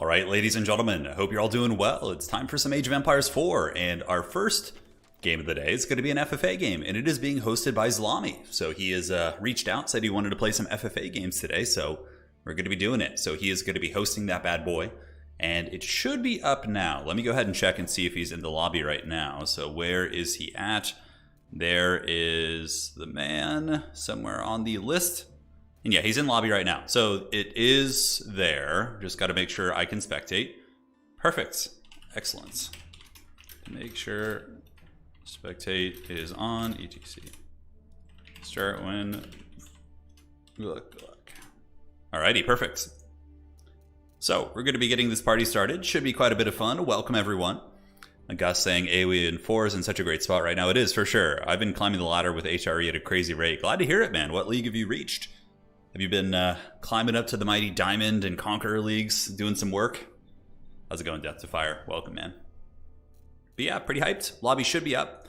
All right, ladies and gentlemen, I hope you're all doing well. It's time for some Age of Empires 4, and our first game of the day is going to be an FFA game, and it is being hosted by Zlami. So he has reached out, said he wanted to play some FFA games today, so we're going to be doing it. So he is going to be hosting that bad boy, and it should be up now. Let me go ahead and check and see if he's in the lobby right now. So where is he at? There is the man somewhere on the list. And yeah, he's in lobby right now. So it is there. Just got to make sure I can spectate. Perfect. Excellent. Make sure spectate is on. ETC. Start when. Look. Alrighty, perfect. So we're going to be getting this party started. Should be quite a bit of fun. Welcome everyone. Gus saying AoE in 4 is in such a great spot right now. It is for sure. I've been climbing the ladder with HRE at a crazy rate. Glad to hear it, man. What league have you reached? Have you been climbing up to the mighty Diamond and Conqueror leagues, doing some work? How's it going, Death to Fire? Welcome, man. But yeah, pretty hyped. Lobby should be up.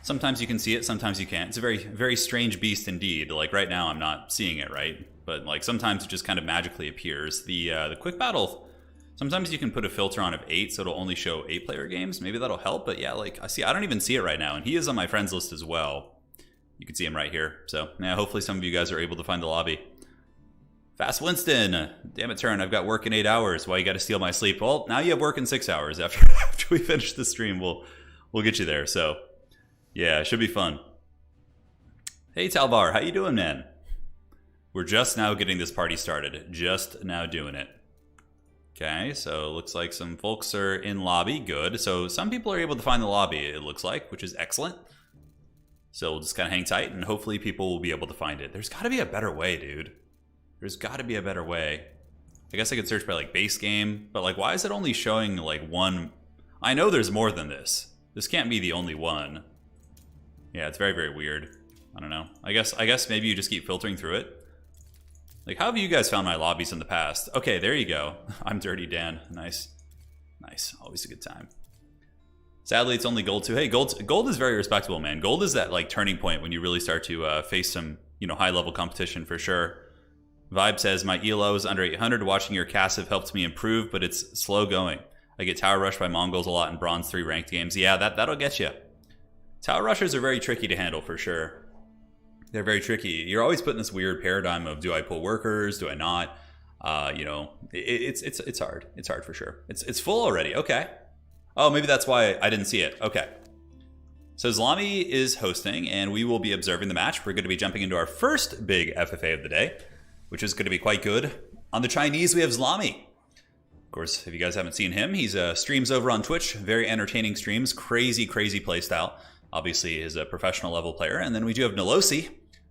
Sometimes you can see it, sometimes you can't. It's a very, very strange beast indeed. Like right now, I'm not seeing it, right? But like sometimes it just kind of magically appears. The quick battle, sometimes you can put a filter on of 8, so it'll only show 8-player games. Maybe that'll help. But yeah, like I don't even see it right now, and he is on my friends list as well. You can see him right here. So yeah, hopefully some of you guys are able to find the lobby. Fast Winston, damn it, Turn. I've got work in 8 hours. Why you got to steal my sleep? Well, now you have work in 6 hours. After we finish the stream, we'll get you there. So yeah, it should be fun. Hey Talvar, how you doing, man? We're just now getting this party started. Just now doing it. Okay, so looks like some folks are in lobby. Good. So some people are able to find the lobby, it looks like, which is excellent. So we'll just kind of hang tight, and hopefully people will be able to find it. There's got to be a better way, dude. There's got to be a better way. I guess I could search by like base game, but like why is it only showing like one? I know there's more than this. This can't be the only one. Yeah, it's very, very weird. I don't know. I guess maybe you just keep filtering through it. Like, how have you guys found my lobbies in the past? Okay, there you go. I'm Dirty Dan. Nice. Nice. Always a good time. Sadly, it's only gold too. Hey, gold is very respectable, man. Gold is that like turning point when you really start to face some, high level competition for sure. Vibe says, my ELO is under 800. Watching your cast have helped me improve, but it's slow going. I get tower rushed by Mongols a lot in bronze 3 ranked games. Yeah, that'll get you. Tower rushers are very tricky to handle for sure. They're very tricky. You're always put in this weird paradigm of, do I pull workers? Do I not? It's hard. It's hard for sure. It's full already. Okay. Oh, maybe that's why I didn't see it. Okay. So Zlami is hosting, and we will be observing the match. We're going to be jumping into our first big FFA of the day, which is going to be quite good. On the Chinese, we have Zlami. Of course, if you guys haven't seen him, he's streams over on Twitch. Very entertaining streams. Crazy, crazy playstyle. Obviously, he's a professional level player. And then we do have Nolosi,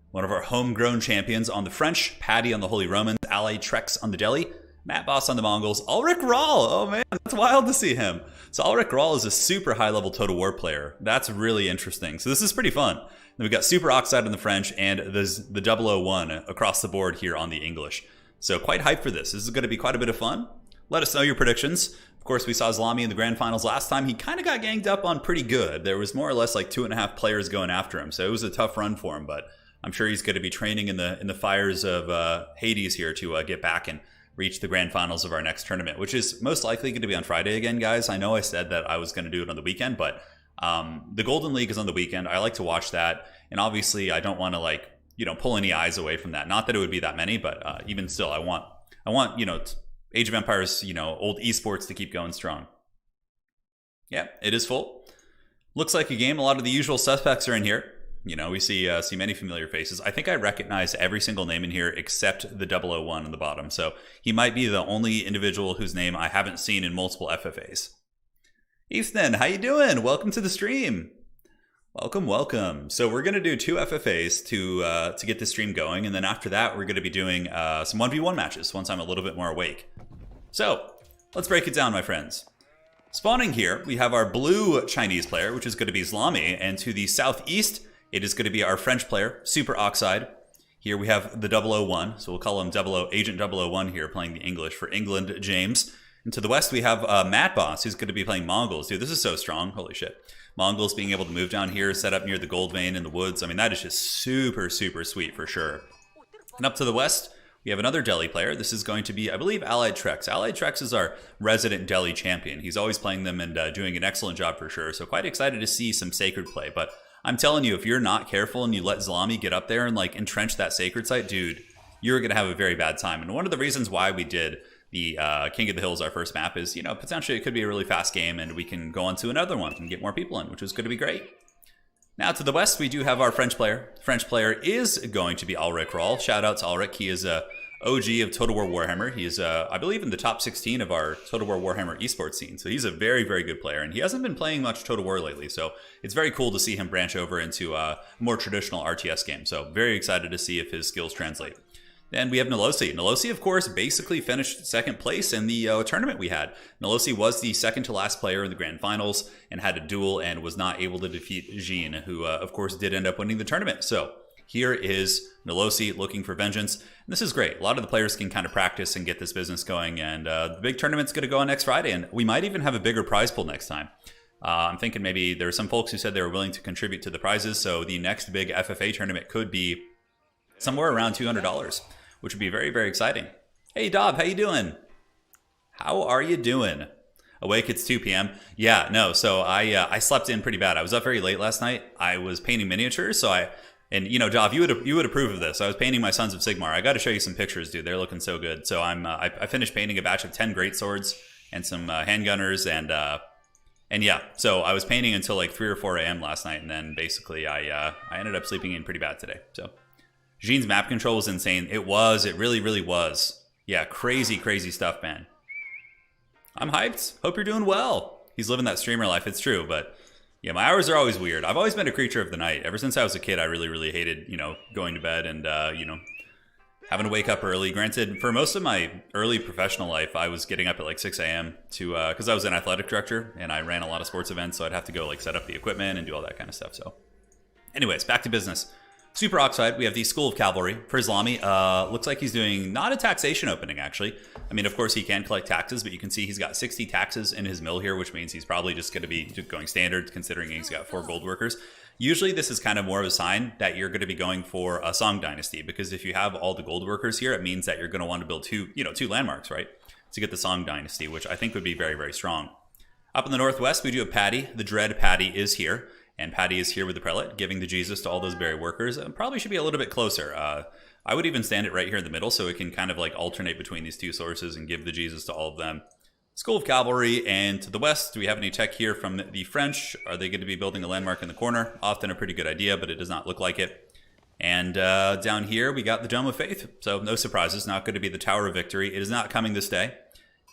one of our homegrown champions on the French, Paddy on the Holy Romans, Ally Trex on the Deli, Matt Boss on the Mongols, Ulrich Rahl. Oh man, that's wild to see him. So Ulrich Rahl is a super high level Total War player. That's really interesting. So this is pretty fun. Then we've got Super Oxide on the French, and there's the 001 across the board here on the English. So quite hyped for this. This is going to be quite a bit of fun. Let us know your predictions. Of course, we saw Zlami in the grand finals last time. He kind of got ganged up on pretty good. There was more or less like 2.5 players going after him. So it was a tough run for him, but I'm sure he's going to be training in the fires of Hades here to get back and reach the grand finals of our next tournament, which is most likely going to be on Friday again, guys. I know I said that I was going to do it on the weekend, but the Golden League is on the weekend. I like to watch that, and obviously I don't want to pull any eyes away from that. Not that it would be that many, but even still, I want Age of Empires, old esports to keep going strong. Yeah, it is full. Looks like a game. A lot of the usual suspects are in here. We see many familiar faces. I think I recognize every single name in here except the 001 on the bottom. So he might be the only individual whose name I haven't seen in multiple FFAs. Ethan, how you doing? Welcome to the stream. Welcome. So we're going to do 2 FFAs to get the stream going. And then after that, we're going to be doing some 1v1 matches once I'm a little bit more awake. So let's break it down, my friends. Spawning here, we have our blue Chinese player, which is going to be Zlami. And to the southeast, it is going to be our French player, Super Oxide. Here we have the 001, so we'll call him Agent 001 here, playing the English for England, James. And to the west, we have Matt Boss, who's going to be playing Mongols. Dude, this is so strong. Holy shit. Mongols being able to move down here, set up near the gold vein in the woods. I mean, that is just super, super sweet for sure. And up to the west, We have another Deli player. This is going to be, I believe, Allied Trex. Allied Trex is our resident Deli champion. He's always playing them and doing an excellent job for sure. So quite excited to see some Sacred play. But I'm telling you, if you're not careful and you let Zalami get up there and like entrench that Sacred site, dude, you're going to have a very bad time. And one of the reasons why we did the King of the Hills, our first map, is, you know, potentially it could be a really fast game and we can go on to another one and get more people in, which is going to be great. Now to the west, we do have our French player. French player is going to be Ulrich Rawl. Shout out to Ulrich. He is a OG of Total War Warhammer. He is, I believe, in the top 16 of our Total War Warhammer esports scene. So he's a very, very good player. And he hasn't been playing much Total War lately. So it's very cool to see him branch over into a more traditional RTS game. So very excited to see if his skills translate. Then we have Nolosi. Nolosi, of course, basically finished second place in the tournament we had. Nolosi was the second to last player in the grand finals and had a duel and was not able to defeat Jean, who, of course, did end up winning the tournament. So here is Nolosi looking for vengeance. And this is great. A lot of the players can kind of practice and get this business going. And the big tournament's going to go on next Friday. And we might even have a bigger prize pool next time. I'm thinking maybe there are some folks who said they were willing to contribute to the prizes. So the next big FFA tournament could be somewhere around $200. Which would be very, very exciting. Hey, Dob, how you doing? How are you doing? Awake, it's 2 p.m. Yeah, no, so I slept in pretty bad. I was up very late last night. I was painting miniatures, and you know, Dob, you would approve of this. I was painting my Sons of Sigmar. I got to show you some pictures, dude. They're looking so good. So I finished painting a batch of 10 greatswords and some handgunners, and yeah, so I was painting until like 3 or 4 a.m. last night, and then basically I ended up sleeping in pretty bad today, so. Jean's map control was insane. It really, really was. Yeah, crazy, crazy stuff, man. I'm hyped. Hope you're doing well. He's living that streamer life. It's true, but yeah, my hours are always weird. I've always been a creature of the night. Ever since I was a kid, I really, really hated, you know, going to bed and, you know, having to wake up early. Granted, for most of my early professional life, I was getting up at like 6 a.m. to, because I was an athletic director and I ran a lot of sports events, so I'd have to go like set up the equipment and do all that kind of stuff. So anyways, back to business. Super Oxide, we have the School of Cavalry for Islami. Looks like he's doing not a taxation opening, actually. I mean, of course, he can collect taxes, but you can see he's got 60 taxes in his mill here, which means he's probably just going to be going standard, considering he's got 4 gold workers. Usually, this is kind of more of a sign that you're going to be going for a Song Dynasty, because if you have all the gold workers here, it means that you're going to want to build two landmarks, right? To get the Song Dynasty, which I think would be very, very strong. Up in the northwest, we do have Patty. The Dread Patty is here. And Patty is here with the prelate, giving the Jesus to all those berry workers. Probably should be a little bit closer. I would even stand it right here in the middle so it can kind of like alternate between these two sources and give the Jesus to all of them. School of Cavalry, and to the west, do we have any tech here from the French? Are they going to be building a landmark in the corner? Often a pretty good idea, but it does not look like it. And down here, we got the Dome of Faith. So no surprises, not going to be the Tower of Victory. It is not coming this day.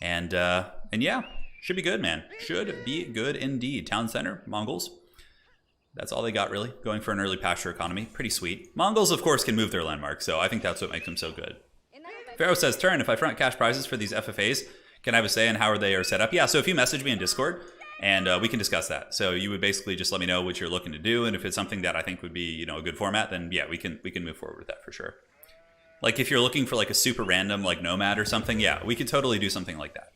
And yeah, should be good, man. Should be good indeed. Town Center, Mongols. That's all they got, really. Going for an early pasture economy. Pretty sweet. Mongols, of course, can move their landmark, so I think that's what makes them so good. Pharaoh says, Turin, if I front cash prizes for these FFAs, can I have a say in how they are set up? Yeah, so if you message me in Discord, and we can discuss that. So you would basically just let me know what you're looking to do, and if it's something that I think would be, you know, a good format, then yeah, we can move forward with that for sure. Like if you're looking for like a super random, like Nomad or something, yeah, we could totally do something like that.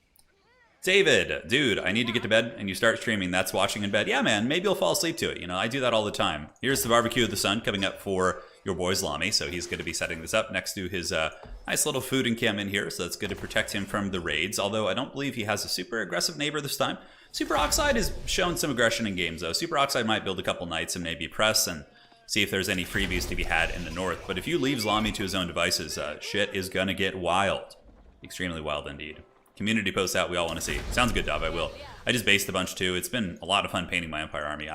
David, dude, I need to get to bed, and you start streaming. That's watching in bed. Yeah, man, maybe you'll fall asleep to it. You know, I do that all the time. Here's the Barbecue of the Sun coming up for your boy Zalami. So he's going to be setting this up next to his nice little food and cam in here. So that's good to protect him from the raids. Although I don't believe he has a super aggressive neighbor this time. Super Oxide has shown some aggression in games, though. Super Oxide might build a couple knights and maybe press and see if there's any freebies to be had in the north. But if you leave Zalami to his own devices, shit is going to get wild. Extremely wild indeed. Community posts out we all want to see. Sounds good, Dov. I will. I just based a bunch too. It's been a lot of fun painting my Empire army.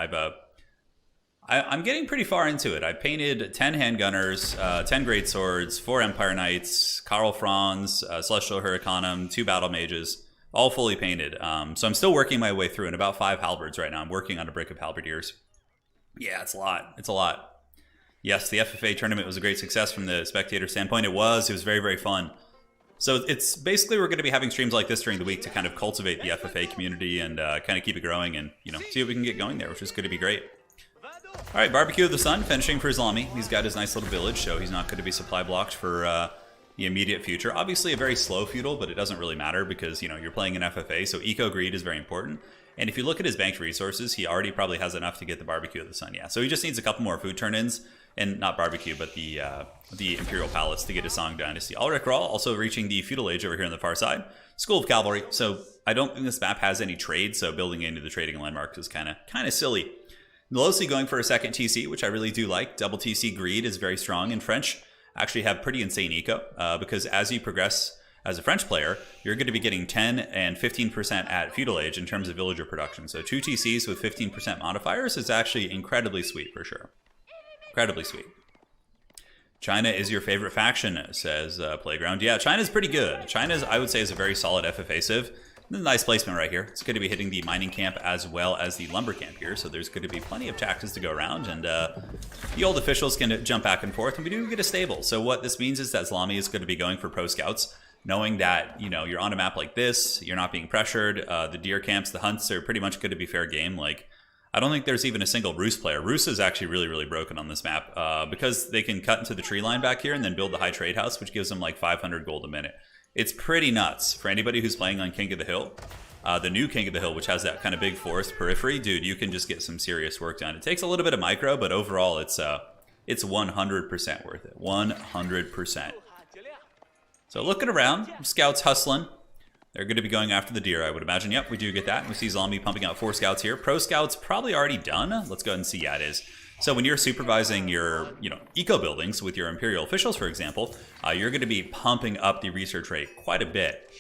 I'm getting pretty far into it. I painted 10 handgunners, 10 greatswords, 4 Empire Knights, Karl Franz, Celestial Hurricanum, 2 battle mages, all fully painted. So I'm still working my way through, and about 5 halberds right now. I'm working on a brick of halberdiers. Yeah, it's a lot. It's a lot. Yes, the FFA tournament was a great success from the spectator standpoint. It was very, very fun. So it's basically we're going to be having streams like this during the week to kind of cultivate the FFA community and kind of keep it growing and, you know, see if we can get going there, which is going to be great. All right, Barbecue of the Sun finishing for Islami. He's got his nice little village, so he's not going to be supply blocked for the immediate future. Obviously a very slow feudal, but it doesn't really matter because, you know, you're playing an FFA, so eco greed is very important. And if you look at his banked resources, he already probably has enough to get the Barbecue of the Sun. Yeah, so he just needs a couple more food turn-ins. and not barbecue, but the Imperial Palace to get a Song Dynasty. Ulrich Rahl also reaching the Feudal Age over here on the far side. School of Cavalry. So I don't think this map has any trade, so building into the trading landmarks is kind of silly. Nolosi going for a second TC, which I really do like. Double TC Greed is very strong, and French actually have pretty insane eco, because as you progress as a French player, you're going to be getting 10 and 15% at Feudal Age in terms of villager production. So 2 TCs with 15% modifiers is actually incredibly sweet for sure. Incredibly sweet. China is your favorite faction, says Playground. Yeah, China's pretty good. China's, I would say, is a very solid FFA civ. Nice placement right here. It's going to be hitting the mining camp as well as the lumber camp here, so there's going to be plenty of taxes to go around, and the old officials can jump back and forth, and we do get a stable. So what this means is that Zlami is going to be going for pro scouts, knowing that, you know, you're on a map like this, you're not being pressured, the deer camps, the hunts are pretty much going to be fair game. Like, I don't think there's even a single Rus player. Rus is actually really, really broken on this map, because they can cut into the tree line back here and then build the high trade house, which gives them like 500 gold a minute. It's pretty nuts for anybody who's playing on King of the Hill. The new King of the Hill, which has that kind of big forest periphery, dude, you can just get some serious work done. It takes a little bit of micro, but overall, it's 100% worth it. 100%. So looking around, scouts hustling. They're going to be going after the deer, I would imagine. Yep, we do get that. We see Zlami pumping out 4 scouts here. Pro scouts probably already done. Let's go ahead and see. Yeah, it is. So when you're supervising your, eco buildings with your Imperial officials, for example, you're going to be pumping up the research rate quite a bit.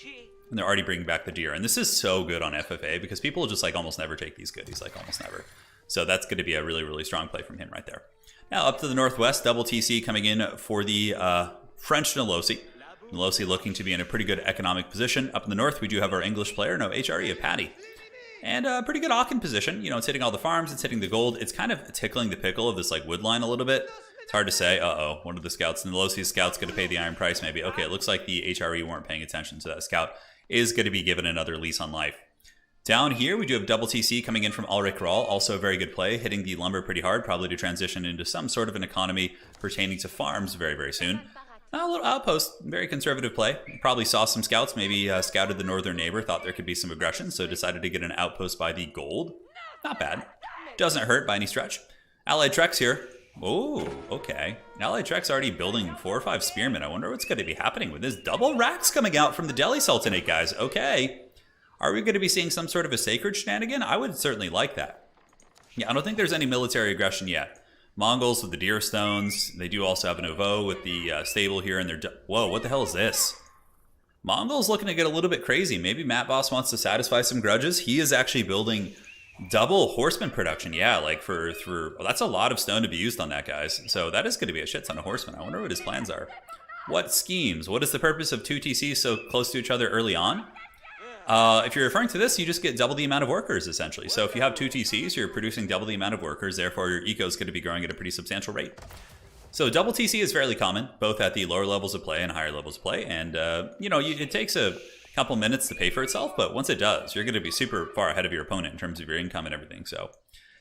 And they're already bringing back the deer. And this is so good on FFA because people just like almost never take these goodies, like almost never. So that's going to be a really, really strong play from him right there. Now up to the northwest, double TC coming in for the French Nolosi. Nolosi looking to be in a pretty good economic position. Up in the north, we do have our English player, no, HRE, a Paddy. And a pretty good Aachen position. It's hitting all the farms, it's hitting the gold. It's kind of tickling the pickle of this like wood line a little bit. It's hard to say. Uh-oh, one of the scouts, Nolosi's scout's going to pay the iron price maybe. Okay, it looks like the HRE weren't paying attention, so that scout is going to be given another lease on life. Down here, we do have double TC coming in from Ulrich Rahl, also a very good play, hitting the lumber pretty hard, probably to transition into some sort of an economy pertaining to farms very, very soon. A little outpost, very conservative play. Probably saw some scouts, maybe scouted the northern neighbor, thought there could be some aggression, so decided to get an outpost by the gold. Not bad. Doesn't hurt by any stretch. Allied Treks here. Oh, okay. Allied Treks already building 4 or 5 spearmen. I wonder what's going to be happening with this. Double racks coming out from the Deli Sultanate, guys. Okay. Are we going to be seeing some sort of a sacred shenanigan? I would certainly like that. Yeah, I don't think there's any military aggression yet. Mongols with the deer stones. They do also have an Ovo with the stable here. And they're whoa, what the hell is this? Mongols looking to get a little bit crazy. Maybe Matt Boss wants to satisfy some grudges. He is actually building double horseman production. Yeah, like well, that's a lot of stone to be used on that, guys. So that is going to be a shit ton of horsemen. I wonder what his plans are. What schemes? What is the purpose of 2 TCs so close to each other early on? If you're referring to this, you just get double the amount of workers, essentially. So if you have 2 TCs, you're producing double the amount of workers, therefore your eco is going to be growing at a pretty substantial rate. So double TC is fairly common, both at the lower levels of play and higher levels of play, and it takes a couple minutes to pay for itself, but once it does, you're going to be super far ahead of your opponent in terms of your income and everything. So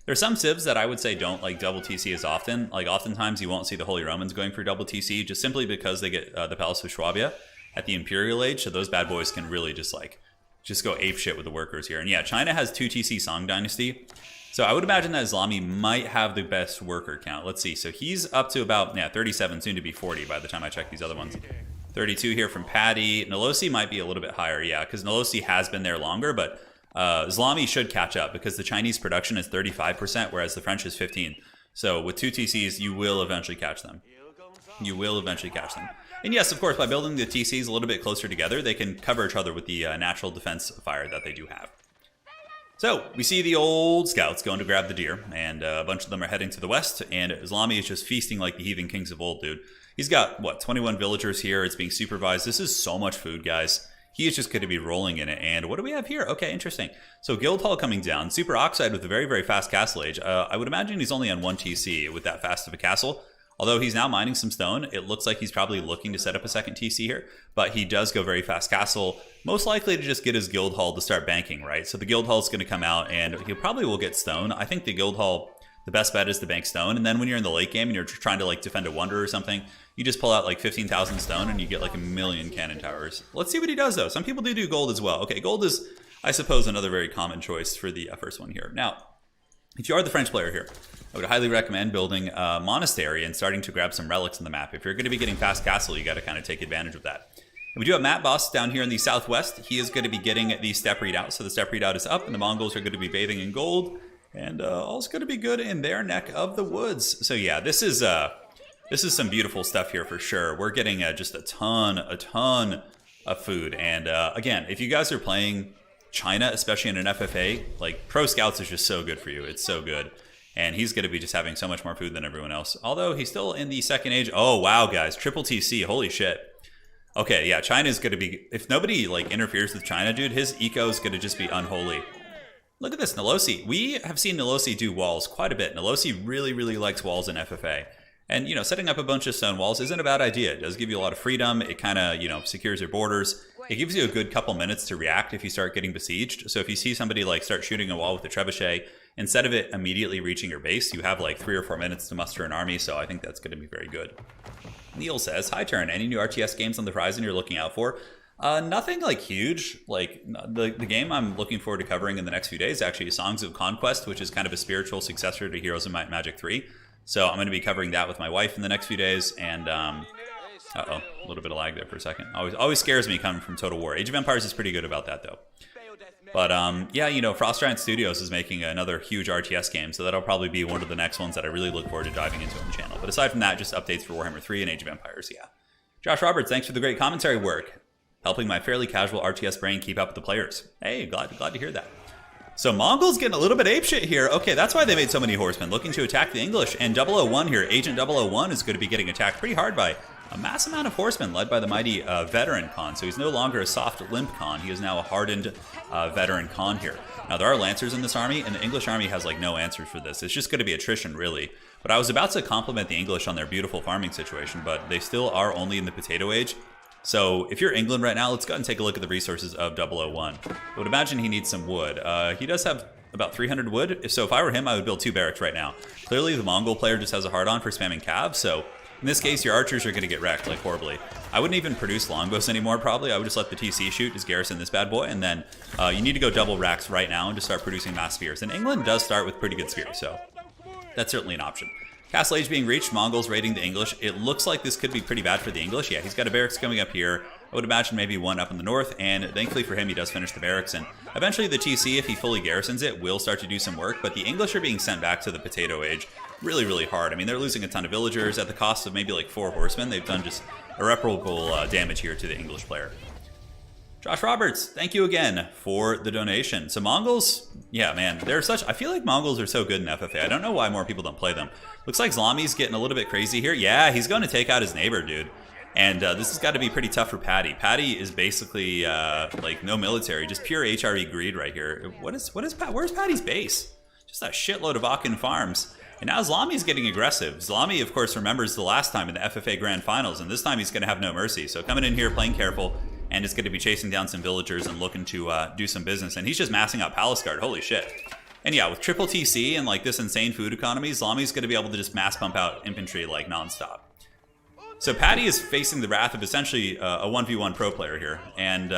there's some civs that I would say don't like double TC as often. Like oftentimes you won't see the Holy Romans going for double TC just simply because they get the Palace of Swabia at the Imperial Age, so those bad boys can really just go apeshit with the workers here. And yeah, China has 2 TC Song Dynasty. So I would imagine that Zlami might have the best worker count. Let's see. So he's up to about 37, soon to be 40 by the time I check these other ones. 32 here from Paddy. Nolosi might be a little bit higher, yeah, because Nolosi has been there longer, but Zlami should catch up because the Chinese production is 35%, whereas the French is 15. So with 2 TCs, you will eventually catch them. You will eventually catch them. And yes, of course, by building the TCs a little bit closer together, they can cover each other with the natural defense fire that they do have. So, we see the old scouts going to grab the deer, and a bunch of them are heading to the west, and Zlami is just feasting like the heathen kings of old, dude. He's got, 21 villagers here, it's being supervised. This is so much food, guys. He is just going to be rolling in it, and what do we have here? Okay, interesting. So, Guildhall coming down, Super Oxide with a very, very fast castle age. I would imagine he's only on 1 TC with that fast of a castle. Although he's now mining some stone, it looks like he's probably looking to set up a second TC here, but he does go very fast castle, most likely to just get his guild hall to start banking, right? So the guild hall is going to come out and he probably will get stone. I think the guild hall, the best bet is to bank stone, and then when you're in the late game and you're trying to defend a wonder or something, you just pull out 15,000 stone and you get 1,000,000 cannon towers. Let's see what he does though. Some people do gold as well. Okay, gold is, I suppose, another very common choice for the first one here. Now, if you are the French player here, I would highly recommend building a monastery and starting to grab some relics in the map. If you're going to be getting fast castle, you got to kind of take advantage of that. And we do have Matt Boss down here in the southwest. He is going to be getting the steppe redoubt. So the steppe redoubt is up, and the Mongols are going to be bathing in gold. And all's going to be good in their neck of the woods. So yeah, this is some beautiful stuff here for sure. We're getting just a ton of food. And again, if you guys are playing China, especially in an FFA, like Pro Scouts is just so good for you. It's so good. And he's going to be just having so much more food than everyone else. Although he's still in the second age. Oh, wow, guys. Triple TC. Holy shit. Okay, yeah, China's going to be... If nobody, like, interferes with China, dude, his eco is going to just be unholy. Look at this, Nilosi. We have seen Nilosi do walls quite a bit. Nilosi really, really likes walls in FFA. And, you know, setting up a bunch of stone walls isn't a bad idea. It does give you a lot of freedom. It kind of, you know, secures your borders. It gives you a good couple minutes to react if you start getting besieged. So if you see somebody, like, start shooting a wall with a trebuchet, instead of it immediately reaching your base, you have, like, 3 or 4 minutes to muster an army. So I think that's going to be very good. Neil says, hi, Turin. Any new RTS games on the horizon you're looking out for? Nothing like huge. Like the game I'm looking forward to covering in the next few days actually is Songs of Conquest, which is kind of a spiritual successor to Heroes of Might and Magic 3. So I'm going to be covering that with my wife in the next few days. And uh-oh, a little bit of lag there for a second. Always scares me coming from Total War. Age of Empires is pretty good about that though. But yeah, you know, Frost Giant Studios is making another huge RTS game, so that'll probably be one of the next ones that I really look forward to diving into on the channel. But aside from that, just updates for Warhammer 3 and Age of Empires, yeah. Josh Roberts, thanks for the great commentary work. Helping my fairly casual RTS brain keep up with the players. Hey, glad to hear that. So Mongols getting a little bit apeshit here. Okay, that's why they made so many horsemen, looking to attack the English. And 001 here, Agent 001 is going to be getting attacked pretty hard by a mass amount of horsemen led by the mighty veteran Khan. So he's no longer a soft limp Khan. He is now a hardened veteran Khan here. Now there are lancers in this army, and the English army has like no answers for this. It's just going to be attrition really. But I was about to compliment the English on their beautiful farming situation, but they still are only in the potato age. So if you're England right now, let's go ahead and take a look at the resources of 001. I would imagine he needs some wood. He does have about 300 wood. So if I were him, I would build 2 barracks right now. Clearly the Mongol player just has a hard-on for spamming cav, so in this case, your archers are going to get wrecked, like, horribly. I wouldn't even produce longbows anymore, probably. I would just let the TC shoot, just garrison this bad boy, and then you need to go double racks right now and just start producing mass spears. And England does start with pretty good spears, so that's certainly an option. Castle Age being reached, Mongols raiding the English. It looks like this could be pretty bad for the English. Yeah, he's got a barracks coming up here. I would imagine maybe one up in the north, and thankfully for him, he does finish the barracks. And eventually the TC, if he fully garrisons it, will start to do some work, but the English are being sent back to the potato age really, really hard. I mean, they're losing a ton of villagers at the cost of maybe like 4 horsemen. They've done just irreparable damage here to the English player. Josh Roberts, thank you again for the donation. So Mongols, yeah, man, they're such... I feel like Mongols are so good in FFA. I don't know why more people don't play them. Looks like Zlami's getting a little bit crazy here. Yeah, he's going to take out his neighbor, dude. And this has got to be pretty tough for Patty. Patty is basically like no military, just pure HRE greed right here. Where's Patty's base? Just a shitload of Akin farms. And now Zlami's getting aggressive. Zlami, of course, remembers the last time in the FFA Grand Finals, and this time he's going to have no mercy. So coming in here, playing careful, and is going to be chasing down some villagers and looking to do some business. And he's just massing out Palace Guard. Holy shit. And yeah, with triple TC and like this insane food economy, Zlami's going to be able to just mass pump out infantry like nonstop. So Patty is facing the wrath of essentially a 1v1 pro player here. And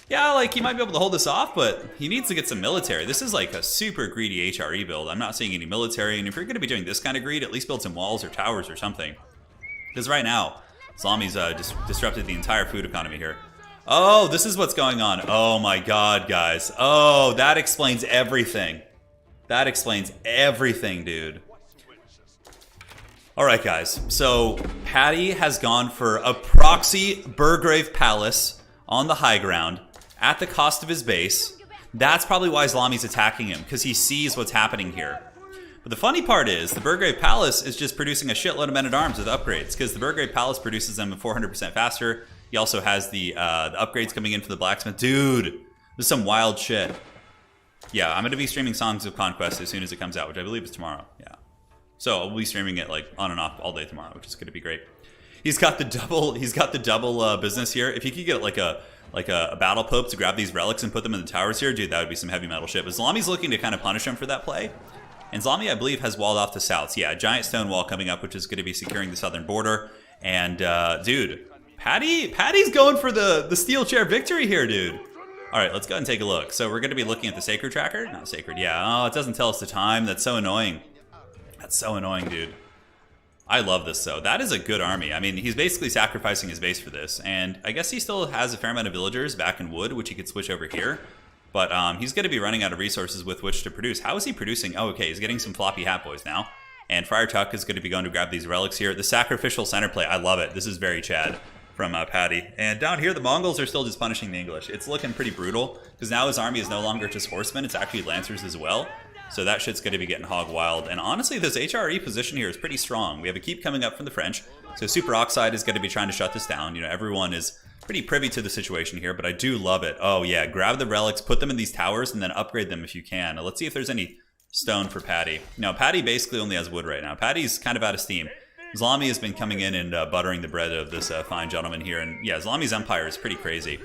yeah, like he might be able to hold this off, but he needs to get some military. This is like a super greedy HRE build. I'm not seeing any military. And if you're going to be doing this kind of greed, at least build some walls or towers or something. Because right now, Zlami's disrupted the entire food economy here. Oh, this is what's going on. Oh my god, guys. Oh, that explains everything. That explains everything, dude. Alright, guys. So, Patty has gone for a proxy Burgrave Palace on the high ground at the cost of his base. That's probably why Zlami's attacking him, because he sees what's happening here. But the funny part is, the Burgrave Palace is just producing a shitload of men-at-arms with upgrades, because the Burgrave Palace produces them 400% faster. He also has the upgrades coming in for the blacksmith. Dude, this is some wild shit. Yeah, I'm going to be streaming Songs of Conquest as soon as it comes out, which I believe is tomorrow. Yeah. So I'll be streaming it like on and off all day tomorrow, which is going to be great. He's got the double business here. If he could get like a battle pope to grab these relics and put them in the towers here, dude, that would be some heavy metal shit. But Zlami's looking to kind of punish him for that play. And Zlami, I believe, has walled off the south. So yeah, a giant stone wall coming up, which is going to be securing the southern border. And dude, Patty's going for the steel chair victory here, dude. All right, let's go ahead and take a look. So we're going to be looking at the Sacred Tracker. Not Sacred, yeah. Oh, it doesn't tell us the time. That's so annoying. That's so annoying, dude. I love this, though. That is a good army. I mean, he's basically sacrificing his base for this. And I guess he still has a fair amount of villagers back in wood, which he could switch over here. But he's going to be running out of resources with which to produce. How is he producing? Oh, okay, he's getting some floppy hat boys now. And Friar Tuck is going to be going to grab these relics here. The sacrificial center play, I love it. This is very Chad from Patty. And down here, the Mongols are still just punishing the English. It's looking pretty brutal, because now his army is no longer just horsemen, it's actually lancers as well. So that shit's going to be getting hog wild. And honestly, this HRE position here is pretty strong. We have a keep coming up from the French. So Super Oxide is going to be trying to shut this down. You know, everyone is pretty privy to the situation here, but I do love it. Oh yeah, grab the relics, put them in these towers, and then upgrade them if you can. Now, let's see if there's any stone for Patty. No, Patty basically only has wood right now. Patty's kind of out of steam. Zlami has been coming in and buttering the bread of this fine gentleman here. And yeah, Zlami's empire is pretty crazy.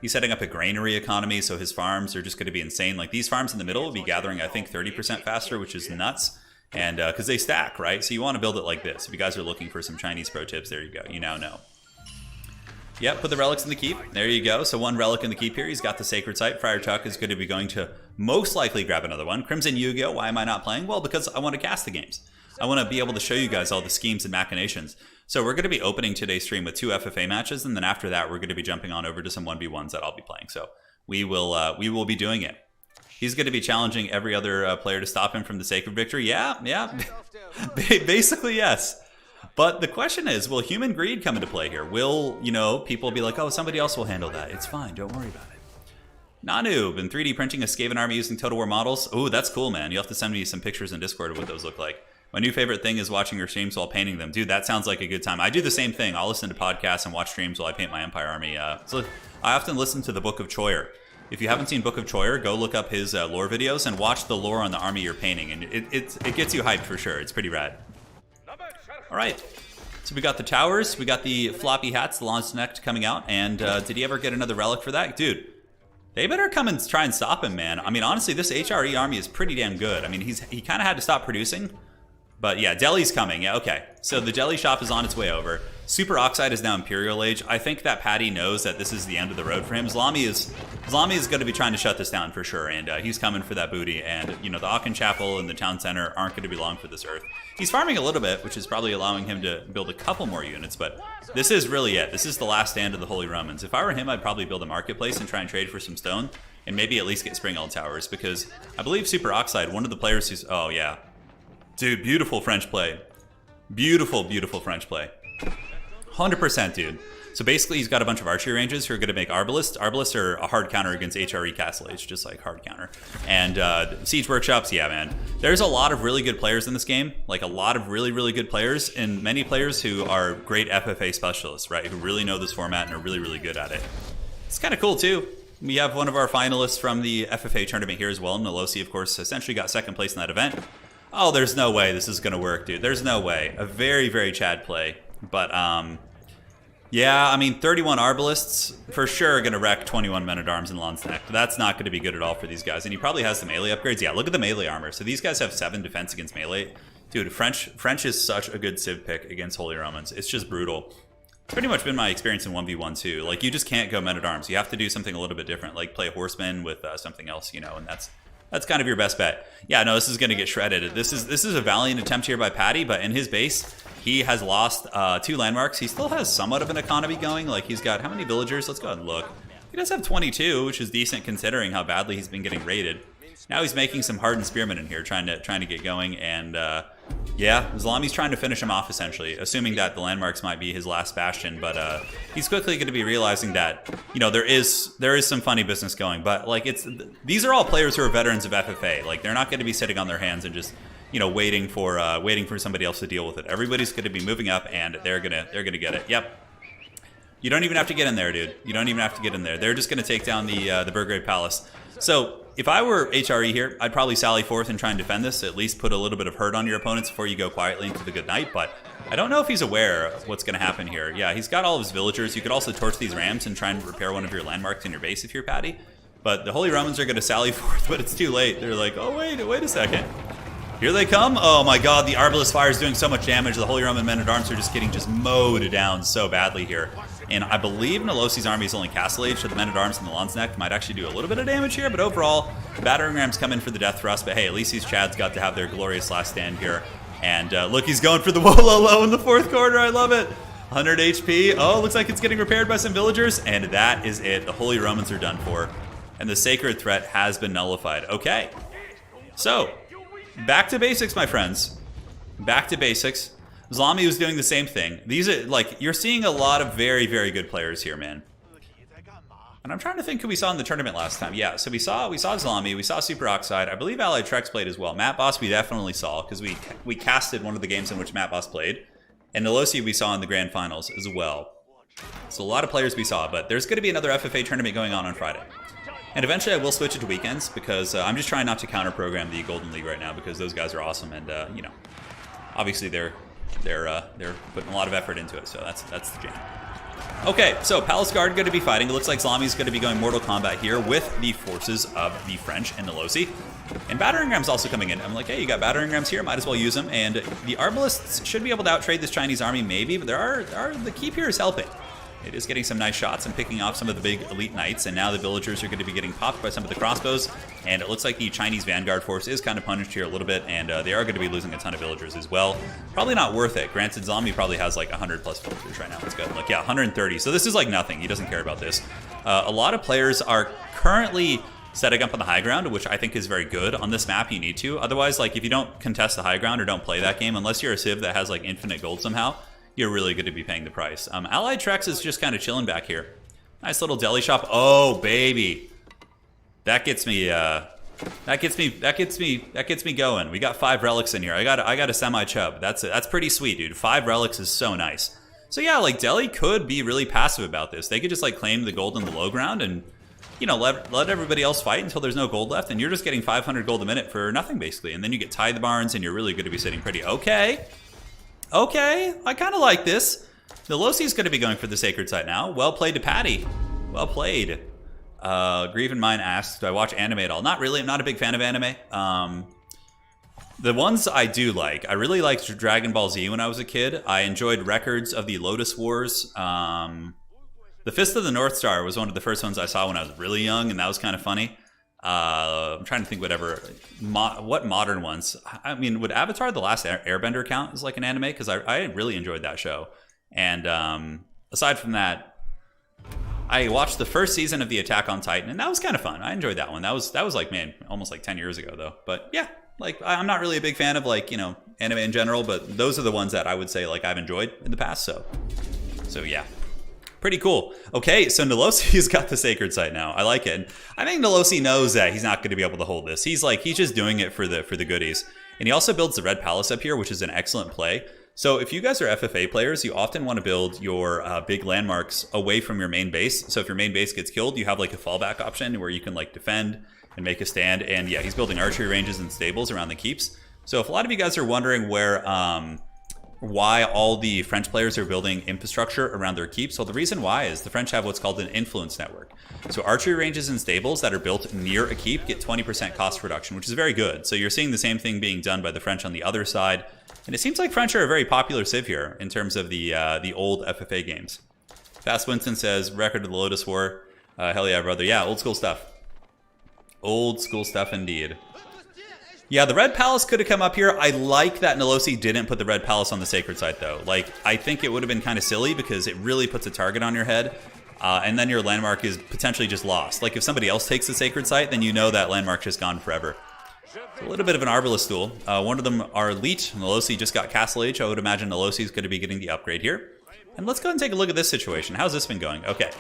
He's setting up a granary economy, so his farms are just going to be insane. Like, these farms in the middle will be gathering, I think, 30% faster, which is nuts. And because they stack, right? So you want to build it like this. If you guys are looking for some Chinese pro tips, there you go. You now know. Yep, put the relics in the keep. There you go. So one relic in the keep here. He's got the sacred site. Friar Tuck is going to be going to most likely grab another one. Crimson Yu-Gi-Oh! Why am I not playing? Well, because I want to cast the games. I want to be able to show you guys all the schemes and machinations. So we're going to be opening today's stream with 2 FFA matches, and then after that, we're going to be jumping on over to some 1v1s that I'll be playing. So we will be doing it. He's going to be challenging every other player to stop him from the sacred victory. Yeah. Basically, yes. But the question is, will human greed come into play here? Will, you know, people be like, oh, somebody else will handle that. It's fine. Don't worry about it. Nanu, been 3D printing a Skaven army using Total War models. Oh, that's cool, man. You'll have to send me some pictures in Discord of what those look like. My new favorite thing is watching your streams while painting them. Dude, that sounds like a good time. I do the same thing. I'll listen to podcasts and watch streams while I paint my Empire army. So I often listen to the Book of Choyer. If you haven't seen Book of Choyer, go look up his lore videos and watch the lore on the army you're painting. And it gets you hyped for sure. It's pretty rad. All right. So we got the towers. We got the floppy hats, the launch neck coming out. And did he ever get another relic for that? Dude, they better come and try and stop him, man. I mean, honestly, this HRE army is pretty damn good. I mean, he kind of had to stop producing. But yeah, Deli's coming. Yeah, okay. So the Deli shop is on its way over. Super Oxide is now Imperial Age. I think that Patty knows that this is the end of the road for him. Zlami is going to be trying to shut this down for sure, and he's coming for that booty. And, you know, the Aachen Chapel and the town center aren't going to be long for this earth. He's farming a little bit, which is probably allowing him to build a couple more units, but this is really it. This is the last stand of the Holy Romans. If I were him, I'd probably build a marketplace and try and trade for some stone, and maybe at least get Spring Eld Towers, because I believe Super Oxide, one of the players who's... Oh, yeah. Dude, beautiful French play. Beautiful, beautiful French play. 100%, dude. So basically, he's got a bunch of archery ranges who are going to make Arbalists. Arbalists are a hard counter against HRE Castle Age, just like hard counter. And Siege Workshops, yeah, man. There's a lot of really good players in this game. Like, a lot of really, really good players. And many players who are great FFA specialists, right? Who really know this format and are really, really good at it. It's kind of cool, too. We have one of our finalists from the FFA tournament here as well. Nolosi, of course, essentially got second place in that event. Oh, there's no way this is going to work, dude. There's no way. A very, very Chad play. But, yeah, I mean, 31 Arbalists for sure are going to wreck 21 Men-at-Arms and Laun's Neck. That's not going to be good at all for these guys. And he probably has the melee upgrades. Yeah, look at the melee armor. So these guys have 7 defense against melee. Dude, French is such a good civ pick against Holy Romans. It's just brutal. It's pretty much been my experience in 1v1 too. Like, you just can't go Men-at-Arms. You have to do something a little bit different, like play Horseman with something else, you know, and that's kind of your best bet. Yeah, no, this is going to get shredded. This is a valiant attempt here by Patty, but in his base, he has lost 2 landmarks. He still has somewhat of an economy going. Like, he's got how many villagers? Let's go ahead and look. He does have 22, which is decent considering how badly he's been getting raided. Now he's making some hardened spearmen in here, trying to get going, and yeah, Zlami's trying to finish him off essentially, assuming that the landmarks might be his last bastion. But he's quickly going to be realizing that, you know, there is some funny business going. But like, these are all players who are veterans of FFA. Like, they're not going to be sitting on their hands and just, you know, waiting for somebody else to deal with it. Everybody's going to be moving up, and they're gonna get it. Yep. You don't even have to get in there, dude. You don't even have to get in there. They're just going to take down the Burgrave Palace. So if I were HRE here, I'd probably sally forth and try and defend this. At least put a little bit of hurt on your opponents before you go quietly into the good night. But I don't know if he's aware of what's going to happen here. Yeah, he's got all of his villagers. You could also torch these rams and try and repair one of your landmarks in your base if you're Patty. But the Holy Romans are going to sally forth, but it's too late. They're like, oh, wait a second. Here they come. Oh my god, the Arbalest Fire is doing so much damage. The Holy Roman Men-at-Arms are just getting mowed down so badly here. And I believe Nolosi's army is only Castle Age, so the Men-at-Arms and the Lanzknecht might actually do a little bit of damage here, but overall, the battering rams come in for the death thrust, but hey, at least these Chads got to have their glorious last stand here. And look, he's going for the Wololo in the 4th quarter, I love it. 100 HP, oh, looks like it's getting repaired by some villagers, and that is it. The Holy Romans are done for, and the Sacred Threat has been nullified. Okay, so, back to basics, my friends. Back to basics. Zlami was doing the same thing. These are, like, you're seeing a lot of very, very good players here, man. And I'm trying to think who we saw in the tournament last time. Yeah, so we saw Zlami, we saw Super Oxide. I believe Allied Trex played as well. Matt Boss we definitely saw, because we casted one of the games in which Matt Boss played. And Nolosi we saw in the grand finals as well. So a lot of players we saw, but there's going to be another FFA tournament going on Friday. And eventually I will switch it to weekends, because I'm just trying not to counter-program the Golden League right now, because those guys are awesome, and, you know, obviously they're putting a lot of effort into it, so that's the jam. Okay, so Palace Guard going to be fighting. It looks like Zlami's going to be going Mortal Kombat here with the forces of the French and Nolosi. And Battering Ram's also coming in. I'm like, hey, you got Battering Rams here, might as well use them. And the Arbalists should be able to outtrade this Chinese army, maybe, but the keep here is helping. It is getting some nice shots and picking off some of the big elite knights, and now the villagers are going to be getting popped by some of the crossbows, and it looks like the Chinese vanguard force is kind of punished here a little bit, and they are going to be losing a ton of villagers as well. Probably not worth it. Granted, Zlami probably has like 100 plus villagers right now. Let's go. Like, yeah, 130. So this is like nothing. He doesn't care about this. A lot of players are currently setting up on the high ground, which I think is very good. On this map, you need to. Otherwise, like, if you don't contest the high ground or don't play that game, unless you're a Civ that has like infinite gold somehow, you're really going to be paying the price. Allied Trex is just kind of chilling back here. Nice little deli shop. Oh, baby. That gets me going. We got 5 relics in here. I got a semi-chub. That's pretty sweet, dude. 5 relics is so nice. So yeah, like, Deli could be really passive about this. They could just like claim the gold in the low ground and, you know, let everybody else fight until there's no gold left, and you're just getting 500 gold a minute for nothing, basically. And then you get Tithe Barns, and you're really going to be sitting pretty. Okay, I kind of like this. Nolosi's going to be going for the Sacred Site now. Well played to Patty. Well played. Grieve in Mine asks, do I watch anime at all? Not really. I'm not a big fan of anime. The ones I do like, I really liked Dragon Ball Z when I was a kid. I enjoyed records of the Lotus Wars. The Fist of the North Star was one of the first ones I saw when I was really young, and that was kind of funny. I'm trying to think what modern ones. I mean, would Avatar: The Last Airbender count as like an anime? Because I really enjoyed that show. And aside from that, I watched the first season of the Attack on Titan, and that was kind of fun. I enjoyed that one. That was like, man, almost like 10 years ago though. But yeah, like, I'm not really a big fan of, like, you know, anime in general, but those are the ones that I would say like I've enjoyed in the past. So yeah. Pretty cool. Okay, so Nolosi's got the Sacred Site now. I like it. And I think Nolosi knows that he's not going to be able to hold this. He's just doing it for the goodies. And he also builds the Red Palace up here, which is an excellent play. So if you guys are FFA players, you often want to build your big landmarks away from your main base. So if your main base gets killed, you have like a fallback option where you can like defend and make a stand. And yeah, he's building archery ranges and stables around the keeps. So if a lot of you guys are wondering why all the French players are building infrastructure around their keeps, well, the reason why is the French have what's called an influence network. So archery ranges and stables that are built near a keep get 20% cost reduction, which is very good. So you're seeing the same thing being done by the French on the other side. And it seems like French are a very popular civ here in terms of the old FFA games. Fast Winston says, record of the Lotus War. Hell yeah, brother. Yeah, old school stuff. Old school stuff indeed. Yeah, the Red Palace could have come up here. I like that Nolosi didn't put the Red Palace on the Sacred Site, though. Like, I think it would have been kind of silly because it really puts a target on your head. And then your landmark is potentially just lost. Like, if somebody else takes the Sacred Site, then you know that landmark's just gone forever. It's a little bit of an Arbalist duel. One of them are Elite. Nolosi just got Castle Age. I would imagine Nolosi is going to be getting the upgrade here. And let's go and take a look at this situation. How's this been going? Okay.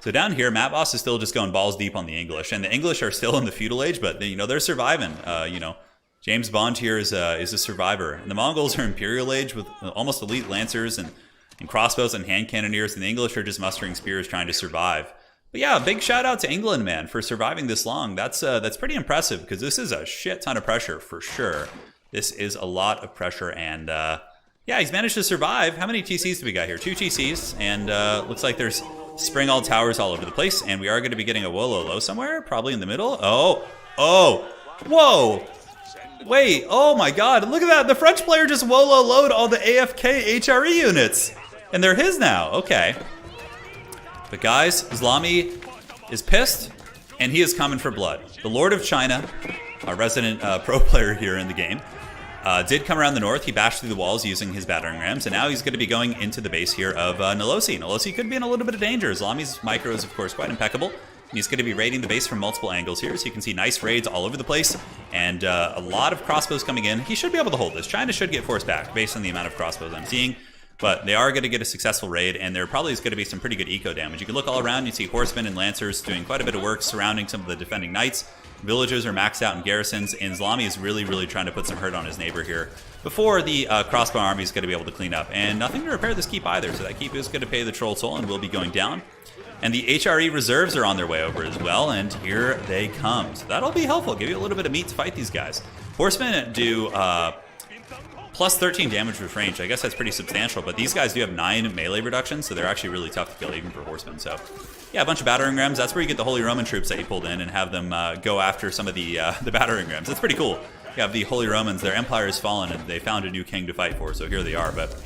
So down here, Matt Boss is still just going balls deep on the English. And the English are still in the feudal age, but, you know, they're surviving. You know, James Bond here is a survivor. And the Mongols are Imperial Age with almost elite lancers and crossbows and hand cannoneers, and the English are just mustering spears trying to survive. But yeah, big shout out to England, man, for surviving this long. That's pretty impressive because this is a shit ton of pressure for sure. This is a lot of pressure, and yeah, he's managed to survive. How many TCs do we got here? 2 TCs, and looks like there's Springald towers all over the place, and we are going to be getting a Wololo somewhere, probably in the middle. Oh, whoa. Wait, oh my god, look at that. The French player just Wololo'd all the AFK HRE units. And they're his now, okay. But guys, Islami is pissed, and he is coming for blood. The Lord of China, our resident pro player here in the game, did come around the north. He bashed through the walls using his battering rams, and now he's going to be going into the base here of Nolosi. Nolosi could be in a little bit of danger. Islami's micro is, of course, quite impeccable. He's going to be raiding the base from multiple angles here, so you can see nice raids all over the place, and a lot of crossbows coming in. He should be able to hold this. China should get forced back based on the amount of crossbows I'm seeing, but they are going to get a successful raid, and there probably is going to be some pretty good eco damage. You can look all around, you see horsemen and lancers doing quite a bit of work surrounding some of the defending knights. Villagers are maxed out in garrisons, and Islami is really trying to put some hurt on his neighbor here before the crossbow army is going to be able to clean up. And nothing to repair this keep either, so that keep is going to pay the troll toll and will be going down. And the HRE reserves are on their way over as well, and here they come. So that'll be helpful, give you a little bit of meat to fight these guys. Horsemen do plus 13 damage with range. I guess that's pretty substantial, but these guys do have 9 melee reductions, so they're actually really tough to kill even for horsemen. So yeah, a bunch of battering rams. That's where you get the Holy Roman troops that you pulled in and have them go after some of the battering rams. That's pretty cool. You have the Holy Romans, their empire has fallen, and they found a new king to fight for, so here they are. But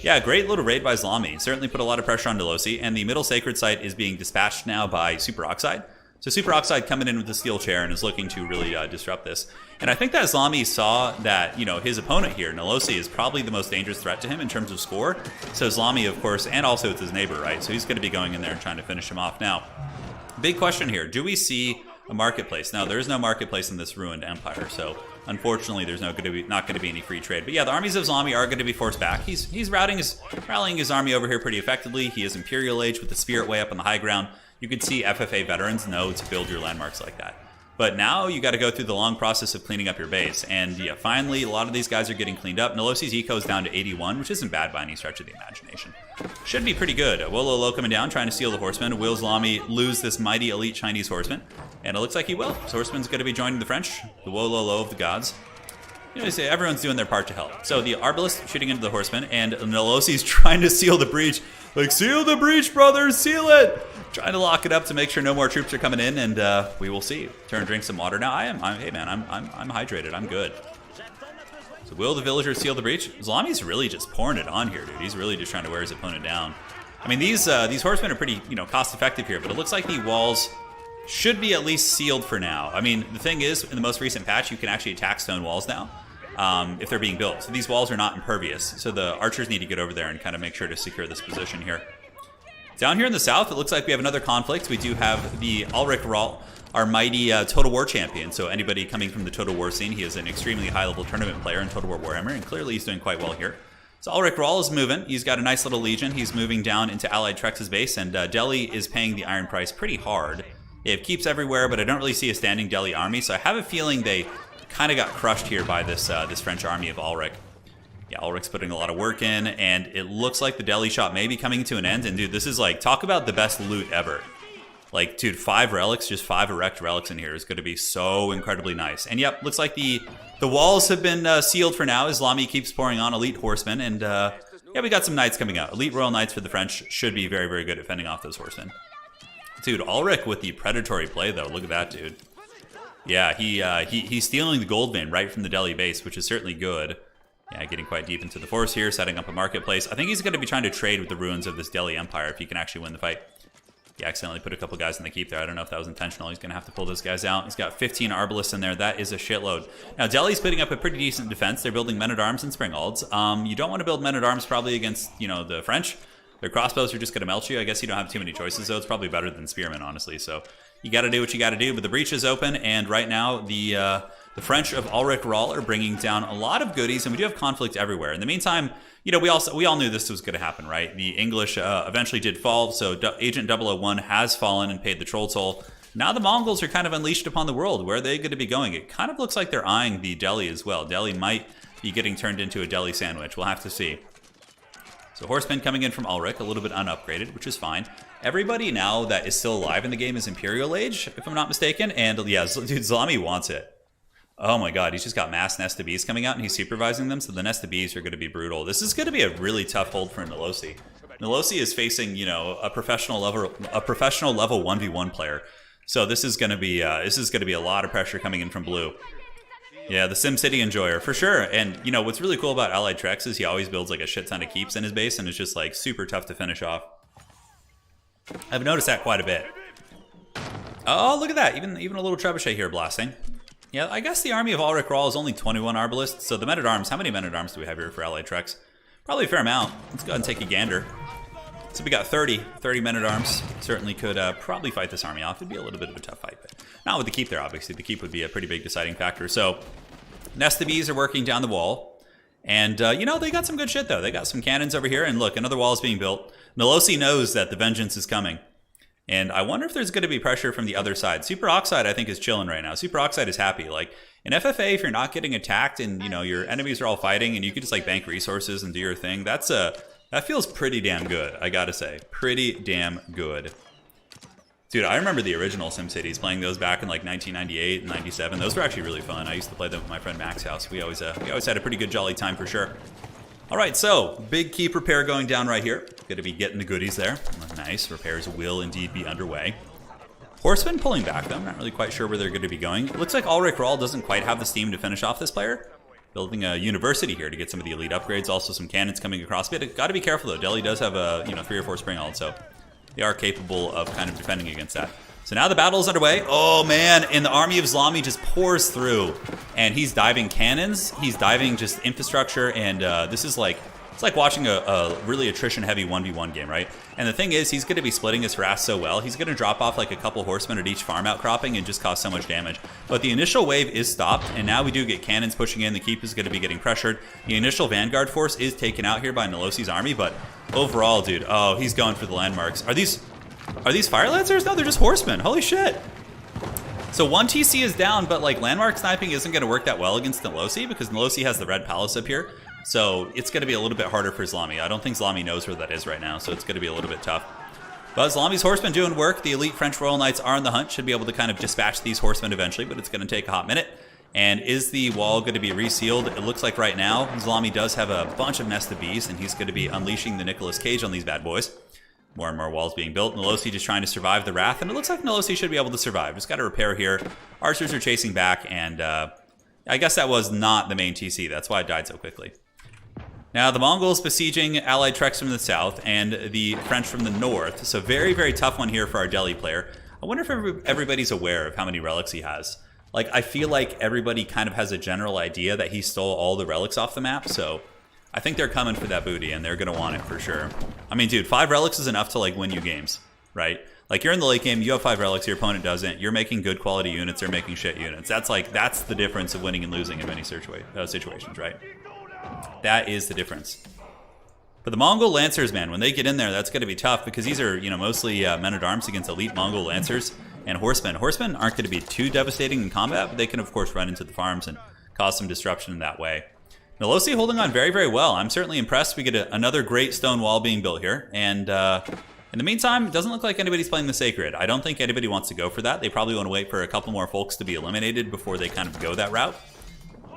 yeah, great little raid by Islami. Certainly put a lot of pressure on Nolosi, and the middle sacred site is being dispatched now by Super Oxide. So Super Oxide coming in with the steel chair and is looking to really disrupt this. And I think that Islami saw that, you know, his opponent here, Nolosi, is probably the most dangerous threat to him in terms of score. So Islami, of course, and also it's his neighbor, right? So he's going to be going in there and trying to finish him off. Now, big question here. Do we see a marketplace? Now, there is no marketplace in this ruined empire, so unfortunately, there's not going to be any free trade. But yeah, the armies of Islami are going to be forced back. He's rallying his army over here pretty effectively. He is Imperial Age with the Spirit way up on the high ground. You can see FFA veterans know to build your landmarks like that. But now you got to go through the long process of cleaning up your base. And yeah, finally, a lot of these guys are getting cleaned up. Nolosi's eco is down to 81, which isn't bad by any stretch of the imagination. Should be pretty good. Wololo coming down, trying to steal the horseman. Will Islami lose this mighty elite Chinese horseman? And it looks like he will. So horseman's going to be joining the French, the Wololo of the gods. You know, they say everyone's doing their part to help. So the Arbalist shooting into the horseman, and Nolosi's trying to seal the breach. Like, seal the breach, brothers, seal it! Trying to lock it up to make sure no more troops are coming in, and we will see. Turn, drink some water. Now hey man, I'm hydrated. I'm good. So will the villagers seal the breach? Islami's really just pouring it on here, dude. He's really just trying to wear his opponent down. I mean, these horsemen are pretty, you know, cost effective here, but it looks like the walls should be at least sealed for now. I mean, the thing is, in the most recent patch, you can actually attack stone walls now if they're being built. So these walls are not impervious. So the archers need to get over there and kind of make sure to secure this position here. Down here in the south, it looks like we have another conflict. We do have the Ulrich Rahl, our mighty Total War champion. So anybody coming from the Total War scene, he is an extremely high-level tournament player in Total War Warhammer, and clearly he's doing quite well here. So Ulrich Rahl is moving. He's got a nice little legion. He's moving down into Allied Trex's base, and Deli is paying the iron price pretty hard. They have keeps everywhere, but I don't really see a standing Deli army, so I have a feeling they kind of got crushed here by this this French army of Ulrich. Yeah, Ulrich's putting a lot of work in, and it looks like the Deli shop may be coming to an end. And dude, this is like, talk about the best loot ever. Like, dude, 5 relics, just 5 erect relics in here is going to be so incredibly nice. And yep, looks like the walls have been sealed for now. Islami keeps pouring on elite horsemen, and yeah, we got some knights coming out. Elite royal knights for the French should be very good at fending off those horsemen. Dude, Ulrich with the predatory play though. Look at that, dude. Yeah, he's stealing the gold vein right from the Deli base, which is certainly good. Yeah, getting quite deep into the forest here, setting up a marketplace. I think he's going to be trying to trade with the ruins of this Deli Empire if he can actually win the fight. He accidentally put a couple guys in the keep there. I don't know if that was intentional. He's going to have to pull those guys out. He's got 15 Arbalists in there. That is a shitload. Now, Deli's putting up a pretty decent defense. They're building men-at-arms and springalds. You don't want to build men-at-arms probably against, you know, the French. Their crossbows are just going to melt you. I guess you don't have too many choices, though. It's probably better than spearmen, honestly. So you got to do what you got to do. But the breach is open, and right now the French of Ulrich Rahl are bringing down a lot of goodies, and we do have conflict everywhere. In the meantime, you know, we all knew this was going to happen, right? The English eventually did fall, so Agent 001 has fallen and paid the troll toll. Now the Mongols are kind of unleashed upon the world. Where are they going to be going? It kind of looks like they're eyeing the Deli as well. Deli might be getting turned into a Deli sandwich. We'll have to see. So horsemen coming in from Ulrich, a little bit unupgraded, which is fine. Everybody now that is still alive in the game is Imperial Age, if I'm not mistaken. And yeah, dude, Islami wants it. Oh my god, he's just got mass Nest of Bees coming out and he's supervising them, so the Nest of Bees are going to be brutal. This is going to be a really tough hold for Nolosi. Nolosi is facing, you know, a professional level 1v1 player. So this is going to be a lot of pressure coming in from blue. Yeah, the SimCity enjoyer, for sure. And, you know, what's really cool about Allied Trex is he always builds like a shit ton of keeps in his base, and it's just like super tough to finish off. I've noticed that quite a bit. Oh, look at that. Even a little trebuchet here blasting. Yeah, I guess the army of Ulrich Rahl is only 21 arbalists. So the men-at-arms, how many men-at-arms do we have here for allied treks? Probably a fair amount. Let's go ahead and take a gander. So we got 30 men-at-arms. Certainly could probably fight this army off. It'd be a little bit of a tough fight, but not with the keep there, obviously. The keep would be a pretty big deciding factor. So Nest of Bees are working down the wall. And, you know, they got some good shit, though. They got some cannons over here. And look, another wall is being built. Nolosi knows that the vengeance is coming. And I wonder if there's going to be pressure from the other side. Super Oxide, I think, is chilling right now. Super Oxide is happy. Like, in FFA, if you're not getting attacked and, you know, your enemies are all fighting and you can just, like, bank resources and do your thing, that feels pretty damn good, I gotta say. Pretty damn good. Dude, I remember the original SimCities, playing those back in, like, 1998 and 97. Those were actually really fun. I used to play them with my friend Max House. We always had a pretty good jolly time for sure. All right, so big keep repair going down right here. Going to be getting the goodies there. Nice. Repairs will indeed be underway. Horsemen pulling back, though. I'm not really quite sure where they're going to be going. It looks like Ulrich Rahl doesn't quite have the steam to finish off this player. Building a university here to get some of the elite upgrades. Also some cannons coming across. But got to be careful, though. Deli does have a 3 or 4 springald, so they are capable of kind of defending against that. So now the battle is underway. Oh, man, and the army of Zlami just pours through. And he's diving cannons. He's diving just infrastructure. And this is like, it's like watching a really attrition-heavy 1v1 game, right? And the thing is, he's going to be splitting his harass so well. He's going to drop off like a couple horsemen at each farm outcropping and just cause so much damage. But the initial wave is stopped, and now we do get cannons pushing in. The keep is going to be getting pressured. The initial vanguard force is taken out here by Nolosi's army, but overall, dude, oh, he's going for the landmarks. Are these fire lancers? No, they're just horsemen. Holy shit. So one TC is down, but like landmark sniping isn't going to work that well against Nolosi because Nolosi has the red palace up here. So it's going to be a little bit harder for Zlami. I don't think Zlami knows where that is right now, so it's going to be a little bit tough. But Zlami's horsemen doing work. The elite French Royal Knights are on the hunt. Should be able to kind of dispatch these horsemen eventually, but it's going to take a hot minute. And is the wall going to be resealed? It looks like right now Zlami does have a bunch of Nest of Bees, and he's going to be unleashing the Nicolas Cage on these bad boys. More and more walls being built. Nolosi just trying to survive the Wrath, and it looks like Nolosi should be able to survive. Just got to repair here. Archers are chasing back, and I guess that was not the main TC. That's why it died so quickly. Now, the Mongols besieging allied treks from the south and the French from the north. So very, very tough one here for our Deli player. I wonder if everybody's aware of how many relics he has. Like, I feel like everybody kind of has a general idea that he stole all the relics off the map, so I think they're coming for that booty, and they're going to want it for sure. I mean, dude, 5 relics is enough to, like, win you games, right? Like, you're in the late game, you have 5 relics, your opponent doesn't. You're making good quality units, they're making shit units. That's the difference of winning and losing in many situations, right? That is the difference. But the Mongol Lancers, man, when they get in there, that's going to be tough because these are, mostly men-at-arms against elite Mongol Lancers and Horsemen. Horsemen aren't going to be too devastating in combat, but they can, of course, run into the farms and cause some disruption in that way. Nolosi holding on very, very well. I'm certainly impressed. We get another great stone wall being built here. And in the meantime, it doesn't look like anybody's playing the Sacred. I don't think anybody wants to go for that. They probably want to wait for a couple more folks to be eliminated before they kind of go that route.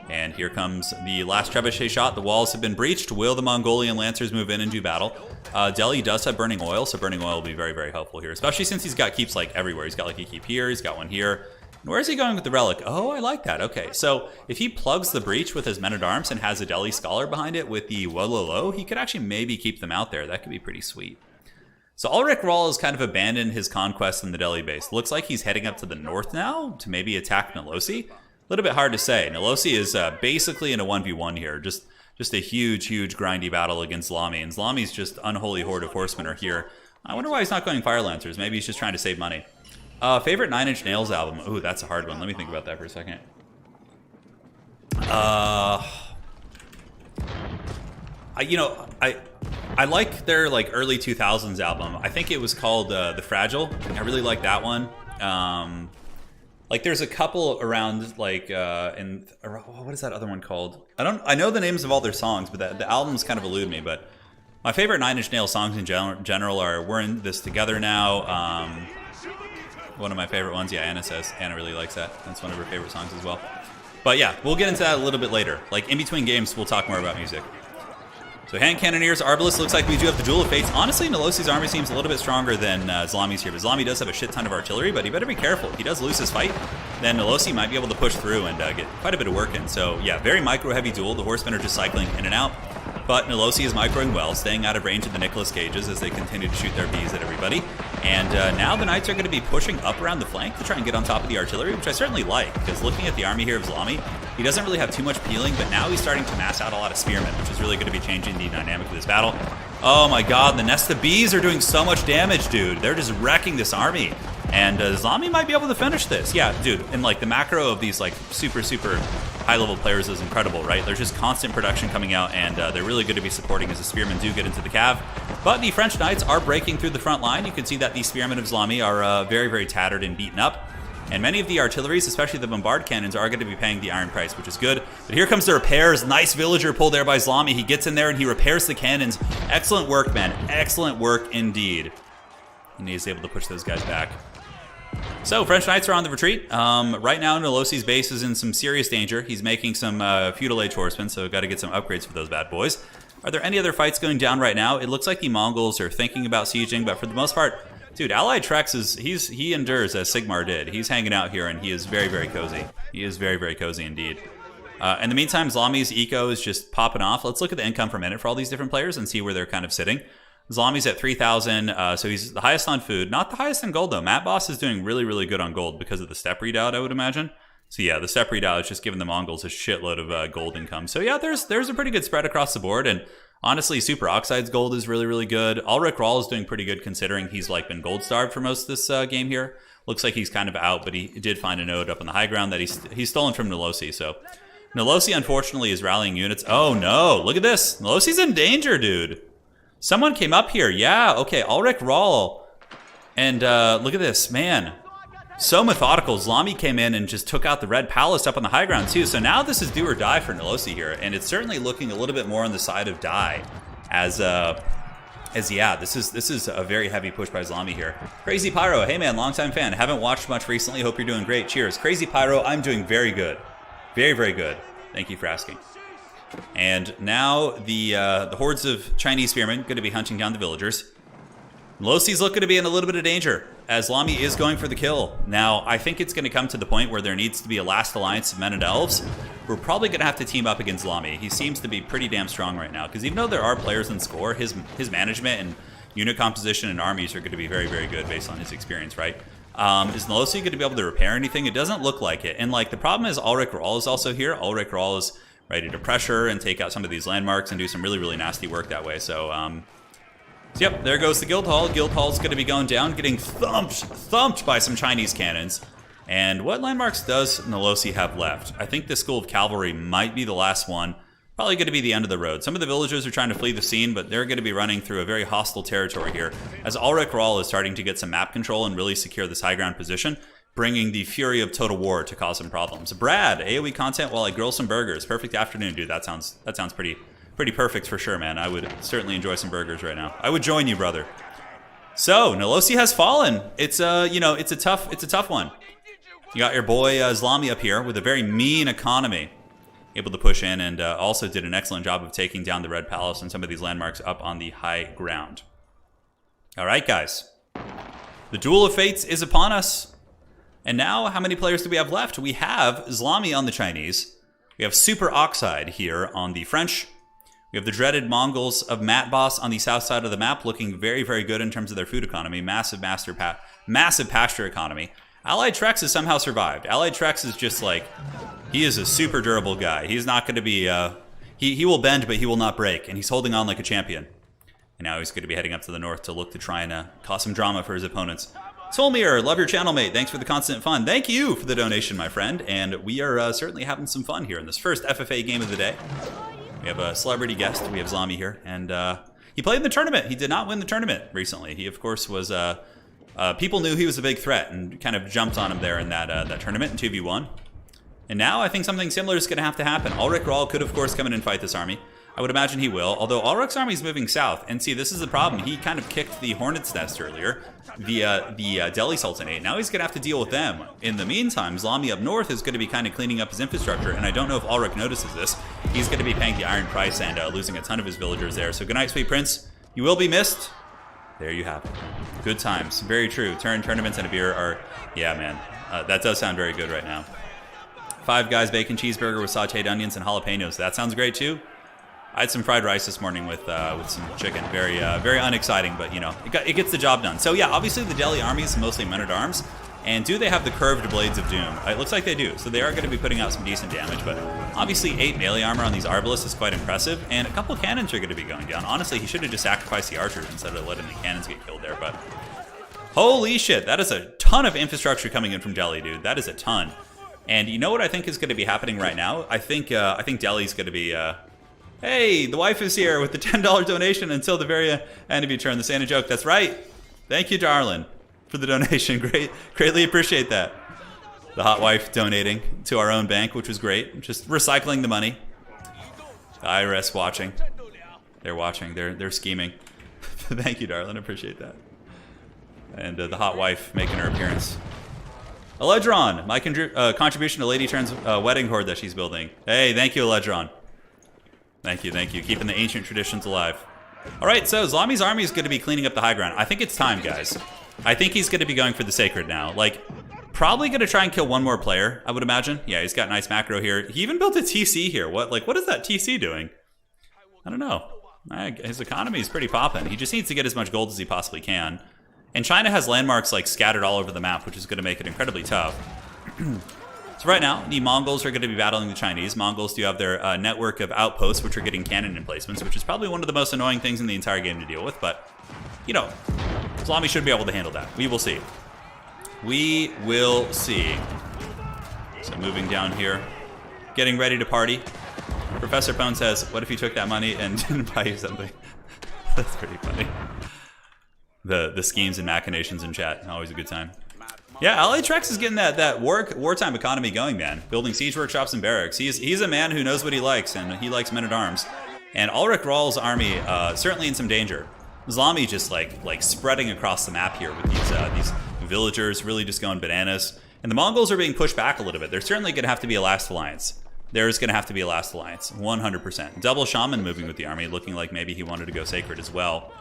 And here comes the last trebuchet shot. The walls have been breached. Will the Mongolian Lancers move in and do battle? Deli does have Burning Oil, so Burning Oil will be very, very helpful here, especially since he's got keeps like everywhere. He's got like a keep here, he's got one here. And where is he going with the relic? Oh, I like that. Okay, so if he plugs the breach with his men-at-arms and has a Deli Scholar behind it with the Wololo, he could actually maybe keep them out there. That could be pretty sweet. So Ulrich Rahl has kind of abandoned his conquest in the Deli base. Looks like he's heading up to the north now to maybe attack Nolosi. A little bit hard to say. Nolosi is basically in a 1v1 here. Just a huge, huge grindy battle against Zlami. And Zlami's just unholy horde of horsemen are here. I wonder why he's not going Fire Lancers. Maybe he's just trying to save money. Favorite Nine Inch Nails album? Ooh, that's a hard one. Let me think about that for a second. I like their like early 2000s album. I think it was called The Fragile. I really like that one. Like there's a couple around like what is that other one called? I know the names of all their songs, but the albums kind of elude me. But my favorite Nine Inch Nails songs in general are "We're in This Together Now." One of my favorite ones, yeah, Anna says. Anna really likes that. That's one of her favorite songs as well. But yeah, we'll get into that a little bit later. Like in between games, we'll talk more about music. So Hand Cannoneers, Arbalest, looks like we do have the Duel of Fates. Honestly, Nolosi's army seems a little bit stronger than Zlami's here. But Zlami does have a shit ton of artillery, but he better be careful. If he does lose his fight, then Nolosi might be able to push through and get quite a bit of work in. So yeah, very micro-heavy duel. The horsemen are just cycling in and out. But Nolosi is microing well, staying out of range of the Nicolas Cages as they continue to shoot their bees at everybody. And now the Knights are going to be pushing up around the flank to try and get on top of the artillery, which I certainly like, because looking at the army here of Zlami, he doesn't really have too much peeling, but now he's starting to mass out a lot of spearmen, which is really going to be changing the dynamic of this battle. Oh my god, the Nest of Bees are doing so much damage, dude. They're just wrecking this army. And Zlami might be able to finish this. Yeah, dude, and like the macro of these like super high-level players is incredible, right? There's just constant production coming out, and they're really good to be supporting as the spearmen do get into the cav. But the French Knights are breaking through the front line. You can see that the spearmen of Zlami are very tattered and beaten up. And many of the artilleries, especially the bombard cannons, are going to be paying the iron price, which is good. But here comes the repairs. Nice villager pull there by Zlami. He gets in there and he repairs the cannons. Excellent work, man. Excellent work indeed. And he's able to push those guys back. So, French Knights are on the retreat. Right now, Nolosi's base is in some serious danger. He's making some feudal age horsemen, so got to get some upgrades for those bad boys. Are there any other fights going down right now? It looks like the Mongols are thinking about sieging, but for the most part, dude, Allied Trex he endures as Sigmar did. He's hanging out here, and he is very cozy. He is very cozy indeed. In the meantime, Zlami's eco is just popping off. Let's look at the income per minute for all these different players and see where they're kind of sitting. Zlami's at 3,000, so he's the highest on food. Not the highest on gold, though. Matt Boss is doing really good on gold because of the step redoubt, I would imagine. So yeah, the step redoubt is just giving the Mongols a shitload of gold income. So yeah, there's a pretty good spread across the board, and honestly, Super Oxide's gold is really good. Ulrich Rahl is doing pretty good considering he's like been gold starved for most of this game here. Looks like he's kind of out, but he did find a node up on the high ground that he's stolen from Nolosi. So Nolosi, unfortunately, is rallying units. Oh no, look at this. Nolosi's in danger, dude. Someone came up here. Yeah, okay, Ulrich Rahl. And look at this, man. So methodical. Zlami came in and just took out the Red Palace up on the high ground too. So now this is do or die for Nolosi here, and it's certainly looking a little bit more on the side of die, as yeah, this is a very heavy push by Zlami here. Crazy Pyro, hey man, longtime fan. Haven't watched much recently. Hope you're doing great. Cheers. Crazy Pyro, I'm doing very good, very good. Thank you for asking. And now the hordes of Chinese spearmen going to be hunting down the villagers. Losi's looking to be in a little bit of danger, as Zlami is going for the kill. Now, I think it's going to come to the point where there needs to be a last alliance of men and elves. We're probably going to have to team up against Zlami. He seems to be pretty damn strong right now, because even though there are players in score, his management and unit composition and armies are going to be very good based on his experience, right? Is Nolosi going to be able to repair anything? It doesn't look like it. And like the problem is Ulrich Rahl is also here. Ulrich Rahl is ready to pressure and take out some of these landmarks and do some really nasty work that way. So, yep, there goes the Guild Hall. Guild Hall's going to be going down, getting thumped by some Chinese cannons. And what landmarks does Nolosi have left? I think the School of Cavalry might be the last one. Probably going to be the end of the road. Some of the villagers are trying to flee the scene, but they're going to be running through a very hostile territory here, as Ulrich Rahl is starting to get some map control and really secure this high ground position, bringing the fury of total war to cause some problems. Brad, AoE content while I grill some burgers. Perfect afternoon, dude. That sounds pretty perfect for sure, man. I would certainly enjoy some burgers right now. I would join you, brother. So Nolosi has fallen. It's it's a tough one. You got your boy Zlami up here with a very mean economy, able to push in, and also did an excellent job of taking down the Red Palace and some of these landmarks up on the high ground. All right, guys. The Duel of Fates is upon us. And now, how many players do we have left? We have Zlami on the Chinese. We have Super Oxide here on the French. We have the dreaded Mongols of Matt Boss on the south side of the map, looking very good in terms of their food economy. Massive pasture economy. Allied Trex has somehow survived. Allied Trex is just like, he is a super durable guy. He's not going to be, he will bend, but he will not break. And he's holding on like a champion. And now he's going to be heading up to the north to look to try and cause some drama for his opponents. Solmir, love your channel, mate. Thanks for the constant fun. Thank you for the donation, my friend. And we are certainly having some fun here in this first FFA game of the day. We have a celebrity guest. We have Zlami here. And he played in the tournament. He did not win the tournament recently. He, of course, was... people knew he was a big threat and kind of jumped on him there in that tournament in 2v1. And now I think something similar is going to have to happen. Ulrich Rahl could, of course, come in and fight this army. I would imagine he will, although Ulrich's army is moving south. And see, this is the problem. He kind of kicked the Hornet's Nest earlier, the Deli Sultanate. Now he's going to have to deal with them. In the meantime, Zlami up north is going to be kind of cleaning up his infrastructure, and I don't know if Ulrich notices this. He's going to be paying the iron price and losing a ton of his villagers there. So good night, sweet prince. You will be missed. There you have it. Good times. Very true. Tournaments and a beer are... Yeah, man. That does sound very good right now. Five Guys bacon cheeseburger with sauteed onions and jalapenos. That sounds great, too. I had some fried rice this morning with some chicken. Very very unexciting, but you know, it gets the job done. So yeah, obviously the Deli army is mostly men-at-arms. And do they have the curved blades of doom? It looks like they do. So they are going to be putting out some decent damage, but obviously 8 melee armor on these arbalists is quite impressive. And a couple cannons are going to be going down. Honestly, he should have just sacrificed the archers instead of letting the cannons get killed there. But holy shit, that is a ton of infrastructure coming in from Deli, dude. That is a ton. And you know what I think is going to be happening right now? I think Deli's going to be... hey, the wife is here with the $10 donation until the very end of your turn. This ain't a joke. That's right. Thank you, darling, for the donation. Greatly appreciate that. The hot wife donating to our own bank, which was great. Just recycling the money. The IRS watching. They're watching. They're scheming. Thank you, darling. Appreciate that. And the hot wife making her appearance. Eledron, my contribution to Lady Turn's wedding hoard that she's building. Hey, thank you, Eledron. Thank you, thank you. Keeping the ancient traditions alive. All right, so Zlami's army is going to be cleaning up the high ground. I think it's time, guys. I think he's going to be going for the sacred now. Like, probably going to try and kill one more player, I would imagine. Yeah, he's got nice macro here. He even built a TC here. What is that TC doing? I don't know. His economy is pretty popping. He just needs to get as much gold as he possibly can. And China has landmarks like scattered all over the map, which is going to make it incredibly tough. So right now, the Mongols are going to be battling the Chinese. Mongols do have their network of outposts, which are getting cannon emplacements, which is probably one of the most annoying things in the entire game to deal with. But, you know, Zlami should be able to handle that. We will see. We will see. So moving down here, getting ready to party. Professor Pone says, what if you took that money and didn't buy you something? That's pretty funny. The schemes and machinations in chat, always a good time. Yeah, LA Trex is getting that wartime economy going, man. Building siege workshops and barracks. He's a man who knows what he likes, and he likes men-at-arms. And Ulrich Rahl's army certainly in some danger. Zlami just like spreading across the map here with these villagers really just going bananas. And the Mongols are being pushed back a little bit. There's certainly going to have to be a last alliance. There's going to have to be a last alliance, 100%. Double Shaman moving with the army, looking like maybe he wanted to go sacred as well.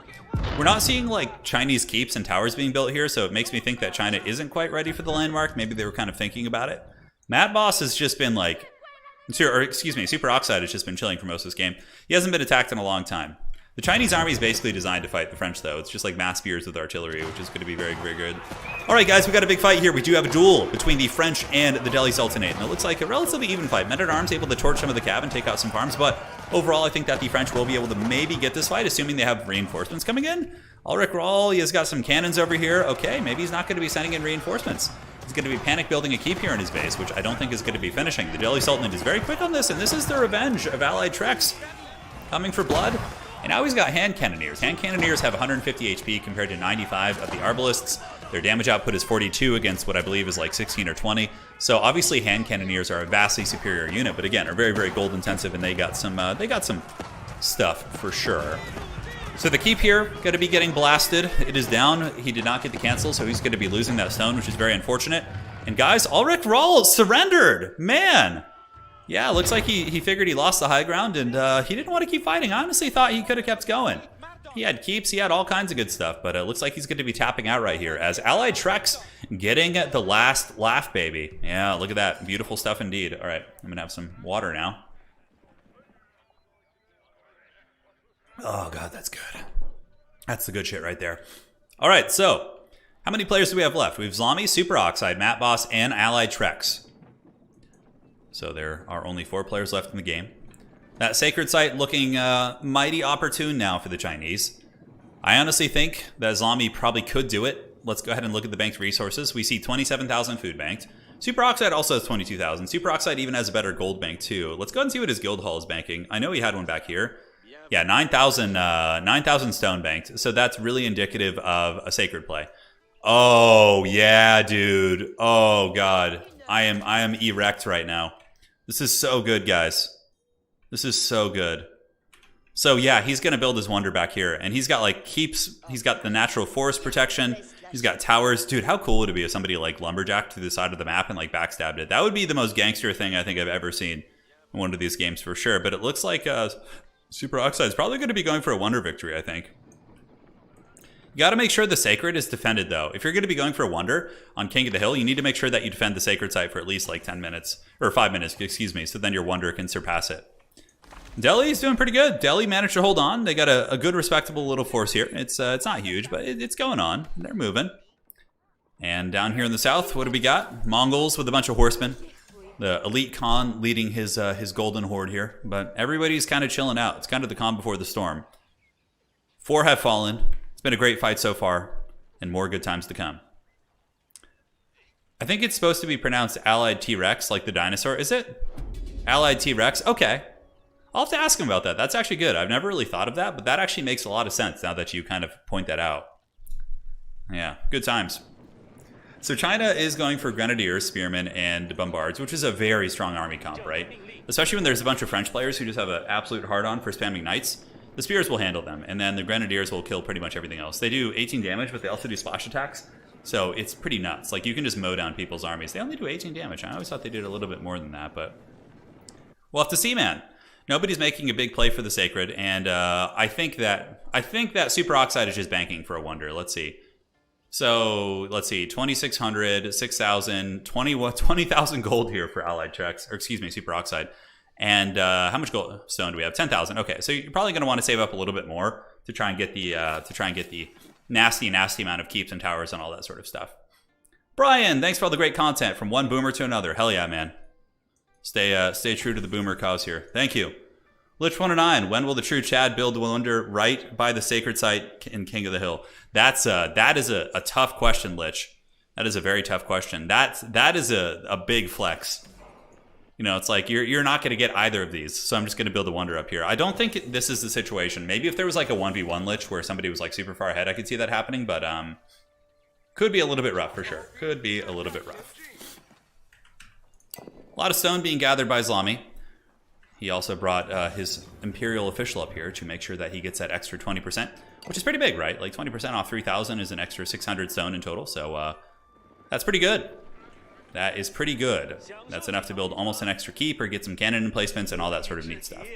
We're not seeing like Chinese keeps and towers being built here, so it makes me think that China isn't quite ready for the landmark. Maybe they were kind of thinking about it. Mad Boss has just been like, Super Oxide has just been chilling for most of this game. He hasn't been attacked in a long time. The Chinese army is basically designed to fight the French, though. It's just like mass spears with artillery, which is going to be very, very good. All right, guys, we got a big fight here. We do have a duel between the French and the Delhi Sultanate, and it looks like a relatively even fight. Men-at-arms able to torch some of the cab and take out some farms, but overall, I think that the French will be able to maybe get this fight, assuming they have reinforcements coming in. Ulrich Rahl, he has got some cannons over here. Okay, maybe he's not going to be sending in reinforcements. He's going to be panic building a keep here in his base, which I don't think is going to be finishing. The Delhi Sultanate is very quick on this, and this is the revenge of allied Trex coming for blood. And now he's got hand cannoneers. Hand cannoneers have 150 HP compared to 95 of the arbalists. Their damage output is 42 against what I believe is like 16 or 20. So obviously hand cannoneers are a vastly superior unit, but again, are very, very gold intensive, and they got some stuff for sure. So the keep here going to be getting blasted. It is down. He did not get the cancel, so he's going to be losing that stone, which is very unfortunate. And guys, Ulrich Rahl surrendered. Man. Yeah, looks like he figured he lost the high ground, and he didn't want to keep fighting. I honestly thought he could have kept going. He had keeps, he had all kinds of good stuff, but it looks like he's going to be tapping out right here as Allied Trex getting the last laugh, baby. Yeah, look at that. Beautiful stuff indeed. All right, I'm going to have some water now. Oh, God, that's good. That's the good shit right there. All right, so how many players do we have left? We have Zlami, Super Oxide, Matt Boss, and Allied Trex. So there are only 4 players left in the game. That sacred site looking mighty opportune now for the Chinese. I honestly think that Zlami probably could do it. Let's go ahead and look at the banked resources. We see 27,000 food banked. Super Oxide also has 22,000. Super Oxide even has a better gold bank too. Let's go ahead and see what his guild hall is banking. I know he had one back here. Yeah, 9,000 stone banked. So that's really indicative of a sacred play. Oh yeah, dude. Oh God, I am erect right now. This is so good, guys. This is so good. So yeah, he's going to build his wonder back here. And he's got like keeps. He's got the natural forest protection. He's got towers. Dude, how cool would it be if somebody like lumberjacked to the side of the map and like backstabbed it? That would be the most gangster thing I think I've ever seen in one of these games for sure. But it looks like Super Oxide is probably going to be going for a wonder victory, I think. You got to make sure the sacred is defended, though. If you're going to be going for a wonder on King of the Hill, you need to make sure that you defend the sacred site for at least like 10 minutes, or 5 minutes, excuse me, so then your wonder can surpass it. Deli's doing pretty good. Deli managed to hold on. They got a good, respectable little force here. It's not huge, but it's going on. They're moving. And down here in the south, what do we got? Mongols with a bunch of horsemen. The elite Khan leading his golden horde here. But everybody's kind of chilling out. It's kind of the calm before the storm. 4 have fallen. It's been a great fight so far. And more good times to come. I think it's supposed to be pronounced Allied T-Rex, like the dinosaur. Is it? Allied T-Rex? Okay. I'll have to ask him about that. That's actually good. I've never really thought of that, but that actually makes a lot of sense now that you kind of point that out. Yeah, good times. So China is going for Grenadiers, Spearmen, and Bombards, which is a very strong army comp, right? Especially when there's a bunch of French players who just have an absolute hard-on for spamming Knights. The Spears will handle them, and then the Grenadiers will kill pretty much everything else. They do 18 damage, but they also do splash attacks, so it's pretty nuts. Like, you can just mow down people's armies. They only do 18 damage. I always thought they did a little bit more than that, but we'll have to see, man. Nobody's making a big play for the Sacred, and I think that Super Oxide is just banking for a wonder. Let's see. So let's see, 2,600, 6,000, 20,000 gold here for Allied checks, or excuse me, Super Oxide. And how much gold stone do we have? 10,000. Okay, so you're probably going to want to save up a little bit more to try and get the nasty amount of keeps and towers and all that sort of stuff. Brian, thanks for all the great content from one boomer to another. Hell yeah, man. Stay true to the boomer cause here. Thank you. Lich109, when will the true Chad build wonder right by the sacred site in King of the Hill? That is a tough question, Lich. That is a very tough question. That is a big flex. You know, it's like you're not going to get either of these, so I'm just going to build a wonder up here. I don't think this is the situation. Maybe if there was like a 1v1 Lich where somebody was like super far ahead, I could see that happening, but could be a little bit rough for sure. Could be a little bit rough. A lot of stone being gathered by Zlami. He also brought his Imperial official up here to make sure that he gets that extra 20%, which is pretty big, right? Like 20% off 3,000 is an extra 600 stone in total, so that's pretty good. That is pretty good. That's enough to build almost an extra keep or get some cannon emplacements and all that sort of neat stuff.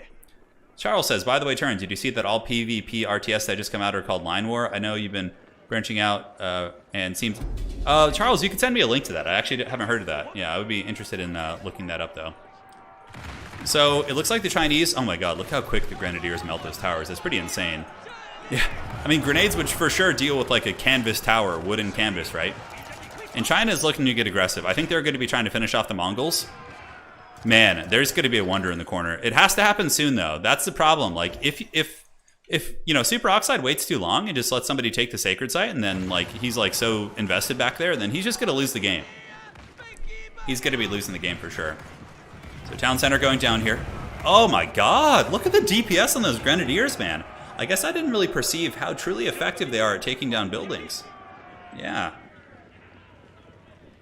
Charles says, by the way, Turin, did you see that all PvP RTS that just come out are called Line War? I know you've been branching out and seems... Charles, you could send me a link to that. I actually haven't heard of that. Yeah, I would be interested in looking that up, though. So, it looks like the Chinese... Oh my god, look how quick the Grenadiers melt those towers. That's pretty insane. Yeah, I mean, grenades would for sure deal with like a canvas tower, wooden canvas, right? And China is looking to get aggressive. I think they're going to be trying to finish off the Mongols. Man, there's going to be a wonder in the corner. It has to happen soon, though. That's the problem. Like, if you know, Super Oxide waits too long and just lets somebody take the sacred site, and then like he's like so invested back there, then he's just going to lose the game. He's going to be losing the game for sure. So town center going down here. Oh my god, look at the DPS on those Grenadiers, man. I guess I didn't really perceive how truly effective they are at taking down buildings. Yeah.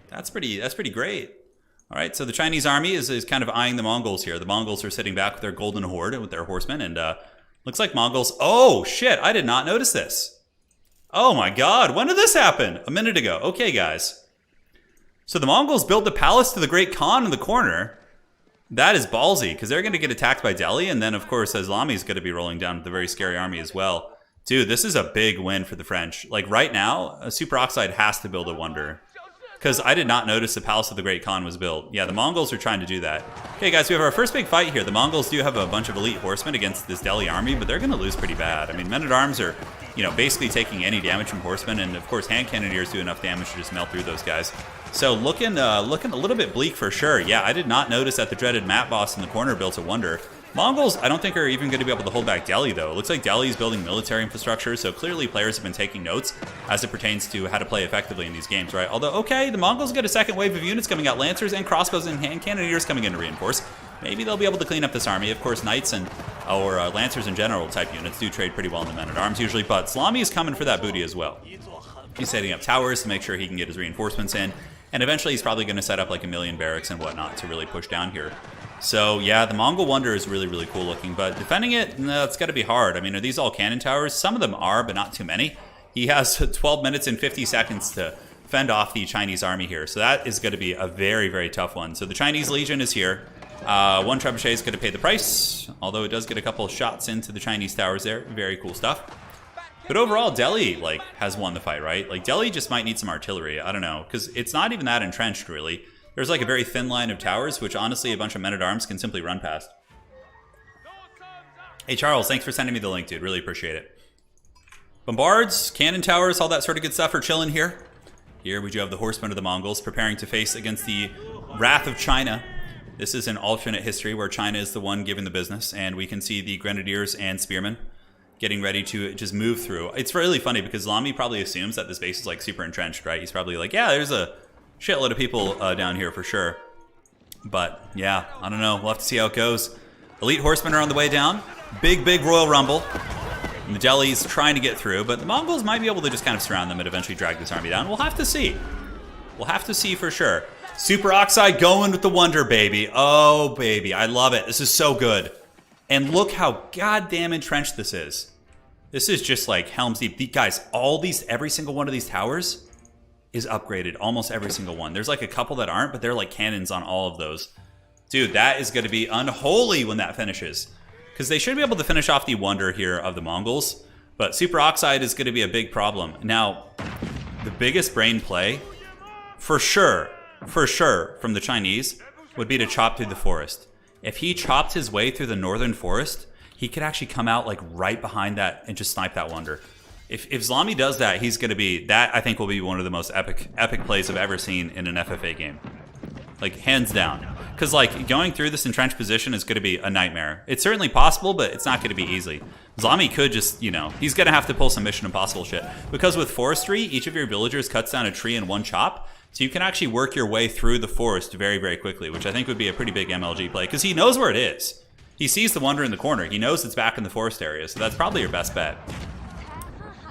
That's pretty great. All right, so the Chinese army is kind of eyeing the Mongols here. The Mongols are sitting back with their golden horde with their horsemen, and looks like Mongols... Oh, shit, I did not notice this. Oh my god, when did this happen? A minute ago. Okay, guys. So the Mongols built the palace to the Great Khan in the corner. That is ballsy, because they're going to get attacked by Deli, and then, of course, Islami is going to be rolling down with a very scary army as well. Dude, this is a big win for the French. Like, right now, Super Oxide has to build a wonder. Because I did not notice the Palace of the Great Khan was built. Yeah, the Mongols are trying to do that. Okay, guys, we have our first big fight here. The Mongols do have a bunch of elite horsemen against this Deli army, but they're going to lose pretty bad. I mean, men-at-arms are, you know, basically taking any damage from horsemen, and, of course, hand cannoneers do enough damage to just melt through those guys. So looking a little bit bleak for sure. Yeah, I did not notice that the dreaded map boss in the corner built a wonder. Mongols, I don't think are even going to be able to hold back Deli, though. It looks like Deli is building military infrastructure, so clearly players have been taking notes as it pertains to how to play effectively in these games, right? Although, okay, the Mongols get a second wave of units coming out, Lancers and Crossbows and hand cannoneers coming in to reinforce. Maybe they'll be able to clean up this army. Of course, Knights and or Lancers in general type units do trade pretty well in the men-at-arms usually, but Salami is coming for that booty as well. He's setting up towers to make sure he can get his reinforcements in, and eventually he's probably going to set up like a million barracks and whatnot to really push down here. So, yeah, the Mongol Wonder is really, really cool looking, but defending it, no, it's got to be hard. I mean, are these all cannon towers? Some of them are, but not too many. He has 12 minutes and 50 seconds to fend off the Chinese army here, so that is going to be a very, very tough one. So the Chinese Legion is here. One trebuchet is going to pay the price, although it does get a couple of shots into the Chinese towers there. Very cool stuff. But overall, Deli, like, has won the fight, right? Like, Deli just might need some artillery. I don't know, because it's not even that entrenched, really. There's like a very thin line of towers, which honestly a bunch of men-at-arms can simply run past. Hey, Charles, thanks for sending me the link, dude. Really appreciate it. Bombards, cannon towers, all that sort of good stuff are chilling here. Here we do have the horsemen of the Mongols preparing to face against the wrath of China. This is an alternate history where China is the one giving the business, and we can see the grenadiers and spearmen getting ready to just move through. It's really funny because Lamy probably assumes that this base is like super entrenched, right? He's probably like, yeah, there's a shitload of people down here for sure. But yeah, I don't know. We'll have to see how it goes. Elite horsemen are on the way down. Big Royal Rumble. And the Deli's trying to get through, but the Mongols might be able to just kind of surround them and eventually drag this army down. We'll have to see. We'll have to see for sure. Super Oxide going with the Wonder, baby. Oh, baby. I love it. This is so good. And look how goddamn entrenched this is. This is just like Helm's Deep. Guys, every single one of these towers is upgraded. Almost every single one. There's like a couple that aren't, but they're like cannons on all of those. Dude, that is going to be unholy when that finishes. Because they should be able to finish off the Wonder here of the Mongols. But Super Oxide is going to be a big problem. Now, the biggest brain play, for sure, from the Chinese, would be to chop through the forest. If he chopped his way through the northern forest, he could actually come out like right behind that and just snipe that Wonder. If Zlamy does that, he's going to be, that I think will be one of the most epic plays I've ever seen in an FFA game. Like, hands down. Because, like, going through this entrenched position is going to be a nightmare. It's certainly possible, but it's not going to be easy. Zlamy could just, you know, he's going to have to pull some Mission Impossible shit. Because with forestry, each of your villagers cuts down a tree in one chop, so you can actually work your way through the forest very quickly, which I think would be a pretty big MLG play, because he knows where it is. He sees the Wonder in the corner. He knows it's back in the forest area, so that's probably your best bet.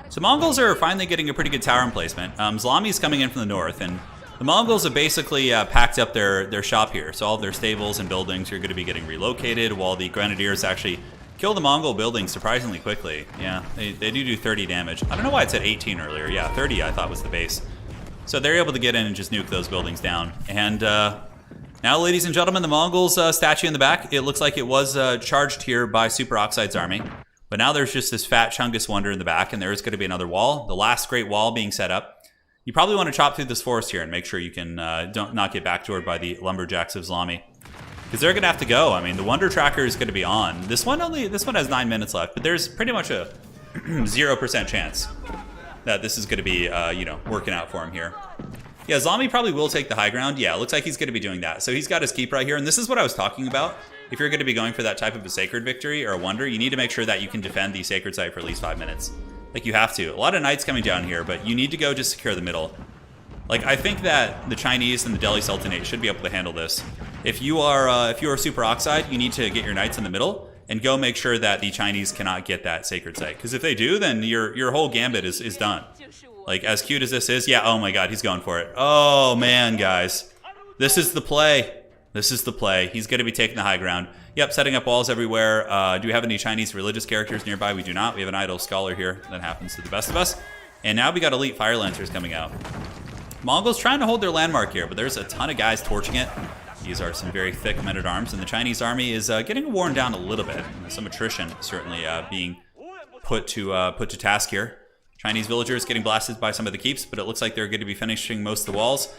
So Mongols are finally getting a pretty good tower emplacement. Zlamy's coming in from the north, and the Mongols have basically packed up their shop here. So all of their stables and buildings are going to be getting relocated, while the Grenadiers actually kill the Mongol buildings surprisingly quickly. Yeah, they do 30 damage. I don't know why it said 18 earlier. Yeah, 30 I thought was the base. So they're able to get in and just nuke those buildings down. And now, ladies and gentlemen, the Mongols statue in the back, it looks like it was charged here by Super Oxide's army. But now there's just this fat Chungus Wonder in the back, and there is going to be another wall. The last great wall being set up. You probably want to chop through this forest here and make sure you can not get backdoored by the lumberjacks of Zlamy. Because they're going to have to go. I mean, the Wonder Tracker is going to be on. This one has 9 minutes left, but there's pretty much a 0% chance that this is going to be, working out for him here. Yeah, Zlamy probably will take the high ground. Yeah, it looks like he's going to be doing that. So he's got his keep right here, and this is what I was talking about. If you're going to be going for that type of a sacred victory or a wonder, you need to make sure that you can defend the sacred site for at least 5 minutes. Like, you have to. A lot of knights coming down here, but you need to go just secure the middle. Like, I think that the Chinese and the Deli Sultanate should be able to handle this. If you are Super Oxide, you need to get your knights in the middle and go make sure that the Chinese cannot get that sacred site. Because if they do, then your whole gambit is done. Like, as cute as this is, yeah, oh my god, he's going for it. Oh, man, guys. This is the play. This is the play. He's going to be taking the high ground. Yep, setting up walls everywhere. Do we have any Chinese religious characters nearby? We do not. We have an idle scholar here. That happens to the best of us. And now we got elite fire lancers coming out. Mongols trying to hold their landmark here, but there's a ton of guys torching it. These are some very thick men-at-arms, and the Chinese army is getting worn down a little bit. Some attrition certainly being put to task here. Chinese villagers getting blasted by some of the keeps, but it looks like they're going to be finishing most of the walls.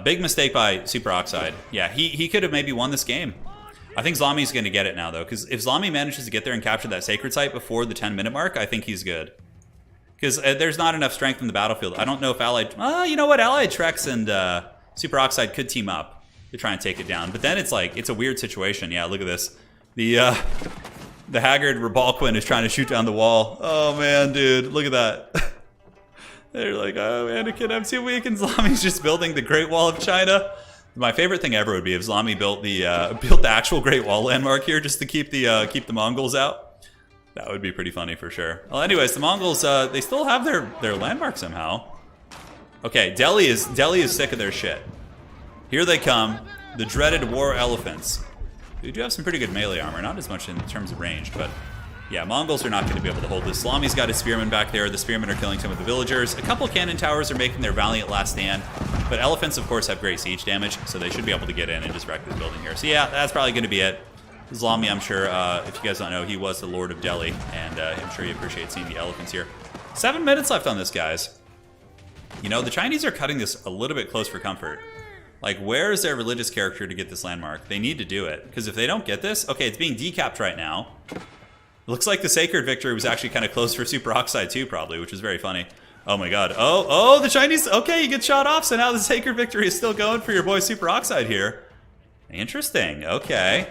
Big mistake by Super Oxide. Yeah, he could have maybe won this game. I think Zlamy's going to get it now, though, because if Zlamy manages to get there and capture that sacred site before the 10-minute mark, I think he's good. Because there's not enough strength in the battlefield. I don't know if Allied... you know what? Allied Trex and Super Oxide could team up to try and take it down. But then it's like, it's a weird situation. Yeah, look at this. The Haggard Rebalquin is trying to shoot down the wall. Oh, man, dude. Look at that. They're like, oh, Anakin, I'm too weak. And Zlamy's just building the Great Wall of China. My favorite thing ever would be if Zlamy built the actual Great Wall landmark here just to keep the Mongols out. That would be pretty funny for sure. Well, anyways, the Mongols, they still have their landmark somehow. Okay, Deli is sick of their shit. Here they come, the dreaded war elephants. We do have some pretty good melee armor, not as much in terms of range, but yeah, Mongols are not going to be able to hold this. Zlamy's got his spearmen back there. The spearmen are killing some of the villagers. A couple cannon towers are making their valiant last stand, but elephants, of course, have great siege damage, so they should be able to get in and just wreck this building here. So yeah, that's probably going to be it. Zlamy, I'm sure, if you guys don't know, he was the Lord of Deli, and I'm sure you appreciate seeing the elephants here. 7 minutes left on this, guys. You know, the Chinese are cutting this a little bit close for comfort. Like, where is their religious character to get this landmark? They need to do it, because if they don't get this... Okay, it's being decapped right now. Looks like the Sacred victory was actually kind of close for Super Oxide too, probably, which is very funny. Oh my god. Oh, the Chinese... Okay, you get shot off, so now the Sacred victory is still going for your boy Super Oxide here. Interesting. Okay.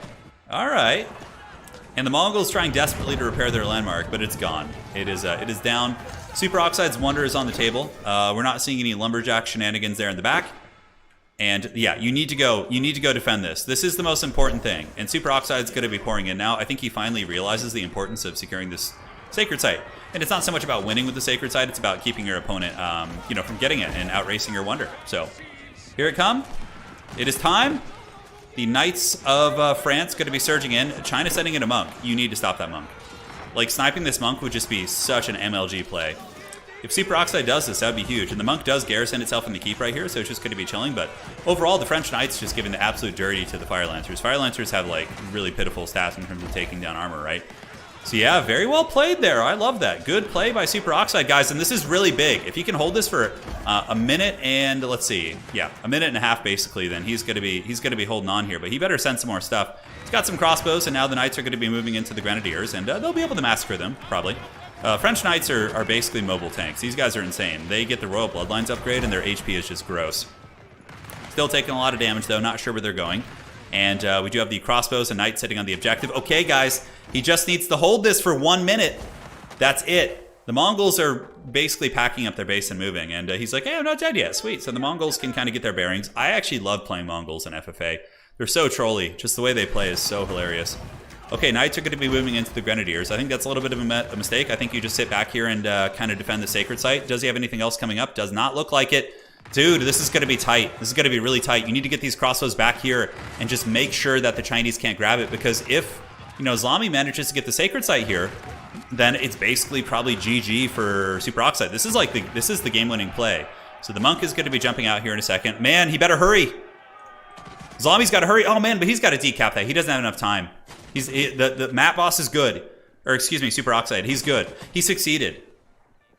All right. And the Mongols trying desperately to repair their landmark, but it's gone. It is down. Super Oxide's Wonder is on the table. We're not seeing any lumberjack shenanigans there in the back. And yeah, you need to go defend this. This is the most important thing. And Super Oxide's going to be pouring in now. I think he finally realizes the importance of securing this Sacred Site. And it's not so much about winning with the Sacred Site, it's about keeping your opponent, from getting it and outracing your Wonder. So, here it comes. It is time. The Knights of France going to be surging in. China sending in a monk. You need to stop that monk. Like, sniping this monk would just be such an MLG play. If Super Oxide does this, that would be huge. And the monk does garrison itself in the keep right here, so it's just going to be chilling. But overall, the French Knights just giving the absolute dirty to the Fire Lancers. Fire Lancers have, like, really pitiful stats in terms of taking down armor, right? So yeah, very well played there. I love that. Good play by Super Oxide, guys. And this is really big. If he can hold this for a minute and, let's see, yeah, a minute and a half basically, then he's gonna be holding on here. But he better send some more stuff. He's got some crossbows, and now the Knights are gonna be moving into the Grenadiers, and they'll be able to massacre them probably. French Knights are basically mobile tanks. These guys are insane. They get the Royal Bloodlines upgrade, and their HP is just gross. Still taking a lot of damage though. Not sure where they're going. And we do have the crossbows and Knights sitting on the objective. Okay, guys, he just needs to hold this for 1 minute. That's it. The Mongols are basically packing up their base and moving. And he's like, hey, I'm not dead yet. Sweet. So the Mongols can kind of get their bearings. I actually love playing Mongols in FFA. They're so trolly. Just the way they play is so hilarious. Okay, Knights are going to be moving into the Grenadiers. I think that's a little bit of a mistake. I think you just sit back here and kind of defend the Sacred Site. Does he have anything else coming up? Does not look like it. Dude, this is going to be tight. This is going to be really tight. You need to get these crossbows back here and just make sure that the Chinese can't grab it, because if, Islami manages to get the Sacred Site here, then it's basically probably GG for Super Oxide. This is the game-winning play. So the monk is going to be jumping out here in a second. Man, he better hurry. Islami's got to hurry. Oh man, but he's got to decap that. He doesn't have enough time. The map boss is good. Or excuse me, Super Oxide. He's good. He succeeded.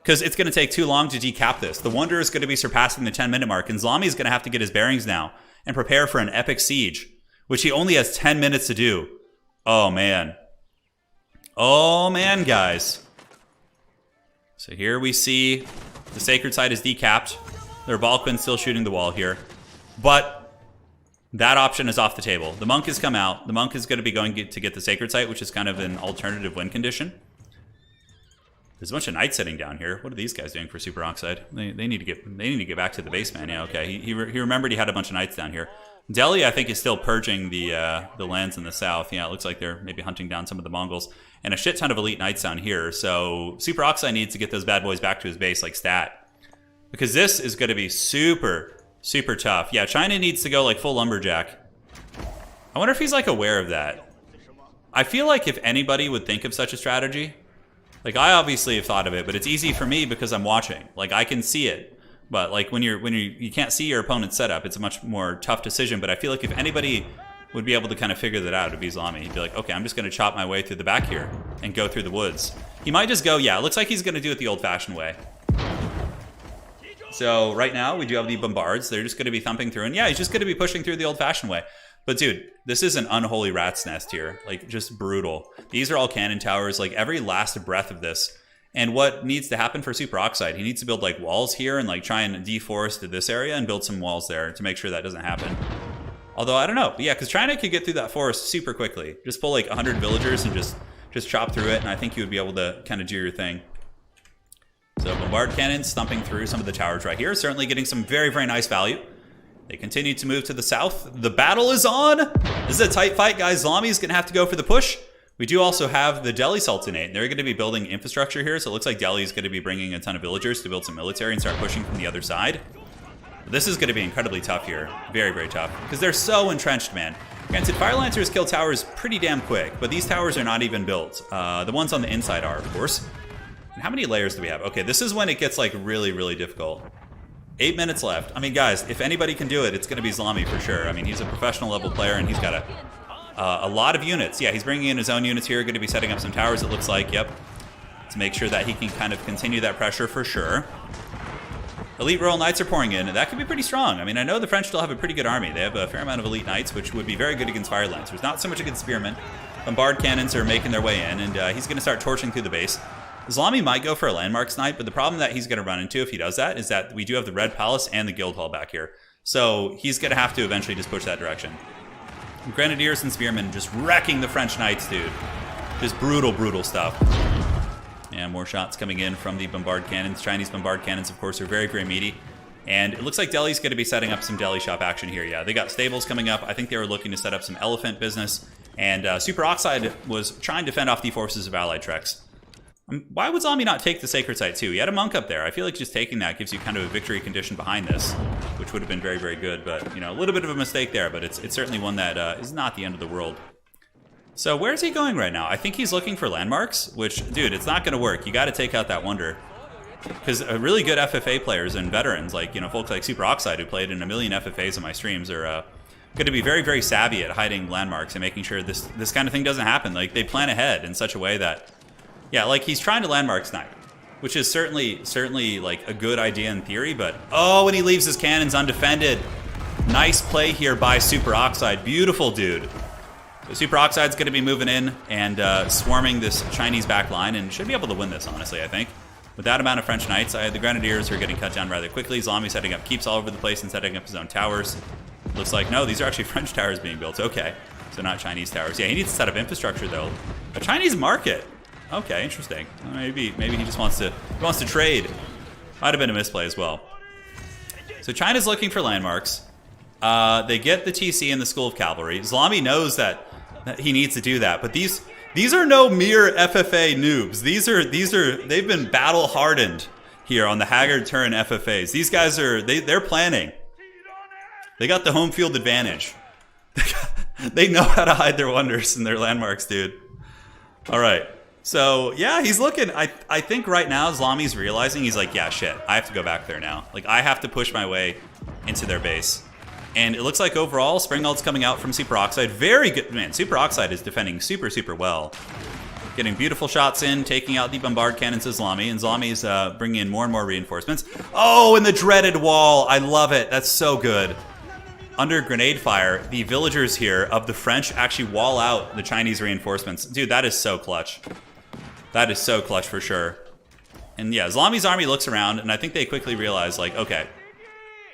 Because it's going to take too long to decap this. The Wonder is going to be surpassing the 10-minute mark, and Zlami is going to have to get his bearings now and prepare for an epic siege, which he only has 10 minutes to do. Oh, man. Oh, man, guys. So here we see the Sacred Site is decapped. Their Balquin's still shooting the wall here. But that option is off the table. The Monk has come out. The Monk is going to be going to get the Sacred Site, which is kind of an alternative win condition. There's a bunch of Knights sitting down here. What are these guys doing for Super Oxide? They need to get back to the base, man. Yeah, okay. He remembered he had a bunch of Knights down here. Deli, I think, is still purging the lands in the south. Yeah, it looks like they're maybe hunting down some of the Mongols. And a shit ton of elite Knights down here. So Super Oxide needs to get those bad boys back to his base like stat. Because this is going to be super, super tough. Yeah, China needs to go like full lumberjack. I wonder if he's like aware of that. I feel like if anybody would think of such a strategy... Like, I obviously have thought of it, but it's easy for me because I'm watching. Like, I can see it. But, like, when you can't see your opponent's setup, it's a much more tough decision. But I feel like if anybody would be able to kind of figure that out, it'd be Islami. He'd be like, okay, I'm just going to chop my way through the back here and go through the woods. He might just go, yeah, it looks like he's going to do it the old-fashioned way. So, right now, we do have the Bombards. They're just going to be thumping through. And, yeah, he's just going to be pushing through the old-fashioned way. But dude, this is an unholy rat's nest here. Like, just brutal. These are all cannon towers, like every last breath of this. And what needs to happen for Super Oxide, he needs to build like walls here and like try and deforest this area and build some walls there to make sure that doesn't happen. Although, I don't know. But yeah, because China could get through that forest super quickly. Just pull like 100 villagers and just chop through it, and I think you would be able to kind of do your thing. So bombard cannons thumping through some of the towers right here. Certainly getting some very, very nice value. They continue to move to the south. The battle is on. This is a tight fight, guys. Zlami's going to have to go for the push. We do also have the Deli Sultanate. They're going to be building infrastructure here, so it looks like Delhi is going to be bringing a ton of villagers to build some military and start pushing from the other side. But this is going to be incredibly tough here. Very, very tough. Because they're so entrenched, man. Granted, Fire Lancers kill towers pretty damn quick, but these towers are not even built. The ones on the inside are, of course. And how many layers do we have? Okay, this is when it gets like really, really difficult. 8 minutes left. I mean, guys, if anybody can do it, it's going to be Islami for sure. I mean, he's a professional level player, and he's got a lot of units. Yeah, he's bringing in his own units here. Going to be setting up some towers, it looks like. Yep. To make sure that he can kind of continue that pressure for sure. Elite Royal Knights are pouring in. That could be pretty strong. I mean, I know the French still have a pretty good army. They have a fair amount of elite knights, which would be very good against Fire Lancers. Not so much against Spearmen. Bombard cannons are making their way in, and he's going to start torching through the base. Islami might go for a landmark snipe, but the problem that he's going to run into if he does that is that we do have the Red Palace and the Guild Hall back here. So he's going to have to eventually just push that direction. Grenadiers and Spearmen just wrecking the French Knights, dude. Just brutal, brutal stuff. And more shots coming in from the Bombard cannons. Chinese Bombard cannons, of course, are very, very meaty. And it looks like Deli's going to be setting up some deli shop action here. Yeah, they got stables coming up. I think they were looking to set up some elephant business. And Super Oxide was trying to fend off the forces of Allied Treks. Why would Zombie not take the Sacred Site too? He had a monk up there. I feel like just taking that gives you kind of a victory condition behind this, which would have been very, very good. But, you know, a little bit of a mistake there, but it's certainly one that is not the end of the world. So where's he going right now? I think he's looking for landmarks, which, dude, it's not going to work. You got to take out that Wonder. Because really good FFA players and veterans, like, you know, folks like Super Oxide, who played in a million FFAs in my streams, are going to be very, very savvy at hiding landmarks and making sure this kind of thing doesn't happen. Like, they plan ahead in such a way that, yeah, like, he's trying to landmark snipe, which is certainly like a good idea in theory, but, oh, and he leaves his cannons undefended. Nice play here by Super Oxide. Beautiful, dude. So Super Oxide's going to be moving in and swarming this Chinese back line and should be able to win this, honestly, I think. With that amount of French Knights, the Grenadiers are getting cut down rather quickly. Zlami setting up keeps all over the place and setting up his own towers. Looks like, no, these are actually French towers being built. Okay, so not Chinese towers. Yeah, he needs to set up infrastructure, though. A Chinese market. Okay, interesting. Maybe he just wants to trade. Might have been a misplay as well. So China's looking for landmarks. They get the TC in the School of Cavalry. Zlami knows that he needs to do that, but these are no mere FFA noobs. They've been battle hardened here on the Haggard Turin FFAs. These guys they're planning. They got the home field advantage. They know how to hide their wonders and their landmarks, dude. All right. So, yeah, he's looking. I think right now Zlami's realizing, he's like, yeah, shit, I have to go back there now. Like, I have to push my way into their base. And it looks like overall, Springald's coming out from Super Oxide. Very good. Man, Super Oxide is defending super, super well. Getting beautiful shots in, taking out the Bombard cannons of Zlami. And Zlami's bringing in more and more reinforcements. Oh, and the dreaded wall. I love it. That's so good. Under grenade fire, the villagers here of the French actually wall out the Chinese reinforcements. Dude, that is so clutch. That is so clutch for sure. And yeah, Zlami's army looks around, and I think they quickly realize, like, okay,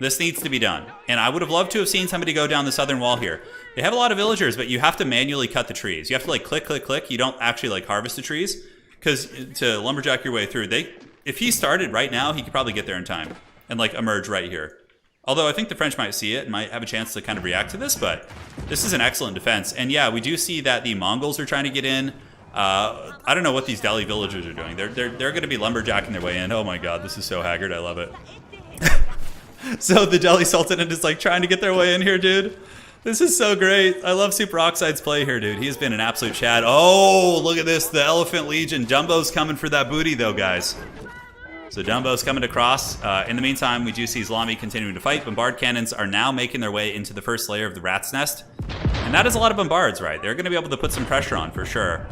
this needs to be done. And I would have loved to have seen somebody go down the southern wall here. They have a lot of villagers, but you have to manually cut the trees. You have to, like, click, click, click. You don't actually, like, harvest the trees. Because to lumberjack your way through, if he started right now, he could probably get there in time and, like, emerge right here. Although I think the French might see it and might have a chance to kind of react to this, but this is an excellent defense. And yeah, we do see that the Mongols are trying to get in. I don't know what these Deli villagers are doing. They're going to be lumberjacking their way in. Oh my god, this is so Haggard. I love it. So the Deli Sultanate is like trying to get their way in here, dude. This is so great. I love Super Oxide's play here, dude. He has been an absolute Chad. Oh, look at this. The Elephant Legion. Dumbo's coming for that booty, though, guys. So Dumbo's coming across. In the meantime, we do see Zlami continuing to fight. Bombard cannons are now making their way into the first layer of the Rat's Nest. And that is a lot of bombards, right? They're going to be able to put some pressure on for sure.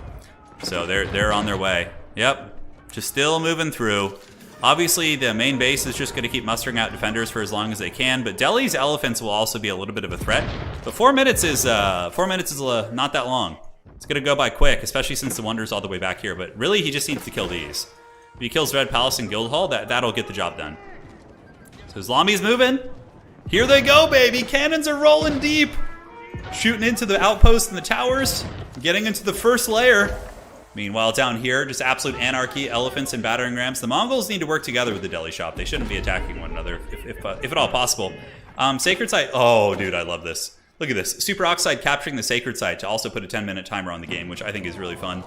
So they're on their way. Yep. Just still moving through. Obviously, the main base is just going to keep mustering out defenders for as long as they can. But Deli's elephants will also be a little bit of a threat. But 4 minutes is not that long. It's going to go by quick, especially since the Wonder's all the way back here. But really, he just needs to kill these. If he kills Red Palace and Guild Hall, that'll get the job done. So Zlami's moving. Here they go, baby. Cannons are rolling deep. Shooting into the outposts and the towers. Getting into the first layer. Meanwhile, down here, just absolute anarchy, elephants and battering rams. The Mongols need to work together with the Deli shop. They shouldn't be attacking one another, if at all possible. Sacred Site. Oh, dude, I love this. Look at this. Super Oxide capturing the Sacred Site to also put a 10-minute timer on the game, which I think is really fun.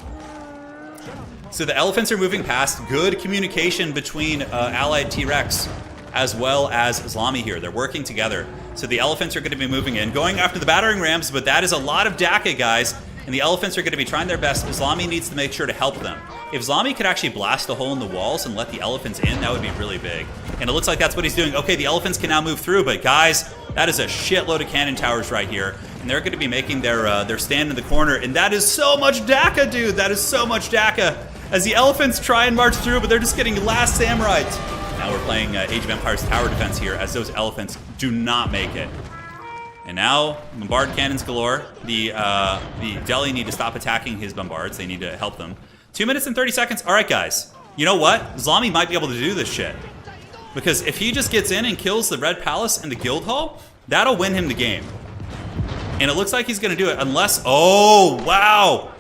So the elephants are moving past. Good communication between allied T-Rex as well as Zlami here. They're working together. So the elephants are going to be moving in, going after the battering rams, but that is a lot of DACA, guys. And the elephants are going to be trying their best. Zlami needs to make sure to help them. If Zlami could actually blast a hole in the walls and let the elephants in, that would be really big. And it looks like that's what he's doing. Okay, the elephants can now move through, but guys, that is a shitload of cannon towers right here. And they're going to be making their stand in the corner. And that is so much DACA, dude. That is so much DACA. As the elephants try and march through, but they're just getting last samurais. Now we're playing Age of Empires tower defense here, as those elephants do not make it. And now, bombard cannons galore. The Deli need to stop attacking his bombards. They need to help them. 2 minutes and 30 seconds. All right, guys. You know what? Zlami might be able to do this shit. Because if he just gets in and kills the Red Palace and the Guild Hall, that'll win him the game. And it looks like he's going to do it unless... Oh, wow.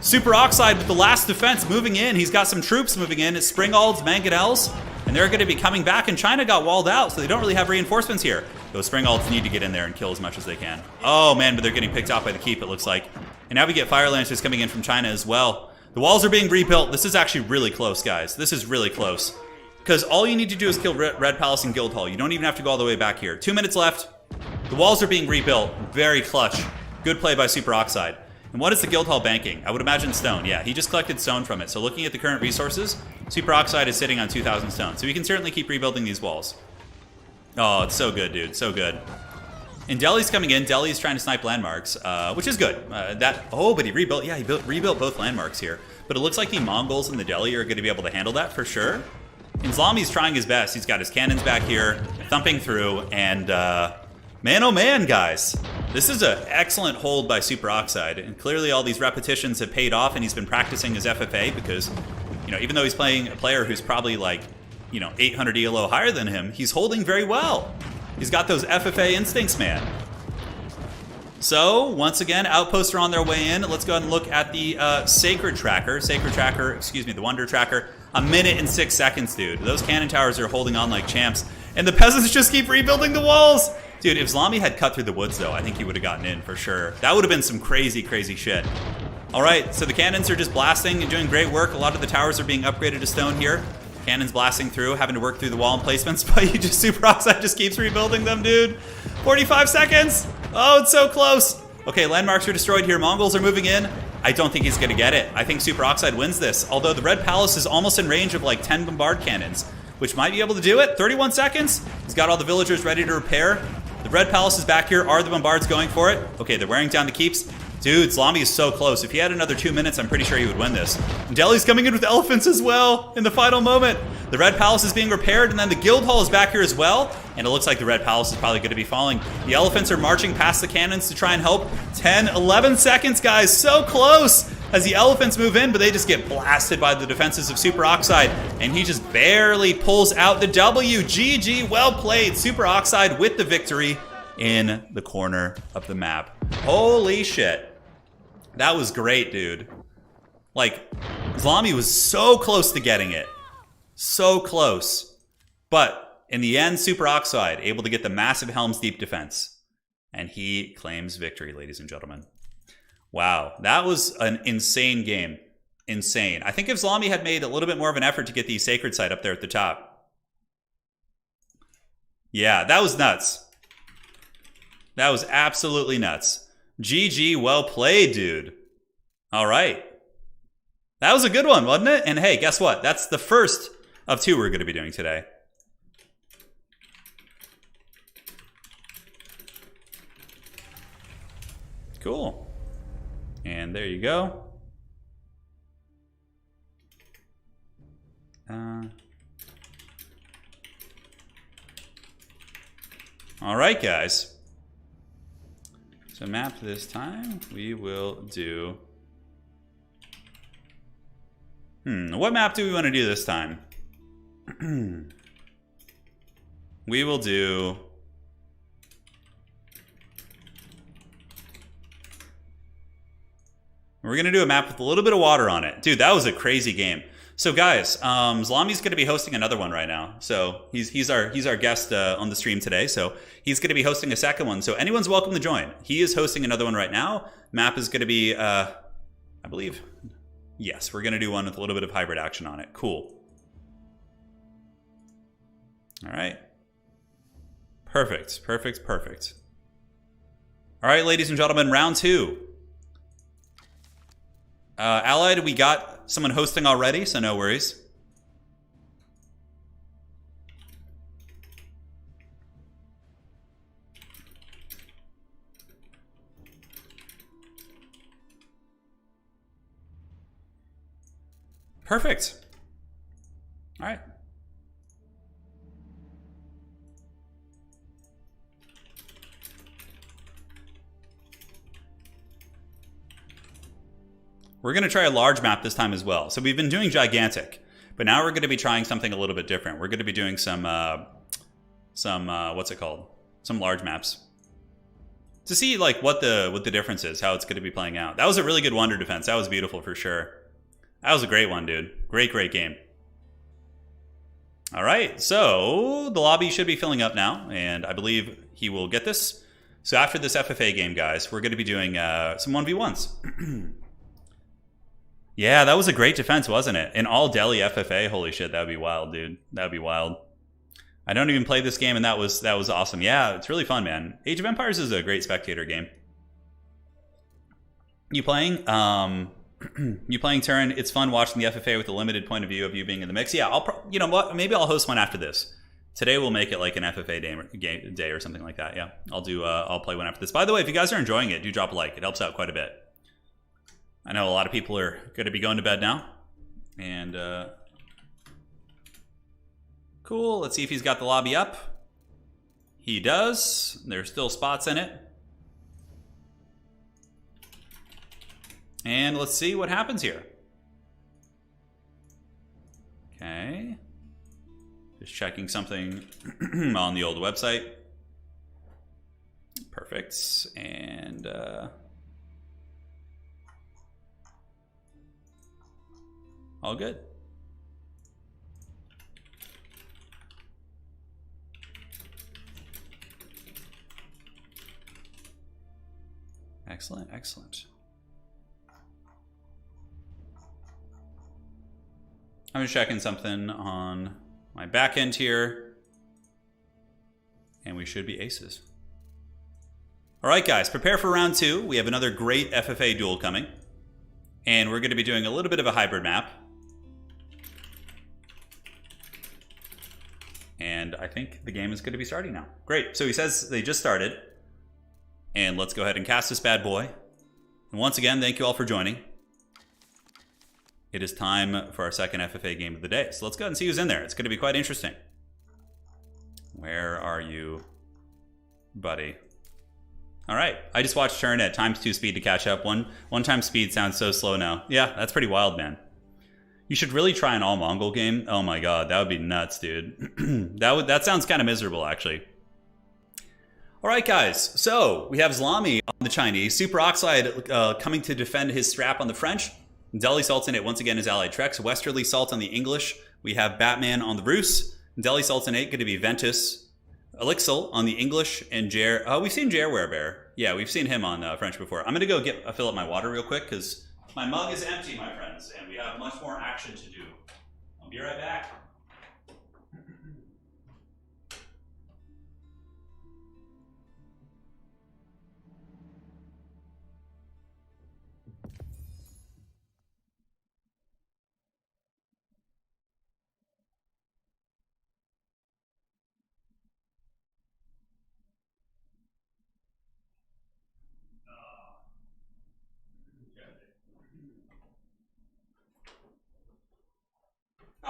Super Oxide with the last defense moving in. He's got some troops moving in. It's Springalds, Mangonels, and they're going to be coming back. And China got walled out, so they don't really have reinforcements here. Those Springalds need to get in there and kill as much as they can. Oh, man, but they're getting picked off by the keep, it looks like. And now we get Fire Lancers coming in from China as well. The walls are being rebuilt. This is actually really close, guys. This is really close. Because all you need to do is kill Red Palace and Guild Hall. You don't even have to go all the way back here. 2 minutes left. The walls are being rebuilt. Very clutch. Good play by Super Oxide. And what is the Guild Hall banking? I would imagine stone. Yeah, he just collected stone from it. So looking at the current resources, Super Oxide is sitting on 2,000 stone. So we can certainly keep rebuilding these walls. Oh, it's so good, dude. So good. And Deli's coming in. Deli's trying to snipe landmarks, which is good. But he rebuilt. Yeah, he rebuilt both landmarks here. But it looks like the Mongols and the Deli are going to be able to handle that for sure. And Zlami's trying his best. He's got his cannons back here, thumping through, and man, oh man, guys. This is an excellent hold by Super Oxide, and clearly all these repetitions have paid off, and he's been practicing his FFA because, you know, even though he's playing a player who's probably like, you know, 800 ELO higher than him, he's holding very well. He's got those FFA instincts, man. So, once again, outposts are on their way in. Let's go ahead and look at the Sacred Tracker. The Wonder Tracker. 1 minute and 6 seconds, dude. Those cannon towers are holding on like champs. And the peasants just keep rebuilding the walls. Dude, if Zlami had cut through the woods, though, I think he would have gotten in for sure. That would have been some crazy, crazy shit. All right, so the cannons are just blasting and doing great work. A lot of the towers are being upgraded to stone here. Cannons blasting through, having to work through the wall emplacements, but Super Oxide just keeps rebuilding them, dude. 45 seconds. Oh, it's so close. Okay, landmarks are destroyed here. Mongols are moving in. I don't think he's going to get it. I think Super Oxide wins this, although the Red Palace is almost in range of like 10 bombard cannons, which might be able to do it. 31 seconds. He's got all the villagers ready to repair. The Red Palace is back here. Are the bombards going for it? Okay, they're wearing down the keeps. Dude, Zlami is so close. If he had another 2 minutes, I'm pretty sure he would win this. And Deli's coming in with elephants as well in the final moment. The Red Palace is being repaired, and then the Guild Hall is back here as well. And it looks like the Red Palace is probably going to be falling. The elephants are marching past the cannons to try and help. 10, 11 seconds, guys. So close as the elephants move in, but they just get blasted by the defenses of Super Oxide. And he just barely pulls out the W. GG, well played. Super Oxide with the victory in the corner of the map. Holy shit. That was great, dude. Like, Zlami was so close to getting it. So close. But in the end, Super Oxide able to get the massive Helm's Deep defense. And he claims victory, ladies and gentlemen. Wow, that was an insane game. Insane. I think if Zlami had made a little bit more of an effort to get the Sacred Site up there at the top. Yeah, that was nuts. That was absolutely nuts. GG, well played, dude. All right. That was a good one, wasn't it? And hey, guess what? That's the first of two we're going to be doing today. Cool. And there you go. All right, guys. So map this time, we will do... what map do we want to do this time? We will do... We're going to do a map with a little bit of water on it. Dude, that was a crazy game. So guys, Zlami's going to be hosting another one right now. So he's our guest on the stream today. So he's going to be hosting a second one. So anyone's welcome to join. He is hosting another one right now. Map is going to be, I believe, yes, we're going to do one with a little bit of hybrid action on it. Cool. All right. Perfect, perfect, perfect. All right, ladies and gentlemen, round two. Allied, we got someone hosting already, so no worries. Perfect. All right. We're going to try a large map this time as well. So we've been doing gigantic, but now we're going to be trying something a little bit different. We're going to be doing some what's it called? Some large maps. To see like what the difference is, how it's going to be playing out. That was a really good wonder defense. That was beautiful for sure. That was a great one, dude. Great game. All right, so the lobby should be filling up now, and I believe he will get this. So after this FFA game, guys, we're going to be doing some 1v1s. Yeah, that was a great defense, wasn't it? An all Deli FFA. Holy shit, that would be wild, dude. That would be wild. I don't even play this game, and that was awesome. Yeah, it's really fun, man. Age of Empires is a great spectator game. You playing? You playing Turin? It's fun watching the FFA with a limited point of view of you being in the mix. Yeah, you know what? Maybe I'll host one after this. Today we'll make it like an FFA day or something like that. Yeah, I'll play one after this. By the way, if you guys are enjoying it, do drop a like. It helps out quite a bit. I know a lot of people are going to be going to bed now. And cool. Let's see if he's got the lobby up. He does. There's still spots in it. And let's see what happens here. Okay. Just checking something on the old website. Perfect. And all good. Excellent, excellent. I'm just checking something on my back end here. And we should be aces. All right, guys, prepare for round 2. We have another great FFA duel coming. And we're going to be doing a little bit of a hybrid map. And I think the game is going to be starting now. Great. So he says they just started. And let's go ahead and cast this bad boy. And once again, thank you all for joining. It is time for our second FFA game of the day. So let's go ahead and see who's in there. It's going to be quite interesting. Where are you, buddy? All right. I just watched Turin at ×2 speed to catch up. One time speed sounds so slow now. Yeah, that's pretty wild, man. You should really try an all Mongol game. Oh my god, that would be nuts, dude. that sounds kind of miserable, actually. All right, guys. So we have Zlami on the Chinese, Super Oxide coming to defend his strap on the French. Deli Sultanate once again is allied Trex. Westerly Salt on the English. We have Batman on the Rus. Deli Sultanate going to be Ventus. Elixir on the English, and Jer. Oh, we've seen Jer Werebear. Yeah, we've seen him on French before. I'm going to go fill up my water real quick because my mug is empty, my friends, and we have much more action to do. I'll be right back.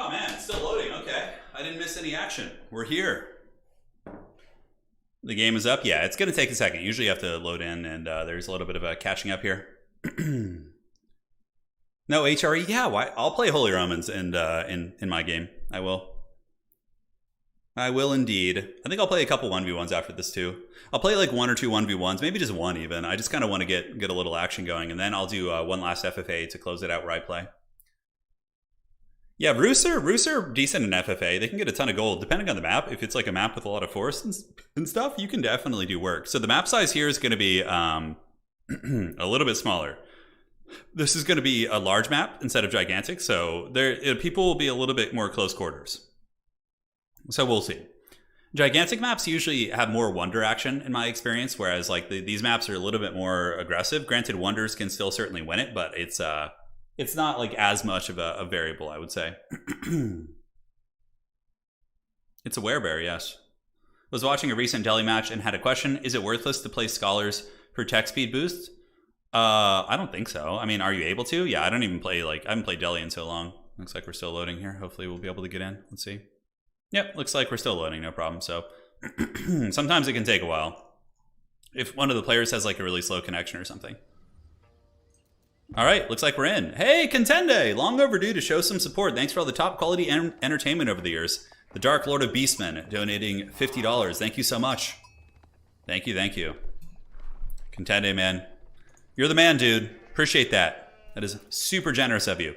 Oh man, it's still loading. Okay. I didn't miss any action. We're here. The game is up. Yeah, it's going to take a second. Usually you have to load in, and there's a little bit of a catching up here. No, HRE? Yeah, why? I'll play Holy Romans in my game. I will. I will indeed. I think I'll play a couple 1v1s after this too. I'll play like 1 or 2 1v1s, maybe just one even. I just kind of want to get a little action going, and then I'll do one last FFA to close it out where I play. Yeah, Rus are decent in FFA. They can get a ton of gold, depending on the map. If it's like a map with a lot of forests and stuff, you can definitely do work. So the map size here is going to be a little bit smaller. This is going to be a large map instead of gigantic, so people will be a little bit more close quarters. So we'll see. Gigantic maps usually have more wonder action in my experience, whereas like these maps are a little bit more aggressive. Granted, wonders can still certainly win it, but it's not like as much of a variable, I would say. It's a werebear, yes. Was watching a recent Deli match and had a question. Is it worthless to play Scholars for tech speed boost? I don't think so. I mean, are you able to? Yeah, I don't even play, I haven't played Deli in so long. Looks like we're still loading here. Hopefully we'll be able to get in. Let's see. Yep, looks like we're still loading, no problem. So sometimes it can take a while. If one of the players has like a really slow connection or something. All right, looks like we're in. Hey, Contende! Long overdue to show some support. Thanks for all the top quality entertainment over the years. The Dark Lord of Beastmen donating $50. Thank you so much. Thank you, thank you. Contende, man. You're the man, dude. Appreciate that. That is super generous of you.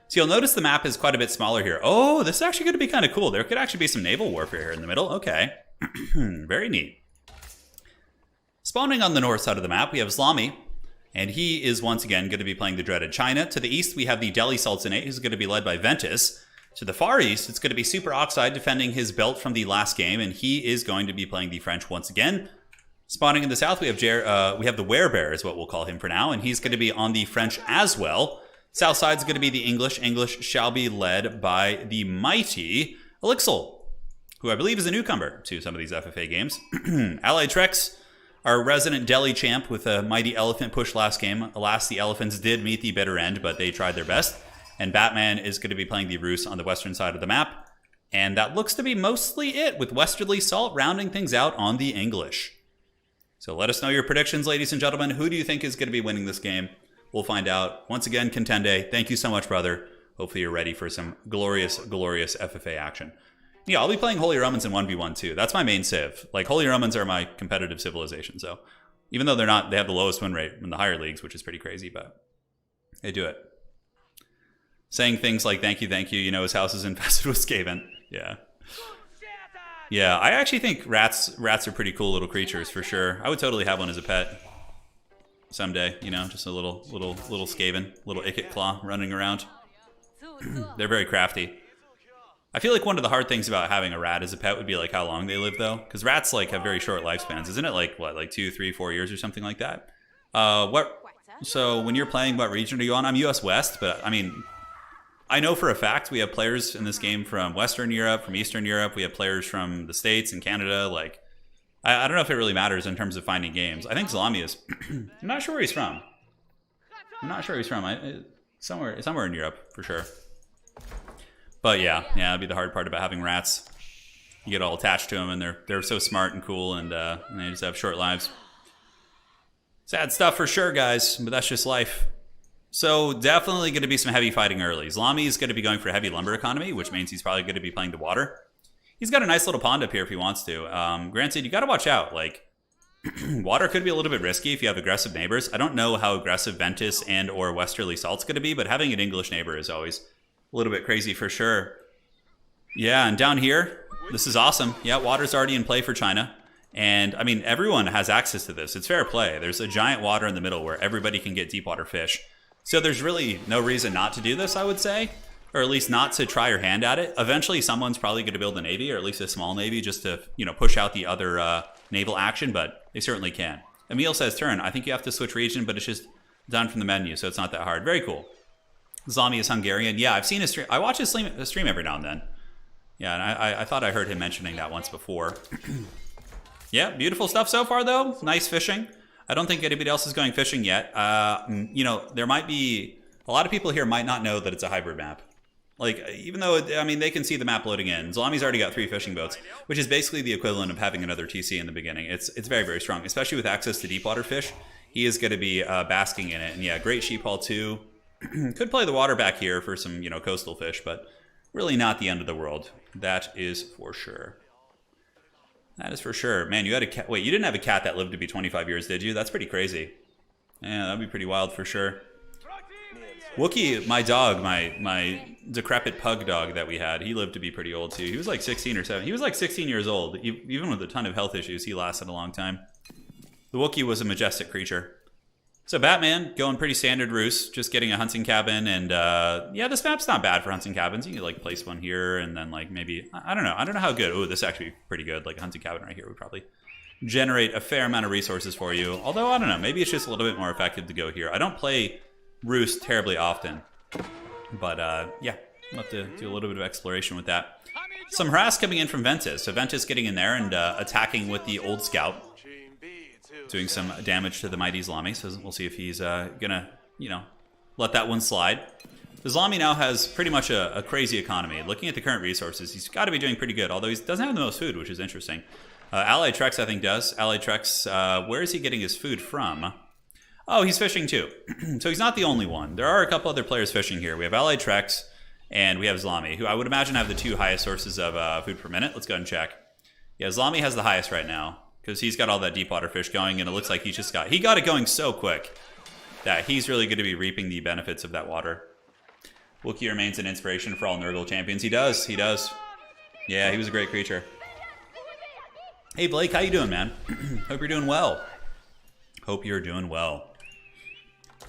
So you'll notice the map is quite a bit smaller here. Oh, this is actually going to be kind of cool. There could actually be some naval warfare here in the middle. Okay. Very neat. Spawning on the north side of the map, we have Zlami. And he is once again going to be playing the dreaded China. To the east, we have the Deli Sultanate, who's going to be led by Ventus. To the far east, it's going to be Super Oxide defending his belt from the last game, and he is going to be playing the French once again. Spawning in the south, we have the Werebear, is what we'll call him for now, and he's going to be on the French as well. South side is going to be the English. English shall be led by the mighty Elixir, who I believe is a newcomer to some of these FFA games. Allied Trex, our resident Deli champ with a mighty elephant push last game. Alas, the elephants did meet the bitter end, but they tried their best. And Batman is going to be playing the Rus on the western side of the map. And that looks to be mostly it, with Westerly Salt rounding things out on the English. So let us know your predictions, ladies and gentlemen. Who do you think is going to be winning this game? We'll find out. Once again, Contende, thank you so much, brother. Hopefully you're ready for some glorious, glorious FFA action. Yeah, I'll be playing Holy Romans in 1v1 too. That's my main civ. Like, Holy Romans are my competitive civilization, so even though they have the lowest win rate in the higher leagues, which is pretty crazy, but they do it. Saying things like, thank you, you know, his house is infested with Skaven. Yeah. Yeah, I actually think rats are pretty cool little creatures, for sure. I would totally have one as a pet someday, you know, just a little Skaven, little Ikit Claw running around. They're very crafty. I feel like one of the hard things about having a rat as a pet would be like how long they live, though, because rats like have very short lifespans. Isn't it like what, like 2, 3, 4 years or something like that? So when you're playing, what region are you on? I'm US West, but I mean, I know for a fact we have players in this game from Western Europe, from Eastern Europe. We have players from the States and Canada. Like, I don't know if it really matters in terms of finding games. I think Zlami is. I'm not sure where he's from. Somewhere in Europe for sure. But yeah, that'd be the hard part about having rats. You get all attached to them, and they're so smart and cool, and they just have short lives. Sad stuff for sure, guys, but that's just life. So definitely going to be some heavy fighting early. Zlami is going to be going for heavy lumber economy, which means he's probably going to be playing the water. He's got a nice little pond up here if he wants to. Granted, you got to watch out. Like, water could be a little bit risky if you have aggressive neighbors. I don't know how aggressive Ventus and or Westerly Salt's going to be, but having an English neighbor is always a little bit crazy for sure. Yeah, and down here, this is awesome. Yeah, water's already in play for China. And, I mean, everyone has access to this. It's fair play. There's a giant water in the middle where everybody can get deep water fish. So there's really no reason not to do this, I would say. Or at least not to try your hand at it. Eventually, someone's probably going to build a navy, or at least a small navy, just to, you know, push out the other naval action, but they certainly can. Emil says, turn. I think you have to switch region, but it's just done from the menu, so it's not that hard. Very cool. Zlami is Hungarian. Yeah, I've seen his stream. I watch his stream every now and then. Yeah, and I thought I heard him mentioning that once before. Yeah, beautiful stuff so far, though. Nice fishing. I don't think anybody else is going fishing yet. You know, there might be... A lot of people here might not know that it's a hybrid map. Like, even though, I mean, they can see the map loading in. Zlami's already got 3 fishing boats, which is basically the equivalent of having another TC in the beginning. It's very, very strong, especially with access to deep water fish. He is going to be basking in it. And yeah, great sheep haul, too. Could play the water back here for some, you know, coastal fish, but really not the end of the world. That is for sure. That is for sure. Man, you had a cat. Wait, you didn't have a cat that lived to be 25 years, did you? That's pretty crazy. Yeah, that'd be pretty wild for sure. Wookie, my dog, my decrepit pug dog that we had, he lived to be pretty old too. He was like 16 or 17. He was like 16 years old. Even with a ton of health issues, he lasted a long time. The Wookie was a majestic creature. So Batman, going pretty standard Rus, just getting a hunting cabin, and yeah, this map's not bad for hunting cabins. You can like place one here, and then like maybe, I don't know how good. Oh, this is actually pretty good. Like a hunting cabin right here would probably generate a fair amount of resources for you. Although, I don't know, maybe it's just a little bit more effective to go here. I don't play Rus terribly often, but yeah, I'll have to do a little bit of exploration with that. Some harass coming in from Ventus. So Ventus getting in there and attacking with the old scout. Doing some damage to the mighty Zlami, so we'll see if he's gonna, you know, let that one slide. The Zlami now has pretty much a crazy economy. Looking at the current resources, he's got to be doing pretty good, although he doesn't have the most food, which is interesting. Allied Trex, I think, does. Allied Trex, where is he getting his food from? Oh, he's fishing too. So he's not the only one. There are a couple other players fishing here. We have Allied Trex and we have Zlami, who I would imagine have the two highest sources of food per minute. Let's go ahead and check. Yeah, Zlami has the highest right now because he's got all that deep water fish going, and it looks like he got it going so quick that he's really going to be reaping the benefits of that water. Wookiee remains an inspiration for all Nurgle champions. He does. Yeah, he was a great creature. Hey Blake, how you doing, man? Hope you're doing well.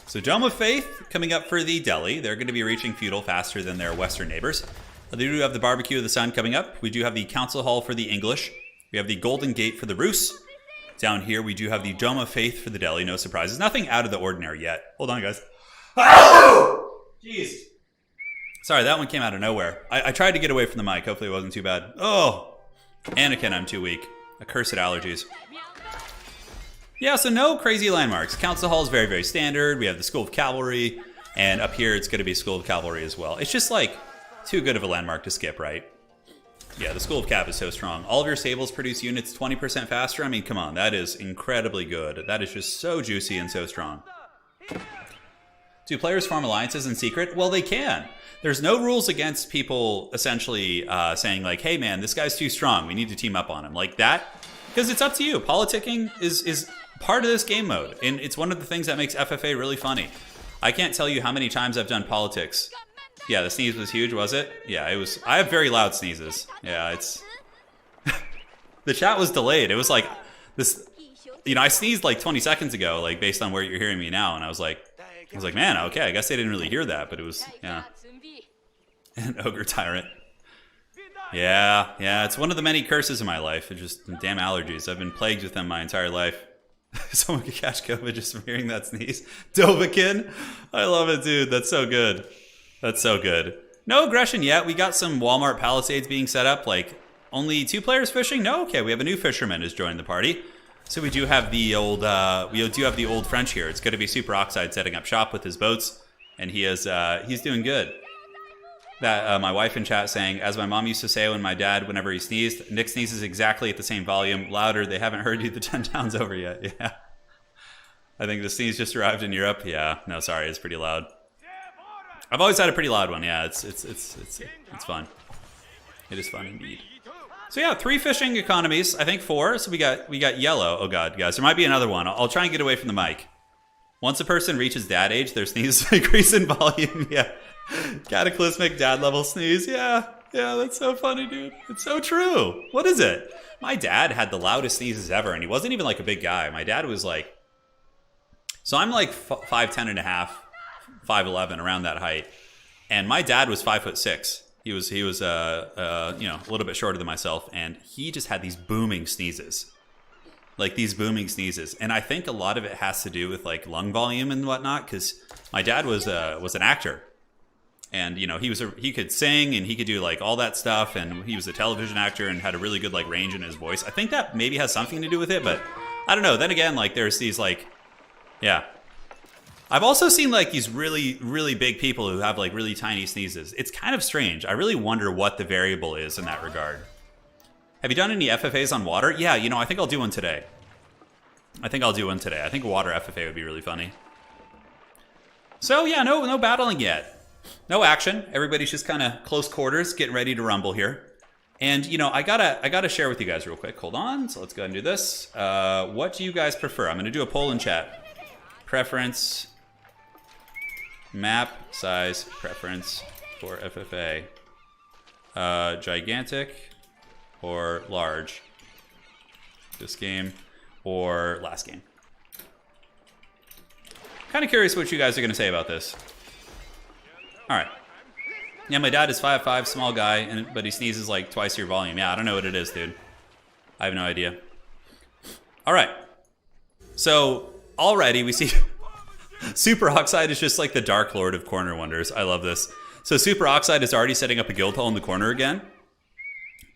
So Dome of Faith coming up for the Deli. They're going to be reaching feudal faster than their western neighbors. They do have the Barbecue of the Sun coming up. We do have the Council Hall for the English. We have the Golden Gate for the Rus. Down here, we do have the Dome of Faith for the Deli. No surprises. Nothing out of the ordinary yet. Hold on, guys. Jeez. Sorry, that one came out of nowhere. I tried to get away from the mic. Hopefully it wasn't too bad. Oh, Anakin, I'm too weak. Accursed allergies. Yeah, so no crazy landmarks. Council Hall is very, very standard. We have the School of Cavalry, and up here it's going to be School of Cavalry as well. It's just like too good of a landmark to skip, right? Yeah, the School of Cav is so strong. All of your stables produce units 20% faster. I mean, come on, that is incredibly good. That is just so juicy and so strong. Do players form alliances in secret? Well, they can. There's no rules against people essentially saying like, hey man, this guy's too strong. We need to team up on him. Like that, because it's up to you. Politicking is part of this game mode, and it's one of the things that makes FFA really funny. I can't tell you how many times I've done politics. Yeah, the sneeze was huge, was it? Yeah, it was. I have very loud sneezes. Yeah, it's... The chat was delayed. It was like this... You know, I sneezed like 20 seconds ago, like based on where you're hearing me now, and I was like, man, okay, I guess they didn't really hear that, but it was, yeah. And Ogre Tyrant. Yeah, it's one of the many curses in my life. It's just damn allergies. I've been plagued with them my entire life. Someone could catch COVID just from hearing that sneeze. Dovahkiin. I love it, dude. That's so good. That's so good. No aggression yet. We got some Walmart Palisades being set up. Like, only 2 players fishing? No? Okay, we have a new fisherman who's joined the party. So we do have the old, French here. It's going to be Super Oxide setting up shop with his boats. And he's doing good. That my wife in chat saying, as my mom used to say when my dad, whenever he sneezed, Nick sneezes exactly at the same volume, louder. They haven't heard you the 10 pounds over yet. Yeah. I think the sneeze just arrived in Europe. Yeah. No, sorry, it's pretty loud. I've always had a pretty loud one. Yeah, it's fun. It is fun indeed. So yeah, 3 fishing economies. I think 4. So we got yellow. Oh god, guys, there might be another one. I'll try and get away from the mic. Once a person reaches dad age, their sneezes increase in volume. Yeah. Cataclysmic dad level sneeze. Yeah, that's so funny, dude. It's so true. What is it? My dad had the loudest sneezes ever, and he wasn't even like a big guy. My dad was like, so I'm like 5'10" and a half, 5'11", around that height, and my dad was 5'6". He was you know, a little bit shorter than myself, and he just had these booming sneezes. Like these booming sneezes. And I think a lot of it has to do with like lung volume and whatnot, because my dad was an actor. And, you know, he could sing and he could do like all that stuff. And he was a television actor and had a really good like range in his voice. I think that maybe has something to do with it, but I don't know. Then again, like there's these like, yeah. I've also seen like these really, really big people who have like really tiny sneezes. It's kind of strange. I really wonder what the variable is in that regard. Have you done any FFAs on water? Yeah, you know, I think I'll do one today. I think a water FFA would be really funny. So yeah, no battling yet. No action. Everybody's just kind of close quarters, getting ready to rumble here. And you know, I gotta share with you guys real quick. Hold on. So let's go ahead and do this. What do you guys prefer? I'm gonna do a poll in chat. Preference. Map size preference for FFA. Gigantic or large. This game or last game. Kind of curious what you guys are gonna say about this. All right. Yeah, my dad is 5'5", small guy, but he sneezes like twice your volume. Yeah, I don't know what it is, dude. I have no idea. All right. So already we see Super Oxide is just like the Dark Lord of Corner Wonders. I love this. So Super Oxide is already setting up a guild hall in the corner again.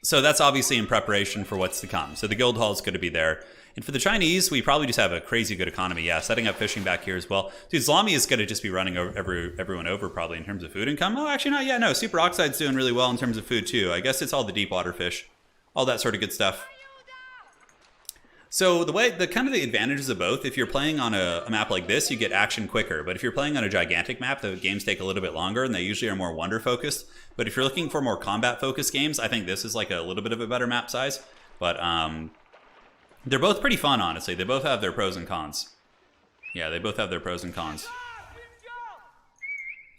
So that's obviously in preparation for what's to come. So the guild hall is going to be there. And for the Chinese, we probably just have a crazy good economy. Yeah, setting up fishing back here as well. Dude, Zlami is going to just be running everyone over probably in terms of food income. Oh, actually not. Yeah, no, Super Oxide's doing really well in terms of food too. I guess it's all the deep water fish. All that sort of good stuff. So the kind of the advantages of both, if you're playing on a map like this, you get action quicker. But if you're playing on a gigantic map, the games take a little bit longer, and they usually are more wonder focused. But if you're looking for more combat focused games, I think this is like a little bit of a better map size. But they're both pretty fun, honestly. They both have their pros and cons. Yeah, they both have their pros and cons.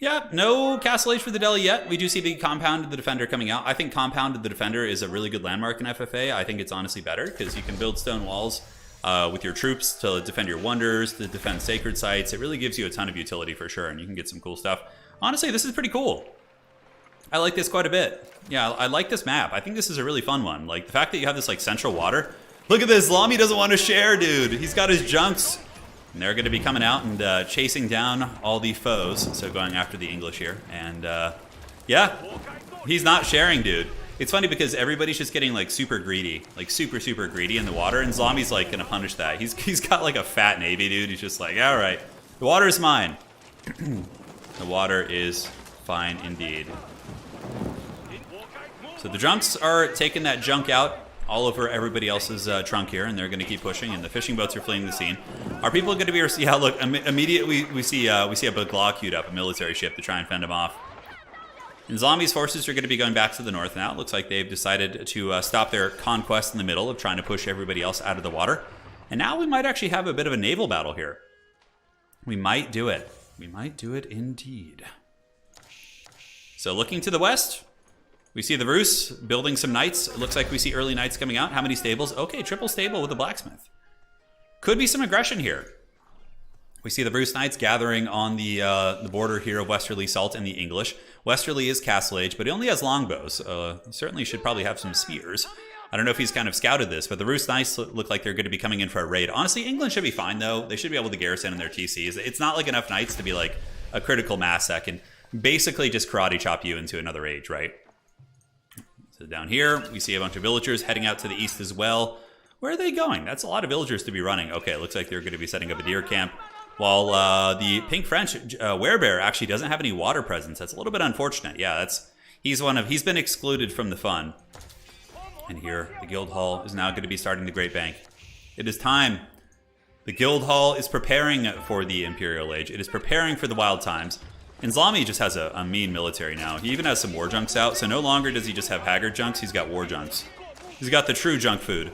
Yeah, no Castle Age for the Deli yet. We do see the Compound of the Defender coming out. I think Compound of the Defender is a really good landmark in FFA. I think it's honestly better because you can build stone walls with your troops to defend your wonders, to defend sacred sites. It really gives you a ton of utility for sure, and you can get some cool stuff. Honestly, this is pretty cool. I like this quite a bit. Yeah, I like this map. I think this is a really fun one. Like, the fact that you have this, like, central water. Look at this. Lamy doesn't want to share, dude. He's got his junks. And they're going to be coming out and chasing down all the foes. So going after the English here. And yeah, he's not sharing, dude. It's funny because everybody's just getting like super greedy. Like super, super greedy in the water. And Zlami's like going to punish that. He's got like a fat navy, dude. He's just like, all right, the water is mine. The water is fine indeed. So the junks are taking that junk out all over everybody else's trunk here, and they're going to keep pushing, and the fishing boats are fleeing the scene. Are people going to be able to see how, look, immediately we see a Baglaw queued up, a military ship, to try and fend him off. And Zlami's forces are going to be going back to the north now. It looks like they've decided to stop their conquest in the middle of trying to push everybody else out of the water. And now we might actually have a bit of a naval battle here. We might do it. We might do it indeed. So looking to the west, we see the Rus building some knights. It looks like we see early knights coming out. How many stables? Okay, triple stable with a blacksmith. Could be some aggression here. We see the Rus knights gathering on the border here of Westerly Salt and the English. Westerly is Castle Age, but he only has longbows. Certainly should probably have some spears. I don't know if he's kind of scouted this, but the Rus knights look like they're going to be coming in for a raid. Honestly, England should be fine, though. They should be able to garrison in their TCs. It's not like enough knights to be like a critical mass that can basically just karate chop you into another age, right? So down here, we see a bunch of villagers heading out to the east as well. Where are they going? That's a lot of villagers to be running. Okay, it looks like they're going to be setting up a deer camp. While the Pink French Werebear actually doesn't have any water presence. That's a little bit unfortunate. Yeah, he's been excluded from the fun. And here, the Guild Hall is now going to be starting the Great Bank. It is time. The Guild Hall is preparing for the Imperial Age. It is preparing for the Wild Times. And Zlami just has a mean military now. He even has some war junks out, so no longer does he just have haggard junks, he's got war junks. He's got the true junk food.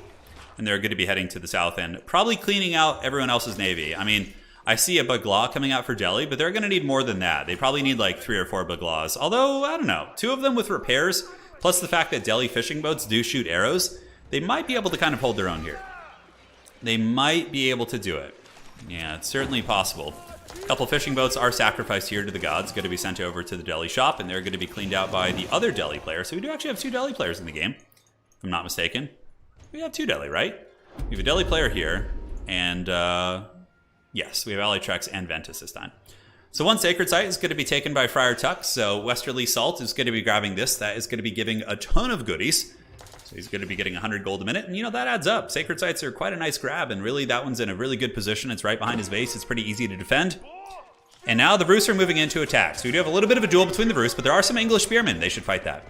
And they're going to be heading to the south end, probably cleaning out everyone else's navy. I mean, I see a Baglaw coming out for Deli, but they're going to need more than that. They probably need like 3 or 4 Baglaws. Although, I don't know, 2 of them with repairs, plus the fact that Deli fishing boats do shoot arrows, they might be able to kind of hold their own here. They might be able to do it. Yeah, it's certainly possible. A couple fishing boats are sacrificed here to the gods, going to be sent over to the Deli shop, and they're going to be cleaned out by the other Deli player. So we do actually have 2 Deli players in the game, if I'm not mistaken. We have 2 Deli, right? We have a Deli player here, and yes, we have Ally Trex and Ventus this time. So one sacred site is going to be taken by Friar Tuck, so Westerly Salt is going to be grabbing this. That is going to be giving a ton of goodies. So he's going to be getting 100 gold a minute, and you know, that adds up. Sacred sites are quite a nice grab, and really that one's in a really good position. It's right behind his base. It's pretty easy to defend. And now the Rus are moving into attack. So we do have a little bit of a duel between the Rus, but there are some English spearmen. They should fight that.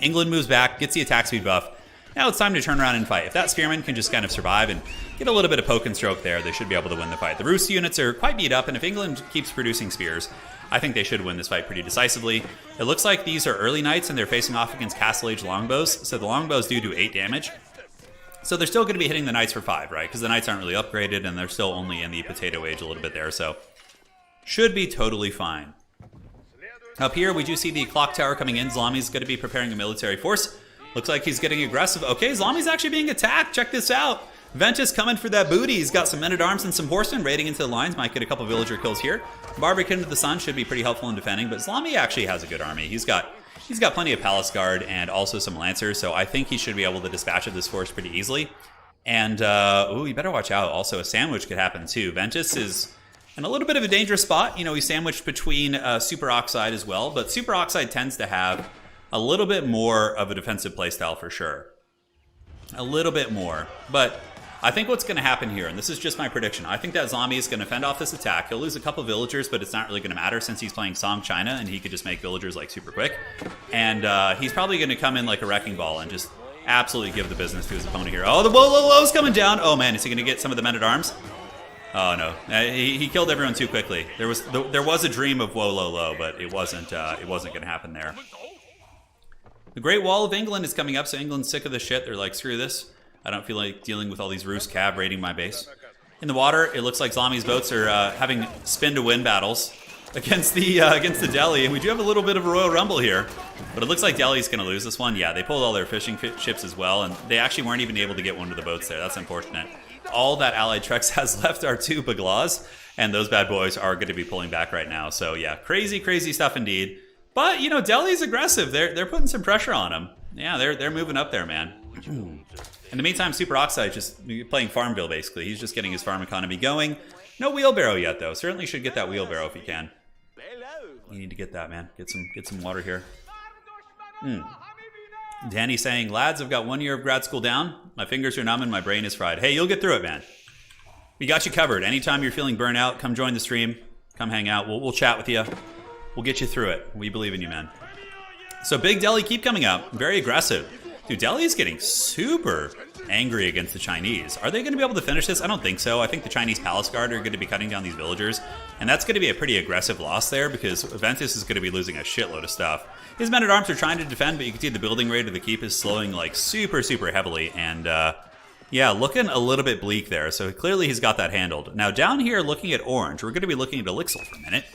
England moves back, gets the attack speed buff. Now it's time to turn around and fight. If that spearman can just kind of survive and get a little bit of poke and stroke there, they should be able to win the fight. The Rus units are quite beat up, and if England keeps producing spears, I think they should win this fight pretty decisively. It looks like these are early knights, and they're facing off against Castle Age longbows, so the longbows do 8 damage. So they're still going to be hitting the knights for 5, right? Because the knights aren't really upgraded, and they're still only in the potato age a little bit there, so should be totally fine. Up here, we do see the clock tower coming in. Zlami's going to be preparing a military force. Looks like he's getting aggressive. Okay, Zlami's actually being attacked. Check this out. Ventus coming for that booty. He's got some men-at-arms and some horsemen raiding into the lines. Might get a couple villager kills here. Barbican of the Sun should be pretty helpful in defending, but Zlami actually has a good army. He's got plenty of palace guard and also some lancers, so I think he should be able to dispatch of this force pretty easily. And, you better watch out. Also, a sandwich could happen too. Ventus is in a little bit of a dangerous spot. You know, he's sandwiched between Super Oxide as well, but Super Oxide tends to have a little bit more of a defensive playstyle for sure. A little bit more. But I think what's going to happen here, and this is just my prediction, I think that Zlami is going to fend off this attack. He'll lose a couple villagers, but it's not really going to matter since he's playing Song China, and he could just make villagers like super quick. And he's probably going to come in like a wrecking ball and just absolutely give the business to his opponent here. Oh, the Wololo's coming down. Oh man, is he gonna get some of the men-at-arms? Oh no, he killed everyone too quickly. There was a dream of Wololo, but it wasn't gonna happen there. The Great Wall of England is coming up, so England's sick of this shit. They're like, screw this. I don't feel like dealing with all these Rus cav raiding my base. In the water, it looks like Zlami's boats are having spin-to-win battles against the Deli, and we do have a little bit of a Royal Rumble here. But it looks like Delhi's going to lose this one. Yeah, they pulled all their fishing ships as well, and they actually weren't even able to get one of the boats there. That's unfortunate. All that Allied Trex has left are 2 Baglas, and those bad boys are going to be pulling back right now. So yeah, crazy, crazy stuff indeed. But, you know, Delhi's aggressive. They're putting some pressure on him. Yeah, they're moving up there, man. In the meantime, Super Oxide just playing Farmville, basically. He's just getting his farm economy going. No wheelbarrow yet, though. Certainly should get that wheelbarrow if he can. You need to get that, man. Get some water here. Danny saying, lads, I've got 1 year of grad school down. My fingers are numb and my brain is fried. Hey, you'll get through it, man. We got you covered. Anytime you're feeling burnt out, come join the stream. Come hang out. We'll chat with you. We'll get you through it. We believe in you, man. So Big Deli keep coming up. Very aggressive. Dude, Deli is getting super angry against the Chinese. Are they going to be able to finish this? I don't think so. I think the Chinese Palace Guard are going to be cutting down these villagers, and that's going to be a pretty aggressive loss there because Ventus is going to be losing a shitload of stuff. His men-at-arms are trying to defend, but you can see the building rate of the keep is slowing like super, super heavily, and yeah, looking a little bit bleak there. So clearly he's got that handled. Now down here, looking at Orange, we're going to be looking at Elixir for a minute.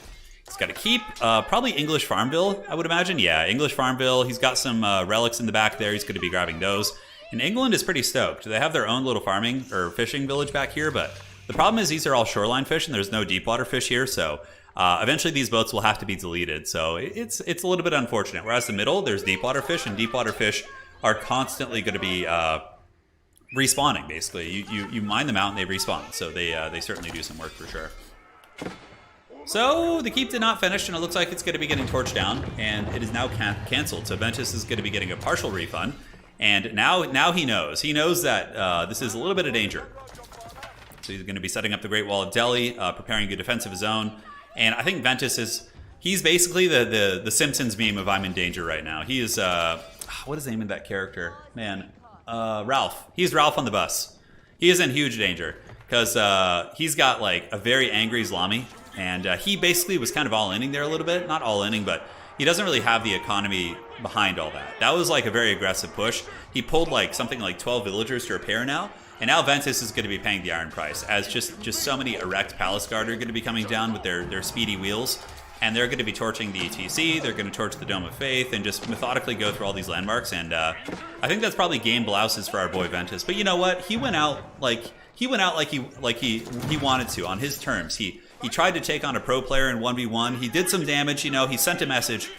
He's got to keep probably English Farmville, I would imagine. Yeah, English Farmville. He's got some relics in the back there. He's going to be grabbing those. And England is pretty stoked. They have their own little farming or fishing village back here, but the problem is these are all shoreline fish and there's no deep water fish here, so eventually these boats will have to be deleted. So it's a little bit unfortunate. Whereas the middle, there's deep water fish, and deep water fish are constantly going to be respawning, basically. You mine them out and they respawn, so they certainly do some work for sure. So the keep did not finish, and it looks like it's going to be getting torched down, and it is now canceled. So Ventus is going to be getting a partial refund, and now he knows. He knows that this is a little bit of danger. So he's going to be setting up the Great Wall of Deli, preparing a defense of his own, and I think Ventus he's basically the Simpsons meme of I'm in danger right now. He is what is the name of that character? Man, Ralph. He's Ralph on the bus. He is in huge danger because he's got like a very angry Zlami. And he basically was kind of all-inning there a little bit. Not all-inning, but he doesn't really have the economy behind all that. That was like a very aggressive push. He pulled like something like 12 villagers to repair now. And now Ventus is going to be paying the iron price, as just so many erect Palace Guard are going to be coming down with their speedy wheels. And they're going to be torching the ETC, they're going to torch the Dome of Faith, and just methodically go through all these landmarks. And I think that's probably game blouses for our boy Ventus. But you know what? He went out like he wanted to on his terms. He tried to take on a pro player in 1v1. He did some damage, you know, he sent a message,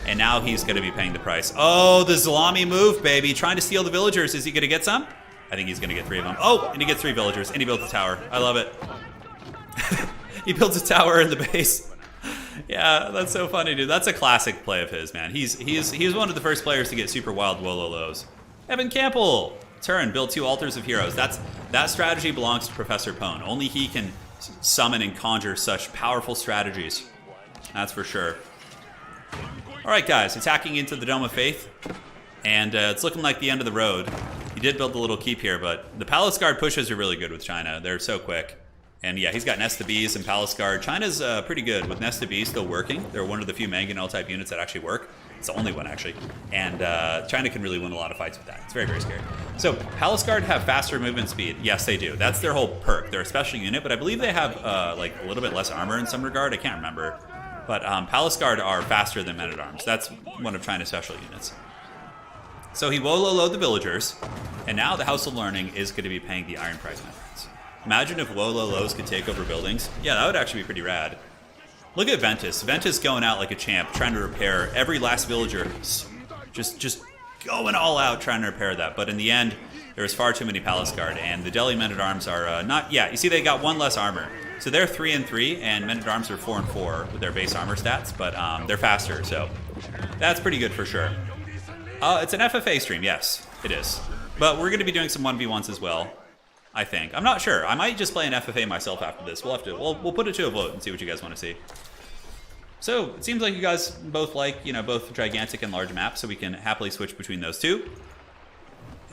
and now he's going to be paying the price. Oh, the Zlami move, baby. Trying to steal the villagers. Is he going to get some? I think he's going to get 3 of them. Oh, and he gets 3 villagers, and he built a tower. I love it. He built a tower in the base. Yeah, that's so funny, dude. That's a classic play of his, man. He was one of the first players to get super wild Wololos. Evan Campbell. Turin, build 2 altars of heroes. That strategy belongs to Professor Pone. Only he can summon and conjure such powerful strategies. That's for sure. Alright guys, attacking into the Dome of Faith. And it's looking like the end of the road. He did build a little keep here, but the Palace Guard pushes are really good with China. They're so quick. And yeah, he's got Nest of Bees and Palace Guard. China's pretty good with Nest of Bees still working. They're one of the few Mangonel type units that actually work. It's the only one, actually. And China can really win a lot of fights with that. It's very, very scary. So, Palace Guard have faster movement speed. Yes, they do. That's their whole perk. They're a special unit, but I believe they have like a little bit less armor in some regard. I can't remember. But Palace Guard are faster than Men-at-Arms. That's one of China's special units. So he Wololo the villagers, and now the House of Learning is going to be paying the iron price, my friends. Imagine if Wololos could take over buildings. Yeah, that would actually be pretty rad. Look at Ventus. Ventus going out like a champ, trying to repair every last villager. Just going all out trying to repair that. But in the end, there was far too many Palace Guard, and the Deli Men-at-Arms are not... Yeah, you see they got 1 less armor. So they're 3-3, and Men-at-Arms are 4-4 with their base armor stats, but they're faster, so that's pretty good for sure. It's an FFA stream, yes, it is. But we're going to be doing some 1v1s as well, I think. I'm not sure. I might just play an FFA myself after this. We'll have to. We'll put it to a vote and see what you guys want to see. So it seems like you guys both like, you know, both gigantic and large maps, so we can happily switch between those two.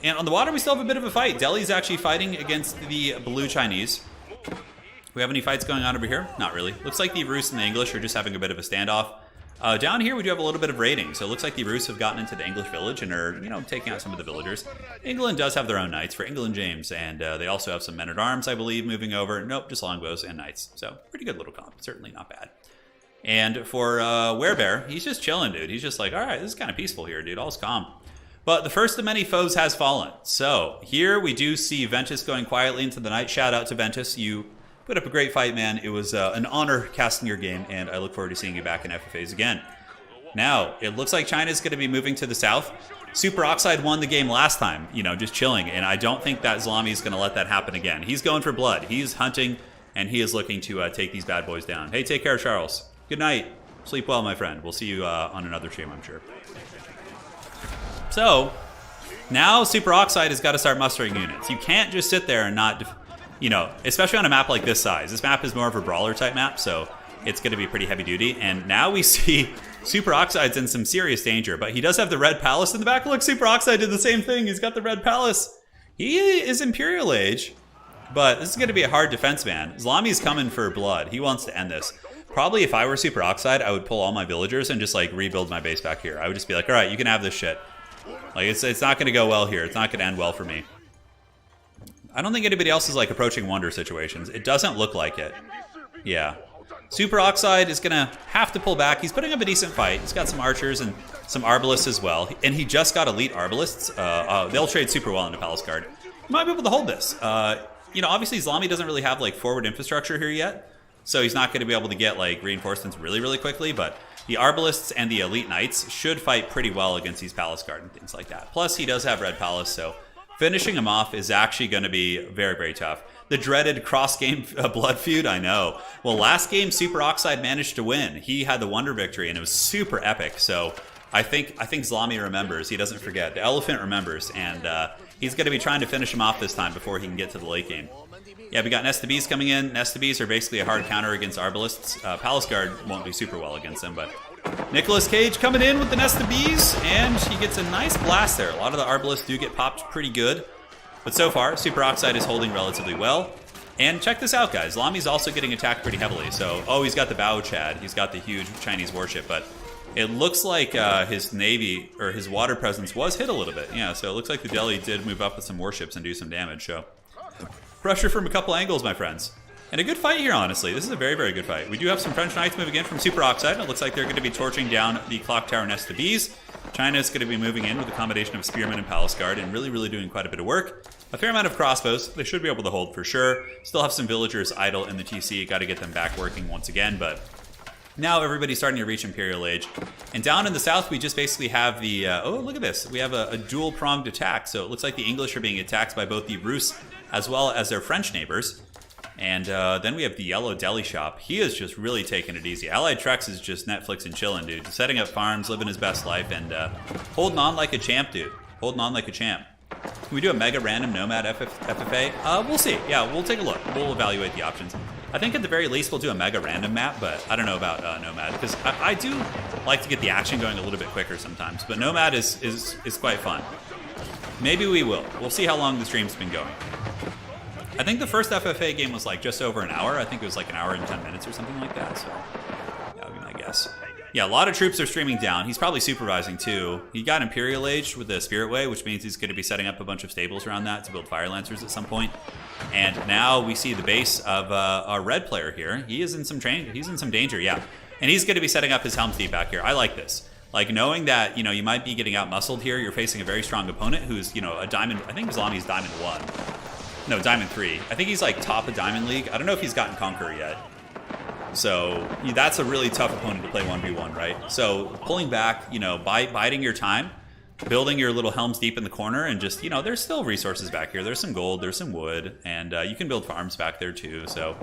And on the water, we still have a bit of a fight. Deli's actually fighting against the blue Chinese. We have any fights going on over here? Not really. Looks like the Rus and the English are just having a bit of a standoff. Down here, we do have a little bit of raiding. So it looks like the Rus have gotten into the English village and are, you know, taking out some of the villagers. England does have their own knights for England James. And they also have some men-at-arms, I believe, moving over. Nope, just longbows and knights. So pretty good little comp. Certainly not bad. And for Werebear, he's just chilling, dude. He's just like, all right, this is kind of peaceful here, dude. All's calm. But the first of many foes has fallen. So here we do see Ventus going quietly into the night. Shout out to Ventus. You put up a great fight, man. It was an honor casting your game, and I look forward to seeing you back in FFAs again. Now, it looks like China's going to be moving to the south. Super Oxide won the game last time, you know, just chilling. And I don't think that Zlami is going to let that happen again. He's going for blood. He's hunting, and he is looking to take these bad boys down. Hey, take care, Charles. Good night. Sleep well, my friend. We'll see you on another stream, I'm sure. So, now Super Oxide has got to start mustering units. You can't just sit there and not, you know, especially on a map like this size. This map is more of a brawler type map, so it's going to be pretty heavy duty. And now we see Super Oxide's in some serious danger, but he does have the Red Palace in the back. Look, Super Oxide did the same thing. He's got the Red Palace. He is Imperial Age, but this is going to be a hard defense, man. Zlami's coming for blood. He wants to end this. Probably if I were Super Oxide, I would pull all my villagers and just like rebuild my base back here. I would just be like, all right, you can have this shit. Like, it's not going to go well here. It's not going to end well for me. I don't think anybody else is, like, approaching wonder situations. It doesn't look like it. Yeah. Super Oxide is going to have to pull back. He's putting up a decent fight. He's got some archers and some arbalists as well. And he just got elite arbalists. They'll trade super well into Palace Guard. He might be able to hold this. You know, obviously, Zlami doesn't really have, like, forward infrastructure here yet. So he's not going to be able to get, like, reinforcements really, really quickly. But the Arbalists and the Elite Knights should fight pretty well against these Palace Guard and things like that. Plus, he does have Red Palace, so finishing him off is actually going to be very, very tough. The dreaded cross-game blood feud, I know. Well, last game, Super Oxide managed to win. He had the Wonder Victory, and it was super epic. So I think Zlami remembers. He doesn't forget. The Elephant remembers, and he's going to be trying to finish him off this time before he can get to the late game. Yeah, we got Nesta Bees coming in. Nesta Bees are basically a hard counter against Arbalists. Palace Guard won't do super well against them, but Nicolas Cage coming in with the Nesta Bees, and he gets a nice blast there. A lot of the Arbalists do get popped pretty good, but so far, Super Oxide is holding relatively well. And check this out, guys. Lami's also getting attacked pretty heavily. So, oh, he's got the Bao Chad. He's got the huge Chinese warship, but it looks like his navy, or his water presence was hit a little bit. Yeah, so it looks like the Deli did move up with some warships and do some damage, so pressure from a couple angles, my friends. And a good fight here, honestly. This is a very, very good fight. We do have some French Knights moving in from Super Oxide. It looks like they're going to be torching down the Clock Tower Nesta Bees. China is going to be moving in with a combination of Spearmen and Palace Guard and really, really doing quite a bit of work. A fair amount of crossbows. They should be able to hold for sure. Still have some villagers idle in the TC. Got to get them back working once again, but now everybody's starting to reach Imperial Age. And down in the south, we just basically have the... oh, look at this. We have a dual-pronged attack. So it looks like the English are being attacked by both the Rus as well as their French neighbors. And then we have the Yellow Deli Shop. He is just really taking it easy. Allied Trex is just Netflix and chilling, dude. Setting up farms, living his best life, and holding on like a champ, dude. Holding on like a champ. Can we do a mega random Nomad FFA? We'll see. Yeah, we'll take a look. We'll evaluate the options. I think at the very least we'll do a mega random map, but I don't know about Nomad, because I do like to get the action going a little bit quicker sometimes. But Nomad is quite fun. Maybe we will. We'll see how long the stream's been going. I think the first FFA game was like just over an hour. I think it was like an hour and 10 minutes or something like that. So that would be my guess. Yeah, a lot of troops are streaming down. He's probably supervising too. He got Imperial Age with the Spirit Way, which means he's going to be setting up a bunch of stables around that to build Fire Lancers at some point. And now we see the base of our red player here. He is in some he's in some danger, yeah. And he's going to be setting up his Helm's Deep back here. I like this. Like, knowing that, you know, you might be getting out-muscled here. You're facing a very strong opponent who's, you know, a Diamond... I think Islami's Diamond 1. No, Diamond 3. I think he's, like, top of Diamond League. I don't know if he's gotten Conqueror yet. So, that's a really tough opponent to play 1v1, right? So, pulling back, you know, biding your time, building your little Helm's Deep in the corner, and just, you know, there's still resources back here. There's some gold, there's some wood, and you can build farms back there, too. So,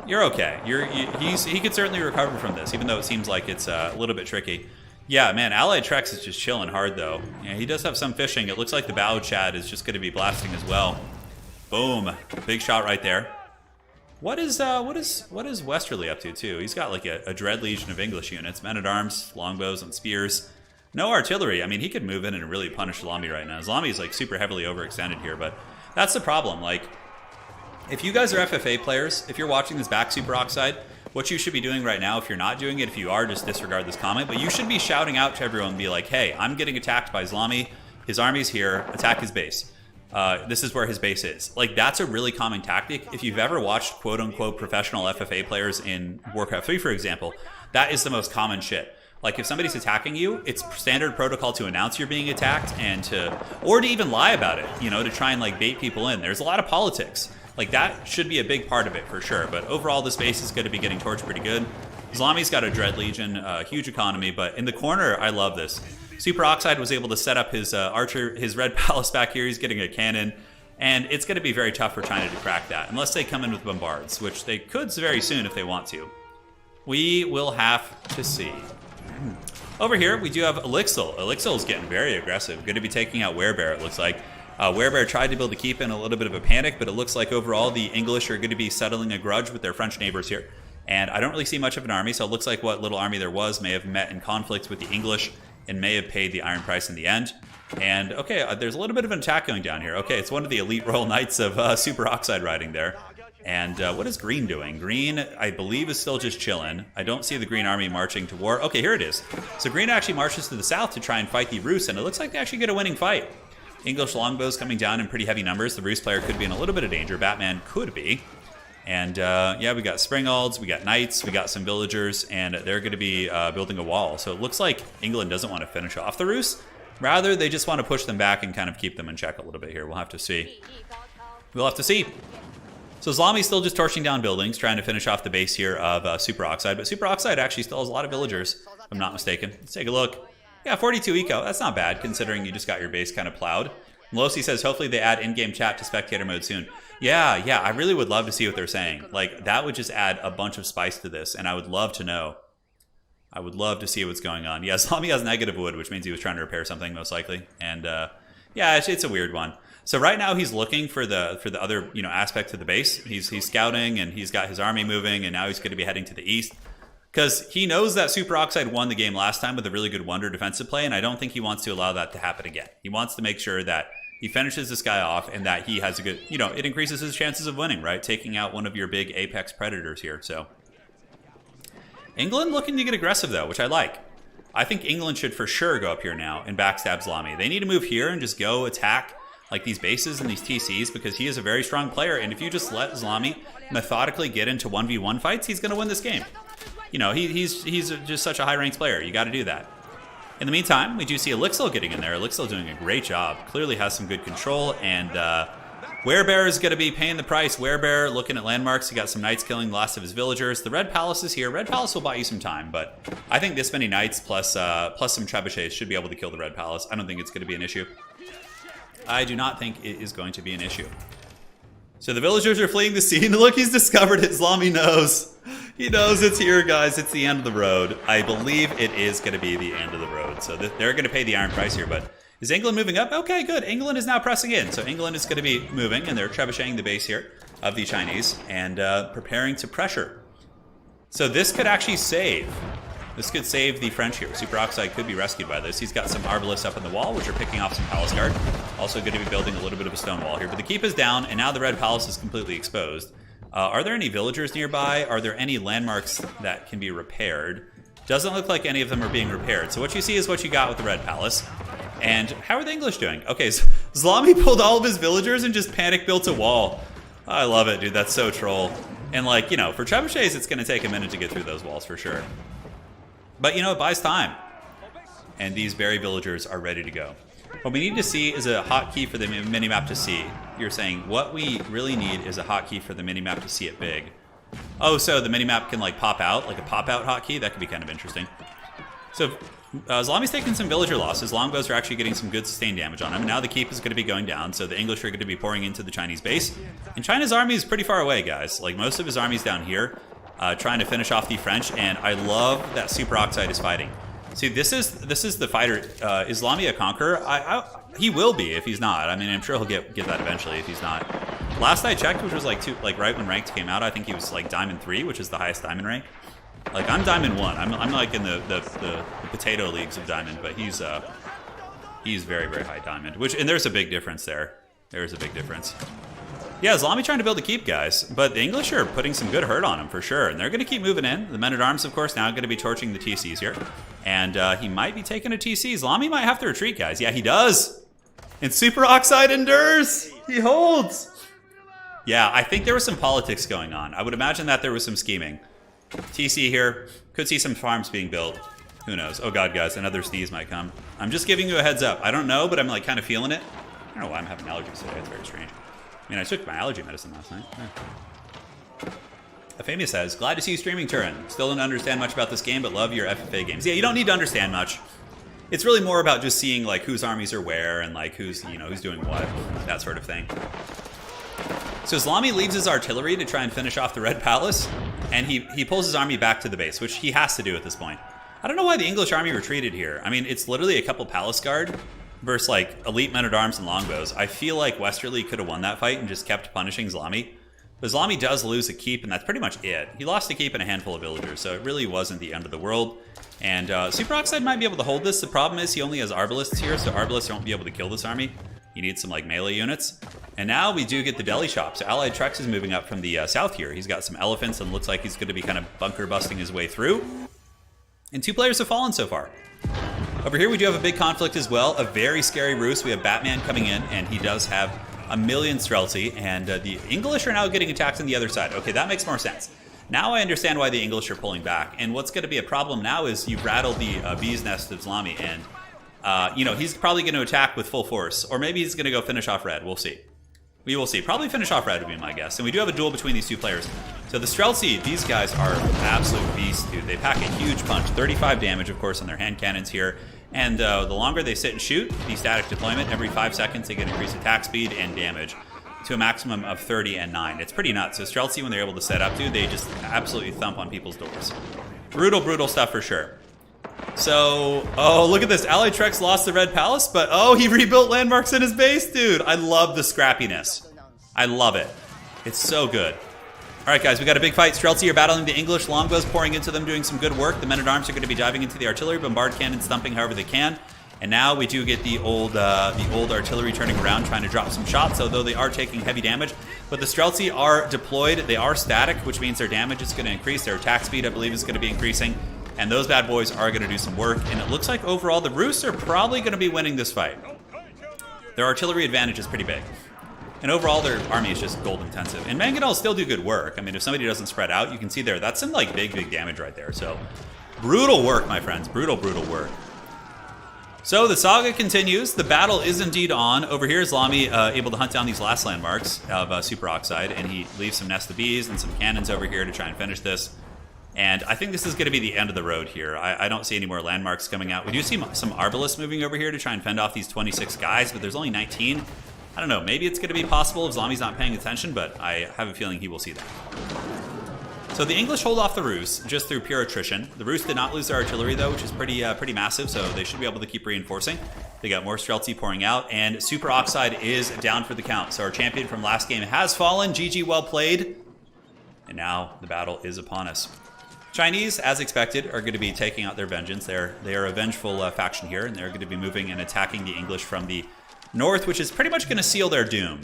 you're okay. He could certainly recover from this, even though it seems like it's a little bit tricky. Yeah, man, Allied Trex is just chilling hard, though. Yeah, he does have some fishing. It looks like the Bao Chad is just going to be blasting as well. Boom. Big shot right there. What is Westerly up to, too? He's got, like, a Dread Legion of English units. Men-at-Arms, longbows, and spears. No artillery. I mean, he could move in and really punish Zlami right now. Zlami is like super heavily overextended here, but that's the problem. Like, if you guys are FFA players, if you're watching this back Super Oxide, what you should be doing right now, if you're not doing it, if you are, just disregard this comment, but you should be shouting out to everyone and be like, hey, I'm getting attacked by Zlami. His army's here. Attack his base. This is where his base is. Like, that's a really common tactic. If you've ever watched quote-unquote professional FFA players in Warcraft 3, for example, that is the most common shit. Like, if somebody's attacking you, it's standard protocol to announce you're being attacked and or to even lie about it, you know, to try and like bait people in. There's a lot of politics. Like, that should be a big part of it for sure. But overall, this base is going to be getting torched pretty good. Zlami's got a Dread Legion, huge economy, but in the corner, I love this. Super Oxide was able to set up his archer, his Red Palace back here. He's getting a cannon, and it's going to be very tough for China to crack that, unless they come in with bombards, which they could very soon if they want to. We will have to see. Over here, we do have Elixir. Elixir is getting very aggressive. Going to be taking out Werebear, it looks like. Werebear tried to build a keep in a little bit of a panic, but it looks like overall the English are going to be settling a grudge with their French neighbors here. And I don't really see much of an army, so it looks like what little army there was may have met in conflict with the English and may have paid the iron price in the end. And okay, there's a little bit of an attack going down here. Okay, it's one of the elite Royal Knights of Super Oxide riding there. And what is Green doing? Green, I believe, is still just chilling. I don't see the Green Army marching to war. Okay, here it is. So Green actually marches to the south to try and fight the Rus, and it looks like they actually get a winning fight. English longbows coming down in pretty heavy numbers. The Rus player could be in a little bit of danger. Batman could be. And yeah, we got Springalds, we got Knights, we got some villagers, and they're going to be building a wall. So it looks like England doesn't want to finish off the Rus. Rather, they just want to push them back and kind of keep them in check a little bit here. We'll have to see. We'll have to see. So Zlami's still just torching down buildings, trying to finish off the base here of Super Oxide. But Super Oxide actually still has a lot of villagers, if I'm not mistaken. Let's take a look. Yeah, 42 eco. That's not bad, considering you just got your base kind of plowed. Melosi says, hopefully they add in-game chat to spectator mode soon. Yeah, I really would love to see what they're saying. Like, that would just add a bunch of spice to this, and I would love to know. I would love to see what's going on. Yeah, Zlami has negative wood, which means he was trying to repair something, most likely. And, yeah, it's a weird one. So right now he's looking for the other, you know, aspect of the base. He's scouting, and he's got his army moving, and now he's going to be heading to the east. Because he knows that Super Oxide won the game last time with a really good Wonder defensive play, and I don't think he wants to allow that to happen again. He wants to make sure that he finishes this guy off and that he has a good, you know, it increases his chances of winning, right? Taking out one of your big apex predators here, so. England looking to get aggressive, though, which I like. I think England should for sure go up here now and backstab Zlami. They need to move here and just go attack like these bases and these TCs because he is a very strong player, and if you just let Zlami methodically get into 1v1 fights, he's going to win this game. You know, he's just such a high-ranked player. You got to do that. In the meantime, we do see Elixir getting in there. Elixir doing a great job. Clearly has some good control, and Werebear is going to be paying the price. Werebear looking at landmarks. He got some Knights killing the last of his villagers. The Red Palace is here. Red Palace will buy you some time, but I think this many Knights plus some trebuchets should be able to kill the Red Palace. I don't think it's going to be an issue. I do not think it is going to be an issue. So the villagers are fleeing the scene. Look, he's discovered it. Zlami knows. He knows it's here, guys. It's the end of the road. I believe it is going to be the end of the road. So they're going to pay the iron price here. But is England moving up? Okay, good. England is now pressing in. So England is going to be moving, and they're trebucheting the base here of the Chinese and preparing to pressure. So this could actually save. This could save the French here. Super Oxide could be rescued by this. He's got some Arbalists up on the wall, which are picking off some Palace Guard. Also going to be building a little bit of a stone wall here. But the keep is down, and now the Red Palace is completely exposed. Are there any villagers nearby? Are there any landmarks that can be repaired? Doesn't look like any of them are being repaired. So what you see is what you got with the Red Palace. And how are the English doing? Okay, so Zlami pulled all of his villagers and just panic built a wall. I love it, dude. That's so troll. And like, you know, for trebuchets, it's going to take a minute to get through those walls for sure. But, you know, it buys time. And these berry villagers are ready to go. What we need to see is a hotkey for the minimap to see. You're saying what we really need is a hotkey for the minimap to see it big. Oh, so the minimap can like pop out, like a pop-out hotkey? That could be kind of interesting. So Zlami's taking some villager losses. Longbows are actually getting some good sustained damage on him. Now the keep is going to be going down, so the English are going to be pouring into the Chinese base. And China's army is pretty far away, guys. Like most of his army's down here. Trying to finish off the French, and I love that Super Oxide is fighting. See, this is the fighter. Is Zlami a conqueror? He will be if he's not. I mean, I'm sure he'll get that eventually if he's not. Last I checked, which was like right when ranked came out, I think he was like Diamond 3, which is the highest diamond rank. Like, I'm Diamond 1. I'm like in the potato leagues of Diamond, but he's very, very high Diamond. And there's a big difference there. There's a big difference. Yeah, Islami trying to build a keep, guys. But the English are putting some good hurt on him, for sure. And they're going to keep moving in. The men-at-arms, of course, now going to be torching the TCs here. And he might be taking a TC. Islami might have to retreat, guys. Yeah, he does. And Super Oxide endures. He holds. Yeah, I think there was some politics going on. I would imagine that there was some scheming. TC here. Could see some farms being built. Who knows? Oh, God, guys. Another sneeze might come. I'm just giving you a heads up. I don't know, but I'm like kind of feeling it. I don't know why I'm having allergies today. It's very strange. I mean, I took my allergy medicine last night. Yeah. Famous says, glad to see you streaming, Turin. Still don't understand much about this game, but love your FFA games. Yeah, you don't need to understand much. It's really more about just seeing like whose armies are where and like who's doing what, that sort of thing. So Islami leaves his artillery to try and finish off the Red Palace, and he pulls his army back to the base, which he has to do at this point. I don't know why the English army retreated here. I mean, it's literally a couple Palace Guard versus like elite men-at-arms and longbows. I feel like Westerly could have won that fight and just kept punishing Islami. But Islami does lose a keep, and that's pretty much it. He lost a keep and a handful of villagers, so it really wasn't the end of the world. And Super Oxide might be able to hold this. The problem is he only has Arbalists here, so Arbalists won't be able to kill this army. You need some like melee units. And now we do get the Deli shop. So Allied Trex is moving up from the south here. He's got some elephants and looks like he's going to be kind of bunker busting his way through. And 2 players have fallen so far. Over here we do have a big conflict as well. A very scary Rus. We have Batman coming in, and he does have a million Streltsy, and the English are now getting attacked on the other side. Okay, that makes more sense. Now I understand why the English are pulling back. And what's going to be a problem now is you've rattled the bee's nest of Islami, and he's probably going to attack with full force, or maybe he's going to go finish off red. We'll see. We will see. Probably finish off red would be my guess. And we do have a duel between these 2 players. So the Streltsy, these guys are absolute beasts, dude. They pack a huge punch. 35 damage, of course, on their hand cannons here. And the longer they sit and shoot, the static deployment, every 5 seconds they get increased attack speed and damage to a maximum of 30 and 9. It's pretty nuts. So Streltsy, when they're able to set up, dude, they just absolutely thump on people's doors. Brutal, brutal stuff for sure. So, oh, look at this. Allied Trex lost the Red Palace, but oh, he rebuilt landmarks in his base, dude. I love the scrappiness. I love it. It's so good. All right, guys, we got a big fight. Streltsy are battling the English. Longbows pouring into them, doing some good work. The men-at-arms are going to be diving into the artillery, bombard cannons, thumping however they can. And now we do get the old artillery turning around, trying to drop some shots, although they are taking heavy damage. But the Streltsy are deployed. They are static, which means their damage is going to increase. Their attack speed, I believe, is going to be increasing. And those bad boys are going to do some work. And it looks like overall the Rus are probably going to be winning this fight. Their artillery advantage is pretty big. And overall, their army is just gold intensive. And Mangonels still do good work. I mean, if somebody doesn't spread out, you can see there, that's some like big, big damage right there. So brutal work, my friends. Brutal, brutal work. So the saga continues. The battle is indeed on. Over here, Islami able to hunt down these last landmarks of Super Oxide. And he leaves some Nest of Bees and some cannons over here to try and finish this. And I think this is going to be the end of the road here. I don't see any more landmarks coming out. We do see some Arbalists moving over here to try and fend off these 26 guys, but there's only 19. I don't know, maybe it's going to be possible if Islami's not paying attention, but I have a feeling he will see that. So the English hold off the Rus just through pure attrition. The Rus did not lose their artillery, though, which is pretty massive, so they should be able to keep reinforcing. They got more Streltsy pouring out, and Super Oxide is down for the count. So our champion from last game has fallen. GG, well played. And now the battle is upon us. Chinese, as expected, are going to be taking out their vengeance. They are a vengeful faction here, and they're going to be moving and attacking the English from the north, which is pretty much going to seal their doom,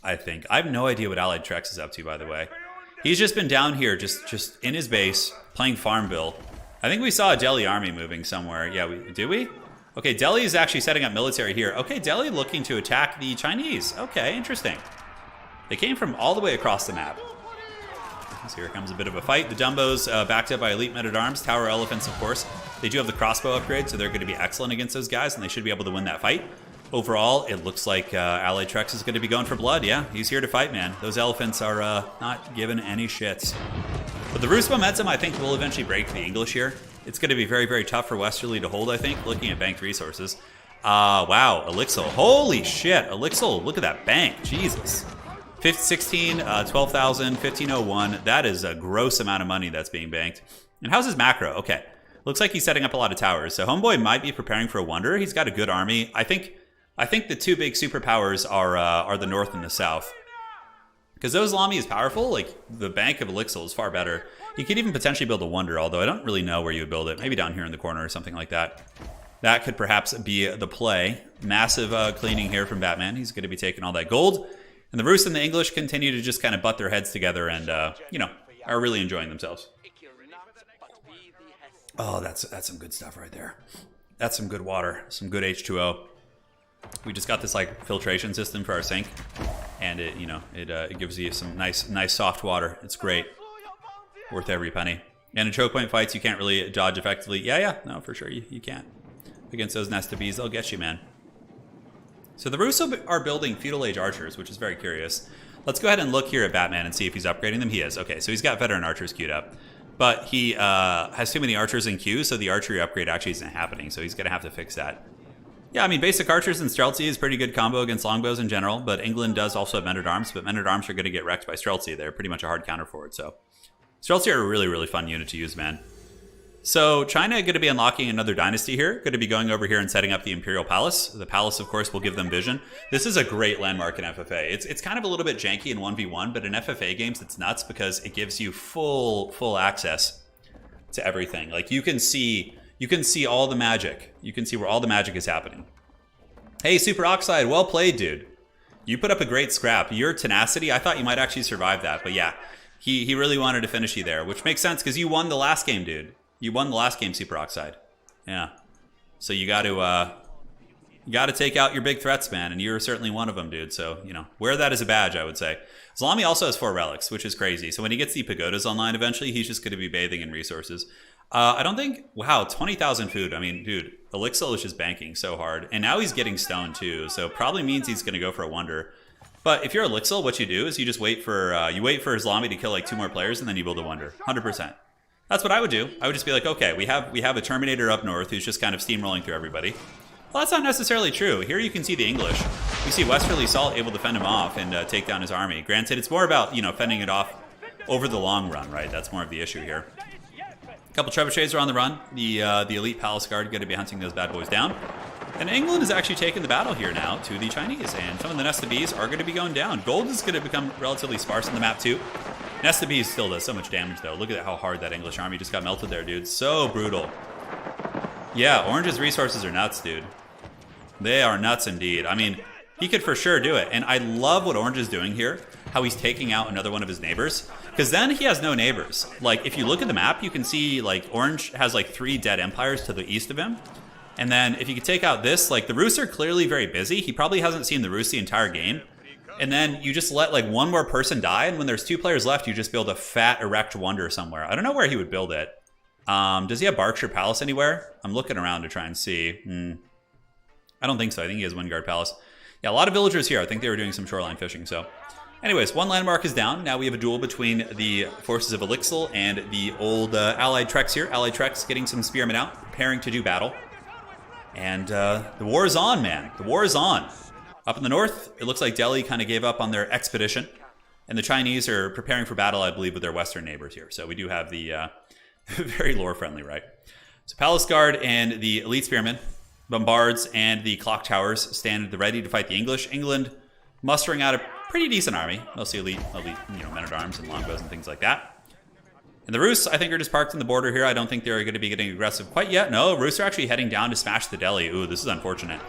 I think. I have no idea what Allied Trex is up to, by the way. He's just been down here, just in his base, playing Farmville. I think we saw a Deli army moving somewhere. Yeah, did we? Okay, Deli is actually setting up military here. Okay, Deli looking to attack the Chinese. Okay, interesting. They came from all the way across the map. So here comes a bit of a fight. The Dumbos backed up by elite men-at-arms, Tower Elephants, of course. They do have the crossbow upgrade, so they're going to be excellent against those guys, and they should be able to win that fight. Overall, it looks like Allied Trex is going to be going for blood. Yeah, he's here to fight, man. Those elephants are not giving any shits. But the Rus momentum, I think, will eventually break the English here. It's going to be very, very tough for Westerly to hold, I think, looking at banked resources. Wow, Elixir. Holy shit, Elixir, look at that bank. Jesus. 16, 12,000, 1501. That is a gross amount of money that's being banked. And how's his macro? Okay. Looks like he's setting up a lot of towers. So Homeboy might be preparing for a wonder. He's got a good army. I think the 2 big superpowers are the north and the south. Because though Islami is powerful, like the Bank of Elixir is far better. You could even potentially build a Wonder, although I don't really know where you would build it. Maybe down here in the corner or something like that. That could perhaps be the play. Massive cleaning here from Batman. He's going to be taking all that gold. And the Rus and the English continue to just kind of butt their heads together and, you know, are really enjoying themselves. Oh, that's some good stuff right there. That's some good water, some good H2O. We just got this like filtration system for our sink, and it, you know, it gives you some nice soft water. It's great, worth every penny. And in choke point fights, you can't really dodge effectively. Yeah, no, for sure, you can't. Against those Nesta Bees, they'll get you, man. So the Rus are building feudal age archers, which is very curious. Let's go ahead and look here at Batman and see if he's upgrading them. He is. Okay, so he's got veteran archers queued up. But he has too many archers in queue, so the archery upgrade actually isn't happening, so he's going to have to fix that. Yeah, I mean, basic archers and Streltsy is pretty good combo against longbows in general, but England does also have men-at-arms, but men-at-arms are going to get wrecked by Streltsy. They're pretty much a hard counter for it, so Streltsy are a really, really fun unit to use, man. So China going to be unlocking another dynasty here, going to be going over here and setting up the Imperial Palace. The palace, of course, will give them vision. This is a great landmark in FFA. It's kind of a little bit janky in 1v1, but in FFA games, it's nuts because it gives you full access to everything. Like you can see all the magic. You can see where all the magic is happening. Hey, Super Oxide, well played, dude. You put up a great scrap. Your tenacity, I thought you might actually survive that, but yeah, he really wanted to finish you there, which makes sense because you won the last game, dude. You won the last game, Super Oxide. Yeah. So you got to take out your big threats, man, and you're certainly one of them, dude. So, you know, wear that as a badge, I would say. Islami also has 4 relics, which is crazy. So when he gets the pagodas online eventually, he's just going to be bathing in resources. I don't think, wow, 20,000 food. I mean, dude, Elixir is just banking so hard. And now he's getting stone too, so probably means he's going to go for a wonder. But if you're Elixir, what you do is you just wait for Islami to kill like 2 more players, and then you build a wonder, 100%. That's what I would do. I would just be like, okay, we have a Terminator up north who's just kind of steamrolling through everybody. Well, that's not necessarily true. Here you can see the English. You see Westerly Salt able to fend him off and take down his army. Granted, it's more about, you know, fending it off over the long run, right? That's more of the issue here. A couple trebuchets are on the run. The elite palace guard going to be hunting those bad boys down. And England is actually taking the battle here now to the Chinese, and some of the Nesta Bees are going to be going down. Gold is going to become relatively sparse on the map too. Nesta Bees still does so much damage though. Look at how hard that English army just got melted there, dude. So brutal. Yeah, Orange's resources are nuts, dude. They are nuts indeed. I mean, he could for sure do it. And I love what Orange is doing here, how he's taking out another one of his neighbors. Because then he has no neighbors. Like, if you look at the map, you can see, like, Orange has, like, 3 dead empires to the east of him. And then if you could take out this, like, the Rus are clearly very busy. He probably hasn't seen the Rus the entire game. And then you just let, like, 1 more person die. And when there's 2 players left, you just build a fat, erect wonder somewhere. I don't know where he would build it. Does he have Berkshire Palace anywhere? I'm looking around to try and see. I don't think so. I think he has Wingard Palace. Yeah, a lot of villagers here. I think they were doing some shoreline fishing. So, anyways, 1 landmark is down. Now we have a duel between the forces of Elixir and the old Allied Treks here. Allied Treks getting some spearmen out, preparing to do battle. And the war is on, man. The war is on. Up in the north, it looks like Deli kind of gave up on their expedition. And the Chinese are preparing for battle, I believe, with their western neighbors here. So we do have the very lore-friendly, right? So Palace Guard and the Elite Spearmen, Bombards, and the Clock Towers stand at the ready to fight the English. England mustering out a pretty decent army. Mostly elite, you know, men-at-arms and longbows and things like that. And the Rus, I think, are just parked in the border here. I don't think they're going to be getting aggressive quite yet. No, Rus are actually heading down to smash the Deli. Ooh, this is unfortunate.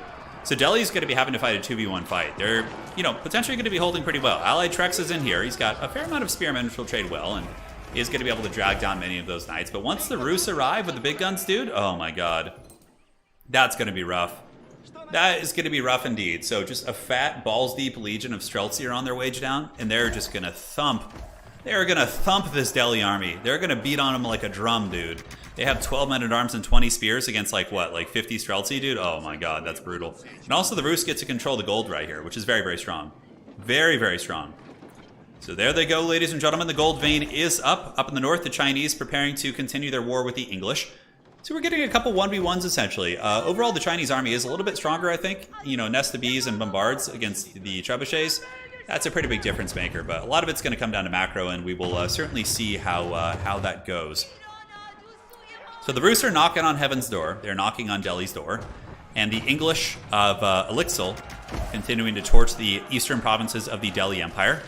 So Deli's going to be having to fight a 2v1 fight. They're, you know, potentially going to be holding pretty well. Allied Trex is in here. He's got a fair amount of spearmen, which will trade well, and he is going to be able to drag down many of those knights. But once the Rus arrive with the big guns, dude, oh my god. That's going to be rough. That is going to be rough indeed. So just a fat, balls-deep legion of Streltsy are on their way down, and they're just going to thump. They're going to thump this Deli army. They're going to beat on them like a drum, dude. They have 12 men-at-arms and 20 spears against, like, what, like 50 Streltsy, dude? Oh my god, that's brutal. And also the Rus get to control the gold right here, which is very, very strong. Very, very strong. So there they go, ladies and gentlemen. The gold vein is up. Up in the north, the Chinese preparing to continue their war with the English. So we're getting a couple 1v1s, essentially. Overall, the Chinese army is a little bit stronger, I think. You know, Nesta Bees and Bombards against the Trebuchets. That's a pretty big difference maker, but a lot of it's going to come down to macro, and we will certainly see how that goes. So the Rus are knocking on heaven's door. They're knocking on Deli's door. And the English of Elixir continuing to torch the eastern provinces of the Deli Empire.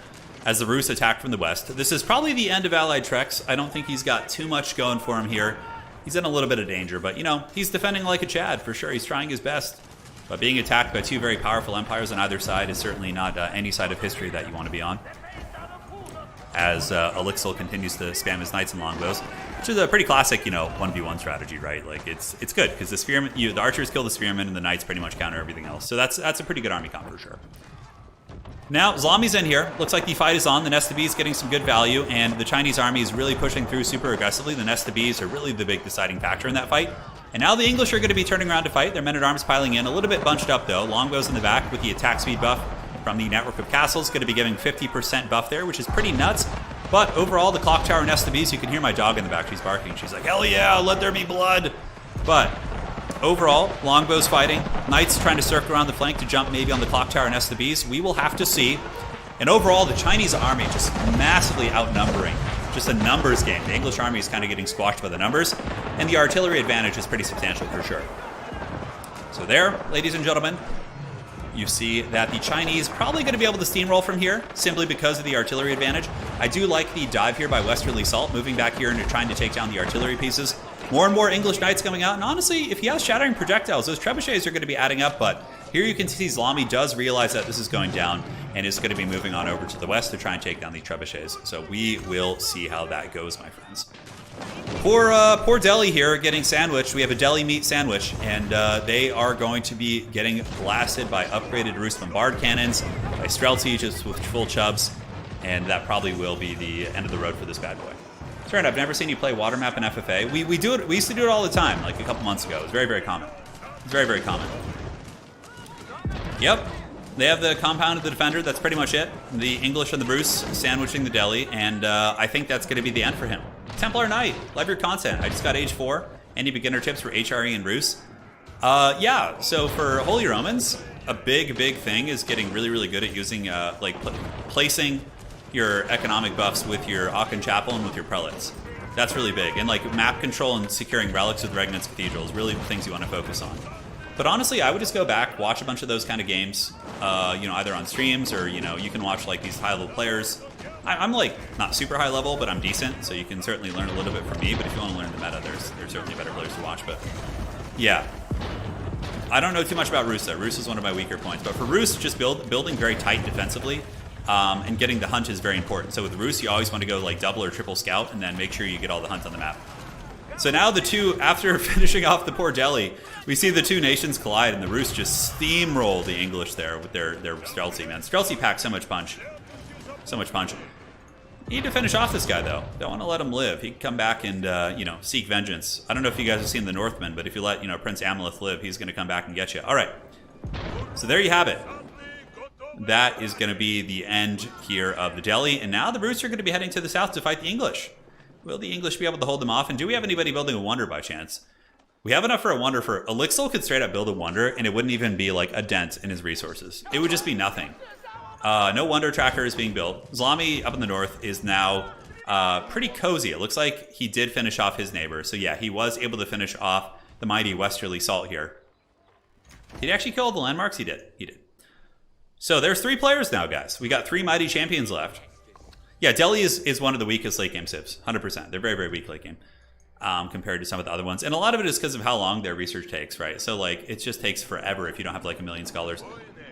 as the Rus attack from the west. This is probably the end of Allied treks. I don't think he's got too much going for him here. He's in a little bit of danger, but, you know, he's defending like a Chad, for sure. He's trying his best. But being attacked by two very powerful empires on either side is certainly not any side of history that you want to be on. As Elixir continues to spam his knights and longbows, which is a pretty classic, you know, 1v1 strategy, right? Like, it's good, because the spearmen, the archers kill the spearmen, and the knights pretty much counter everything else. So that's a pretty good army comp, for sure. Now, Zlami's in here. Looks like the fight is on. The Nesta Bees getting some good value, and the Chinese army is really pushing through super aggressively. The Nesta Bees are really the big deciding factor in that fight. And now the English are going to be turning around to fight. Their men-at-arms piling in. A little bit bunched up, though. Longbows in the back with the attack speed buff from the network of castles. Going to be giving 50% buff there, which is pretty nuts. But overall, the Clock Tower Nesta Bees, you can hear my dog in the back. She's barking. She's like, hell yeah, let there be blood. But overall, longbows fighting. Knights trying to circle around the flank to jump maybe on the Clock Tower Nesta Bees. We will have to see. And overall, the Chinese army just massively outnumbering. Just a numbers game. The English army is kind of getting squashed by the numbers, and the artillery advantage is pretty substantial for sure. So there, ladies and gentlemen, you see that the Chinese probably going to be able to steamroll from here, simply because of the artillery advantage. I do like the dive here by Westerly Salt, moving back here and trying to take down the artillery pieces. More and more English knights coming out, and honestly, if he has shattering projectiles, those trebuchets are going to be adding up, but here you can see Zlami does realize that this is going down, and is going to be moving on over to the west to try and take down the trebuchets. So we will see how that goes, my friends. Poor Deli here getting sandwiched. We have a Deli meat sandwich, and they are going to be getting blasted by upgraded Rus bombard cannons, by Streltsy just with full chubs, and that probably will be the end of the road for this bad boy. Turn, I've never seen you play water map in FFA. We do it. We used to do it all the time, like a couple months ago. It was very, very common. It's very, very common. Yep. They have the compound of the defender. That's pretty much it. The English and the Rus sandwiching the Deli, and I think that's going to be the end for him. Templar Knight, love your content. I just got age 4. Any beginner tips for HRE and Rus? Yeah, so for Holy Romans, a big thing is getting really, really good at using, placing your economic buffs with your Aachen Chapel and with your prelates. That's really big. And like map control and securing relics with Regnant's Cathedral is really the things you want to focus on. But honestly, I would just go back, watch a bunch of those kind of games, you know, either on streams or, you know, you can watch like these high-level players. I'm like not super high level, but I'm decent, so you can certainly learn a little bit from me. But if you want to learn the meta, there's certainly better players to watch. But yeah, I don't know too much about Rus though. Rus is one of my weaker points. But for Rus, just building very tight defensively and getting the hunt is very important. So with Rus, you always want to go like double or triple scout and then make sure you get all the hunt on the map. So now the two, after finishing off the poor Deli, we see the two nations collide, and the Rus just steamroll the English there with their Streltsy, man. Streltsy packs so much punch. So much punch. You need to finish off this guy, though. Don't want to let him live. He can come back and, you know, seek vengeance. I don't know if you guys have seen The Northman, but if you let, you know, Prince Amalith live, he's going to come back and get you. All right. So there you have it. That is going to be the end here of the Deli, and now the Rus are going to be heading to the south to fight the English. Will the English be able to hold them off? And do we have anybody building a wonder by chance? We have enough for a wonder for... Elixir could straight up build a wonder, and it wouldn't even be like a dent in his resources. It would just be nothing. No wonder tracker is being built. Zlami up in the north is now pretty cozy. It looks like he did finish off his neighbor. So yeah, he was able to finish off the mighty Westerly Salt here. Did he actually kill all the landmarks? He did. He did. So there's 3 players now, guys. We got 3 mighty champions left. Yeah, Deli is one of the weakest late game civs, 100%. They're very, very weak late game compared to some of the other ones. And a lot of it is because of how long their research takes, right? So, like, it just takes forever if you don't have, like, a million scholars.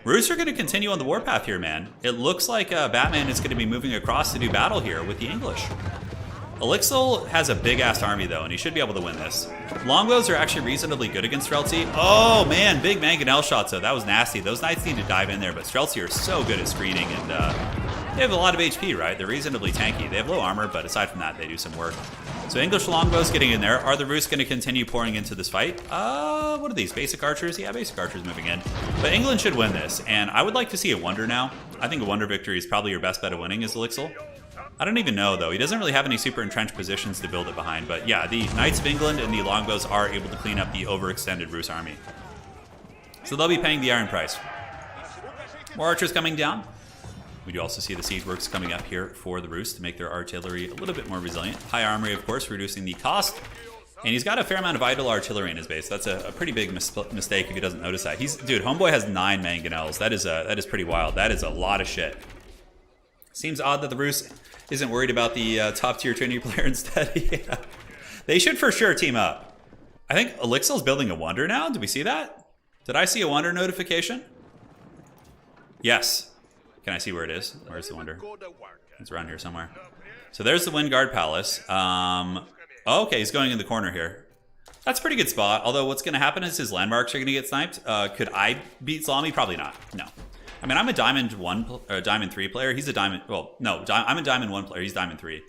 Rus are going to continue on the warpath here, man. It looks like Batman is going to be moving across to do battle here with the English. Elixir has a big-ass army, though, and he should be able to win this. Longbows are actually reasonably good against Streltsy. Oh, man, big mangonel shots, though. That was nasty. Those knights need to dive in there, but Streltsy are so good at screening, and they have a lot of HP, right? They're reasonably tanky. They have low armor, but aside from that, they do some work. So English longbows getting in there. Are the Rus going to continue pouring into this fight? What are these? Basic archers? Yeah, basic archers moving in. But England should win this, and I would like to see a wonder now. I think a wonder victory is probably your best bet of winning is Elixir. I don't even know, though. He doesn't really have any super entrenched positions to build it behind. But yeah, the Knights of England and the longbows are able to clean up the overextended Rus army. So they'll be paying the iron price. More archers coming down. We do also see the siege works coming up here for the Rus to make their artillery a little bit more resilient. High armory, of course, reducing the cost. And he's got a fair amount of idle artillery in his base. That's a pretty big mistake if he doesn't notice that. Dude, Homeboy has 9 mangonels. That is pretty wild. That is a lot of shit. Seems odd that the Rus isn't worried about the top tier Trinity player instead. Yeah. They should for sure team up. I think Elixir's building a Wonder now. Did we see that? Did I see a Wonder notification? Yes. Can I see where it is? Where's the Wonder? It's around here somewhere. So there's the Windguard Palace. Okay, he's going in the corner here. That's a pretty good spot. Although what's going to happen is his landmarks are going to get sniped. Could I beat Zlami? Probably not. No. I mean, I'm a Diamond 1 or Diamond 3 player. He's a Diamond. Well, no, I'm a Diamond 1 player. He's Diamond 3.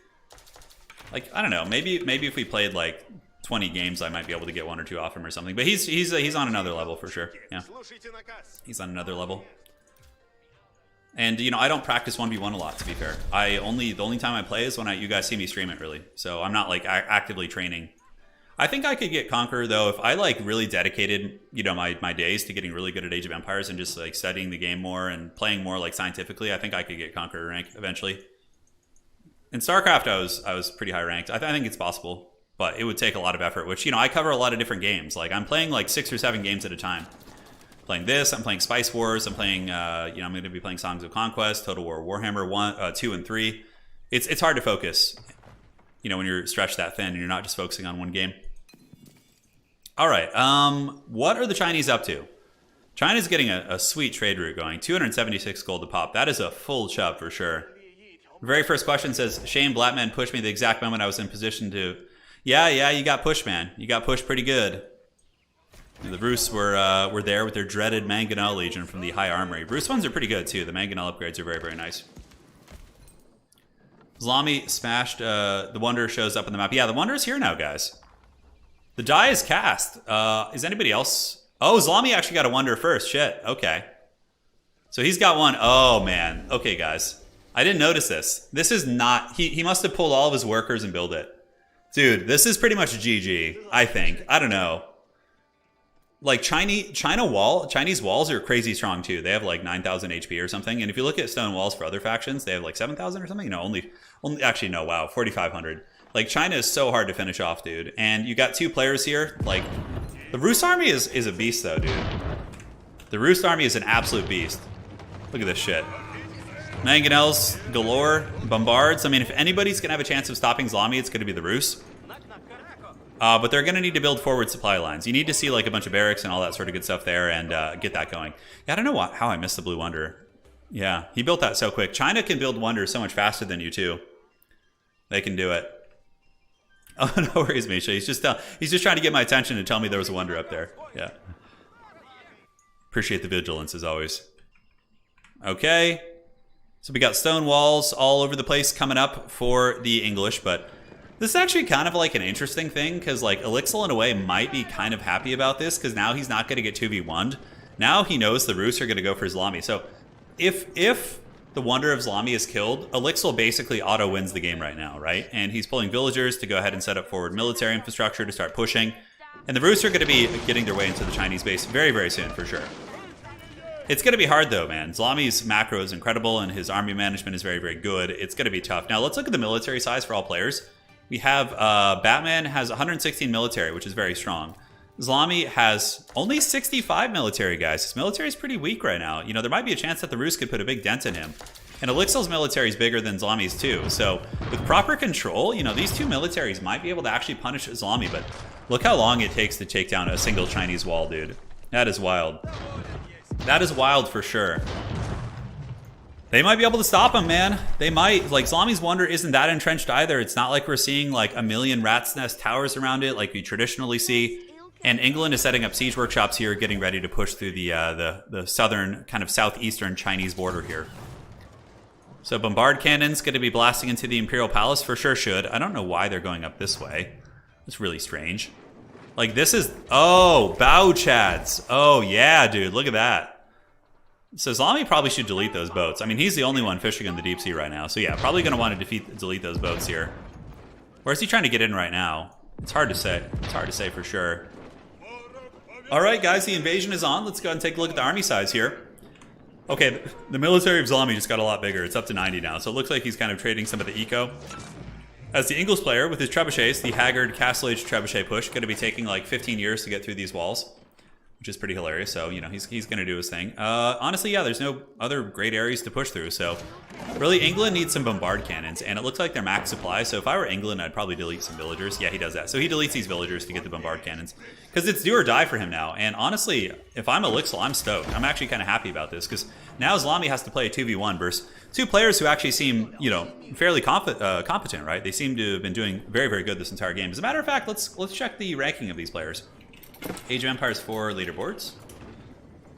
Like, I don't know. Maybe if we played like 20 games, I might be able to get 1 or 2 off him or something. But he's on another level for sure. Yeah, he's on another level. And you know, I don't practice 1v1 a lot, to be fair. The only time I play is when you guys see me stream it, really. So I'm not like actively training. I think I could get Conqueror though if I like really dedicated, you know, my days to getting really good at Age of Empires and just like studying the game more and playing more like scientifically. I think I could get Conqueror rank eventually. In StarCraft, I was pretty high ranked. I think it's possible, but it would take a lot of effort. Which, you know, I cover a lot of different games. Like I'm playing like 6 or 7 games at a time. Playing this, I'm playing Spice Wars. I'm playing, you know, I'm going to be playing Songs of Conquest, Total War Warhammer 1, 2, and 3. It's hard to focus, you know, when you're stretched that thin and you're not just focusing on one game. All right, what are the Chinese up to? China's getting a sweet trade route going. 276 gold to pop. That is a full chub for sure. Very first question says, Shane Blattman pushed me the exact moment I was in position to... Yeah, you got pushed, man. You got pushed pretty good. The Rus were there with their dreaded Mangonel Legion from the High Armory. Rus ones are pretty good too. The Mangonel upgrades are very, very nice. Zlami smashed. The Wonder shows up on the map. Yeah, the Wonder's here now, guys. The die is cast. Is anybody else? Oh, Zlami actually got a Wonder first. Shit. Okay. So he's got one. Oh, man. Okay, guys. I didn't notice this. This is not... He must have pulled all of his workers and built it. Dude, this is pretty much a GG, I think. I don't know. Like Chinese walls are crazy strong too. They have like 9,000 HP or something. And if you look at stone walls for other factions, they have like 7,000 or something. You know, only actually no, wow, 4,500. Like China is so hard to finish off, dude. And you got 2 players here. Like the Rus army is a beast though, dude. The Rus army is an absolute beast. Look at this shit. Mangonels galore, bombards. I mean, if anybody's gonna have a chance of stopping Zlami, it's gonna be the Rus. But they're going to need to build forward supply lines. You need to see like a bunch of barracks and all that sort of good stuff there and get that going. Yeah, I don't know how I missed the Blue Wonder. Yeah, he built that so quick. China can build wonders so much faster than you too. They can do it. Oh, no worries, Misha. He's just trying to get my attention and tell me there was a Wonder up there. Yeah. Appreciate the vigilance as always. Okay. So we got stone walls all over the place coming up for the English, but... This is actually kind of like an interesting thing because like Elixir in a way might be kind of happy about this because now he's not going to get 2v1'd. Now he knows the Rus are going to go for Zlami. So if the Wonder of Zlami is killed, Elixir basically auto wins the game right now, right? And he's pulling villagers to go ahead and set up forward military infrastructure to start pushing. And the Rus are going to be getting their way into the Chinese base very, very soon for sure. It's going to be hard though, man. Zlami's macro is incredible and his army management is very, very good. It's going to be tough. Now let's look at the military size for all players. We have Batman has 116 military, which is very strong. Zlami has only 65 military, guys. His military is pretty weak right now. You know, there might be a chance that the Rus could put a big dent in him. And Elixir's military is bigger than Zlami's too. So with proper control, you know, these 2 militaries might be able to actually punish Zlami. But look how long it takes to take down a single Chinese wall, dude. That is wild. That is wild for sure. They might be able to stop him, man. They might. Like, Zlami's Wonder isn't that entrenched either. It's not like we're seeing, like, a million rat's nest towers around it like we traditionally see. And England is setting up siege workshops here, getting ready to push through the southern, kind of southeastern Chinese border here. So Bombard Cannon's going to be blasting into the Imperial Palace. For sure should. I don't know why they're going up this way. It's really strange. Like, this is... Oh, Bow Chads. Oh, yeah, dude. Look at that. So Zlami probably should delete those boats. I mean, he's the only one fishing in the deep sea right now. So yeah, probably going to want to delete those boats here. Where's he trying to get in right now? It's hard to say. It's hard to say for sure. All right, guys, the invasion is on. Let's go ahead and take a look at the army size here. Okay, the military of Zlami just got a lot bigger. It's up to 90 now. So it looks like he's kind of trading some of the eco. As the English player with his trebuchets, the Haggard Castle Age trebuchet push, going to be taking like 15 years to get through these walls. which is pretty hilarious. So, he's going to do his thing. Honestly, yeah, there's no other great areas to push through. So, really, England needs some bombard cannons, and it looks like they're max supply. So, if I were England, I'd probably delete some villagers. Yeah, he does that. So, he deletes these villagers to get the bombard cannons because it's do or die for him now. And honestly, if I'm Elixir, I'm stoked. I'm actually kind of happy about this because now Zlami has to play a 2v1 versus two players who actually seem, fairly competent, right? They seem to have been doing very, very good this entire game. As a matter of fact, let's check the ranking of these players. Age of Empires 4 leaderboards.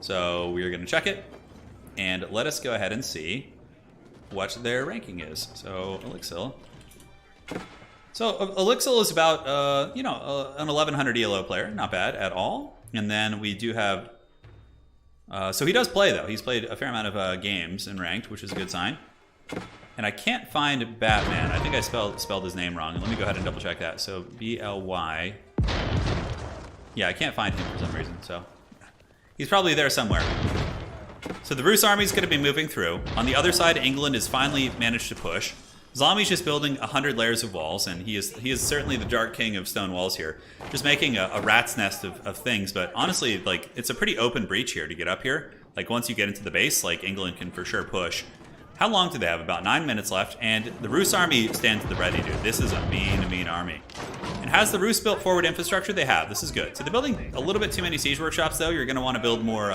So we are going to check it, and let us go ahead and see what their ranking is. So Elixir. So Elixir is about, an 1100 ELO player, not bad at all. And then we do have, so he does play though. He's played a fair amount of games in ranked, which is a good sign. And I can't find Batman. I think I spelled his name wrong. Let me go ahead and double check that. So BLY. Yeah, I can't find him for some reason, so he's probably there somewhere. So the Rus army is going to be moving through. On the other side, England has finally managed to push. Zlami's just building 100 layers of walls, and he is certainly the Dark King of stone walls here. Just making a rat's nest of things, but honestly, like, it's a pretty open breach here to get up here. Like, once you get into the base, like, England can for sure push. How long do they have? About 9 minutes left, and the Rus army stands at the ready, dude. This is a mean army. And has the Rus built forward infrastructure? They have. This is good. So they're building a little bit too many siege workshops, though. You're going to want to build more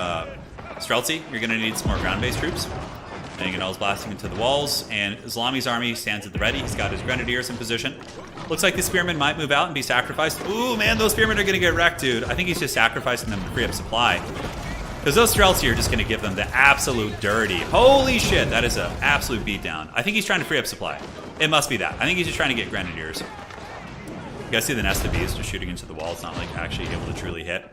Streltsy. You're going to need some more ground-based troops. Mangonel's blasting into the walls, and Zlami's army stands at the ready. He's got his grenadiers in position. Looks like the spearmen might move out and be sacrificed. Ooh, man, those spearmen are going to get wrecked, dude. I think he's just sacrificing them to free up supply. Because those Streltsy are just going to give them the absolute dirty. Holy shit, that is an absolute beatdown. I think he's trying to free up supply. It must be that. I think he's just trying to get grenadiers. You guys see the nest of bees just shooting into the wall. It's not like actually able to truly hit.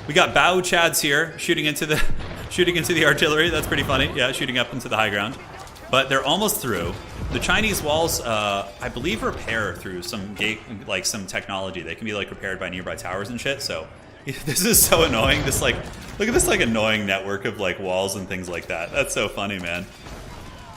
We got Bao Chads here shooting into the artillery. That's pretty funny. Yeah, shooting up into the high ground. But they're almost through. The Chinese walls, I believe, repair through some some technology. They can be like repaired by nearby towers and shit. So this is so annoying. This look at this annoying network of walls and things like that. That's so funny, man.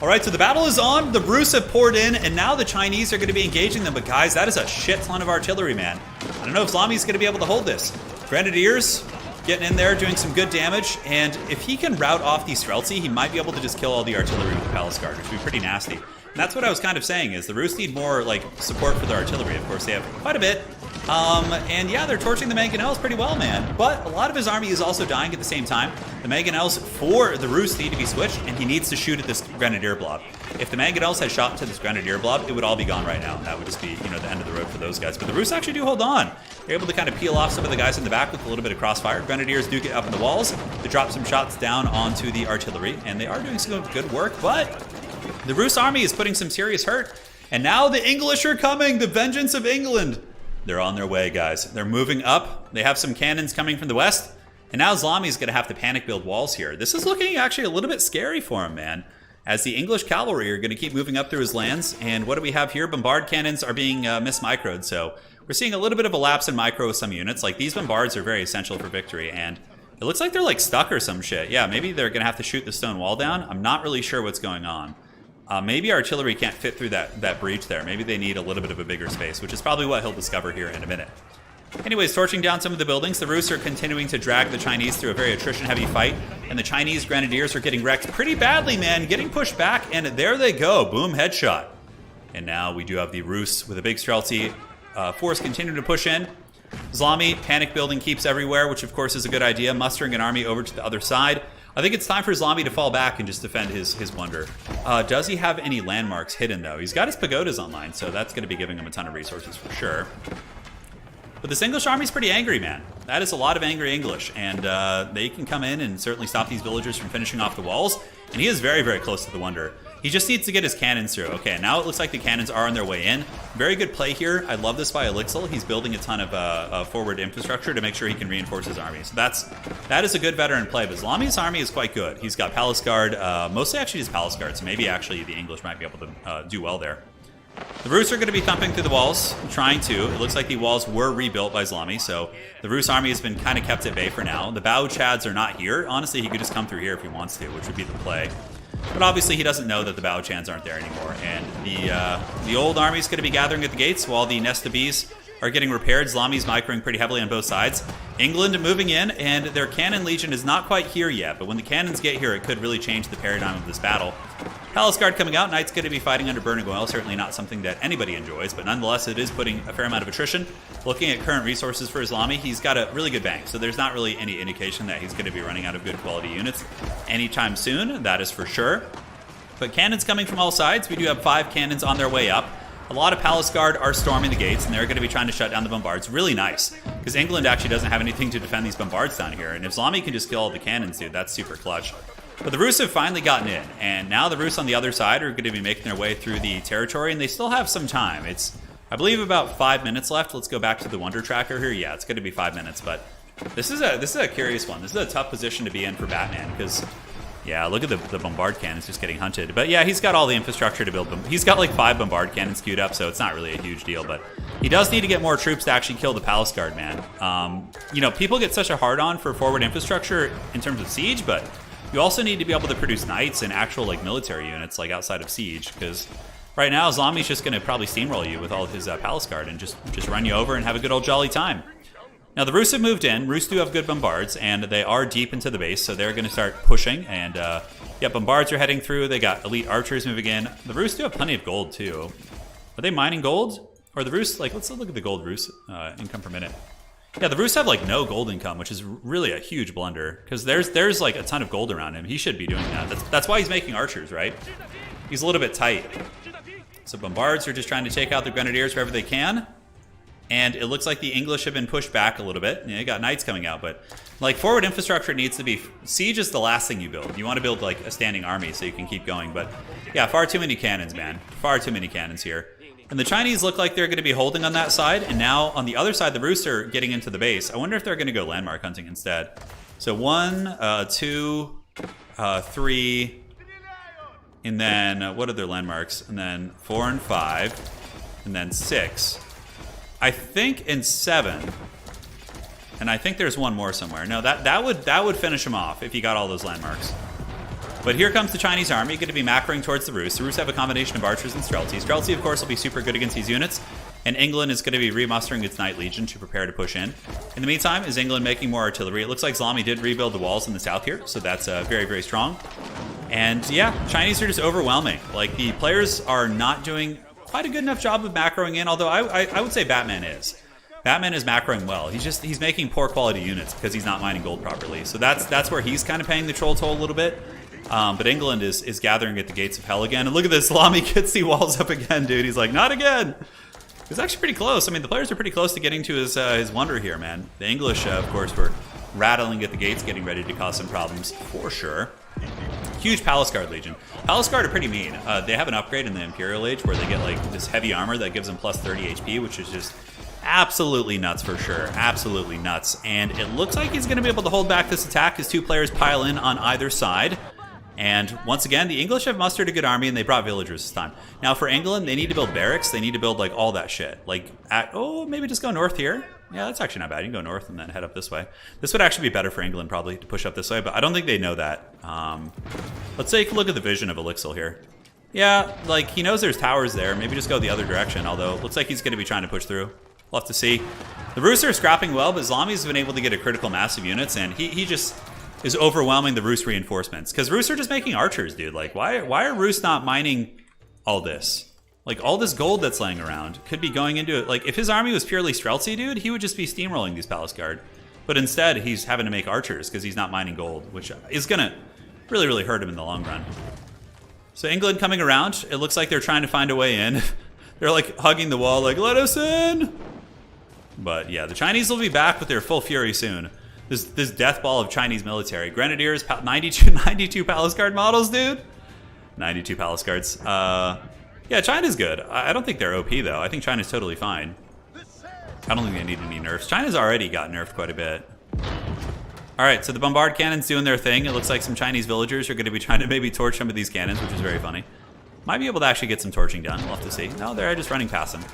All right, so the battle is on. The Rus have poured in, and now the Chinese are going to be engaging them. But guys, that is a shit ton of artillery, man. I don't know if Zlami's going to be able to hold this. Grenadiers getting in there, doing some good damage, and if he can rout off these Streltsy, he might be able to just kill all the artillery with the Palace Guard, which would be pretty nasty. And that's what I was kind of saying, is the Rus need more support for their artillery. Of course, they have quite a bit. And yeah, they're torching the Mangonels pretty well, man. But a lot of his army is also dying at the same time. The Mangonels for the Rus need to be switched, and he needs to shoot at this Grenadier blob. If the Mangonels had shot to this Grenadier blob, it would all be gone right now. That would just be, the end of the road for those guys. But the Rus actually do hold on. They're able to kind of peel off some of the guys in the back with a little bit of crossfire. Grenadiers do get up in the walls. They drop some shots down onto the artillery, and they are doing some good work, but the Rus army is putting some serious hurt. And now the English are coming, the vengeance of England. They're on their way, guys. They're moving up. They have some cannons coming from the west. And now Zlami's going to have to panic build walls here. This is looking actually a little bit scary for him, man. As the English cavalry are going to keep moving up through his lands. And what do we have here? Bombard cannons are being mismicroed. So we're seeing a little bit of a lapse in micro with some units. These bombards are very essential for victory. And it looks like they're stuck or some shit. Yeah, maybe they're going to have to shoot the stone wall down. I'm not really sure what's going on. Maybe artillery can't fit through that breach there. Maybe they need a little bit of a bigger space, which is probably what he'll discover here in a minute. Anyways, torching down some of the buildings. The Rus are continuing to drag the Chinese through a very attrition-heavy fight, and the Chinese Grenadiers are getting wrecked pretty badly, man. Getting pushed back, and there they go. Boom, headshot. And now we do have the Rus with a big Streltsy force continuing to push in. Zlami, panic building keeps everywhere, which of course is a good idea. Mustering an army over to the other side. I think it's time for Zlami to fall back and just defend his wonder. Does he have any landmarks hidden, though? He's got his pagodas online, so that's going to be giving him a ton of resources for sure. But this English army's pretty angry, man. That is a lot of angry English, and they can come in and certainly stop these villagers from finishing off the walls. And he is very, very close to the wonder. He just needs to get his cannons through. Okay, now it looks like the cannons are on their way in. Very good play here. I love this by Elixir. He's building a ton of forward infrastructure to make sure he can reinforce his army. So that is a good veteran play. But Zlami's army is quite good. He's got Palace Guard, mostly actually just Palace Guard. So maybe actually the English might be able to do well there. The Rus are going to be thumping through the walls, trying to. It looks like the walls were rebuilt by Zlami, so the Rus army has been kind of kept at bay for now. The Bao Chads are not here. Honestly, he could just come through here if he wants to, which would be the play. But obviously, he doesn't know that the Bao Chads aren't there anymore. And the old army is going to be gathering at the gates while the nest of bees are getting repaired. Zlami's microing pretty heavily on both sides. England moving in, and their Cannon Legion is not quite here yet, but when the cannons get here, it could really change the paradigm of this battle. Palace Guard coming out, Knight's going to be fighting under Burning Oil, certainly not something that anybody enjoys, but nonetheless it is putting a fair amount of attrition. Looking at current resources for Islami, he's got a really good bank, so there's not really any indication that he's going to be running out of good quality units anytime soon, that is for sure. But cannons coming from all sides, we do have 5 cannons on their way up. A lot of Palace Guard are storming the gates, and they're going to be trying to shut down the bombards. Really nice, because England actually doesn't have anything to defend these bombards down here, and if Islami can just kill all the cannons, dude, that's super clutch. But the Rus have finally gotten in, and now the Rus on the other side are going to be making their way through the territory, and they still have some time. It's, I believe, about 5 minutes left. Let's go back to the Wonder Tracker here. Yeah, it's going to be 5 minutes, but this is a curious one. This is a tough position to be in for Batman, because, yeah, look at the bombard cannons just getting hunted. But yeah, he's got all the infrastructure to build them. He's got like 5 bombard cannons queued up, so it's not really a huge deal, but he does need to get more troops to actually kill the Palace Guard, man. You know, people get such a hard-on for forward infrastructure in terms of siege, but you also need to be able to produce knights and actual like military units like outside of siege, because right now Islami's just going to probably steamroll you with all of his Palace Guard and just run you over and have a good old jolly time. Now the Rus have moved in. Rus do have good bombards, and they are deep into the base, so they're going to start pushing. And yeah, bombards are heading through. They got elite archers moving in. The Rus do have plenty of gold too. Are they mining gold? Or the Rus, like, let's look at the gold Rus income per minute. Yeah, the Rus have like no gold income, which is really a huge blunder, because there's like a ton of gold around him. He should be doing that. That's why he's making archers, right? He's a little bit tight. So bombards are just trying to take out the grenadiers wherever they can. And it looks like the English have been pushed back a little bit. You got knights coming out, but like forward infrastructure needs to be... Siege is the last thing you build. You want to build like a standing army so you can keep going. But yeah, far too many cannons, man. Far too many cannons here. And the Chinese look like they're going to be holding on that side. And now on the other side, the Rus are getting into the base. I wonder if they're going to go landmark hunting instead. So 1, 2, 3, and then what are their landmarks? And then 4 and 5, and then 6. I think in 7, and I think there's one more somewhere. No, that would finish him off if he got all those landmarks. But here comes the Chinese army, going to be macroing towards the Rus. The Rus have a combination of archers and Streltsy. Streltsy, of course, will be super good against these units, and England is going to be remustering its Knight Legion to prepare to push in. In the meantime, is England making more artillery? It looks like Islami did rebuild the walls in the south here, so that's very, very strong. And yeah, Chinese are just overwhelming. Like, the players are not doing quite a good enough job of macroing in, although I would say Batman is. Batman is macroing well. He's making poor quality units because he's not mining gold properly. So that's where he's kind of paying the troll toll a little bit. But England is gathering at the gates of hell again. And look at this, Islami gets the walls up again, dude. He's like, not again. It's actually pretty close. I mean, the players are pretty close to getting to his wonder here, man. The English, of course, were rattling at the gates, getting ready to cause some problems for sure. Huge Palace Guard Legion. Palace Guard are pretty mean. They have an upgrade in the Imperial Age where they get like this heavy armor that gives them plus 30 HP, which is just absolutely nuts for sure. Absolutely nuts. And it looks like he's going to be able to hold back this attack as 2 players pile in on either side. And once again, the English have mustered a good army, and they brought villagers this time. Now for England, they need to build barracks. They need to build like all that shit. Like, maybe just go north here. Yeah, that's actually not bad. You can go north and then head up this way. This would actually be better for England probably to push up this way, but I don't think they know that. Let's take a look at the vision of Elixir here. Yeah, like he knows there's towers there. Maybe just go the other direction, although it looks like he's going to be trying to push through. We'll have to see. The Rus are scrapping well, but Islami's been able to get a critical mass of units, and he just is overwhelming the Rus reinforcements. Because Rus are just making archers, dude. Like, why are Rus not mining all this? Like, all this gold that's laying around could be going into it. Like, if his army was purely Streltsy, dude, he would just be steamrolling these Palace Guard. But instead, he's having to make archers because he's not mining gold, which is going to really, really hurt him in the long run. So England coming around. It looks like they're trying to find a way in. They're, like, hugging the wall, like, let us in! But, yeah, the Chinese will be back with their full fury soon. This death ball of Chinese military. Grenadiers, 92 Palace Guard models, dude. 92 Palace Guards. Yeah, China's good. I don't think they're OP, though. I think China's totally fine. I don't think they need any nerfs. China's already got nerfed quite a bit. All right, so the bombard cannons doing their thing. It looks like some Chinese villagers are going to be trying to maybe torch some of these cannons, which is very funny. Might be able to actually get some torching done. We'll have to see. No, they're just running past them.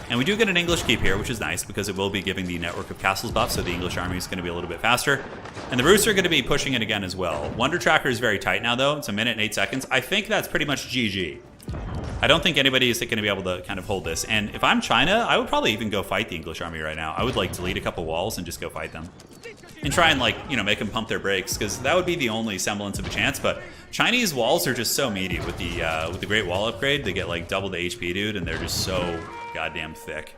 And we do get an English keep here, which is nice because it will be giving the network of castles buff, so the English army is going to be a little bit faster. And the Rus are going to be pushing it again as well. Wonder Tracker is very tight now, though. It's 1 minute and 8 seconds. I think that's pretty much GG. I don't think anybody is going to be able to kind of hold this. And if I'm China, I would probably even go fight the English army right now. I would like delete a couple walls and just go fight them. And try and like, you know, make them pump their brakes, because that would be the only semblance of a chance. But Chinese walls are just so meaty with the Great Wall upgrade. They get like double the HP, dude, and they're just so goddamn thick.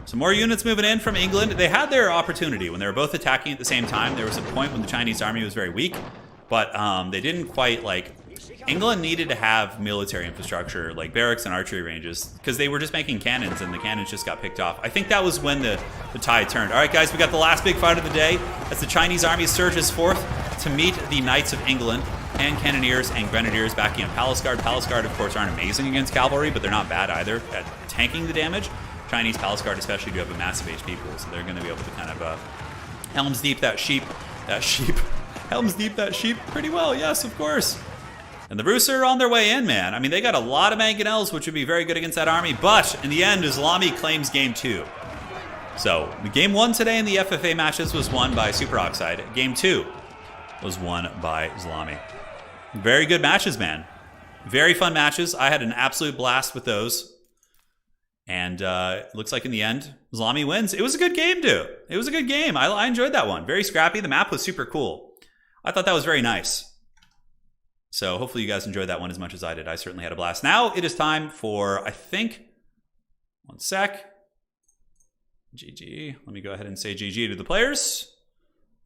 Some more units moving in from England. They had their opportunity when they were both attacking at the same time. There was a point when the Chinese army was very weak, but they didn't quite like... England needed to have military infrastructure, like barracks and archery ranges, because they were just making cannons, and the cannons just got picked off. I think that was when the tide turned. All right, guys, we got the last big fight of the day as the Chinese army surges forth to meet the Knights of England and Cannoneers and Grenadiers backing up Palace Guard. Palace Guard, of course, aren't amazing against cavalry, but they're not bad either at tanking the damage. Chinese Palace Guard especially do have a massive HP pool, so they're going to be able to kind of Helm's Deep Helm's Deep that sheep pretty well, yes, of course. And the Rus are on their way in, man. I mean, they got a lot of mangonels, which would be very good against that army, but in the end, Islami claims game 2. So, game 1 today in the FFA matches was won by Superoxide. Game 2 was won by Islami. Very good matches, man. Very fun matches. I had an absolute blast with those. And it looks like in the end, Islami wins. It was a good game, dude. It was a good game. I enjoyed that one. Very scrappy. The map was super cool. I thought that was very nice. So hopefully you guys enjoyed that one as much as I did. I certainly had a blast. Now it is time for, I think, one sec. GG. Let me go ahead and say GG to the players.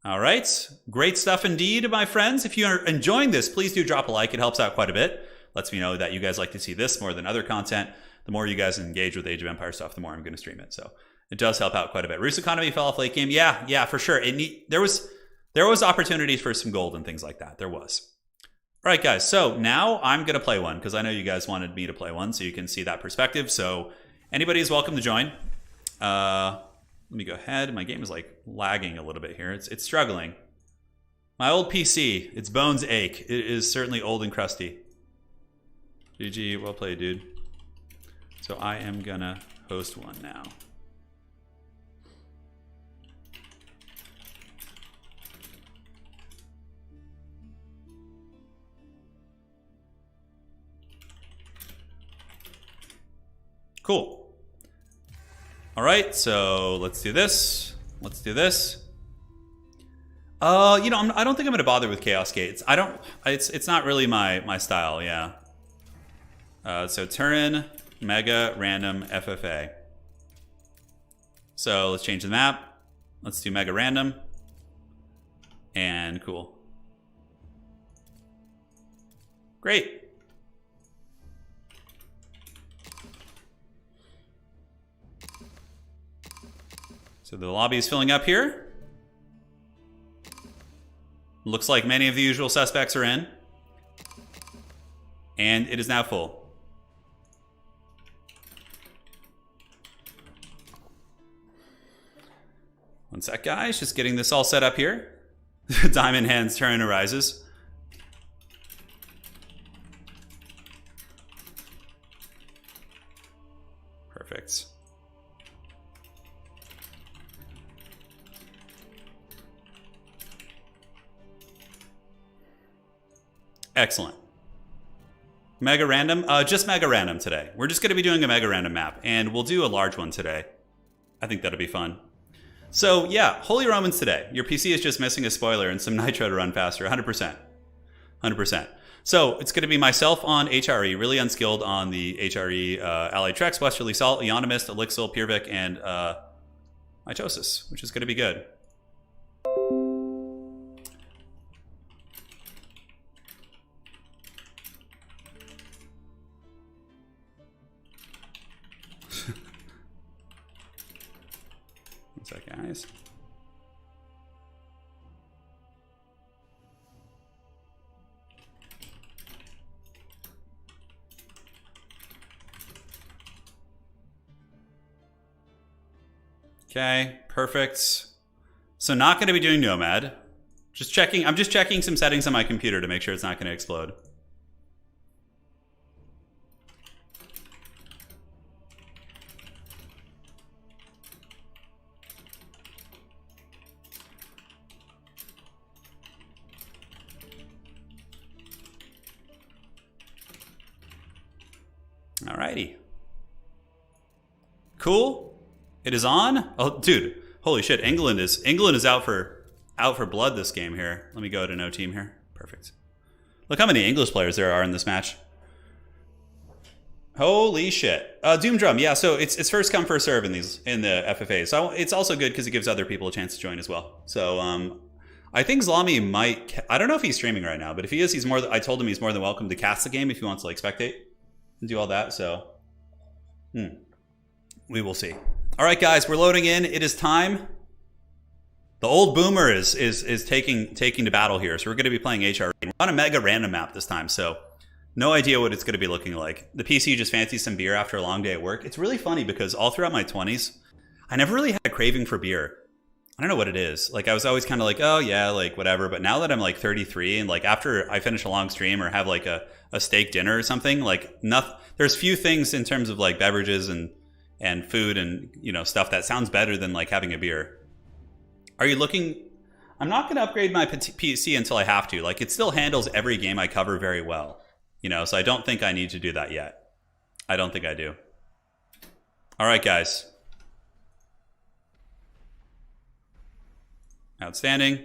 All right. Great stuff indeed, my friends. If you are enjoying this, please do drop a like. It helps out quite a bit. Lets me know that you guys like to see this more than other content. The more you guys engage with Age of Empires stuff, the more I'm going to stream it. So it does help out quite a bit. Rus economy fell off late game. Yeah, for sure. There was opportunities for some gold and things like that. There was. All right, guys, so now I'm going to play one because I know you guys wanted me to play one so you can see that perspective. So anybody is welcome to join. Let me go ahead. My game is like lagging a little bit here. It's struggling. My old PC, its bones ache. It is certainly old and crusty. GG, well played, dude. So I am going to host one now. Cool. All right, so let's do this. Let's do this. You know, I don't think I'm gonna bother with Chaos Gates. It's not really my style. Yeah. So Turin, Mega, Random, FFA. So let's change the map. Let's do Mega Random. And cool. Great. So the lobby is filling up here. Looks like many of the usual suspects are in. And it is now full. One sec, guys. Just getting this all set up here. Diamond Hands turn arises. Perfect. Excellent. Mega Random? Just Mega Random today. We're just going to be doing a Mega Random map, and we'll do a large one today. I think that'll be fun. So, yeah, Holy Romans today. Your PC is just missing a spoiler and some nitro to run faster. 100%. 100%. So, it's going to be myself on HRE, really unskilled on the HRE Allied Trex, Westerly Salt, Eonomist, Elixir, Pyrrhic, and Mitosis, which is going to be good. Guys. Okay, perfect. So not going to be doing Nomad. Just checking. I'm just checking some settings on my computer to make sure it's not going to explode. Cool. It is on. Oh, dude. Holy shit. England is out for blood this game here. Let me go to no team here. Perfect. Look how many English players there are in this match. Holy shit. Doom Drum. Yeah, so it's first come first serve in the FFA. So it's also good because it gives other people a chance to join as well. So I think Zlami might. I don't know if he's streaming right now, but if he is, I told him he's more than welcome to cast the game if he wants to like spectate and do all that. So we will see. All right, guys, we're loading in. It is time. The old boomer is taking to battle here. So we're going to be playing HRE. We're on a mega random map this time, so no idea what it's going to be looking like. The PC just fancies some beer after a long day at work. It's really funny because all throughout my 20s, I never really had a craving for beer. I don't know what it is. Like I was always kind of like, oh yeah, like whatever. But now that I'm like 33 and like after I finish a long stream or have like a steak dinner or something, like there's few things in terms of like beverages and food and stuff that sounds better than like having a beer. Are you looking? I'm not going to upgrade my PC until I have to. Like it still handles every game I cover very well. So I don't think I need to do that yet. I don't think I do. All right, guys. Outstanding.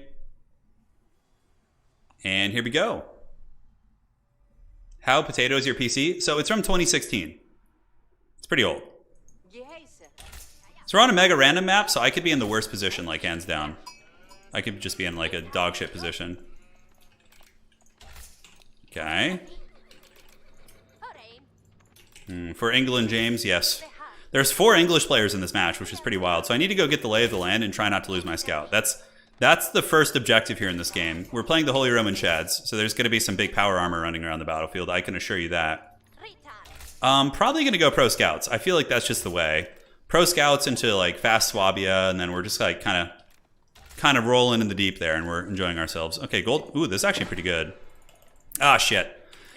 And here we go. How potato is your PC? So it's from 2016. It's pretty old. So we're on a mega random map, so I could be in the worst position, like hands down. I could just be in like a dog shit position. Okay. For England, James, yes. There's 4 English players in this match, which is pretty wild. So I need to go get the lay of the land and try not to lose my scout. That's the first objective here in this game. We're playing the Holy Roman Shads, so there's going to be some big power armor running around the battlefield. I can assure you that. Probably going to go pro scouts. I feel like that's just the way. Pro scouts into like fast Swabia, and then we're just like kind of rolling in the deep there, and we're enjoying ourselves. Okay, gold. Ooh, this is actually pretty good. Ah, shit.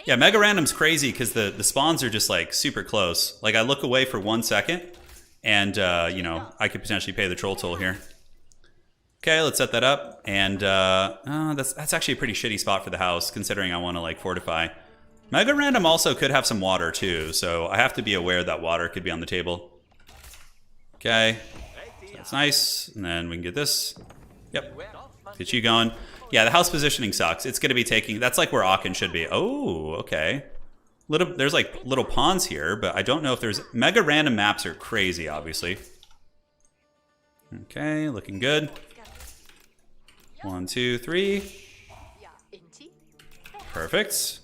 Yeah, mega random's crazy because the spawns are just like super close. Like I look away for 1 second, and I could potentially pay the troll toll here. Okay, let's set that up, and that's actually a pretty shitty spot for the house considering I want to like fortify. Mega random also could have some water too, so I have to be aware that water could be on the table. Okay, so that's nice, and then we can get this. Yep, get you going. Yeah, the house positioning sucks. It's going to be taking... That's like where Aachen should be. Oh, okay. There's like little pawns here, but I don't know if there's... Mega random maps are crazy, obviously. Okay, looking good. 1, 2, 3. Perfect.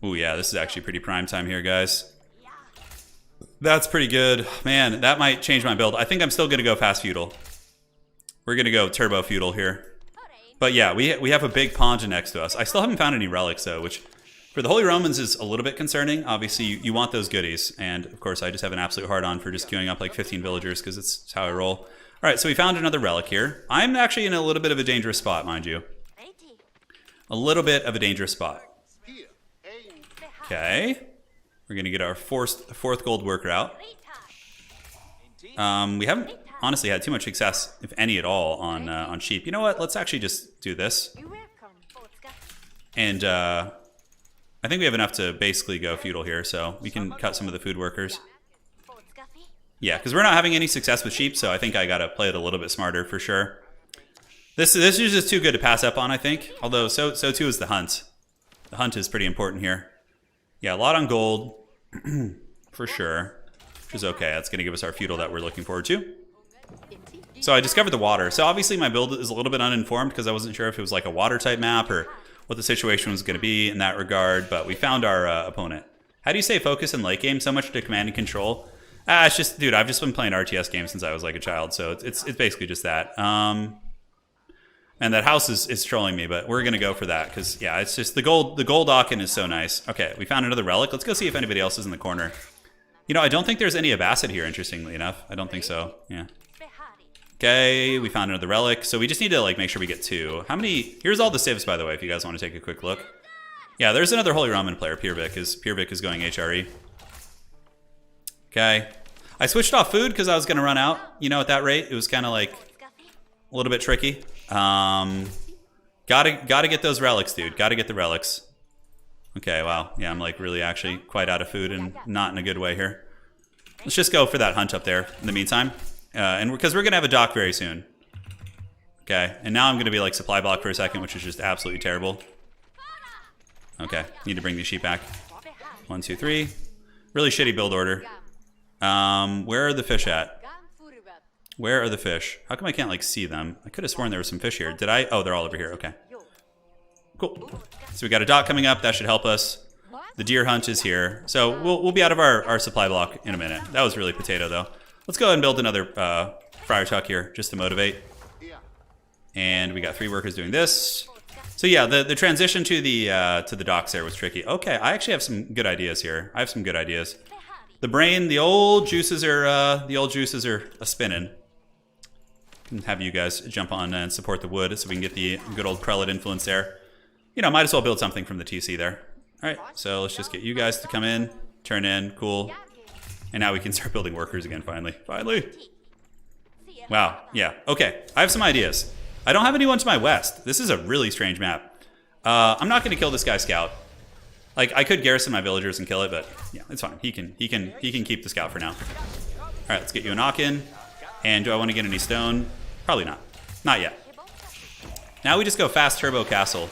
Ooh, yeah, this is actually pretty prime time here, guys. That's pretty good. Man, that might change my build. I think I'm still going to go fast feudal. We're going to go turbo feudal here. But yeah, we have a big Ponja next to us. I still haven't found any relics though, which for the Holy Romans is a little bit concerning. Obviously, you want those goodies. And of course, I just have an absolute hard-on for just queuing up like 15 villagers because it's how I roll. All right, so we found another relic here. I'm actually in a little bit of a dangerous spot, mind you. A little bit of a dangerous spot. Okay. We're going to get our fourth gold worker out. We haven't honestly had too much success, if any at all, on sheep. You know what? Let's actually just do this. And I think we have enough to basically go feudal here, so we can cut some of the food workers. Yeah, because we're not having any success with sheep, so I think I got to play it a little bit smarter for sure. This is just too good to pass up on, I think. Although, so too is the hunt. The hunt is pretty important here. Yeah, a lot on gold, for sure. Which is okay. That's going to give us our feudal that we're looking forward to. So I discovered the water. So obviously my build is a little bit uninformed because I wasn't sure if it was like a water type map or what the situation was going to be in that regard. But we found our opponent. How do you say focus in late game so much to command and control? It's just, dude, I've just been playing RTS games since I was like a child. So it's basically just that. And that house is trolling me, but we're going to go for that because, yeah, it's just the gold Aachen is so nice. Okay, we found another relic. Let's go see if anybody else is in the corner. You know, I don't think there's any Abbasid here, interestingly enough. I don't think so. Yeah. Okay, we found another relic. So we just need to, like, make sure we get 2. How many... Here's all the civs, by the way, if you guys want to take a quick look. Yeah, there's another Holy Roman player, Pirvik is going HRE. Okay. I switched off food because I was going to run out, you know, at that rate. It was kind of, like, a little bit tricky. Gotta get those relics, dude. Gotta get the relics. Okay, wow. Yeah, I'm like really actually quite out of food and not in a good way here. Let's just go for that hunt up there in the meantime. And because we're going to have a dock very soon. Okay, and now I'm going to be like supply block for a second, which is just absolutely terrible. Okay, need to bring these sheep back. 1, 2, 3. Really shitty build order. Where are the fish at? Where are the fish? How come I can't like see them? I could have sworn there was some fish here. Did I? Oh, they're all over here. Okay. Cool. So we got a dock coming up. That should help us. The deer hunt is here. So we'll be out of our supply block in a minute. That was really potato though. Let's go ahead and build another Friar Tuck here just to motivate. And we got 3 workers doing this. So yeah, the transition to the docks there was tricky. Okay, I actually have some good ideas here. I have some good ideas. The brain, the old juices are a spinning. Have you guys jump on and support the wood so we can get the good old prelate influence there. You know, might as well build something from the TC there. All right, so let's just get you guys to come in, turn in, cool. And now we can start building workers again, finally. Finally. Wow, yeah, okay. I have some ideas. I don't have anyone to my west. This is a really strange map. I'm not going to kill this guy's scout. Like, I could garrison my villagers and kill it, but yeah, it's fine. He can keep the scout for now. All right, let's get you a knock-in. And do I want to get any stone? Probably not. Not yet. Now we just go fast turbo castle.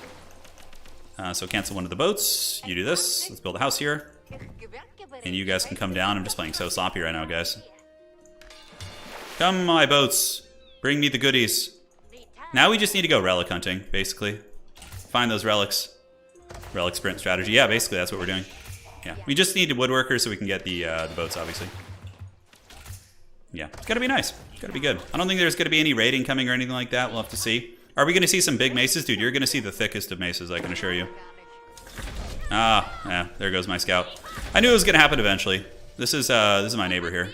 So cancel one of the boats. You do this. Let's build a house here. And you guys can come down. I'm just playing so sloppy right now, guys. Come, my boats. Bring me the goodies. Now we just need to go relic hunting, basically. Find those relics. Relic sprint strategy. Yeah, basically that's what we're doing. Yeah, we just need woodworkers so we can get the boats, obviously. Yeah, it's gotta be nice. It's gotta be good. I don't think there's gonna be any raiding coming or anything like that. We'll have to see. Are we gonna see some big maces? Dude, you're gonna see the thickest of maces, I can assure you. Ah, yeah, there goes my scout. I knew it was gonna happen eventually. This is my neighbor here.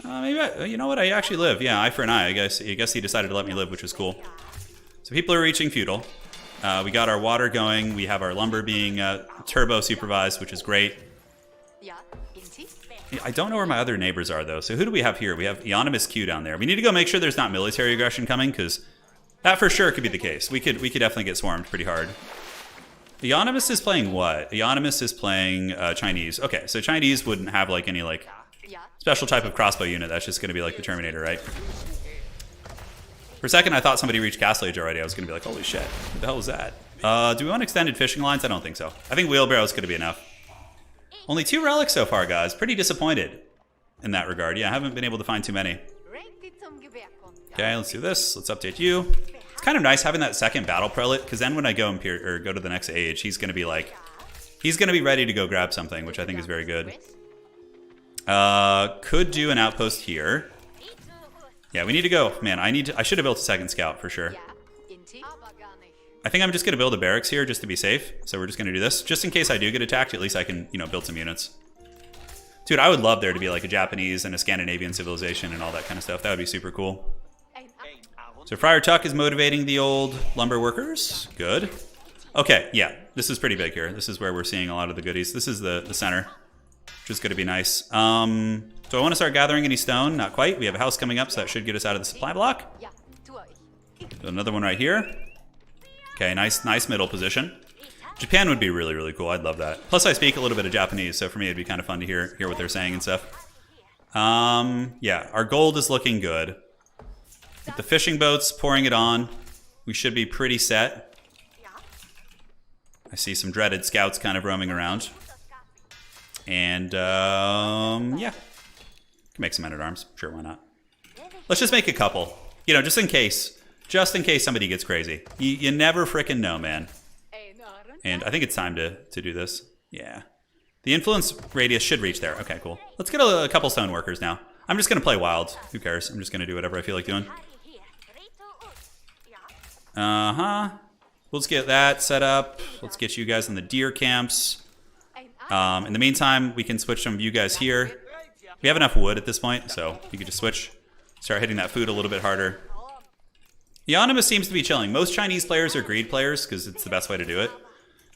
Maybe you know what? I actually live. Yeah, eye for an eye. I guess he decided to let me live, which was cool. So people are reaching feudal. We got our water going. We have our lumber being turbo supervised, which is great. I don't know where my other neighbors are though. So who do we have here? We have Eonimus Q down there. We need to go make sure there's not military aggression coming, because that for sure could be the case. We could definitely get swarmed pretty hard. Eonimus is playing what? Eonimus is playing Chinese. Okay, so Chinese wouldn't have like any like special type of crossbow unit. That's just going to be like the Terminator, right? For a second, I thought somebody reached Castle Age already. I was going to be like, holy shit, what the hell was that? Do we want extended fishing lines? I don't think so. I think wheelbarrows going to be enough. Only 2 relics so far, guys. Pretty disappointed in that regard. Yeah, I haven't been able to find too many. Okay, let's do this. Let's update you. It's kind of nice having that second battle prelate, because then when I go and go to the next age, he's going to be like, he's going to be ready to go grab something, which I think is very good. Could do an outpost here. Yeah, we need to go. Man, I should have built a second scout for sure. I think I'm just going to build a barracks here just to be safe. So we're just going to do this. Just in case I do get attacked, at least I can, you know, build some units. Dude, I would love there to be like a Japanese and a Scandinavian civilization and all that kind of stuff. That would be super cool. So Friar Tuck is motivating the old lumber workers. Good. Okay, yeah, this is pretty big here. This is where we're seeing a lot of the goodies. This is the center, which is going to be nice. Do I want to start gathering any stone? Not quite. We have a house coming up, so that should get us out of the supply block. Another one right here. Okay, nice middle position. Japan would be really, really cool. I'd love that. Plus, I speak a little bit of Japanese, so for me, it'd be kind of fun to hear what they're saying and stuff. Yeah, our gold is looking good. With the fishing boats, pouring it on, we should be pretty set. I see some dreaded scouts kind of roaming around. And, yeah. Can make some men-at-arms. Sure, why not? Let's just make a couple. You know, just in case. Just in case somebody gets crazy. You never frickin' know, man. And I think it's time to do this. Yeah. The influence radius should reach there. Okay, cool. Let's get a couple stone workers now. I'm just going to play wild. Who cares? I'm just going to do whatever I feel like doing. Let's get that set up. Let's get you guys in the deer camps. In the meantime, we can switch some of you guys here. We have enough wood at this point, so you could just switch. Start hitting that food a little bit harder. Eonimus seems to be chilling. Most Chinese players are greed players because it's the best way to do it.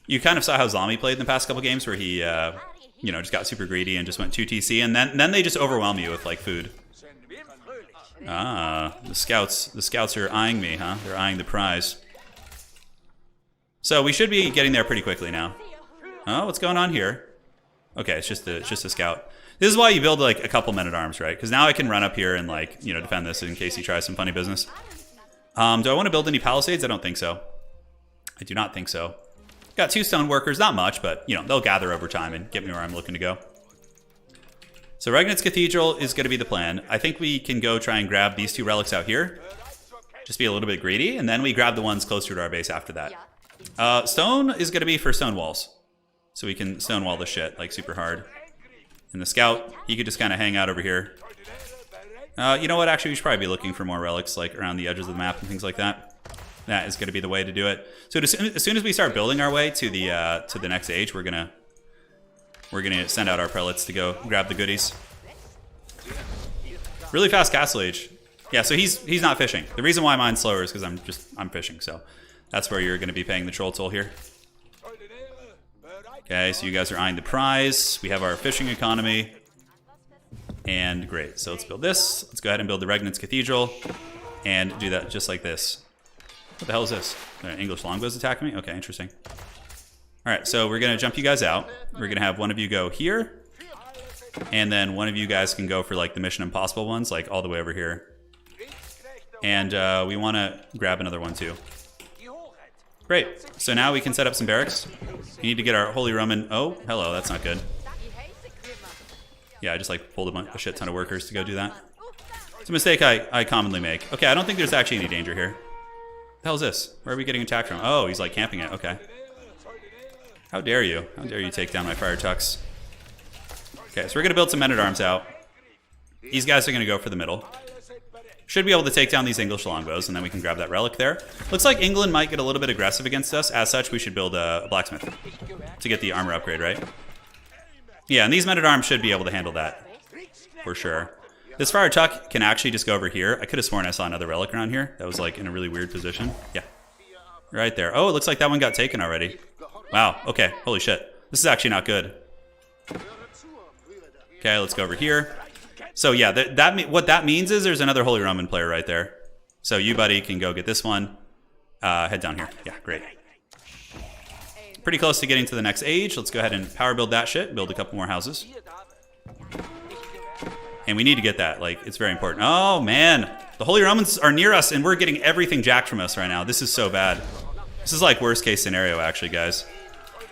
You kind of saw how Zlami played in the past couple games where he, you know, just got super greedy and just went 2 TC, and then they just overwhelm you with like food. Ah, the scouts are eyeing me, huh? They're eyeing the prize. So we should be getting there pretty quickly now. Oh, what's going on here? Okay, it's just a scout. This is why you build like a couple men-at-arms, right? Because now I can run up here and like, you know, defend this in case he tries some funny business. Do I want to build any palisades? I don't think so. I do not think so. Got 2 stone workers, not much, but you know, they'll gather over time and get me where I'm looking to go. So Regnitz Cathedral is going to be the plan. I think we can go try and grab these 2 relics out here. Just be a little bit greedy, and then we grab the ones closer to our base after that. Stone is going to be for stone walls. So we can stonewall the shit, like, super hard. And the scout, he could just kind of hang out over here. You know what, actually, we should probably be looking for more relics, like, around the edges of the map and things like that. That is going to be the way to do it. So as soon as we start building our way to the next age, we're gonna send out our prelates to go grab the goodies. Really fast castle age. Yeah, so he's not fishing. The reason why mine's slower is because I'm fishing. So that's where you're going to be paying the troll toll here. Okay, so you guys are eyeing the prize. We have our fishing economy. And great. So let's build this. Let's go ahead and build the Regnitz Cathedral and do that just like this. What the hell is this? English longbows attacking me? Okay, interesting. All right, so we're going to jump you guys out. We're going to have one of you go here. And then one of you guys can go for like the Mission Impossible ones, like all the way over here. And we want to grab another one too. Great. So now we can set up some barracks. We need to get our Holy Roman... Oh, hello. That's not good. Yeah, I just like pulled a shit ton of workers to go do that. It's a mistake I commonly make. Okay, I don't think there's actually any danger here. The hell is this? Where are we getting attacked from? Oh, he's like camping it. Okay. How dare you? How dare you take down my fire tucks? Okay, so we're going to build some men-at-arms out. These guys are going to go for the middle. Should be able to take down these English longbows, and then we can grab that relic there. Looks like England might get a little bit aggressive against us. As such, we should build a blacksmith to get the armor upgrade, right? Yeah, and these men-at-arms should be able to handle that, for sure. This fire tuck can actually just go over here. I could have sworn I saw another relic around here that was like in a really weird position. Yeah, right there. Oh, it looks like that one got taken already. Wow, okay, holy shit. This is actually not good. Okay, let's go over here. So yeah, what that means is there's another Holy Roman player right there. So you, buddy, can go get this one. Head down here. Yeah, great. Pretty close to getting to the next age. Let's go ahead and power build that shit. Build a couple more houses. And we need to get that. Like, it's very important. Oh, man. The Holy Romans are near us, and we're getting everything jacked from us right now. This is so bad. This is like worst case scenario, actually, guys.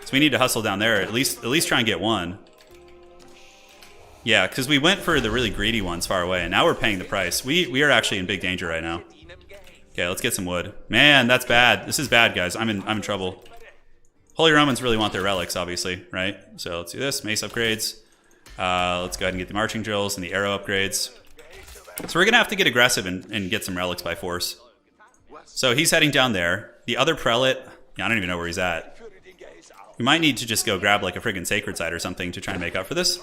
So we need to hustle down there. At least try and get one. Yeah, because we went for the really greedy ones far away, and now we're paying the price. We are actually in big danger right now. Okay, let's get some wood. Man, that's bad. This is bad, guys. I'm in trouble. Holy Romans really want their relics, obviously, right? So let's do this. Mace upgrades. Let's go ahead and get the marching drills and the arrow upgrades. So we're going to have to get aggressive and get some relics by force. So he's heading down there. The other prelate, yeah, I don't even know where he's at. We might need to just go grab like a friggin' sacred site or something to try and make up for this.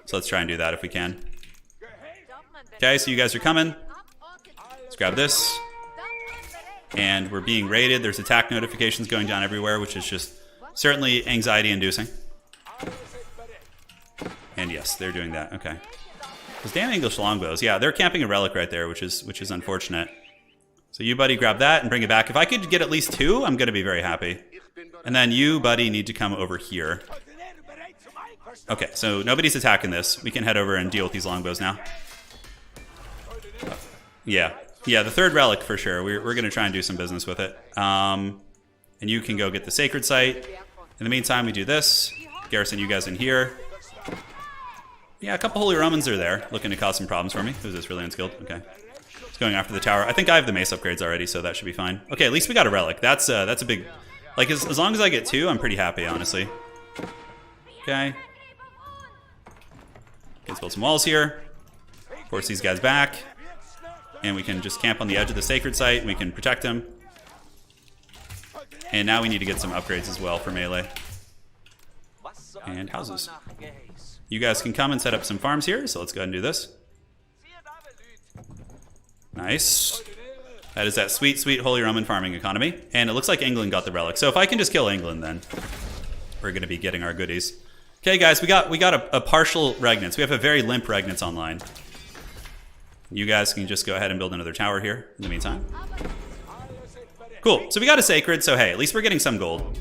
So let's try and do that if we can. Okay, so you guys are coming. Let's grab this. And we're being raided. There's attack notifications going down everywhere, which is just certainly anxiety-inducing. And yes, they're doing that. Okay. Those damn English longbows. Yeah, they're camping a relic right there, which is unfortunate. So you, buddy, grab that and bring it back. If I could get at least 2, I'm going to be very happy. And then you, buddy, need to come over here. Okay, so nobody's attacking this. We can head over and deal with these longbows now. Yeah, the third relic for sure. We're going to try and do some business with it. And you can go get the sacred site. In the meantime, we do this. Garrison you guys in here. Yeah, a couple Holy Romans are there, looking to cause some problems for me. Who's this? Really unskilled? Okay. It's going after the tower. I think I have the mace upgrades already, so that should be fine. Okay, at least we got a relic. That's a big... Like, as long as I get 2, I'm pretty happy, honestly. Okay. Let's build some walls here. Force these guys back. And we can just camp on the edge of the sacred site. And we can protect them. And now we need to get some upgrades as well for melee. And houses. You guys can come and set up some farms here. So let's go ahead and do this. Nice. That is that sweet, sweet Holy Roman farming economy. And it looks like England got the relic. So if I can just kill England, then we're going to be getting our goodies. Okay, guys, we got a partial Regnitz. We have a very limp Regnitz online. You guys can just go ahead and build another tower here in the meantime. Cool. So we got a sacred. So hey, at least we're getting some gold.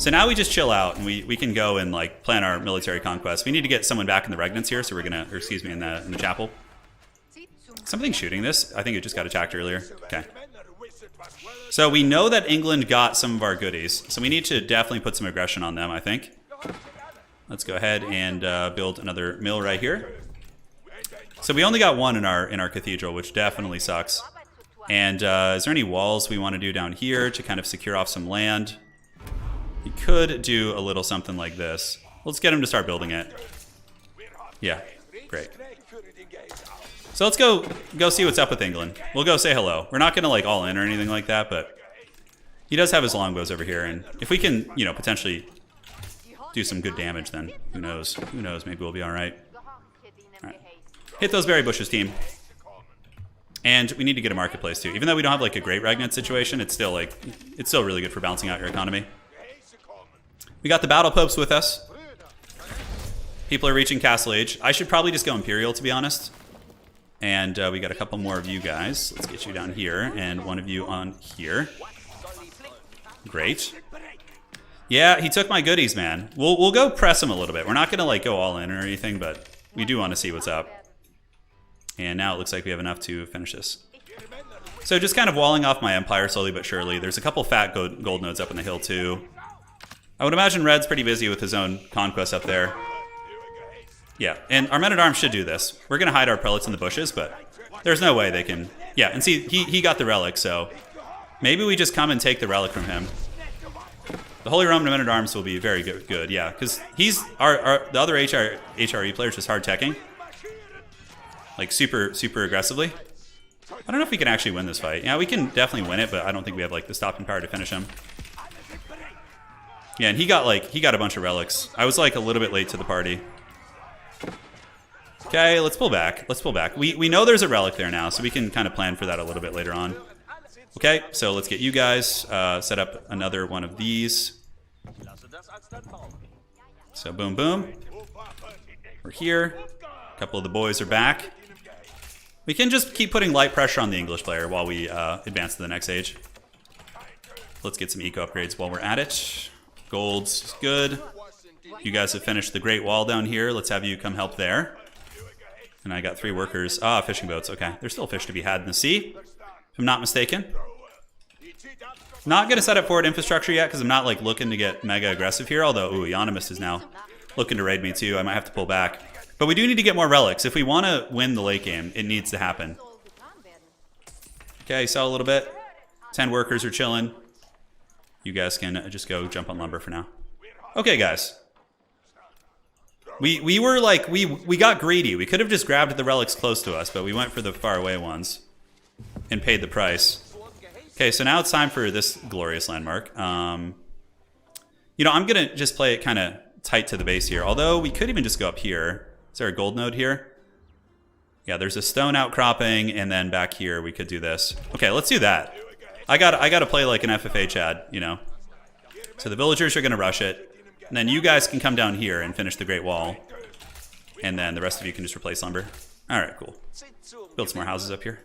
So now we just chill out and we can go and like plan our military conquest. We need to get someone back in the regnants here, so we're gonna, or excuse me, in the chapel. Something shooting this? I think it just got attacked earlier. Okay. So we know that England got some of our goodies, so we need to definitely put some aggression on them, I think. Let's go ahead and build another mill right here. So we only got one in our cathedral, which definitely sucks. And is there any walls we want to do down here to kind of secure off some land? We could do a little something like this. Let's get him to start building it. Yeah, great. So let's go see what's up with England. We'll go say hello. We're not going to like all in or anything like that, but he does have his longbows over here. And if we can, you know, potentially do some good damage, then who knows? Who knows? Maybe we'll be all right. All right. Hit those berry bushes, team. And we need to get a marketplace too. Even though we don't have like a great regnant situation, it's still really good for balancing out your economy. We got the battle popes with us. People are reaching castle age. I should probably just go imperial, to be honest. And we got a couple more of you guys. Let's get you down here and one of you on here. Great. Yeah, he took my goodies, man. We'll go press him a little bit. We're not gonna like go all in or anything, but we do want to see what's up. And now it looks like we have enough to finish this. So just kind of walling off my empire slowly but surely. There's a couple fat gold nodes up in the hill too. I would imagine Red's pretty busy with his own conquest up there. Yeah, and our men-at-arms should do this. We're going to hide our prelates in the bushes, but there's no way they can... Yeah, and see, he got the relic, so maybe we just come and take the relic from him. The Holy Roman men-at-arms will be very good, yeah, because he's... the other HRE player's just hard-teching. Like, super aggressively. I don't know if we can actually win this fight. Yeah, we can definitely win it, but I don't think we have, like, the stopping power to finish him. Yeah, and he got a bunch of relics. I was, like, a little bit late to the party. Okay, let's pull back. Let's pull back. We know there's a relic there now, so we can kind of plan for that a little bit later on. Okay, so let's get you guys set up another one of these. So boom, boom. We're here. A couple of the boys are back. We can just keep putting light pressure on the English player while we advance to the next age. Let's get some eco upgrades while we're at it. Gold's good. You guys have finished the Great Wall down here. Let's have you come help there. And I got 3 workers. Ah, fishing boats. Okay. There's still fish to be had in the sea, if I'm not mistaken. Not going to set up forward infrastructure yet because I'm not like looking to get mega aggressive here. Although, ooh, Economist is now looking to raid me too. I might have to pull back. But we do need to get more relics. If we want to win the late game, it needs to happen. Okay, sell a little bit. 10 workers are chilling. You guys can just go jump on lumber for now. Okay, guys. We were like, we got greedy. We could have just grabbed the relics close to us, but we went for the far away ones and paid the price. Okay, so now it's time for this glorious landmark. You know, I'm going to just play it kind of tight to the base here, although we could even just go up here. Is there a gold node here? Yeah, there's a stone outcropping, and then back here we could do this. Okay, let's do that. I got to play like an FFA Chad, you know. So the villagers are going to rush it. And then you guys can come down here and finish the Great Wall. And then the rest of you can just replace lumber. Alright, cool. Build some more houses up here.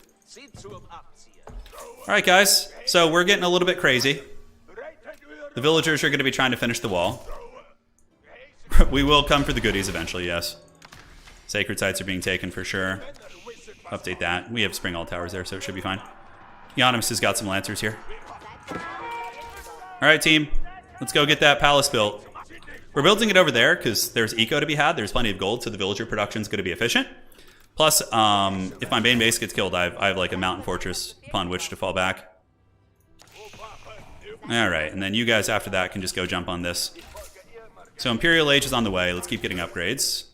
Alright, guys. So we're getting a little bit crazy. The villagers are going to be trying to finish the wall. We will come for the goodies eventually, yes. Sacred sites are being taken for sure. Update that. We have spring all towers there, so it should be fine. Economist has got some lancers here. Alright, team. Let's go get that palace built. We're building it over there because there's eco to be had. There's plenty of gold, so the villager production is going to be efficient. Plus, if my main base gets killed, I have like a mountain fortress upon which to fall back. All right, and then you guys after that can just go jump on this. So Imperial Age is on the way. Let's keep getting upgrades.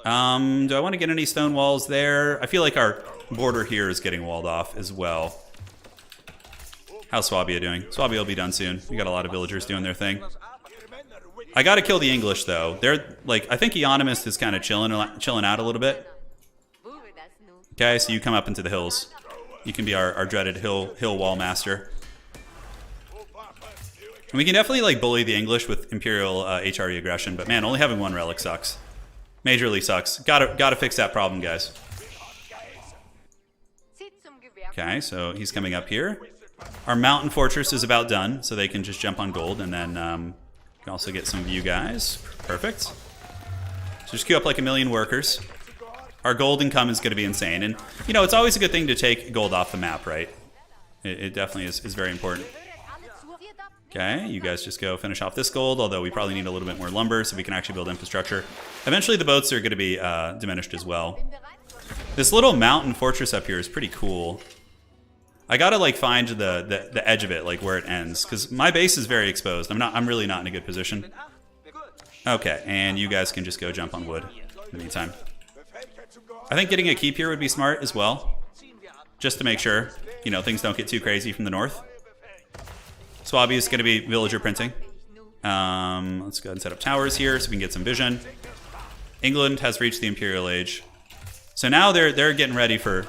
Do I want to get any stone walls there? I feel like our border here is getting walled off as well. How's Swabia doing? Swabia will be done soon. We got a lot of villagers doing their thing. I gotta kill the English though. They're like, I think Economist is kind of chilling out a little bit. Okay, so you come up into the hills. You can be our dreaded hill wall master. And we can definitely like bully the English with Imperial HRE aggression, but man, only having 1 relic sucks. Majorly sucks. Gotta fix that problem, guys. Okay, so he's coming up here. Our mountain fortress is about done, so they can just jump on gold, and then we can also get some of you guys. Perfect. So just queue up like a million workers. Our gold income is going to be insane. And, you know, it's always a good thing to take gold off the map, right? It definitely is very important. Okay, you guys just go finish off this gold, although we probably need a little bit more lumber so we can actually build infrastructure. Eventually the boats are going to be diminished as well. This little mountain fortress up here is pretty cool. I gotta like find the edge of it, like where it ends, because my base is very exposed. I'm really not in a good position. Okay, and you guys can just go jump on wood in the meantime. I think getting a keep here would be smart as well, just to make sure, you know, things don't get too crazy from the north. Swabby is going to be villager printing. Let's go ahead and set up towers here so we can get some vision. England has reached the Imperial Age, so now they're getting ready for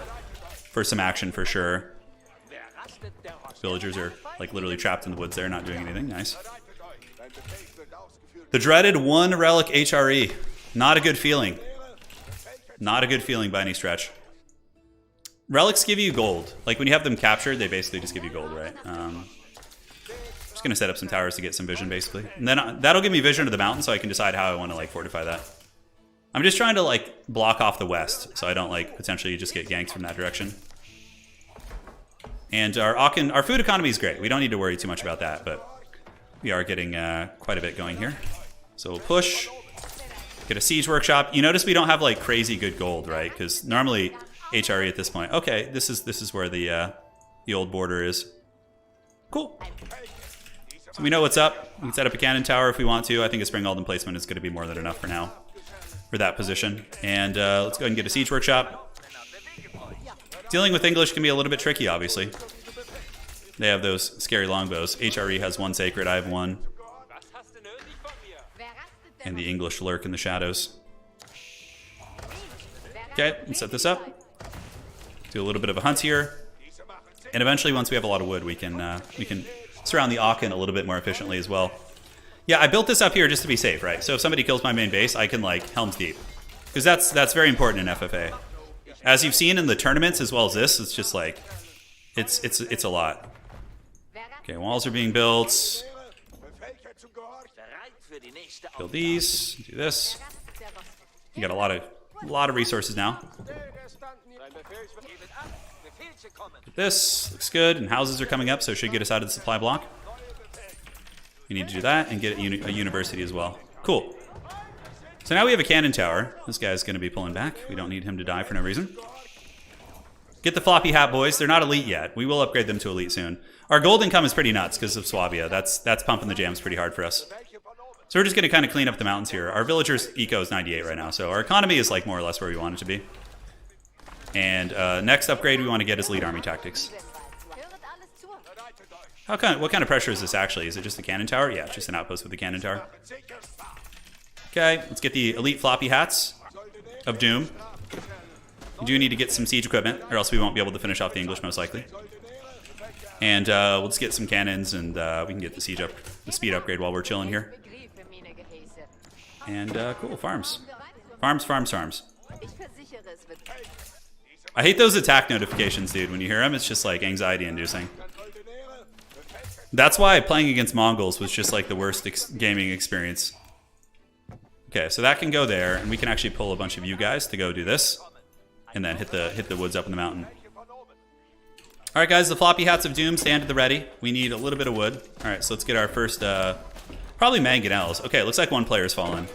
some action for sure. Villagers are like literally trapped in the woods there, not doing anything. Nice. The dreaded 1 relic HRE. Not a good feeling. Not a good feeling by any stretch. Relics give you gold. Like when you have them captured, they basically just give you gold, right? Just gonna set up some towers to get some vision, basically, and then that'll give me vision of the mountain, so I can decide how I want to like fortify that. I'm just trying to like block off the west, so I don't like potentially just get ganked from that direction. And our food economy is great. We don't need to worry too much about that, but we are getting quite a bit going here. So we'll push. Get a siege workshop. You notice we don't have like crazy good gold, right? Because normally HRE at this point. Okay, this is where the old border is. Cool. So we know what's up. We can set up a cannon tower if we want to. I think a spring Alden placement is going to be more than enough for now for that position. And let's go ahead and get a siege workshop. Dealing with English can be a little bit tricky, obviously. They have those scary longbows. HRE has 1 sacred. I have 1. And the English lurk in the shadows. Okay, let's set this up. Do a little bit of a hunt here. And eventually, once we have a lot of wood, we can surround the Aachen a little bit more efficiently as well. Yeah, I built this up here just to be safe, right? So if somebody kills my main base, I can like Helm's Deep. Because that's very important in FFA. As you've seen in the tournaments as well as this, it's just like, it's a lot. Okay, walls are being built. Build these, do this. You got a lot of resources now. This looks good, and houses are coming up, so it should get us out of the supply block. We need to do that and get a university as well. Cool. So now we have a cannon tower. This guy's going to be pulling back. We don't need him to die for no reason. Get the floppy hat boys. They're not elite yet. We will upgrade them to elite soon. Our gold income is pretty nuts because of Swabia. That's pumping the jams pretty hard for us. So we're just going to kind of clean up the mountains here. Our villagers' eco is 98 right now, so our economy is like more or less where we want it to be. And next upgrade we want to get is lead army tactics. What kind of pressure is this actually? Is it just a cannon tower? Yeah, it's just an outpost with a cannon tower. Okay, let's get the elite floppy hats of Doom. We do need to get some siege equipment, or else we won't be able to finish off the English most likely. And we'll just get some cannons, and we can get the siege the speed upgrade while we're chilling here. And cool, farms. Farms. I hate those attack notifications, dude. When you hear them, it's just like anxiety inducing. That's why playing against Mongols was just like the worst gaming experience. Okay, so that can go there, and we can actually pull a bunch of you guys to go do this, and then hit the woods up in the mountain. All right, guys, the floppy hats of doom stand at the ready. We need a little bit of wood. All right, so let's get our first, probably mangonels. Okay, looks like one player's fallen.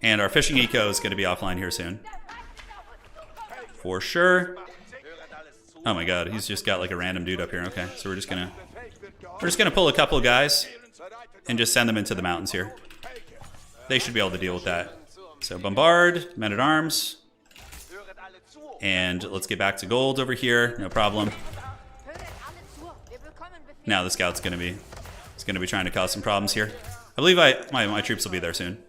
And our fishing eco is going to be offline here soon. For sure. Oh my god, he's just got like a random dude up here. Okay, so we're just gonna pull a couple of guys and just send them into the mountains here. They should be able to deal with that. So bombard, men-at-arms. And let's get back to gold over here, no problem. Now the scout's gonna be trying to cause some problems here. I believe my troops will be there soon.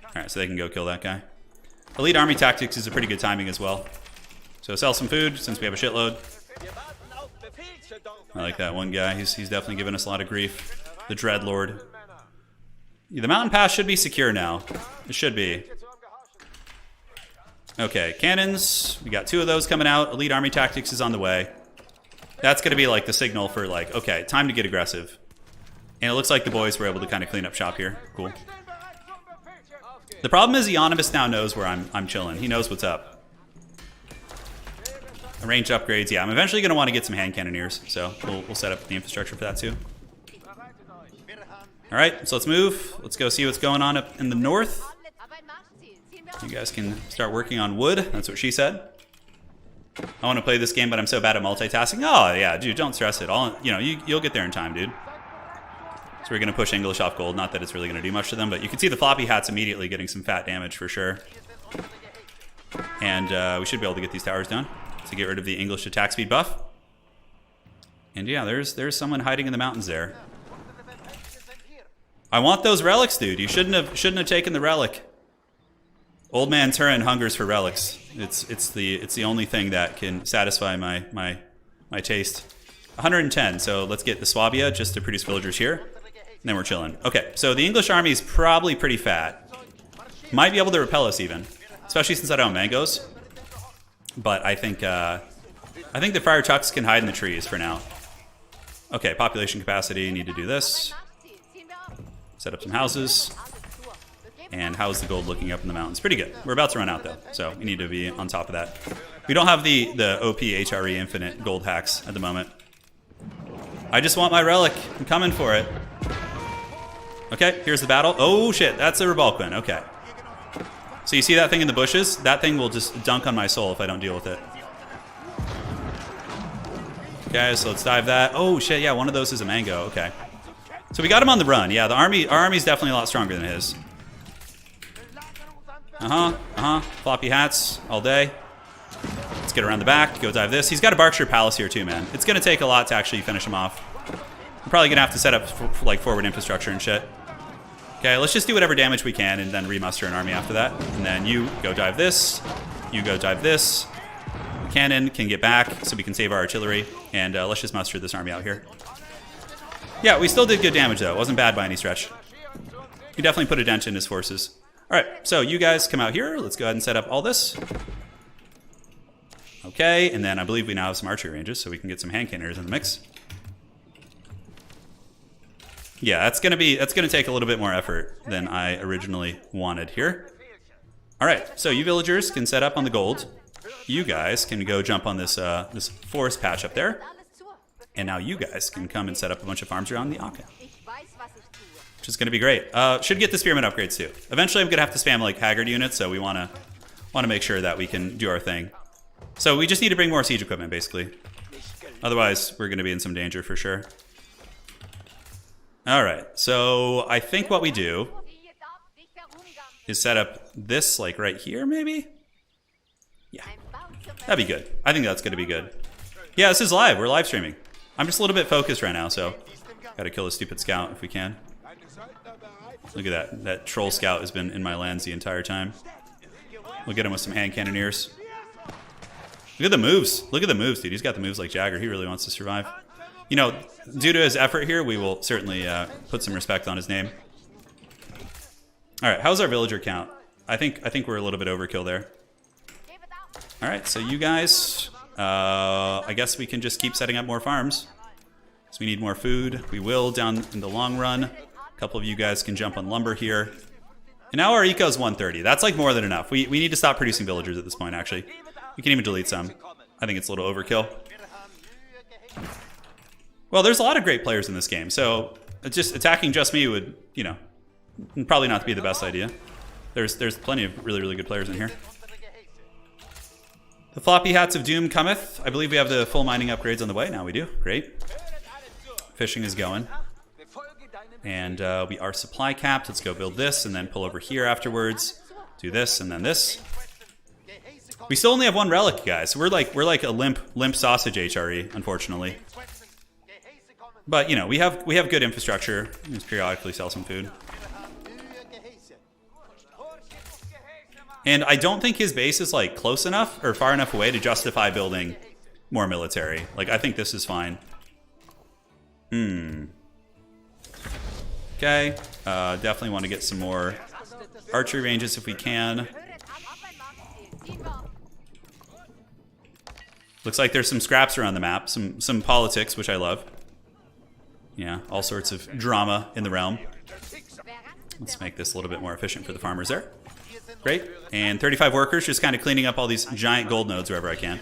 Alright, so they can go kill that guy. Elite army tactics is a pretty good timing as well. So sell some food since we have a shitload. I like that one guy. He's definitely giving us a lot of grief. The Dreadlord. Yeah, the mountain pass should be secure now. It should be. Okay, cannons. We got 2 of those coming out. Elite army tactics is on the way. That's going to be like the signal for like, okay, time to get aggressive. And it looks like the boys were able to kind of clean up shop here. Cool. The problem is Eonimus now knows where I'm chilling. He knows what's up. Range upgrades. Yeah, I'm eventually going to want to get some hand cannoneers. So we'll set up the infrastructure for that too. All right, so let's move. Let's go see what's going on up in the north. You guys can start working on wood. That's what she said. I want to play this game, but I'm so bad at multitasking. Oh, yeah, dude, don't stress it. You'll get there in time, dude. So we're going to push English off gold. Not that it's really going to do much to them, but you can see the floppy hats immediately getting some fat damage for sure. And we should be able to get these towers down to get rid of the English attack speed buff. And yeah, there's someone hiding in the mountains there. I want those relics, dude. You shouldn't have taken the relic. Old man Turin hungers for relics. It's the only thing that can satisfy my taste. 110. So let's get the Swabia just to produce villagers here, and then we're chilling. Okay, so the English army is probably pretty fat. Might be able to repel us even, especially since I don't have mangoes. But I think the Friar Tucks can hide in the trees for now. Okay, population capacity. Need to do this. Set up some houses. And how's the gold looking up in the mountains? Pretty good. We're about to run out though, so we need to be on top of that. We don't have the OP HRE infinite gold hacks at the moment. I just want my relic. I'm coming for it. Okay, here's the battle. Oh shit, that's a Rebalquin. Okay. So you see that thing in the bushes? That thing will just dunk on my soul if I don't deal with it. Okay, so let's dive that. Oh shit, yeah, one of those is a mango. Okay. So we got him on the run. Yeah, our army's definitely a lot stronger than his. Floppy hats all day. Let's get around the back, go dive this. He's got a Berkshire Palace here too, man. It's gonna take a lot to actually finish him off. I'm probably gonna have to set up like forward infrastructure and shit. Okay, let's just do whatever damage we can and then remuster an army after that. And then you go dive this, you go dive this. The cannon can get back so we can save our artillery. And let's just muster this army out here. Yeah, we still did good damage though. It wasn't bad by any stretch. He definitely put a dent in his forces. All right, so you guys come out here. Let's go ahead and set up all this. Okay, and then I believe we now have some archery ranges, so we can get some hand cannoners in the mix. Yeah, that's gonna take a little bit more effort than I originally wanted here. All right, so you villagers can set up on the gold. You guys can go jump on this this forest patch up there, and now you guys can come and set up a bunch of farms around the Aka. Which is going to be great. Should get the spearman upgrades too. Eventually I'm going to have to spam like Haggard units, so we want to make sure that we can do our thing. So we just need to bring more siege equipment, basically. Otherwise, we're going to be in some danger for sure. All right, so I think what we do is set up this like right here, maybe? Yeah, that'd be good. I think that's going to be good. Yeah, this is live. We're live streaming. I'm just a little bit focused right now, so got to kill this stupid scout if we can. Look at that. That troll scout has been in my lands the entire time. We'll get him with some hand cannoneers. Look at the moves. Look at the moves, dude. He's got the moves like Jagger. He really wants to survive. You know, due to his effort here, we will certainly put some respect on his name. All right, how's our villager count? I think we're a little bit overkill there. All right, so you guys, I guess we can just keep setting up more farms. So we need more food. We will down in the long run. A couple of you guys can jump on lumber here. And now our eco is 130. That's like more than enough. We need to stop producing villagers at this point, actually. We can even delete some. I think it's a little overkill. Well, there's a lot of great players in this game, so just attacking just me would, you know, probably not be the best idea. There's plenty of really, really good players in here. The floppy hats of doom cometh. I believe we have the full mining upgrades on the way. Now we do. Great. Fishing is going. And we are supply capped. Let's go build this and then pull over here afterwards. Do this and then this. We still only have one relic, guys. We're like a limp sausage HRE, unfortunately. But you know, we have good infrastructure. We just periodically sell some food. And I don't think his base is like close enough or far enough away to justify building more military. Like I think this is fine. Okay, definitely want to get some more archery ranges if we can. Looks like there's some scraps around the map, some politics, which I love. Yeah, all sorts of drama in the realm. Let's make this a little bit more efficient for the farmers there. Great. And 35 workers, just kind of cleaning up all these giant gold nodes wherever I can.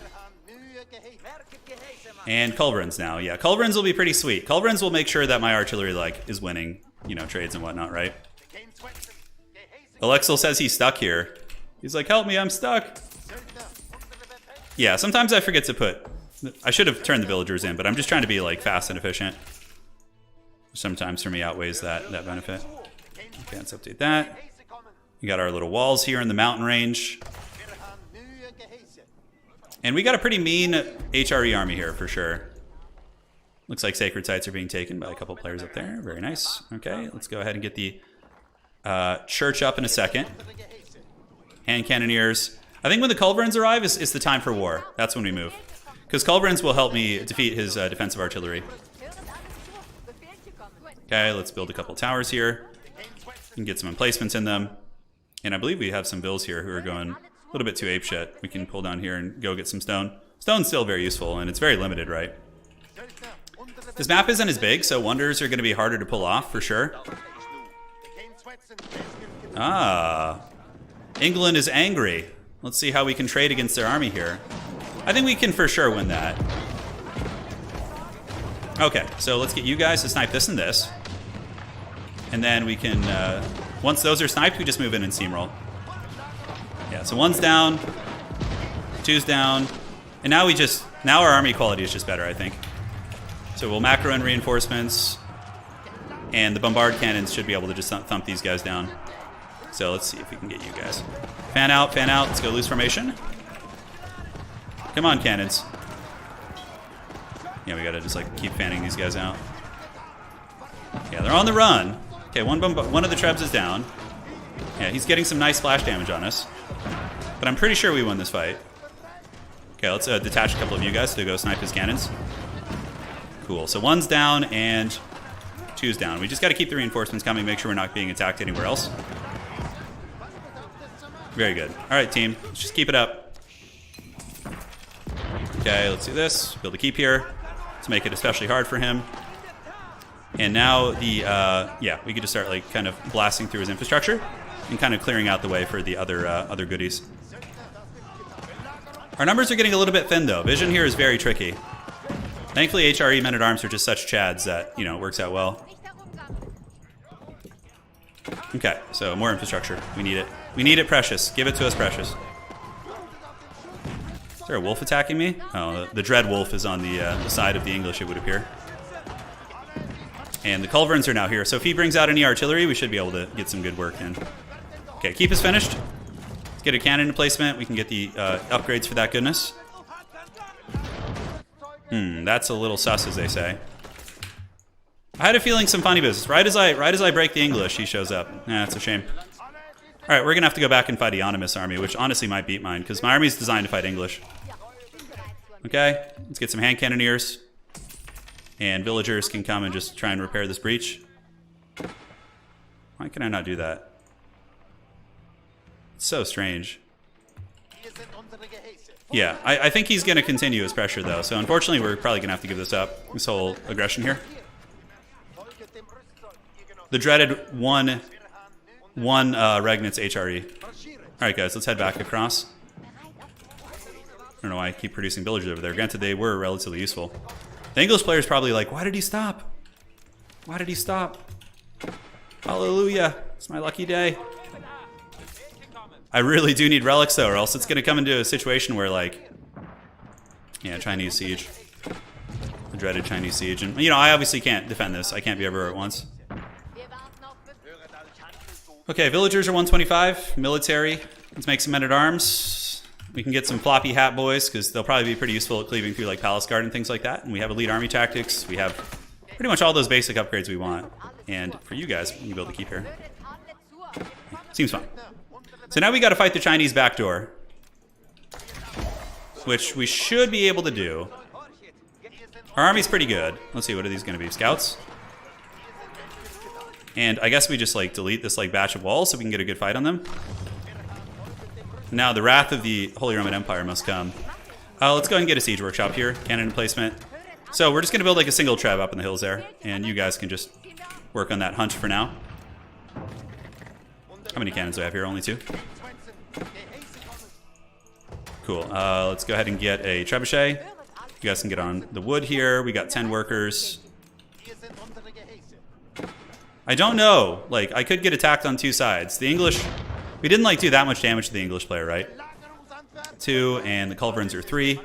And culverins now. Yeah, culverins will be pretty sweet. Culverins will make sure that my artillery, like, is winning, you know, trades and whatnot, right? Alexel says he's stuck here. He's like, help me, I'm stuck. Yeah, sometimes I forget to put... I should have turned the villagers in, but I'm just trying to be, like, fast and efficient. Sometimes for me outweighs that benefit. Okay, let's update that. We got our little walls here in the mountain range. And we got a pretty mean HRE army here for sure. Looks like sacred sites are being taken by a couple players up there. Very nice. Okay, let's go ahead and get the church up in a second. Hand cannoneers. I think when the culverins arrive is the time for war. That's when we move. Because culverins will help me defeat his defensive artillery. Okay, let's build a couple towers here. And get some emplacements in them. And I believe we have some vills here who are going a little bit too apeshit. We can pull down here and go get some stone. Stone's still very useful, and it's very limited, right? This map isn't as big, so wonders are going to be harder to pull off, for sure. Ah. England is angry. Let's see how we can trade against their army here. I think we can for sure win that. Okay, so let's get you guys to snipe this and this. And then we can, once those are sniped, we just move in and steamroll. Yeah, so one's down, two's down, and now now our army quality is just better, I think. So we'll macro in reinforcements, and the bombard cannons should be able to just thump these guys down. So let's see if we can get you guys. Fan out, let's go loose formation. Come on, cannons. Yeah, we gotta just like keep fanning these guys out. Yeah, they're on the run. Okay, one of the trebs is down. Yeah, he's getting some nice splash damage on us. But I'm pretty sure we won this fight. Okay, let's detach a couple of you guys to go snipe his cannons. Cool, so one's down and two's down. We just got to keep the reinforcements coming, make sure we're not being attacked anywhere else. Very good. All right, team, let's just keep it up. Okay, let's do this. Build a keep here. Let's make it especially hard for him. And now yeah, we could just start like kind of blasting through his infrastructure and kind of clearing out the way for the other goodies. Our numbers are getting a little bit thin though. Vision here is very tricky. Thankfully, HRE men-at-arms are just such chads that, you know, it works out well. Okay, so more infrastructure. We need it. We need it, Precious. Give it to us, Precious. Is there a wolf attacking me? Oh, the dread wolf is on the side of the English, it would appear. And the culverins are now here, so if he brings out any artillery, we should be able to get some good work in. Okay, keep is finished. Let's get a cannon placement. We can get the upgrades for that goodness. That's a little sus, as they say. I had a feeling some funny business. Right as I break the English, he shows up. Yeah, it's a shame. All right, we're gonna have to go back and fight Eonymus army, which honestly might beat mine because my army is designed to fight English. Okay, let's get some hand cannoneers, and villagers can come and just try and repair this breach. Why can I not do that? It's so strange. Yeah, I think he's going to continue his pressure, though. So unfortunately, we're probably going to have to give this up, this whole aggression here. The dreaded one Regnitz HRE. All right, guys, let's head back across. I don't know why I keep producing villagers over there. Granted, they were relatively useful. The English player's probably like, why did he stop? Why did he stop? Hallelujah. It's my lucky day. I really do need relics, though, or else it's going to come into a situation where, like, yeah, Chinese siege. The dreaded Chinese siege. And, you know, I obviously can't defend this. I can't be everywhere at once. Okay, villagers are 125. Military. Let's make some men-at-arms. We can get some floppy hat boys, because they'll probably be pretty useful at cleaving through, like, Palace Guard and things like that. And we have elite army tactics. We have pretty much all those basic upgrades we want. And for you guys, we can build a keep here. Seems fun. So now we got to fight the Chinese backdoor, which we should be able to do. Our army's pretty good. Let's see, what are these going to be? Scouts? And I guess we just like delete this like batch of walls so we can get a good fight on them. Now the wrath of the Holy Roman Empire must come. Let's go ahead and get a siege workshop here. Cannon placement. So we're just going to build like a single trev up in the hills there. And you guys can just work on that hunt for now. How many cannons do I have here? Only 2? Cool. Let's go ahead and get a trebuchet. You guys can get on the wood here. We got 10 workers. I don't know. Like, I could get attacked on 2 sides. The English... We didn't, like, do that much damage to the English player, right? 2, and the culverins are 3.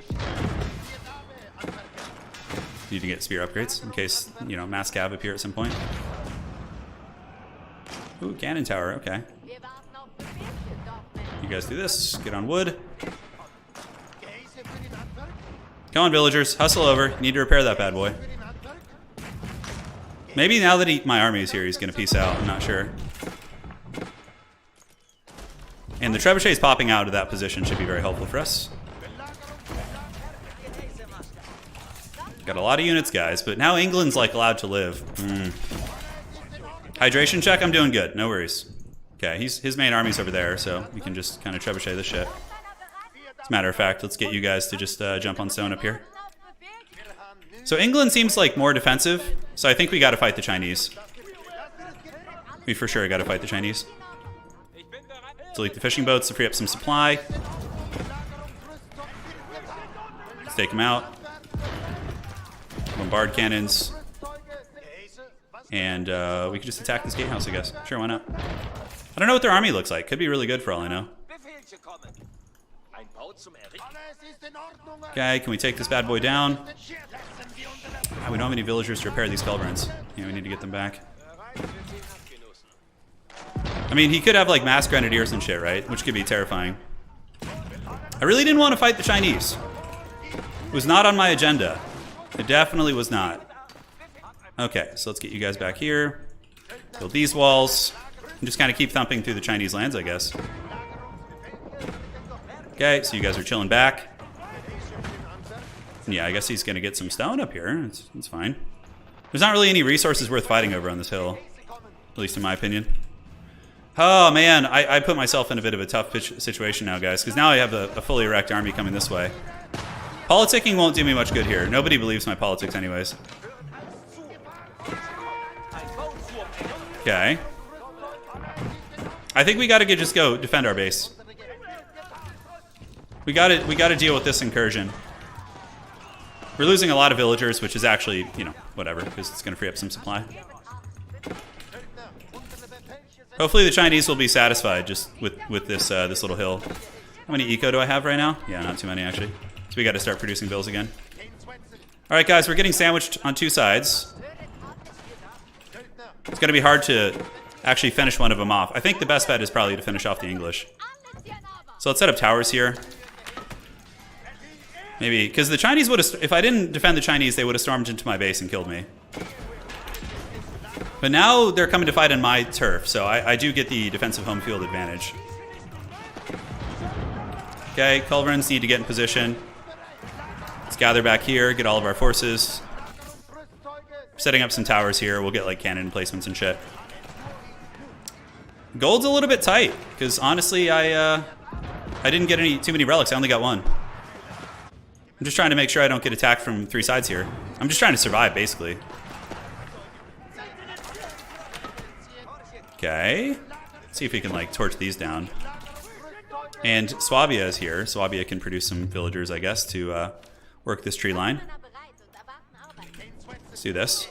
Need to get spear upgrades in case, you know, mass cav appear at some point. Ooh, cannon tower. Okay. You guys do this. Get on wood. Come on, villagers. Hustle over. You need to repair that bad boy. Maybe now that my army is here, he's going to peace out. I'm not sure. And the trebuchets popping out of that position should be very helpful for us. Got a lot of units, guys, but now England's like allowed to live. Hydration check, I'm doing good. No worries. Okay, his main army's over there, so we can just kind of trebuchet this shit. As a matter of fact, let's get you guys to just jump on stone up here. So England seems like more defensive, so I think we got to fight the Chinese. We for sure got to fight the Chinese. Delete the fishing boats to free up some supply. Let's take them out. Bombard cannons. And we could just attack this gatehouse, I guess. Sure, why not? I don't know what their army looks like. Could be really good for all I know. Okay, can we take this bad boy down? We don't have any villagers to repair these culverins. Yeah, we need to get them back. I mean, he could have like mass grenadiers and shit, right? Which could be terrifying. I really didn't want to fight the Chinese. It was not on my agenda. It definitely was not. Okay, so let's get you guys back here. Build these walls. And just kind of keep thumping through the Chinese lands, I guess. Okay, so you guys are chilling back. Yeah, I guess he's going to get some stone up here. It's fine. There's not really any resources worth fighting over on this hill. At least in my opinion. Oh, man, I put myself in a bit of a tough situation now, guys. Because now I have a fully erect army coming this way. Politicking won't do me much good here. Nobody believes my politics anyways. Okay. I think we gotta just go defend our base. We gotta deal with this incursion. We're losing a lot of villagers, which is actually, you know, whatever, because it's gonna free up some supply. Hopefully the Chinese will be satisfied just with this this little hill. How many eco do I have right now? Yeah, not too many actually. So we gotta start producing bills again. Alright guys, we're getting sandwiched on 2 sides. It's gonna be hard to actually finish one of them off. I think the best bet is probably to finish off the English. So let's set up towers here. Maybe, because the Chinese would have, if I didn't defend the Chinese, they would have stormed into my base and killed me. But now they're coming to fight on my turf, so I do get the defensive home field advantage. Okay, culverins need to get in position. Let's gather back here, get all of our forces. Setting up some towers here, we'll get like cannon emplacements and shit. Gold's a little bit tight, because honestly, I didn't get too many relics, I only got 1. I'm just trying to make sure I don't get attacked from 3 sides here. I'm just trying to survive, basically. Okay. Let's see if we can, like, torch these down. And Swabia is here. Swabia can produce some villagers, I guess, to work this tree line. Let's do this.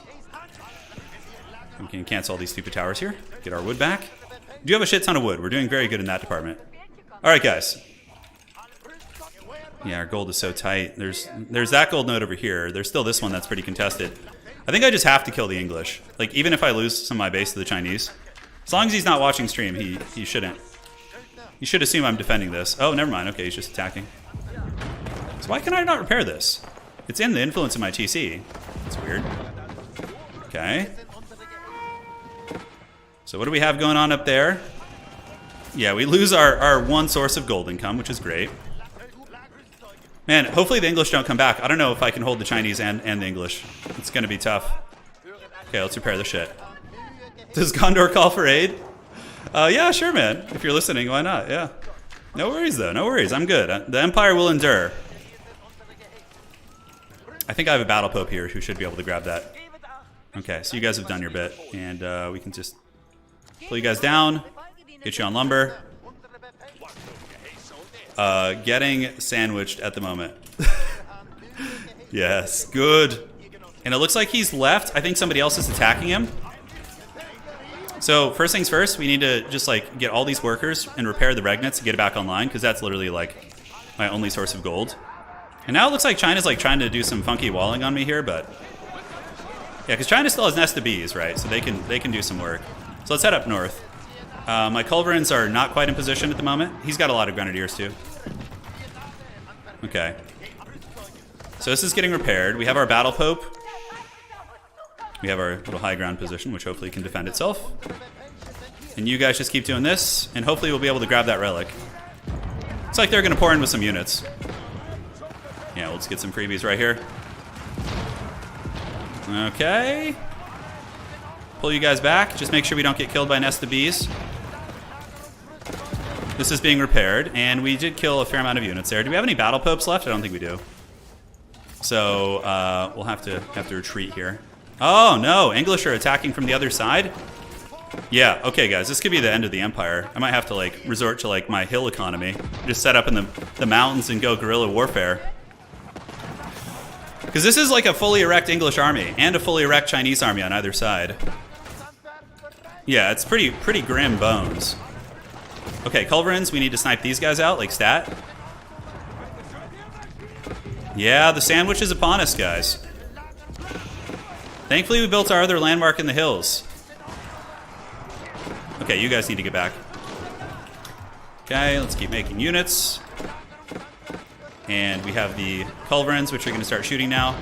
We can cancel all these stupid towers here. Get our wood back. We do have a shit ton of wood. We're doing very good in that department. Alright, guys. Yeah, our gold is so tight. There's that gold node over here. There's still this one that's pretty contested. I think I just have to kill the English. Like, even if I lose some of my base to the Chinese. As long as he's not watching stream, he shouldn't. He should assume I'm defending this. Oh, never mind. Okay, he's just attacking. So why can I not repair this? It's in the influence of my TC. It's weird. Okay. So what do we have going on up there? Yeah, we lose our 1 source of gold income, which is great. Man, hopefully the English don't come back. I don't know if I can hold the Chinese and the English. It's going to be tough. Okay, let's repair the shit. Does Gondor call for aid? Yeah, sure, man. If you're listening, why not? Yeah. No worries, though. No worries. I'm good. The Empire will endure. I think I have a battle pope here who should be able to grab that. Okay, so you guys have done your bit, and we can just pull you guys down, get you on lumber. Getting sandwiched at the moment. Yes, good. And it looks like he's left. I think somebody else is attacking him. So first things first, we need to just like get all these workers and repair the regnets to get it back online, because that's literally like my only source of gold. And now it looks like China's like trying to do some funky walling on me here, but yeah, because China still has nest of bees, right? So they can do some work. So let's head up north. My culverins are not quite in position at the moment. He's got a lot of grenadiers too. Okay. So this is getting repaired. We have our battle pope. We have our little high ground position, which hopefully can defend itself. And you guys just keep doing this, and hopefully we'll be able to grab that relic. It's like they're going to pour in with some units. Yeah, let's get some freebies right here. Okay. Pull you guys back. Just make sure we don't get killed by nest of bees. This is being repaired, and we did kill a fair amount of units there. Do we have any battle popes left? I don't think we do. So we'll have to retreat here. Oh no, English are attacking from the other side? Yeah, okay guys, this could be the end of the empire. I might have to like resort to like my hill economy. Just set up in the mountains and go guerrilla warfare. Because this is like a fully erect English army and a fully erect Chinese army on either side. Yeah, it's pretty grim bones. Okay, culverins, we need to snipe these guys out like stat. Yeah, the sandwich is upon us, guys. Thankfully, we built our other landmark in the hills. Okay, you guys need to get back. Okay, let's keep making units. And we have the culverins, which are going to start shooting now.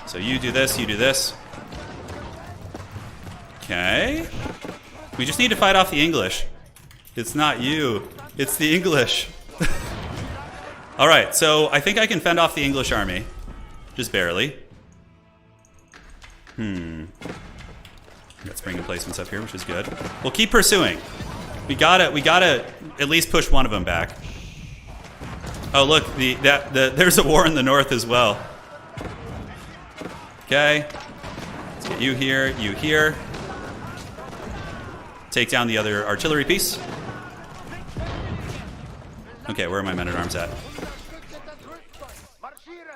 So you do this, you do this. Okay. We just need to fight off the English. It's not you, it's the English. Alright, so I think I can fend off the English army. Just barely. Got spring emplacements up here, which is good. We'll keep pursuing. We gotta at least push one of them back. Oh look, there's a war in the north as well. Okay. Let's get you here, you here. Take down the other artillery piece. Okay, where are my men-at-arms at?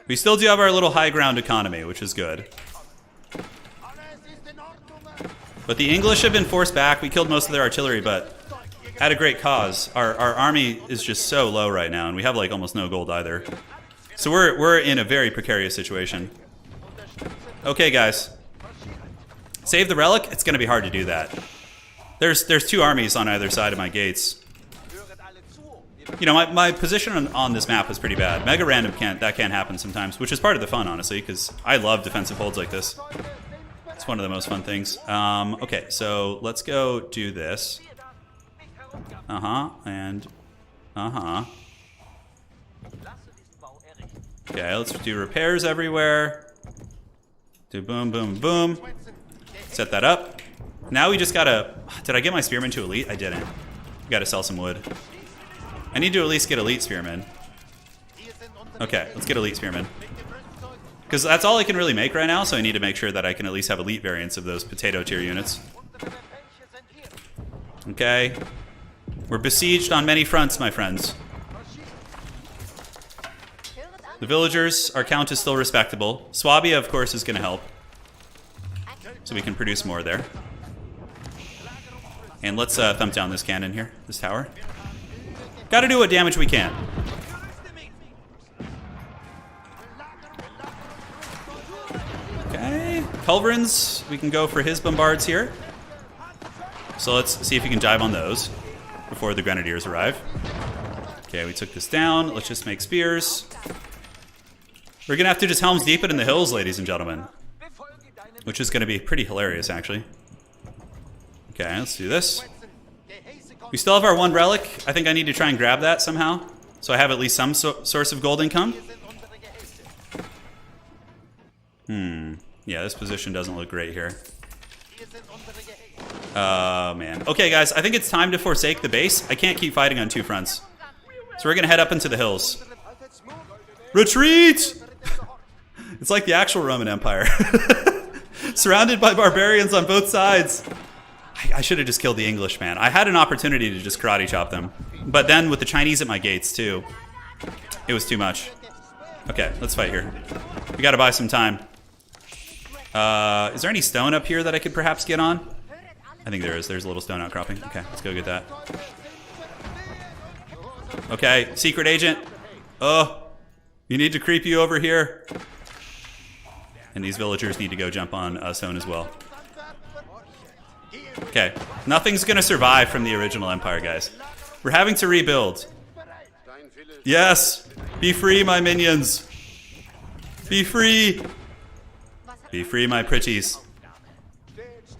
We still do have our little high ground economy, which is good. But the English have been forced back. We killed most of their artillery, but at a great cause. Our army is just so low right now, and we have like almost no gold either. So we're in a very precarious situation. Okay, guys. Save the relic? It's going to be hard to do that. There's two armies on either side of my gates. You know, my position on this map is pretty bad. Mega random can't happen sometimes, which is part of the fun, honestly, because I love defensive holds like this. It's one of the most fun things. Okay, so let's go do this. And Okay, let's do repairs everywhere. Do boom, boom, boom. Set that up. Now we just gotta... Did I get my spearmen to elite? I didn't. Gotta sell some wood. I need to at least get elite spearmen. Okay, let's get elite spearmen. Because that's all I can really make right now, so I need to make sure that I can at least have elite variants of those potato tier units. Okay. We're besieged on many fronts, my friends. The villagers, our count is still respectable. Swabia, of course, is going to help. So we can produce more there. And let's thump down this cannon here, this tower. Gotta do what damage we can. Okay, culverins, we can go for his bombards here. So let's see if we can dive on those before the grenadiers arrive. Okay, we took this down. Let's just make spears. We're gonna have to just Helm's Deep it in the hills, ladies and gentlemen. Which is gonna be pretty hilarious, actually. Okay, let's do this. We still have our one relic. I think I need to try and grab that somehow, so I have at least some source of gold income. Yeah, this position doesn't look great here. Man. Okay, guys, I think it's time to forsake the base. I can't keep fighting on two fronts. So we're gonna head up into the hills. Retreat! It's like the actual Roman Empire. Surrounded by barbarians on both sides. I should have just killed the English, man. I had an opportunity to just karate chop them. But then with the Chinese at my gates, too, it was too much. Okay, let's fight here. We gotta buy some time. Is there any stone up here that I could perhaps get on? I think there is. There's a little stone outcropping. Okay, let's go get that. Okay, secret agent. Oh, you need to creep you over here. And these villagers need to go jump on stone as well. Okay, nothing's gonna survive from the original empire, guys. We're having to rebuild. Yes, be free, my minions. Be free. Be free, my pretties.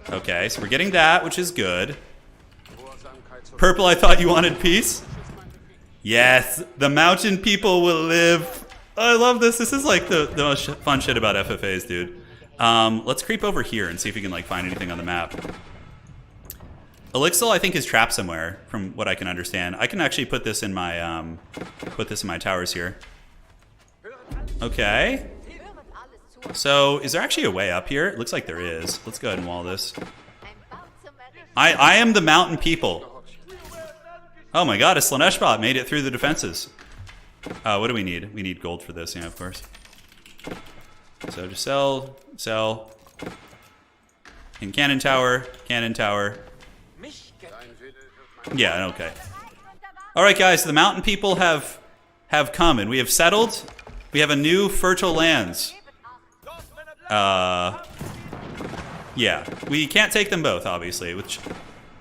Okay, so we're getting that, which is good. Purple, I thought you wanted peace. Yes, the mountain people will live. I love this. This is like the most fun shit about FFAs, dude. Let's creep over here and see if we can like find anything on the map. Elixir, I think, is trapped somewhere, from what I can understand. I can actually put this in my towers here. Okay. So, is there actually a way up here? It looks like there is. Let's go ahead and wall this. I am the mountain people. Oh my god, a Slanesh bot made it through the defenses. What do we need? We need gold for this, yeah, of course. So just sell. And cannon tower. Yeah, okay. Alright guys, the mountain people have come and we have settled. We have a new fertile lands. Yeah, we can't take them both, obviously. With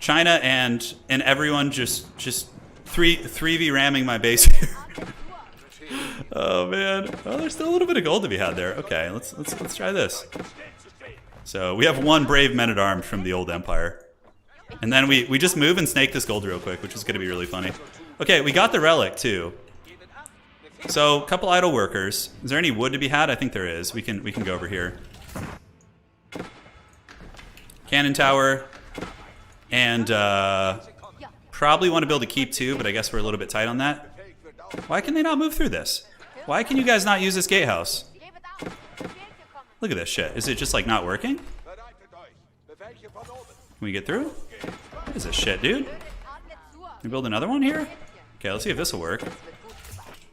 China and everyone just 3v ramming my base here. Oh man. Oh, there's still a little bit of gold to be had there. Okay, let's try this. So we have one brave men-at-arms from the old empire. And then we just move and snake this gold real quick, which is gonna be really funny. Okay, we got the relic too. So, a couple idle workers. Is there any wood to be had? I think there is. We can go over here. Cannon tower. And probably want to build a keep too, but I guess we're a little bit tight on that. Why can they not move through this? Why can you guys not use this gatehouse? Look at this shit. Is it just like not working? Can we get through? What is this shit, dude? Can we build another one here? Okay, let's see if this will work.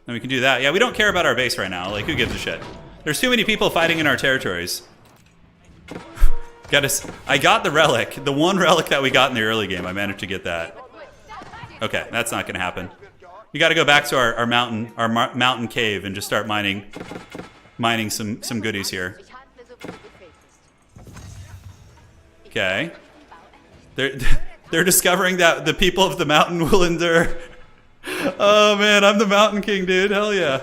Then we can do that. Yeah, we don't care about our base right now. Like, who gives a shit? There's too many people fighting in our territories. I got the relic. The one relic that we got in the early game. I managed to get that. Okay, that's not gonna happen. We gotta go back to our mountain cave and just start mining some goodies here. Okay. They're discovering that the people of the mountain will endure. Oh man, I'm the mountain king, dude. Hell yeah.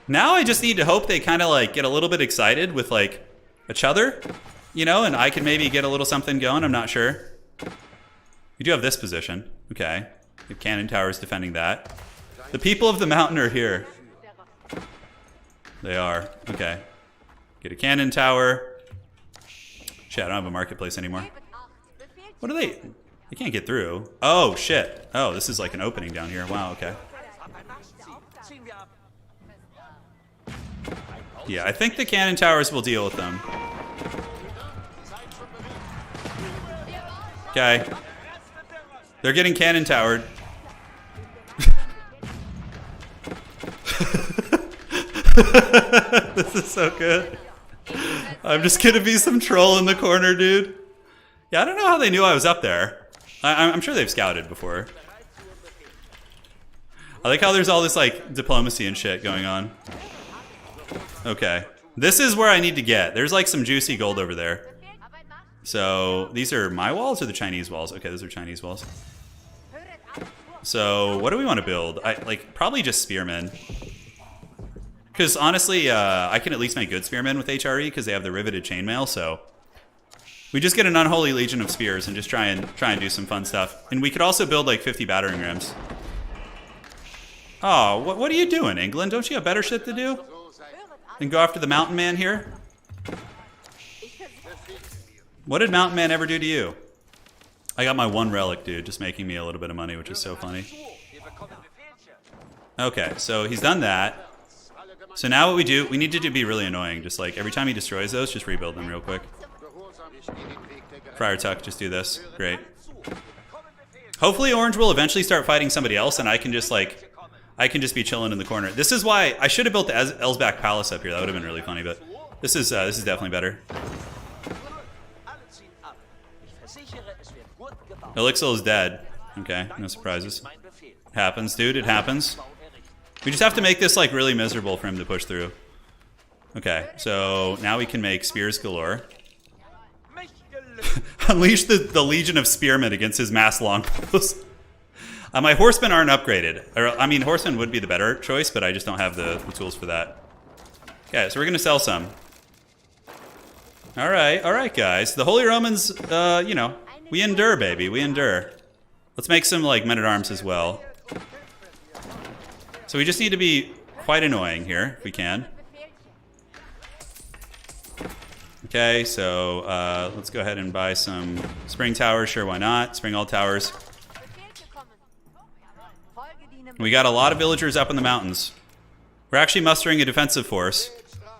Now I just need to hope they kind of like get a little bit excited with like each other, you know, and I can maybe get a little something going. I'm not sure. We do have this position. Okay. The cannon tower is defending that. The people of the mountain are here. They are. Okay. Get a cannon tower. Shit, I don't have a marketplace anymore. What are they? They can't get through. Oh, shit. Oh, this is like an opening down here. Wow, okay. Yeah, I think the cannon towers will deal with them. Okay. They're getting cannon towered. This is so good. I'm just gonna be some troll in the corner, dude. Yeah, I don't know how they knew I was up there. I'm sure they've scouted before. I like how there's all this like diplomacy and shit going on. Okay. This is where I need to get. There's like some juicy gold over there. So these are my walls or the Chinese walls? Okay, those are Chinese walls. So what do we want to build? Like probably just spearmen. Because honestly, I can at least make good spearmen with HRE because they have the riveted chainmail. So we just get an unholy legion of spears and just try and do some fun stuff. And we could also build like 50 battering rams. Oh, what are you doing, England? Don't you have better shit to do than go after the mountain man here? What did mountain man ever do to you? I got my one relic, dude, just making me a little bit of money, which is so funny. Okay, so he's done that. So now what we do, we need to be really annoying. Just like every time he destroys those, just rebuild them real quick. Friar Tuck, just do this. Great. Hopefully Orange will eventually start fighting somebody else, and I can just like, I can just be chilling in the corner. This is why I should have built the Elsbach Palace up here. That would have been really funny, but this is definitely better. Elixir is dead. Okay, no surprises. Happens, dude. It happens. We just have to make this like really miserable for him to push through. Okay, so now we can make spears galore. Unleash the Legion of Spearmen against his mass longbows. My horsemen aren't upgraded. I mean, horsemen would be the better choice, but I just don't have the tools for that. Okay, so we're going to sell some. All right, guys. The Holy Romans, you know, we endure, baby. We endure. Let's make some, like, men-at-arms as well. So we just need to be quite annoying here, if we can. Okay, so let's go ahead and buy some spring towers. Sure, why not? Spring all towers. We got a lot of villagers up in the mountains. We're actually mustering a defensive force.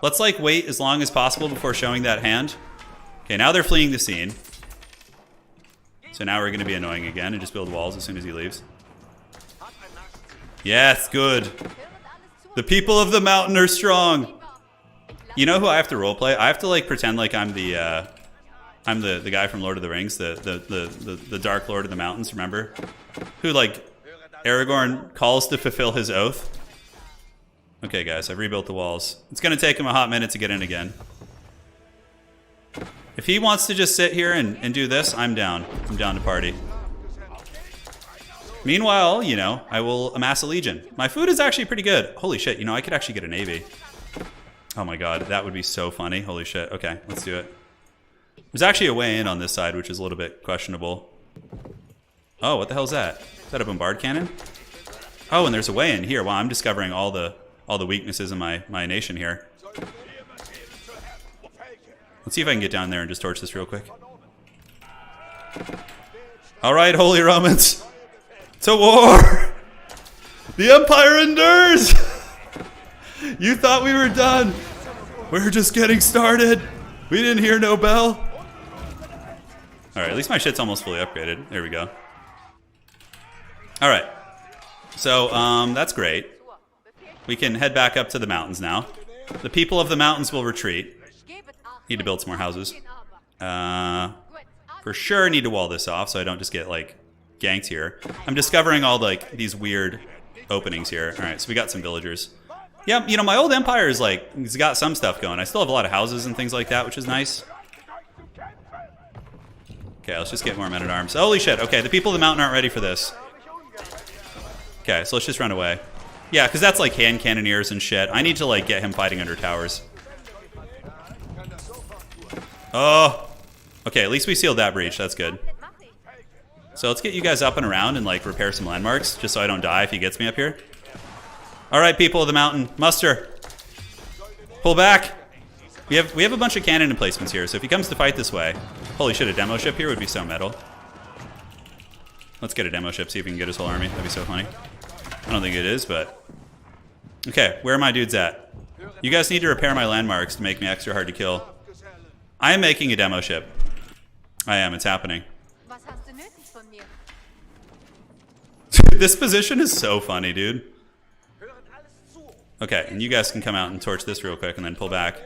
Let's like wait as long as possible before showing that hand. Okay, now they're fleeing the scene. So now we're going to be annoying again and just build walls as soon as he leaves. Yes, good. The people of the mountain are strong. You know who I have to roleplay? I have to like pretend like I'm the guy from Lord of the Rings, the Dark Lord of the Mountains. Remember, who like Aragorn calls to fulfill his oath. Okay, guys, I've rebuilt the walls. It's gonna take him a hot minute to get in again. If he wants to just sit here and do this, I'm down. I'm down to party. Meanwhile, you know, I will amass a legion. My food is actually pretty good. Holy shit, you know, I could actually get a navy. Oh my god, that would be so funny. Holy shit. Okay, let's do it. There's actually a way in on this side, which is a little bit questionable. Oh, what the hell is that? Is that a bombard cannon? Oh, and there's a way in here. Wow, I'm discovering all the weaknesses in my nation here. Let's see if I can get down there and just torch this real quick. All right, Holy Romans. To war! The Empire endures! You thought we were done. We're just getting started. We didn't hear no bell. All right, at least my shit's almost fully upgraded. There we go. All right. So, that's great. We can head back up to the mountains now. The people of the mountains will retreat. Need to build some more houses. For sure need to wall this off so I don't just get, like, ganked here. I'm discovering all, like, these weird openings here. All right, so we got some villagers. Yeah, you know, my old empire is, like, it's got some stuff going. I still have a lot of houses and things like that, which is nice. Okay, let's just get more men-at-arms. Holy shit, okay, the people of the mountain aren't ready for this. Okay, so let's just run away. Yeah, because that's, like, hand cannoneers and shit. I need to, like, get him fighting under towers. Oh. Okay, at least we sealed that breach. That's good. So let's get you guys up and around and, like, repair some landmarks, just so I don't die if he gets me up here. All right, people of the mountain, muster. Pull back. We have a bunch of cannon emplacements here, so if he comes to fight this way... Holy shit, a demo ship here would be so metal. Let's get a demo ship, see if we can get his whole army. That'd be so funny. I don't think it is, but... Okay, where are my dudes at? You guys need to repair my landmarks to make me extra hard to kill. I am making a demo ship. I am, it's happening. This position is so funny, dude. Okay, and you guys can come out and torch this real quick and then pull back.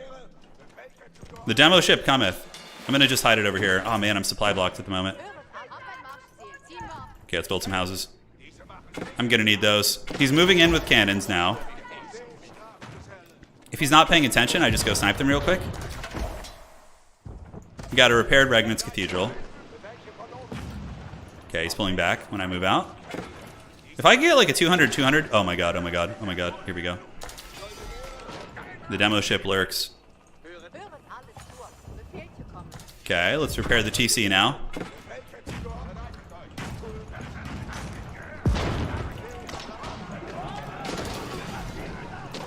The demo ship cometh. I'm gonna just hide it over here. Oh man, I'm supply blocked at the moment. Okay, let's build some houses. I'm gonna need those. He's moving in with cannons now. If he's not paying attention, I just go snipe them real quick. We got a repaired Regnitz Cathedral. Okay, he's pulling back when I move out. If I can get like a 200, oh my god, oh my god, oh my god, here we go. The demo ship lurks. Okay, let's repair the TC now.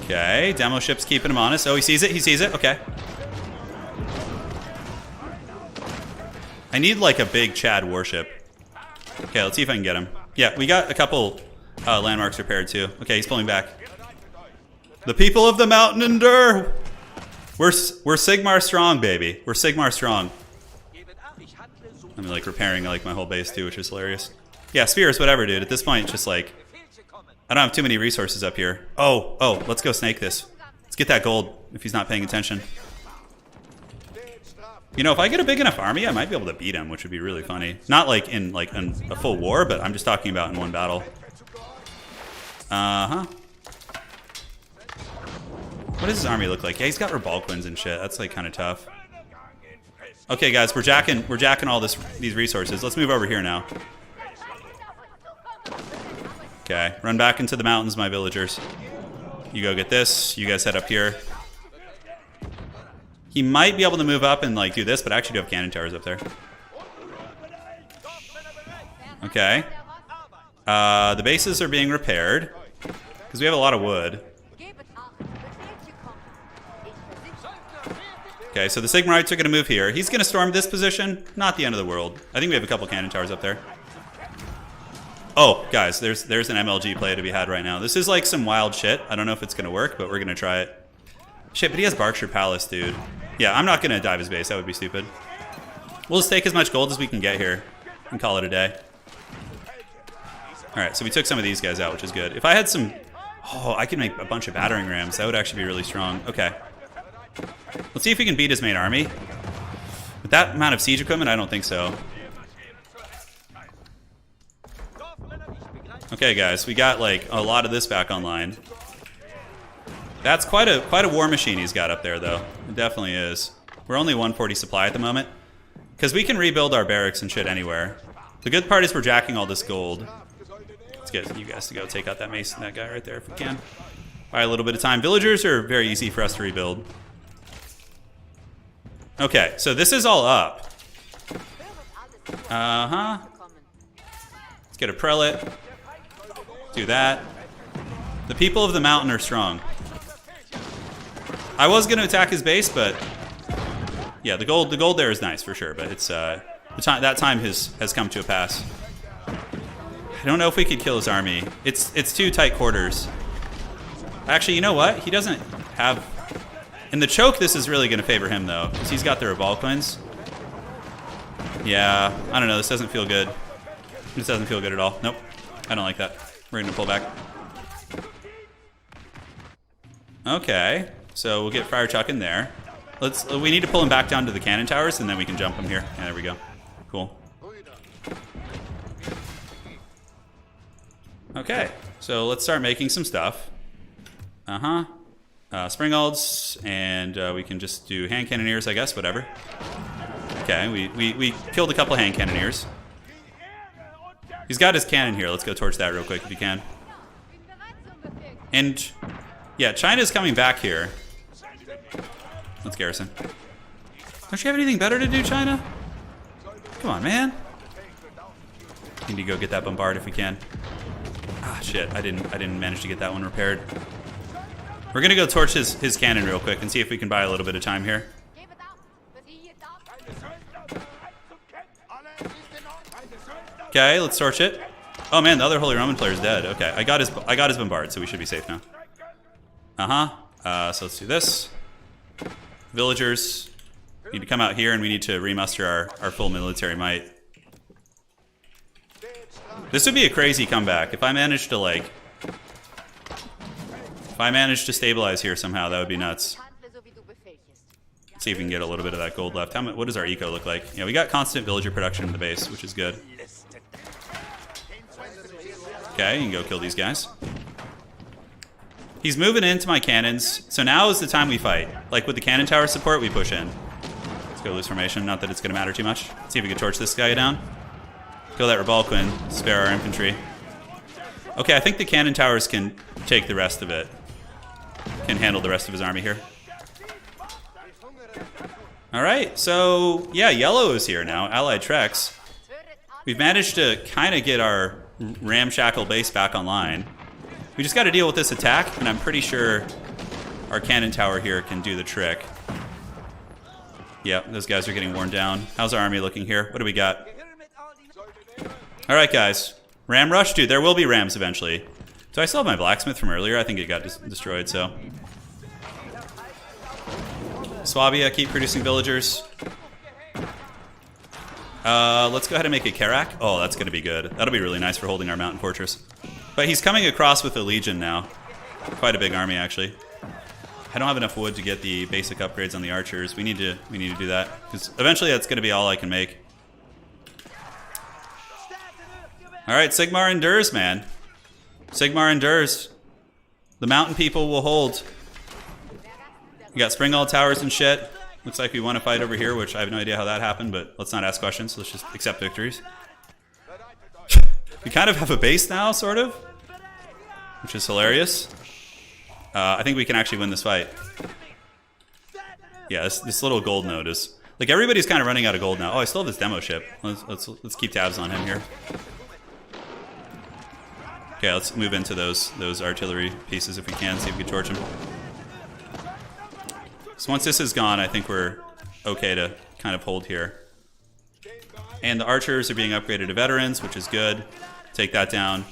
Okay, demo ship's keeping him honest. Oh, he sees it, okay. I need like a big Chad warship. Okay, let's see if I can get him. Yeah, we got a couple landmarks repaired too. Okay, he's pulling back. The people of the mountain endure. We're Sigmar strong, baby. We're Sigmar strong. I'm like repairing like my whole base too, which is hilarious. Yeah, spears, whatever, dude. At this point, it's just like I don't have too many resources up here. Oh, let's go snake this. Let's get that gold if he's not paying attention. You know, if I get a big enough army, I might be able to beat him, which would be really funny. Not like in a full war, but I'm just talking about in one battle. What does his army look like? Yeah, he's got Rebalquins and shit. That's like kind of tough. Okay, guys, we're jacking all these resources. Let's move over here now. Okay, run back into the mountains, my villagers. You go get this. You guys head up here. He might be able to move up and like do this, but I actually do have cannon towers up there. Okay. The bases are being repaired because we have a lot of wood. Okay, so the Sigmarites are going to move here. He's going to storm this position. Not the end of the world. I think we have a couple cannon towers up there. Oh, guys, there's an MLG play to be had right now. This is like some wild shit. I don't know if it's going to work, but we're going to try it. Shit, but he has Berkshire Palace, dude. Yeah, I'm not going to dive his base. That would be stupid. We'll just take as much gold as we can get here and call it a day. All right, so we took some of these guys out, which is good. If I had some... Oh, I could make a bunch of battering rams. That would actually be really strong. Okay. Let's see if we can beat his main army. With that amount of siege equipment, I don't think so. Okay, guys, we got like a lot of this back online. That's quite a war machine he's got up there, though. It definitely is. We're only 140 supply at the moment. Because we can rebuild our barracks and shit anywhere. The good part is we're jacking all this gold. Let's get you guys to go take out that mason, that guy right there if we can. Buy a little bit of time. Villagers are very easy for us to rebuild. Okay, so this is all up. Let's get a prelate. Do that. The people of the mountain are strong. I was going to attack his base, but yeah, the gold there is nice for sure. But it's that time has come to a pass. I don't know if we could kill his army. It's too tight quarters. Actually, you know what? He doesn't have. In the choke, this is really going to favor him though, because he's got the Rebalquins. Yeah, I don't know. This doesn't feel good. This doesn't feel good at all. Nope, I don't like that. We're going to pull back. Okay. So we'll get Friar Chuck in there. We need to pull him back down to the cannon towers, and then we can jump him here. Yeah, there we go. Cool. Okay, so let's start making some stuff. Springalds, and we can just do hand cannoneers, I guess, whatever. Okay, we killed a couple hand cannoneers. He's got his cannon here. Let's go torch that real quick if you can. And yeah, China's coming back here. Let's garrison. Don't you have anything better to do, China? Come on, man. Need to go get that bombard if we can. Ah, shit. I didn't manage to get that one repaired. We're gonna go torch his cannon real quick and see if we can buy a little bit of time here. Okay, let's torch it. Oh man, the other Holy Roman player is dead. Okay, I got his bombard, so we should be safe now. So let's do this. Villagers need to come out here, and we need to remuster our full military might. This would be a crazy comeback if I managed to stabilize here somehow. That would be nuts. Let's see if we can get a little bit of that gold left. What does our eco look like? Yeah, we got constant villager production in the base, which is good. Okay, you can go kill these guys. He's moving into my cannons, so now is the time we fight. Like with the cannon tower support, we push in. Let's go loose formation, not that it's going to matter too much. Let's see if we can torch this guy down. Kill that Rebalquin, spare our infantry. Okay, I think the cannon towers can take the rest of it. Can handle the rest of his army here. Alright, so yeah, yellow is here now, Allied Trex. We've managed to kind of get our ramshackle base back online. We just got to deal with this attack, and I'm pretty sure our cannon tower here can do the trick. Yep, those guys are getting worn down. How's our army looking here? What do we got? All right, guys. Ram rush? Dude, there will be rams eventually. So I still have my blacksmith from earlier. I think it got destroyed, so. Swabia, keep producing villagers. Let's go ahead and make a Karak. Oh, that's going to be good. That'll be really nice for holding our mountain fortress. But he's coming across with a legion now. Quite a big army, actually. I don't have enough wood to get the basic upgrades on the archers. We need to do that, because eventually that's going to be all I can make. All right, Sigmar endures, man. Sigmar endures. The mountain people will hold. We got Springall towers and shit. Looks like we won a fight over here, which I have no idea how that happened, but let's not ask questions. Let's just accept victories. We kind of have a base now, sort of, which is hilarious. I think we can actually win this fight. Yeah, this little gold node is... Like, everybody's kind of running out of gold now. Oh, I still have this demo ship. Let's keep tabs on him here. Okay, let's move into those artillery pieces if we can, see if we can torch them. So once this is gone, I think we're okay to kind of hold here. And the archers are being upgraded to veterans, which is good. Take that down.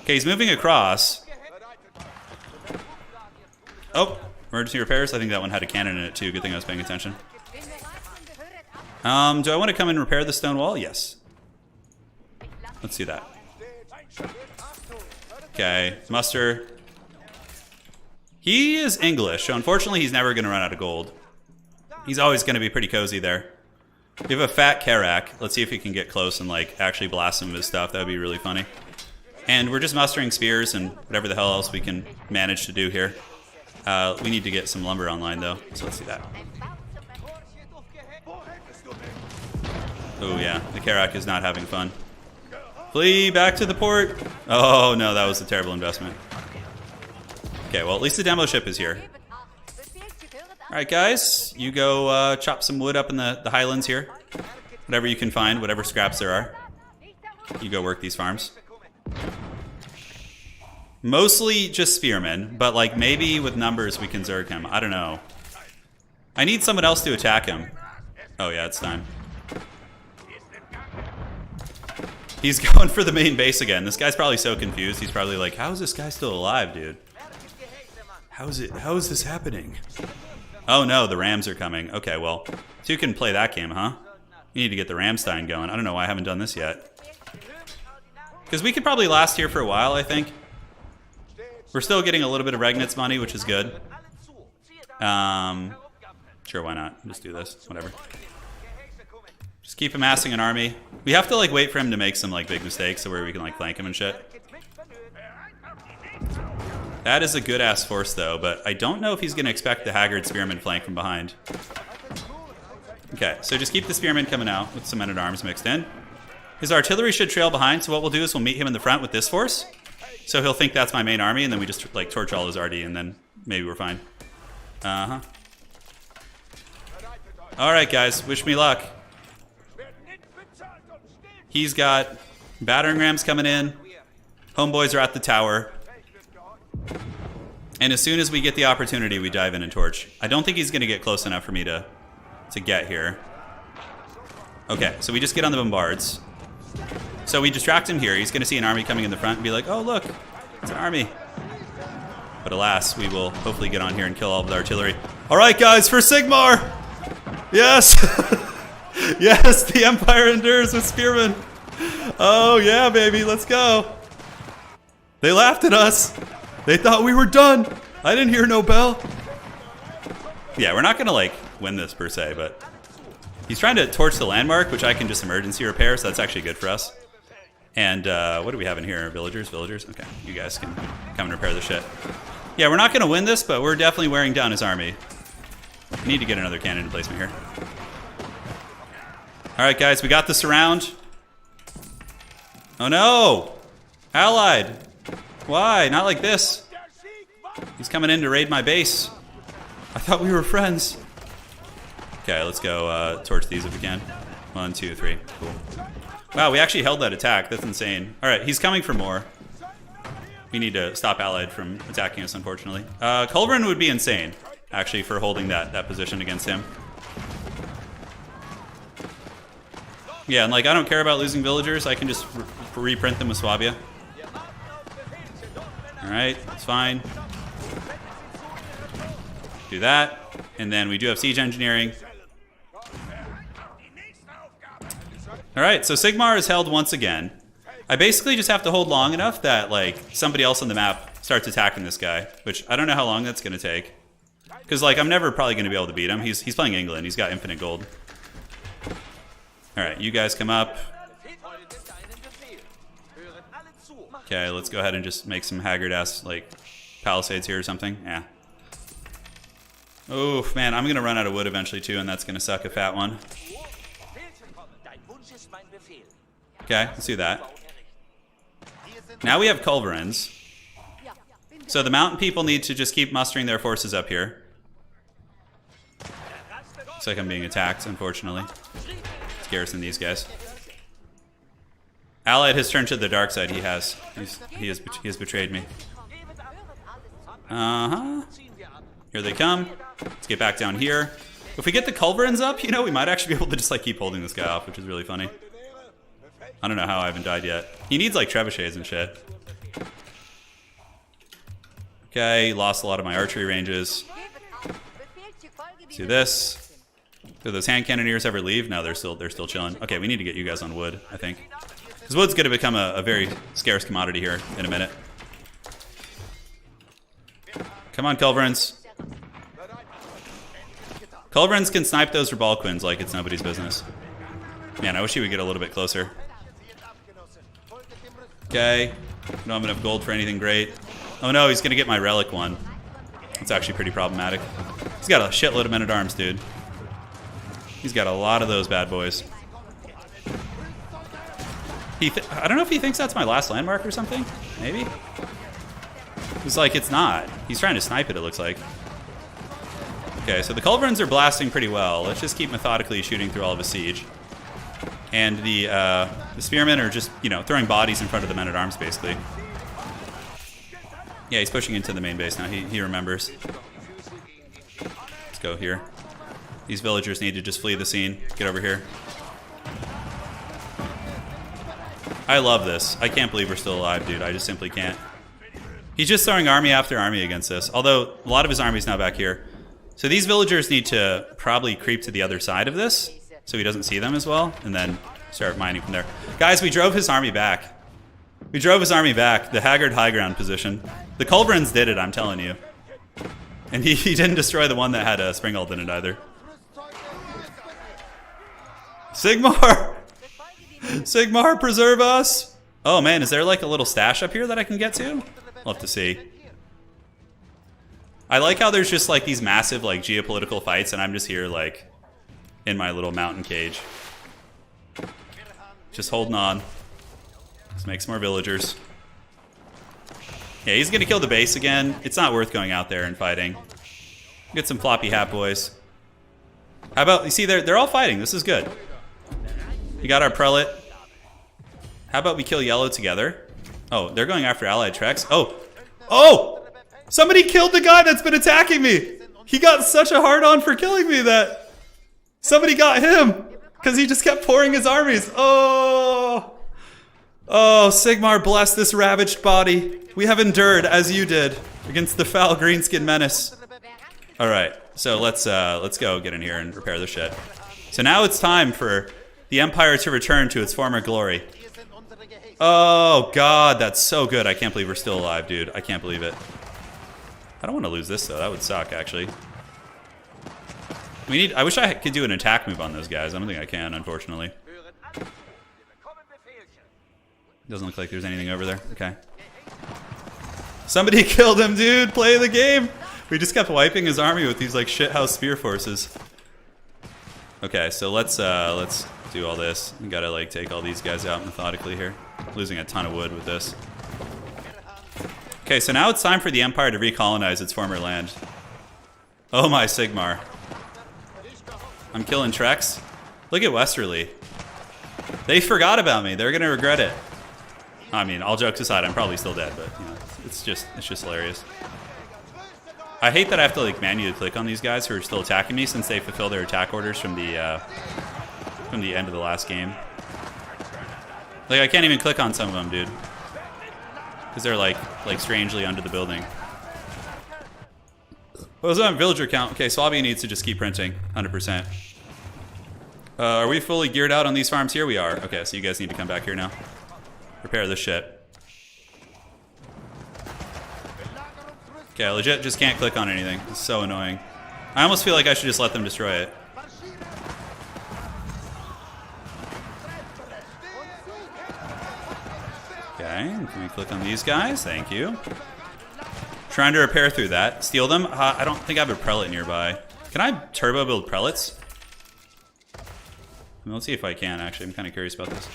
Okay, he's moving across. Oh, emergency repairs. I think that one had a cannon in it too. Good thing I was paying attention. Do I want to come and repair the stone wall? Yes. Let's do that. Okay, muster. He is English, so unfortunately he's never going to run out of gold. He's always going to be pretty cozy there. We have a fat Karak. Let's see if we can get close and like actually blast some of his stuff. That would be really funny. And we're just mustering spears and whatever the hell else we can manage to do here. We need to get some lumber online though, so let's do that. Oh yeah, the Karak is not having fun. Flee back to the port. Oh no, that was a terrible investment. Okay, well at least the demo ship is here. Alright guys, you go chop some wood up in the highlands here. Whatever you can find, whatever scraps there are. You go work these farms. Mostly just spearmen, but like maybe with numbers we can zerg him. I don't know. I need someone else to attack him. Oh yeah, it's time. He's going for the main base again. This guy's probably so confused. He's probably like, how is this guy still alive, dude? How is this happening? Oh no, the Rams are coming. Okay, well, two can play that game, huh? We need to get the Ramstein going. I don't know why I haven't done this yet. Because we could probably last here for a while, I think. We're still getting a little bit of Regnitz money, which is good. Sure, why not? Just do this, whatever. Just keep amassing an army. We have to like wait for him to make some like big mistakes so where we can like flank him and shit. That is a good ass force though, but I don't know if he's gonna expect the Haggard Spearman flank from behind. Okay, so just keep the Spearman coming out with some men-at-arms mixed in. His artillery should trail behind, so what we'll do is we'll meet him in the front with this force. So he'll think that's my main army, and then we just like torch all his RD, and then maybe we're fine. Uh-huh. Alright guys, wish me luck. He's got battering rams coming in. Homeboys are at the tower. And as soon as we get the opportunity, we dive in and torch. I don't think he's going to get close enough for me to get here. Okay, so we just get on the bombards. So we distract him here. He's going to see an army coming in the front and be like, oh, look, it's an army. But alas, we will hopefully get on here and kill all of the artillery. All right, guys, for Sigmar! Yes! Yes, the Empire endures with spearmen. Oh, yeah, baby, let's go. They laughed at us. They thought we were done. I didn't hear no bell. Yeah, we're not going to, like, win this per se, but he's trying to torch the landmark, which I can just emergency repair, so that's actually good for us. And what do we have in here? Villagers? Villagers? Okay, you guys can come and repair the shit. Yeah, we're not going to win this, but we're definitely wearing down his army. We need to get another cannon placement here. All right, guys, we got the surround. Oh, no! Allied! Why? Not like this. He's coming in to raid my base. I thought we were friends. Okay, let's go torch these if we can. 1, 2, 3. Cool. Wow, we actually held that attack. That's insane. All right, he's coming for more. We need to stop Allied from attacking us, unfortunately. Culverin would be insane, actually, for holding that position against him. Yeah, and like, I don't care about losing villagers. I can just reprint them with Swabia. Alright, it's fine. Do that. And then we do have siege engineering. Alright, so Sigmar is held once again. I basically just have to hold long enough that, like, somebody else on the map starts attacking this guy, which I don't know how long that's going to take. Because, like, I'm never probably going to be able to beat him. He's playing England. He's got infinite gold. Alright, you guys come up. Okay, let's go ahead and just make some haggard-ass, like, palisades here or something. Yeah. Oof, man, I'm going to run out of wood eventually, too, and that's going to suck a fat one. Okay, let's do that. Now we have culverins. So the mountain people need to just keep mustering their forces up here. Looks like I'm being attacked, unfortunately. Let's garrison these guys. Allied has turned to the dark side. He has. He has betrayed me. Uh-huh. Here they come. Let's get back down here. If we get the culverins up, you know, we might actually be able to just, like, keep holding this guy off, which is really funny. I don't know how I haven't died yet. He needs, like, trebuchets and shit. Okay, lost a lot of my archery ranges. Let's do this. Do those hand cannoneers ever leave? No, they're still chilling. Okay, we need to get you guys on wood, I think. Because wood's going to become a very scarce commodity here in a minute. Come on, culverins. Culverins can snipe those Rebalquins like it's nobody's business. Man, I wish he would get a little bit closer. Okay. Don't have enough gold for anything great. Oh no, he's going to get my relic one. It's actually pretty problematic. He's got a shitload of men-at-arms, dude. He's got a lot of those bad boys. I don't know if he thinks that's my last landmark or something. Maybe? It's like, it's not. He's trying to snipe it, it looks like. Okay, so the culverins are blasting pretty well. Let's just keep methodically shooting through all of his siege. And the spearmen are just, you know, throwing bodies in front of the men-at-arms, basically. Yeah, he's pushing into the main base now. He remembers. Let's go here. These villagers need to just flee the scene. Get over here. I love this. I can't believe we're still alive, dude. I just simply can't. He's just throwing army after army against this. Although, a lot of his army's now back here. So these villagers need to probably creep to the other side of this, so he doesn't see them as well, and then start mining from there. Guys, we drove his army back. We drove his army back, the haggard high ground position. The culverins did it, I'm telling you. And he didn't destroy the one that had a Springald in it either. Sigmar! Sigmar, preserve us! Oh man, is there like a little stash up here that I can get to? We'll have to see. I like how there's just like these massive like geopolitical fights and I'm just here like in my little mountain cage. Just holding on. Let's make some more villagers. Yeah, he's gonna kill the base again. It's not worth going out there and fighting. Get some floppy hat boys. How about, you see, they're all fighting. This is good. We got our prelate. How about we kill yellow together? Oh, they're going after allied treks. Oh! Oh! Somebody killed the guy that's been attacking me! He got such a hard-on for killing me that somebody got him! Because he just kept pouring his armies. Oh! Oh, Sigmar, bless this ravaged body. We have endured, as you did, against the foul greenskin menace. Alright, so let's go get in here and repair the shit. So now it's time for the Empire to return to its former glory. Oh, God, that's so good. I can't believe we're still alive, dude. I can't believe it. I don't want to lose this, though. That would suck, actually. I wish I could do an attack move on those guys. I don't think I can, unfortunately. Doesn't look like there's anything over there. Okay. Somebody killed him, dude. Play the game. We just kept wiping his army with these, like, shithouse spear forces. Okay, so let's do all this. We gotta, like, take all these guys out methodically here. Losing a ton of wood with this. Okay, so now it's time for the Empire to recolonize its former land. Oh my, Sigmar. I'm killing Treks. Look at Westerly. They forgot about me. They're gonna regret it. I mean, all jokes aside, I'm probably still dead, but you know, it's just hilarious. I hate that I have to like manually click on these guys who are still attacking me since they fulfill their attack orders from the end of the last game. Like I can't even click on some of them, dude. Because they're like strangely under the building. What was that villager count? Okay, Swabby needs to just keep printing, 100%. Are we fully geared out on these farms here? We are. Okay, so you guys need to come back here now. Repair this shit. Okay, I legit just can't click on anything. It's so annoying. I almost feel like I should just let them destroy it. Okay, can we click on these guys? Thank you. Trying to repair through that. Steal them? I don't think I have a prelate nearby. Can I turbo build prelates? Let's see if I can, actually. I'm kind of curious about this.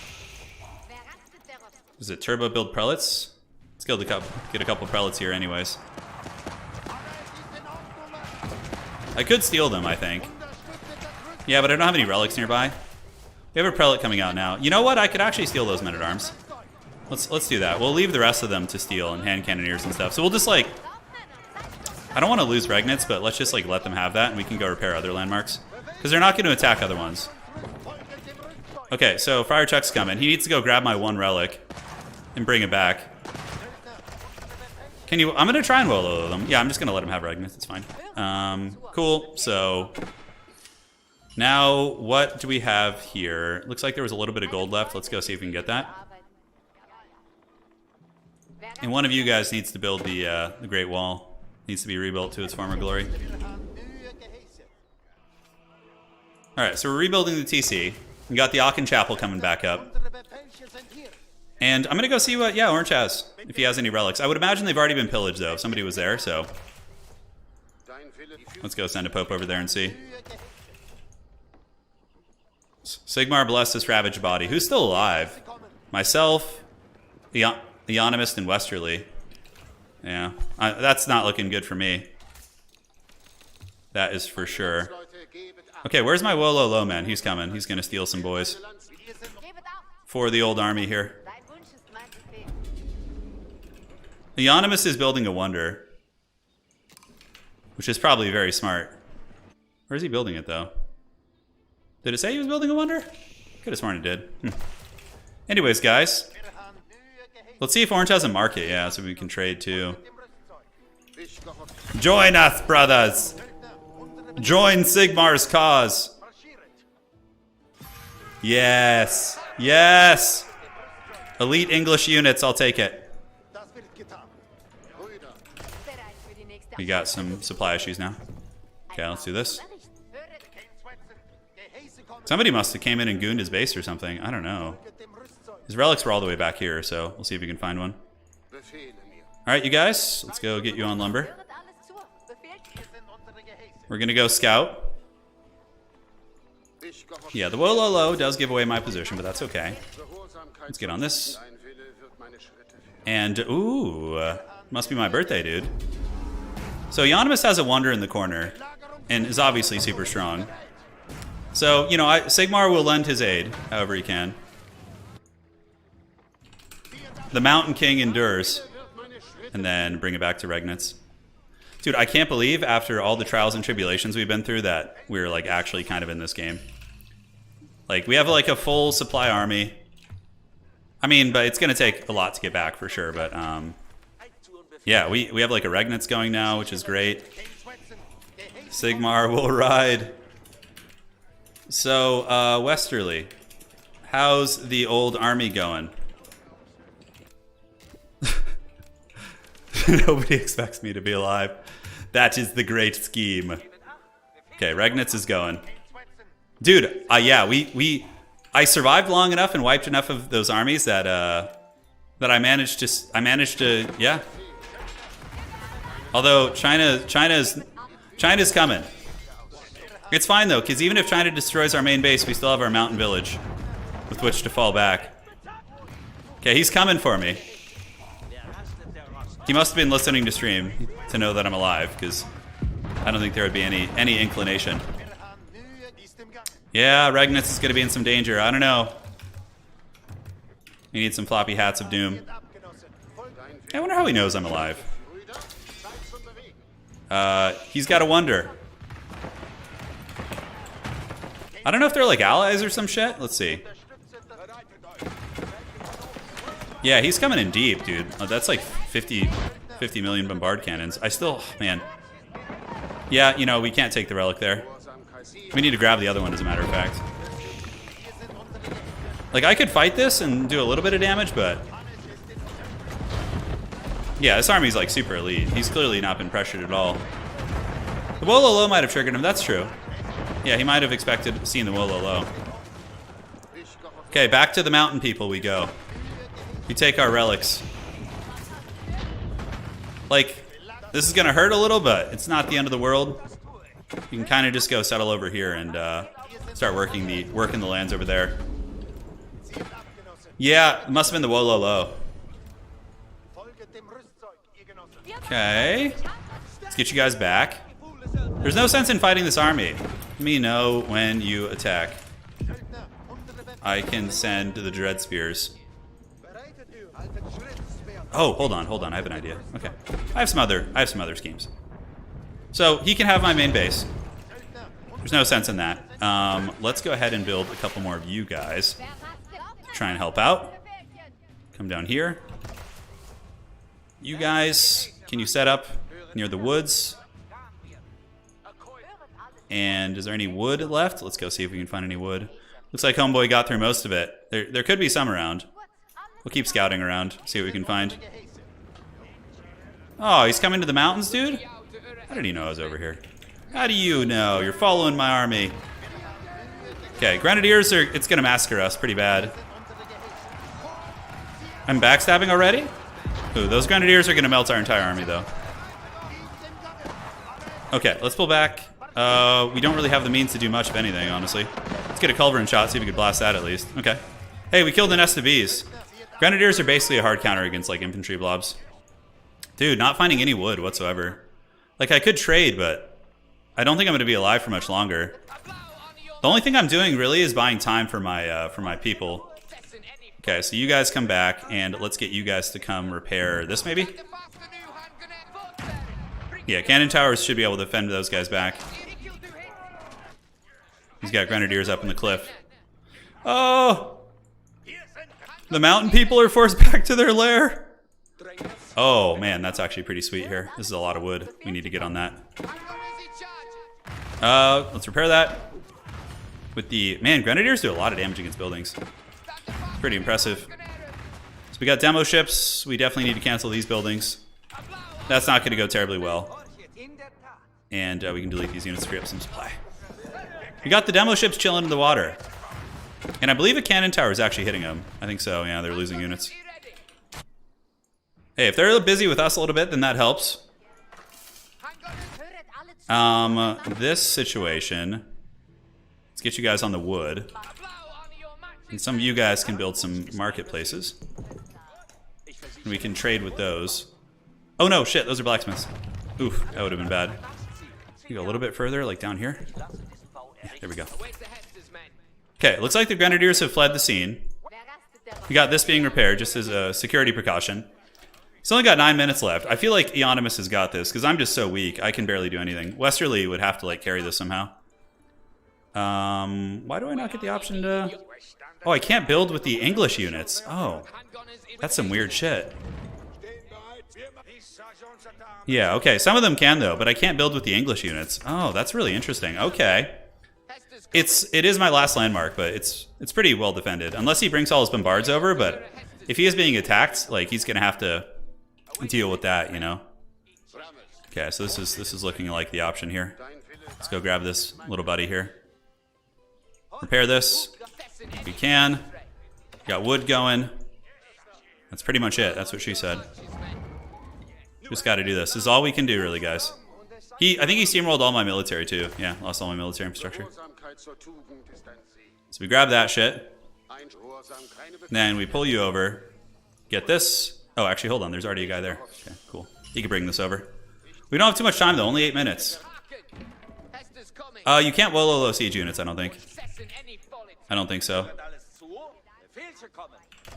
Is it turbo build prelates? Let's get a couple prelates here anyways. I could steal them, I think. Yeah, but I don't have any relics nearby. We have a prelate coming out now. You know what? I could actually steal those men-at-arms. Let's do that. We'll leave the rest of them to steal and hand cannoneers and stuff. So we'll just like... I don't want to lose Regnants, but let's just like let them have that and we can go repair other landmarks. Because they're not going to attack other ones. Okay, so Friar Chuck's coming. He needs to go grab my one relic and bring it back. Can you... I'm going to try and Wolo them. Yeah, I'm just going to let him have Regnants. It's fine. Cool. So... Now, what do we have here? Looks like there was a little bit of gold left. Let's go see if we can get that. And one of you guys needs to build the Great Wall. Needs to be rebuilt to its former glory. Alright, so we're rebuilding the TC. We got the Aachen Chapel coming back up. And I'm going to go see what, Orange has, if he has any relics. I would imagine they've already been pillaged, though. If somebody was there, so... Let's go send a Pope over there and see. Sigmar bless this ravaged body. Who's still alive? Myself, the Economist, and Westerly. Yeah, that's not looking good for me. That is for sure. Okay, where's my Wolo Low man? He's coming. He's going to steal some boys. For the old army here. The Economist is building a wonder. Which is probably very smart. Where's he building it, though? Did it say he was building a wonder? Could have sworn it did. Anyways, guys. Let's see if Orange has a market, yeah, so we can trade too. Join us, brothers! Join Sigmar's cause! Yes! Yes! Elite English units, I'll take it. We got some supply issues now. Okay, let's do this. Somebody must have came in and gooned his base or something. I don't know. His relics were all the way back here, so we'll see if we can find one. Alright, you guys. Let's go get you on lumber. We're going to go scout. Yeah, the Wololo does give away my position, but that's okay. Let's get on this. And, ooh, must be my birthday, dude. So, Economist has a wonder in the corner, and is obviously super strong. So, you know, Sigmar will lend his aid, however he can. The Mountain King endures. And then bring it back to Regnants. Dude, I can't believe after all the trials and tribulations we've been through that we're, like, actually kind of in this game. Like, we have, like, a full supply army. I mean, but it's going to take a lot to get back for sure, but, yeah, we have, like, a Regnants going now, which is great. Sigmar will ride. So, Westerly, how's the old army going? Nobody expects me to be alive. That is the great scheme. Okay, Regnants is going. Dude, yeah, I survived long enough and wiped enough of those armies that that I managed to, yeah. Although China's coming. It's fine though, because even if China destroys our main base, we still have our mountain village with which to fall back. Okay, he's coming for me. He must have been listening to stream to know that I'm alive, because I don't think there would be any inclination. Yeah, Regnants is going to be in some danger. I don't know. He needs some floppy hats of doom. I wonder how he knows I'm alive. He's got a wonder. I don't know if they're like allies or some shit. Let's see. Yeah, he's coming in deep, dude. That's like 50 million bombard cannons. I still, man. Yeah, you know, we can't take the relic there. We need to grab the other one, as a matter of fact. Like, I could fight this and do a little bit of damage, but... yeah, this army's like super elite. He's clearly not been pressured at all. The Wololo might have triggered him, that's true. Yeah, he might have expected seeing the Wololo. Okay, back to the mountain people we go. We take our relics. Like, this is gonna hurt a little, but it's not the end of the world. You can kind of just go settle over here and start working the lands over there. Yeah, it must have been the Wololo. Okay, let's get you guys back. There's no sense in fighting this army. Let me know when you attack. I can send the Dread Spears. Oh, hold on. I have an idea. Okay, I have some other schemes. So he can have my main base. There's no sense in that. Let's go ahead and build a couple more of you guys. Try and help out. Come down here. You guys, can you set up near the woods? And is there any wood left? Let's go see if we can find any wood. Looks like Homeboy got through most of it. There could be some around. We'll keep scouting around, see what we can find. Oh, he's coming to the mountains, dude? How did he know I was over here? How do you know? You're following my army. Okay, Grenadiers it's gonna massacre us pretty bad. I'm backstabbing already? Ooh, those Grenadiers are gonna melt our entire army, though. Okay, let's pull back. We don't really have the means to do much of anything, honestly. Let's get a culverin shot, see if we could blast that at least. Okay. Hey, we killed the nest of bees. Grenadiers are basically a hard counter against, like, infantry blobs. Dude, not finding any wood whatsoever. Like, I could trade, but I don't think I'm going to be alive for much longer. The only thing I'm doing, really, is buying time for my people. Okay, so you guys come back, and let's get you guys to come repair this, maybe? Yeah, cannon towers should be able to defend those guys back. He's got Grenadiers up in the cliff. Oh! The mountain people are forced back to their lair. Oh, man, that's actually pretty sweet here. This is a lot of wood. We need to get on that. Let's repair that. With the... man, Grenadiers do a lot of damage against buildings. It's pretty impressive. So we got demo ships. We definitely need to cancel these buildings. That's not going to go terribly well. And we can delete these units to free up some supply. We got the demo ships chilling in the water. And I believe a cannon tower is actually hitting them. I think so, yeah, they're losing units. Hey, if they're busy with us a little bit, then that helps. This situation... let's get you guys on the wood. And some of you guys can build some marketplaces. And we can trade with those. Oh no, shit, those are blacksmiths. Oof, that would have been bad. You go a little bit further, like down here. Yeah, there we go. Okay, looks like the Grenadiers have fled the scene. We got this being repaired just as a security precaution. He's only got 9 minutes left. I feel like Eonimus has got this, because I'm just so weak. I can barely do anything. Westerly would have to, like, carry this somehow. Why do I not get the option to... oh, I can't build with the English units. Oh, that's some weird shit. Yeah, okay, some of them can, though, but I can't build with the English units. Oh, that's really interesting. Okay. It is my last landmark, but it's pretty well defended. Unless he brings all his bombards over, but if he is being attacked, like, he's gonna have to deal with that, you know? Okay, so this is looking like the option here. Let's go grab this little buddy here. Repair this. If we can. Got wood going. That's pretty much it. That's what she said. Just gotta do this. This is all we can do, really, guys. I think he steamrolled all my military, too. Yeah, lost all my military infrastructure. So we grab that shit. Then we pull you over. Get this. Oh, actually, hold on. There's already a guy there. Okay, cool. He can bring this over. We don't have too much time, though. Only 8 minutes. You can't Wololo siege units, I don't think. I don't think so.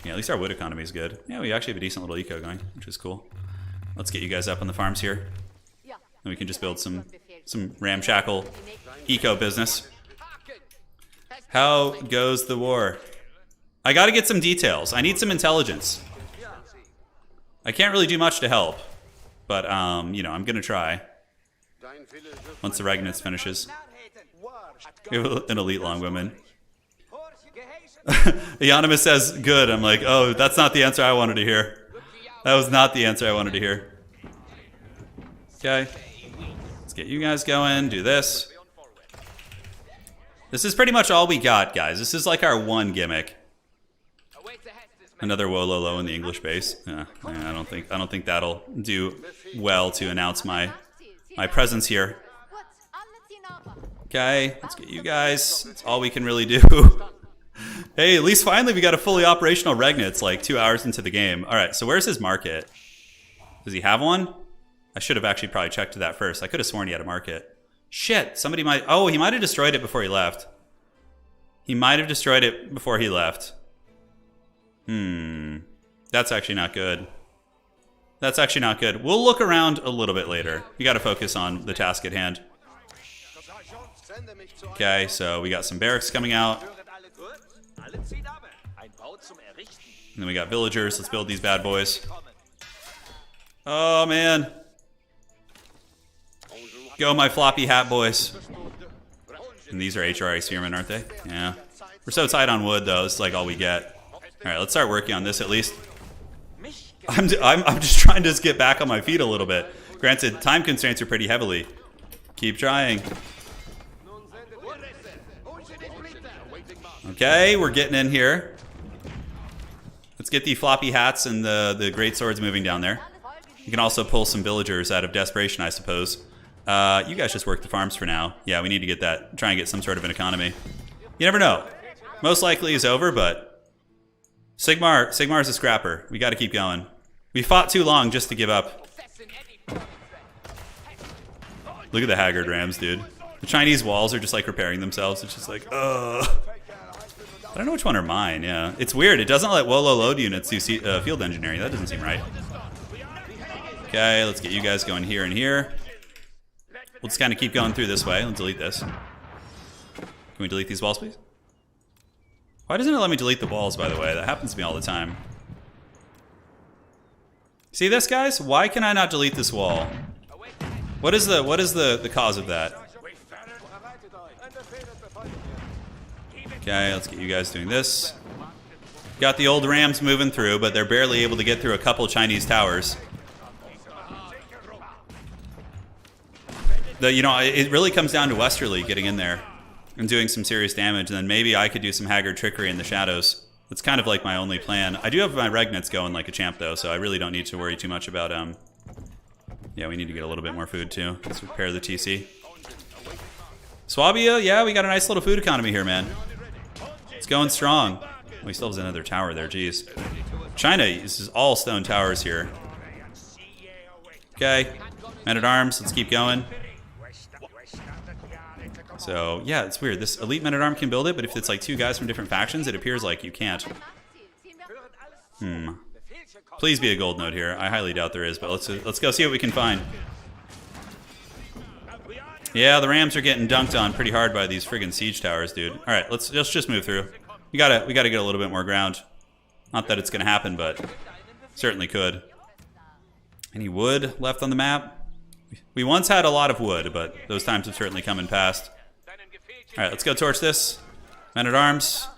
Yeah, at least our wood economy is good. Yeah, we actually have a decent little eco going, which is cool. Let's get you guys up on the farms here. And we can just build some ramshackle eco business. How goes the war? I gotta get some details. I need some intelligence. I can't really do much to help, but you know, I'm gonna try. Once the Regnitz finishes. We have an elite longwoman. Eonimus says, good. I'm like, oh, that's not the answer I wanted to hear. That was not the answer I wanted to hear. Okay. Let's get you guys going. Do this. This is pretty much all we got, guys. This is like our one gimmick. Another Wololo in the English base. Yeah, I don't think that'll do well to announce my presence here. Okay, let's get you guys. That's all we can really do. Hey, at least finally we got a fully operational Regnitz like 2 hours into the game. All right, so where's his market? Does he have one? I should have actually probably checked that first. I could have sworn he had a market. Shit, somebody might... Oh, he might have destroyed it before he left. He might have destroyed it before he left. That's actually not good. That's actually not good. We'll look around a little bit later. We got to focus on the task at hand. Okay, so we got some barracks coming out. And then we got villagers. Let's build these bad boys. Oh, man. Go, my floppy hat boys. And these are HRI spearmen, aren't they? Yeah. We're so tight on wood, though. It's like all we get. All right, let's start working on this at least. I'm just trying to just get back on my feet a little bit. Granted, time constraints are pretty heavily. Keep trying. Okay, we're getting in here. Let's get the floppy hats and the great swords moving down there. You can also pull some villagers out of desperation, I suppose. You guys just work the farms for now. Yeah, we need to get that. Try and get some sort of an economy. You never know. Most likely is over, but Sigmar's a scrapper. We got to keep going. We fought too long just to give up. Look at the haggard rams, dude. The Chinese walls are just like repairing themselves. It's just like, ugh. I don't know which one are mine, yeah. It's weird. It doesn't let Wolo load units do field engineering. That doesn't seem right. Okay, let's get you guys going here and here. We'll just kind of keep going through this way. Let's delete this. Can we delete these walls, please? Why doesn't it let me delete the walls, by the way? That happens to me all the time. See this, guys? Why can I not delete this wall? What is the cause of that? Okay, let's get you guys doing this. Got the old rams moving through, but they're barely able to get through a couple Chinese towers. You know, it really comes down to Westerly getting in there and doing some serious damage, and then maybe I could do some haggard trickery in the shadows. That's kind of like my only plan. I do have my Regnitz going like a champ, though, so I really don't need to worry too much about... Yeah, we need to get a little bit more food, too. Let's repair the TC. Swabia, yeah, we got a nice little food economy here, man. It's going strong. We still have another tower there, jeez. China, this is all stone towers here. Okay, men-at-arms, let's keep going. So, yeah, it's weird. This elite men-at-arm can build it, but if it's like two guys from different factions, it appears like you can't. Please be a gold node here. I highly doubt there is, but let's go see what we can find. Yeah, the Rams are getting dunked on pretty hard by these friggin' siege towers, dude. All right, let's just move through. We gotta get a little bit more ground. Not that it's gonna happen, but certainly could. Any wood left on the map? We once had a lot of wood, but those times have certainly come and passed. All right, let's go torch this. Men-at-arms,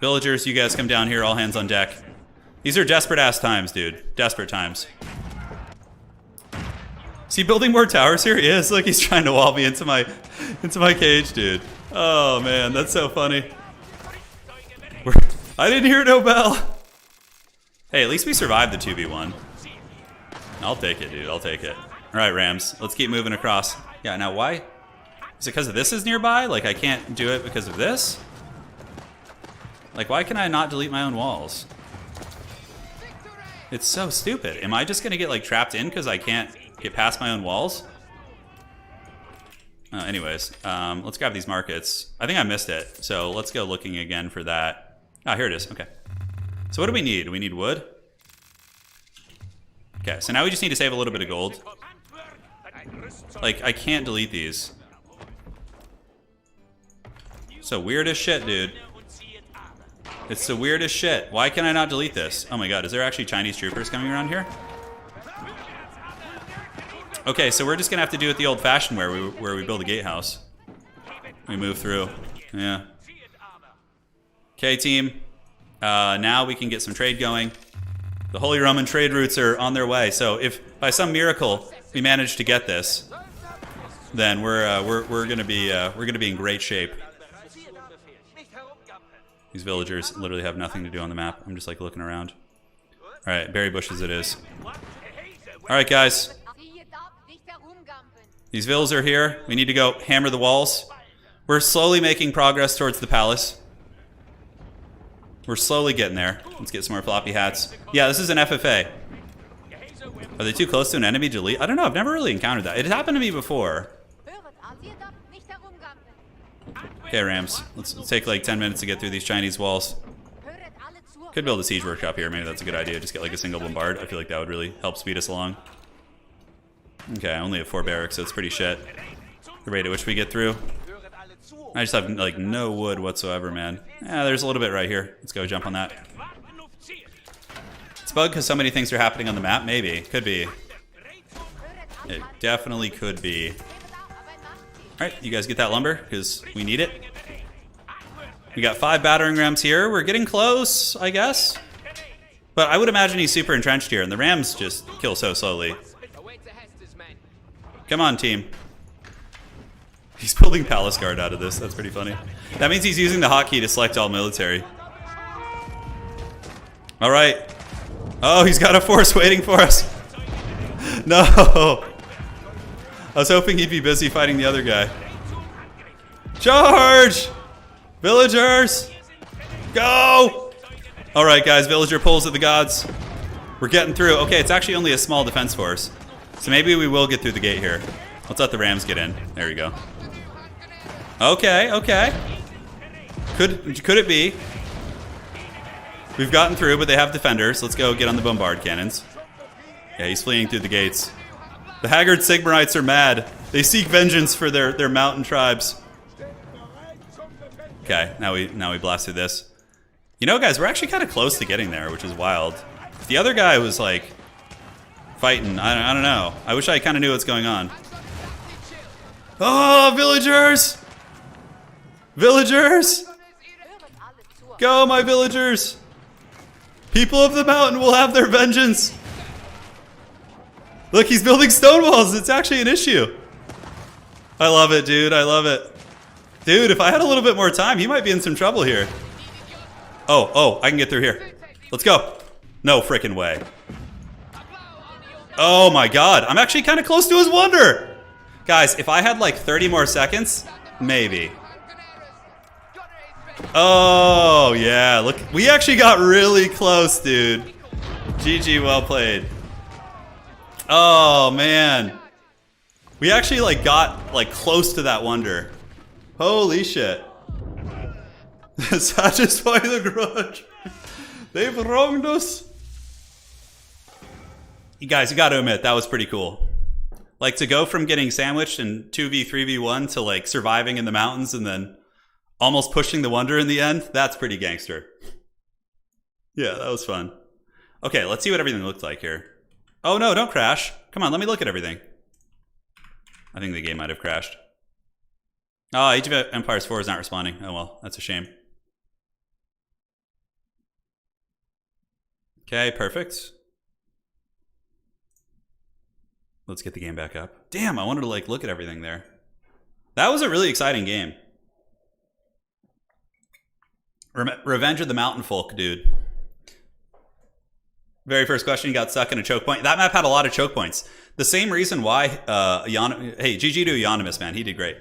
villagers, you guys come down here. All hands on deck. These are desperate ass times, dude. Desperate times. Is he building more towers here? He is. Look, he's trying to wall me into my cage, dude. Oh man, that's so funny. I didn't hear no bell. Hey, at least we survived the 2v1. I'll take it, dude. I'll take it. All right, Rams. Let's keep moving across. Yeah. Now, why? Is it because of this is nearby? Like I can't do it because of this? Like, why can I not delete my own walls? It's so stupid. Am I just gonna get like trapped in because I can't get past my own walls? Anyways, let's grab these markets. I think I missed it, so let's go looking again for that. Ah, here it is. Okay. So what do we need? We need wood. Okay, so now we just need to save a little bit of gold. Like, I can't delete these. So weird as shit, dude. It's the weirdest shit. Why can I not delete this? Oh my god, is there actually Chinese troopers coming around here? Okay, so we're just gonna have to do it the old-fashioned way, where we build a gatehouse. We move through. Yeah. Okay, team. Now we can get some trade going. The Holy Roman trade routes are on their way. So if by some miracle we manage to get this, then we're gonna be in great shape. These villagers literally have nothing to do on the map. I'm just like looking around. All right, berry bushes it is. All right, guys. These villas are here. We need to go hammer the walls. We're slowly making progress towards the palace. We're slowly getting there. Let's get some more floppy hats. Yeah, this is an FFA. Are they too close to an enemy? Delete? I don't know. I've never really encountered that. It happened to me before. Okay, Rams. Let's take like 10 minutes to get through these Chinese walls. Could build a siege workshop here. Maybe that's a good idea. Just get like a single bombard. I feel like that would really help speed us along. Okay, I only have 4 barracks, so it's pretty shit. The rate at which we get through. I just have like no wood whatsoever, man. Yeah, there's a little bit right here. Let's go jump on that. It's bugged because so many things are happening on the map. Maybe. Could be. It definitely could be. Alright, you guys get that lumber, because we need it. We got 5 battering rams here. We're getting close, I guess. But I would imagine he's super entrenched here, and the rams just kill so slowly. Come on, team. He's building palace guard out of this. That's pretty funny. That means he's using the hotkey to select all military. Alright. Oh, he's got a force waiting for us. No! I was hoping he'd be busy fighting the other guy. Charge! Villagers! Go! Alright, guys. Villager pulls of the gods. We're getting through. Okay, it's actually only a small defense force. So maybe we will get through the gate here. Let's let the Rams get in. There we go. Okay, okay. Could it be? We've gotten through, but they have defenders. Let's go get on the bombard cannons. Yeah, he's fleeing through the gates. The haggard Sigmarites are mad. They seek vengeance for their mountain tribes. Okay, now we blast through this. You know, guys, we're actually kind of close to getting there, which is wild. If the other guy was like fighting, I don't know. I wish I kind of knew what's going on. Oh, villagers! Villagers! Go, my villagers! People of the mountain will have their vengeance. Look, he's building stone walls. It's actually an issue. I love it, dude. I love it. Dude, if I had a little bit more time, he might be in some trouble here. Oh, I can get through here. Let's go. No frickin' way. Oh my god. I'm actually kind of close to his wonder. Guys, if I had like 30 more seconds, maybe. Oh, yeah. Look, we actually got really close, dude. GG, well played. Oh, man. We actually like got like close to that wonder. Holy shit. Satisfy the grudge. They've wronged us. You guys, you gotta admit, that was pretty cool. Like to go from getting sandwiched in 2v3v1 to like surviving in the mountains and then almost pushing the wonder in the end, that's pretty gangster. Yeah, that was fun. Okay, let's see what everything looked like here. Oh no, don't crash. Come on, let me look at everything. I think the game might have crashed. Oh, Age of Empires 4 is not responding. Oh well, that's a shame. Okay, perfect. Let's get the game back up. Damn, I wanted to like look at everything there. That was a really exciting game. Revenge of the Mountain Folk, dude. Very first question, you got stuck in a choke point. That map had a lot of choke points. The same reason why, hey, GG to Euonymus, man. He did great.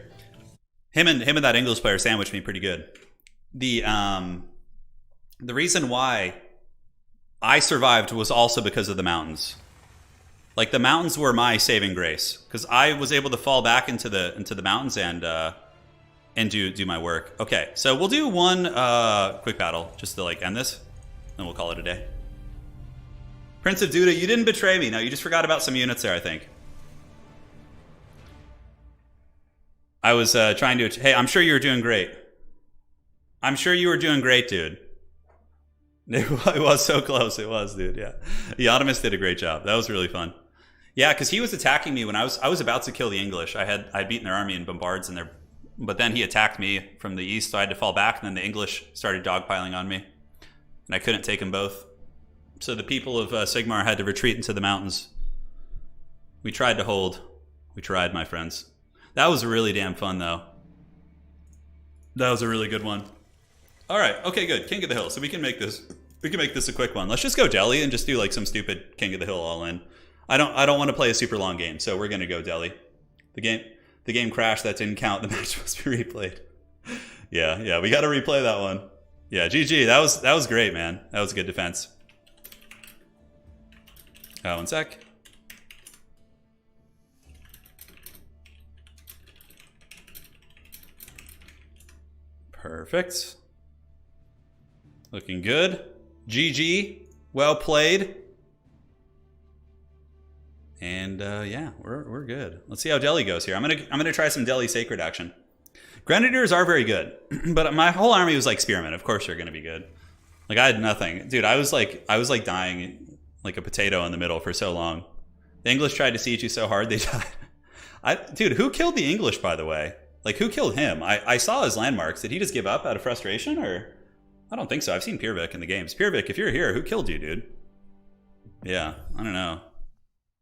Him and that English player sandwiched me pretty good. The reason why I survived was also because of the mountains. Like the mountains were my saving grace because I was able to fall back into the mountains and do my work. Okay, so we'll do one quick battle just to like end this, and we'll call it a day. Prince of Duda, you didn't betray me. No, you just forgot about some units there, I think. I was trying to... Hey, I'm sure you were doing great. I'm sure you were doing great, dude. It was so close. It was, dude, yeah. Euonymus did a great job. That was really fun. Yeah, because he was attacking me when I was about to kill the English. I'd beaten their army in bombards and their, but then he attacked me from the east, so I had to fall back, and then the English started dogpiling on me, and I couldn't take them both. So the people of Sigmar had to retreat into the mountains. We tried to hold. We tried, my friends. That was really damn fun, though. That was a really good one. All right, okay, good. King of the Hill. So we can make this. We can make this a quick one. Let's just go Deli and just do like some stupid King of the Hill all in. I don't want to play a super long game, so we're gonna go Deli. The game crashed. That didn't count. The match must be replayed. Yeah. We got to replay that one. Yeah, GG. That was great, man. That was a good defense. One sec. Perfect. Looking good. GG. Well played. And yeah, we're good. Let's see how Deli goes here. I'm gonna try some Deli sacred action. Grenadiers are very good, but my whole army was like spearmen. Of course they're gonna be good. Like I had nothing, dude. I was like dying like a potato in the middle for so long. The English tried to siege you so hard they died. Dude, who killed the English, by the way? Like, who killed him? I saw his landmarks. Did he just give up out of frustration, or? I don't think so. I've seen Pirvik in the games. Pirvik, if you're here, who killed you, dude? Yeah, I don't know.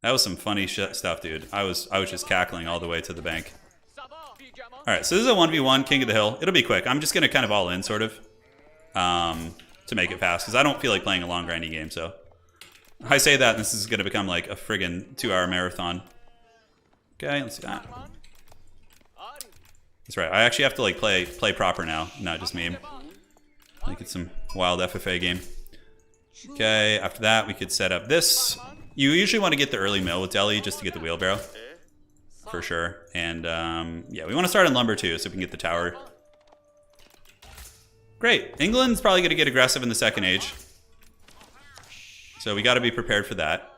That was some funny stuff, dude. I was just cackling all the way to the bank. All right, so this is a 1v1 King of the Hill. It'll be quick. I'm just gonna kind of all in, sort of, to make it fast, because I don't feel like playing a long grinding game. So I say that, and this is gonna become like a friggin' 2-hour marathon. Okay, let's see that. That's right. I actually have to like play proper now, not just meme. Like it's some wild FFA game. Okay, after that we could set up this. You usually want to get the early mill with Deli just to get the wheelbarrow, for sure. And yeah, we want to start in lumber too, so we can get the tower. Great. England's probably going to get aggressive in the second age, so we got to be prepared for that.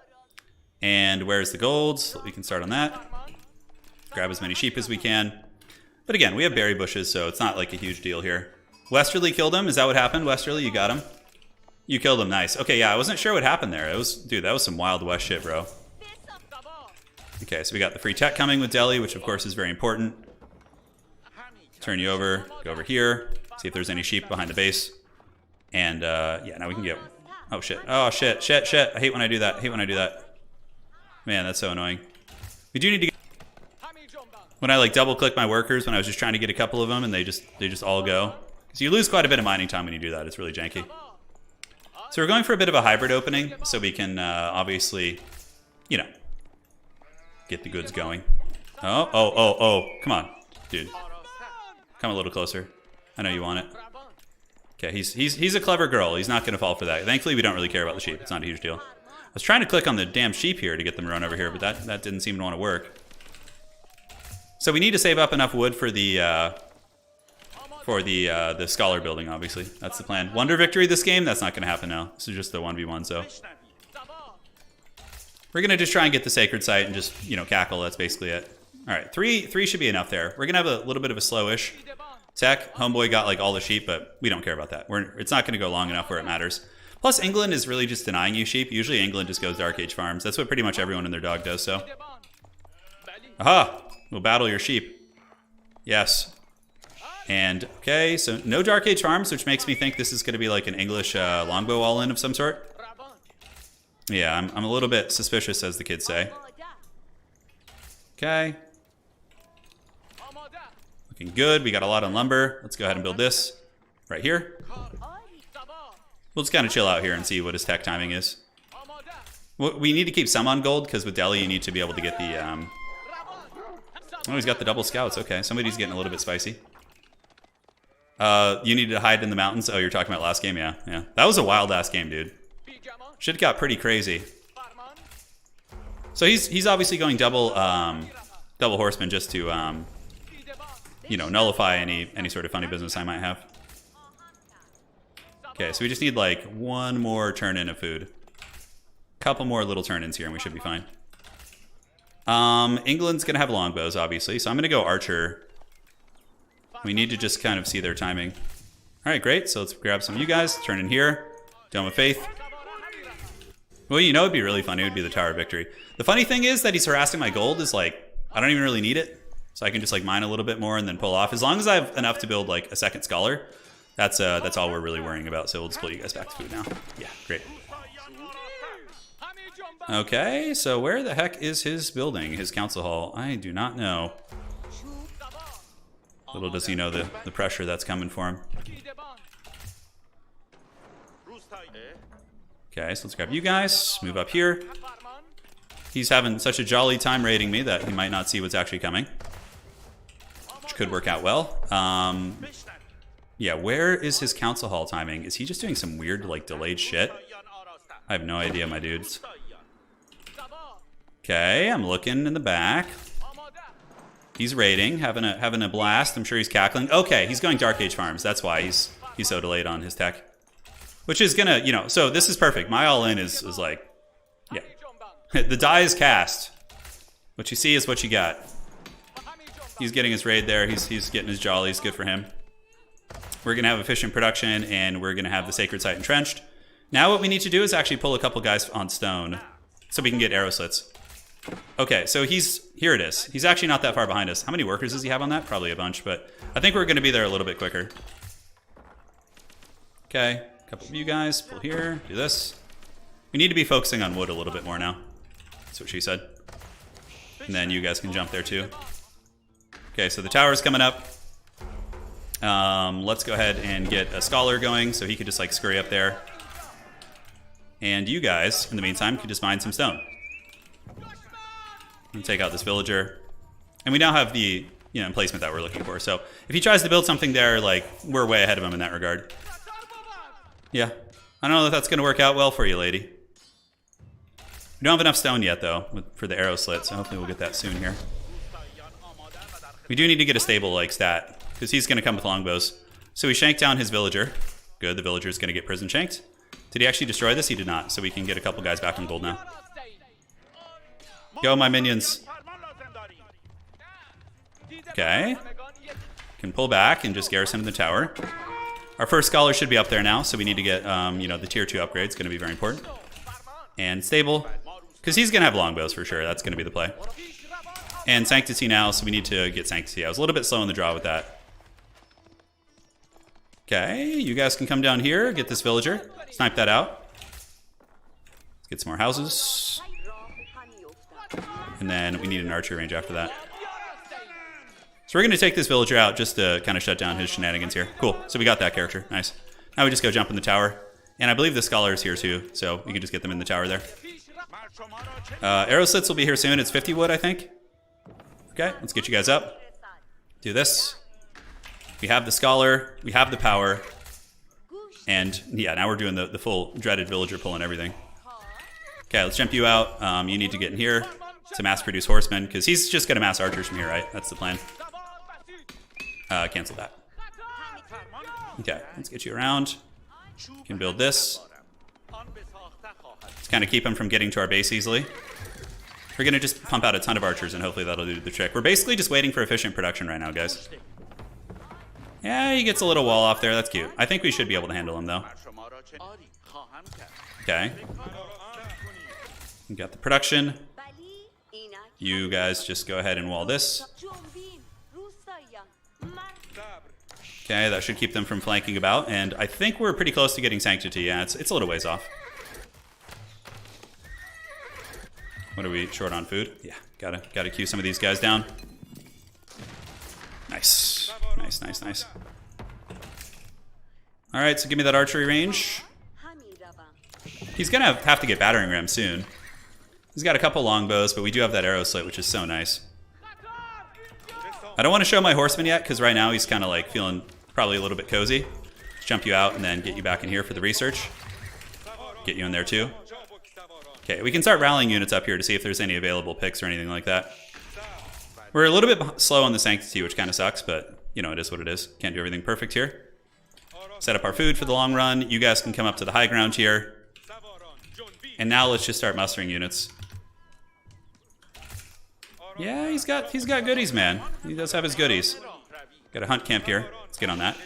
And where's the gold? So we can start on that. Grab as many sheep as we can. But again, we have berry bushes, so it's not like a huge deal here. Westerly killed him. Is that what happened? Westerly, you got him? You killed him. Nice. Okay, yeah, I wasn't sure what happened there. It was, dude, that was some Wild West shit, bro. Okay, so we got the free tech coming with Deli, which of course is very important. Turn you over. Go over here. See if there's any sheep behind the base. And yeah, now we can get... Oh, shit. Oh, shit. I hate when I do that. Man, that's so annoying. We do need to get... When I like double click my workers when I was just trying to get a couple of them and they just all go. So you lose quite a bit of mining time when you do that. It's really janky. So we're going for a bit of a hybrid opening so we can obviously, you know, get the goods going. Oh. Come on, dude. Come a little closer. I know you want it. Okay, he's a clever girl. He's not going to fall for that. Thankfully, we don't really care about the sheep. It's not a huge deal. I was trying to click on the damn sheep here to get them to run over here, but that didn't seem to want to work. So we need to save up enough wood for the scholar building, obviously. That's the plan. Wonder victory this game? That's not going to happen now. This is just the 1v1, so. We're going to just try and get the sacred site and just, you know, cackle. That's basically it. All right, three should be enough there. We're going to have a little bit of a slowish tech. Homeboy got, like, all the sheep, but we don't care about that. It's not going to go long enough where it matters. Plus, England is really just denying you sheep. Usually, England just goes Dark Age farms. That's what pretty much everyone and their dog does, so. Aha! We'll battle your sheep. Yes. And, okay, so no Dark Age farms, which makes me think this is going to be like an English longbow all-in of some sort. Yeah, I'm a little bit suspicious, as the kids say. Okay. Looking good. We got a lot on lumber. Let's go ahead and build this right here. We'll just kind of chill out here and see what his tech timing is. We need to keep some on gold, because with Deli, you need to be able to get the... Oh, he's got the double scouts. Okay, somebody's getting a little bit spicy. You needed to hide in the mountains. Oh, you're talking about last game? Yeah. That was a wild-ass game, dude. Shit got pretty crazy. So he's obviously going double horseman just to, you know, nullify any sort of funny business I might have. Okay, so we just need, like, one more turn-in of food. Couple more little turn-ins here, and we should be fine. England's going to have longbows, obviously, so I'm going to go archer. We need to just kind of see their timing. All right, great. So let's grab some of you guys. Turn in here. Dome of Faith. Well, you know it'd be really funny. It would be the Tower of Victory. The funny thing is that he's harassing my gold is like, I don't even really need it. So I can just like mine a little bit more and then pull off. As long as I have enough to build like a second scholar, that's all we're really worrying about. So we'll just pull you guys back to food now. Yeah, great. Okay, so where the heck is his building, his council hall? I do not know. Little does he know the pressure that's coming for him. Okay, so let's grab you guys, move up here. He's having such a jolly time raiding me that he might not see what's actually coming. Which could work out well. Yeah, where is his council hall timing? Is he just doing some weird, like, delayed shit? I have no idea, my dudes. Okay, I'm looking in the back. He's raiding, having a blast. I'm sure he's cackling. Okay, he's going Dark Age farms. That's why he's so delayed on his tech. Which is gonna, you know, so this is perfect. My all-in is like, yeah. The die is cast. What you see is what you got. He's getting his raid there. He's getting his jollies. Good for him. We're gonna have efficient production, and we're gonna have the Sacred Site entrenched. Now what we need to do is actually pull a couple guys on stone so we can get arrow slits. Okay, so here it is. He's actually not that far behind us. How many workers does he have on that? Probably a bunch, but I think we're gonna be there a little bit quicker. Okay, a couple of you guys, pull here, do this. We need to be focusing on wood a little bit more now. That's what she said. And then you guys can jump there too. Okay, so the tower's coming up. Let's go ahead and get a scholar going so he could just like scurry up there. And you guys, in the meantime, could just mine some stone. And take out this villager. And we now have the emplacement that we're looking for. So if he tries to build something there, like, we're way ahead of him in that regard. Yeah. I don't know if that's going to work out well for you, lady. We don't have enough stone yet, though, for the arrow slit, so hopefully we'll get that soon here. We do need to get a stable, like, stat, because he's going to come with longbows. So we shanked down his villager. Good, the villager's going to get prison shanked. Did he actually destroy this? He did not, so we can get a couple guys back on gold now. Go, my minions. Okay. Can pull back and just garrison the tower. Our first scholar should be up there now, so we need to get, the tier 2 upgrade. It's going to be very important. And stable, because he's going to have longbows for sure. That's going to be the play. And Sanctity now, so we need to get Sanctity. I was a little bit slow in the draw with that. Okay, you guys can come down here, get this villager. Snipe that out. Let's get some more houses. And then we need an archery range after that. So we're going to take this villager out just to kind of shut down his shenanigans here. Cool. So we got that character. Nice. Now we just go jump in the tower. And I believe the scholar is here too, so we can just get them in the tower there. Arrow slits will be here soon. It's 50 wood, I think. Okay, let's get you guys up. Do this. We have the scholar. We have the power. And yeah, now we're doing the full dreaded villager pull and everything. Okay, let's jump you out. You need to get in here to mass produce horsemen, because he's just going to mass archers from here, right? That's the plan. Cancel that. Okay, let's get you around. You can build this. Let's kind of keep him from getting to our base easily. We're going to just pump out a ton of archers, and hopefully that'll do the trick. We're basically just waiting for efficient production right now, guys. Yeah, he gets a little wall off there. That's cute. I think we should be able to handle him, though. Okay. We got the production. You guys just go ahead and wall this. Okay, that should keep them from flanking about, and I think we're pretty close to getting Sanctity. Yeah, it's a little ways off. What are we short on food? Yeah, gotta queue some of these guys down. Nice, nice, nice, nice. All right, so give me that archery range. He's gonna have to get battering rams soon. He's got a couple longbows, but we do have that arrow slit, which is so nice. I don't want to show my horseman yet, because right now he's kind of like feeling probably a little bit cozy. Let's jump you out and then get you back in here for the research. Get you in there too. Okay, we can start rallying units up here to see if there's any available picks or anything like that. We're a little bit slow on the Sanctity, which kind of sucks, but you know, it is what it is. Can't do everything perfect here. Set up our food for the long run. You guys can come up to the high ground here. And now let's just start mustering units. Yeah, he's got goodies, man. He does have his goodies. Got a hunt camp here. Let's get on that.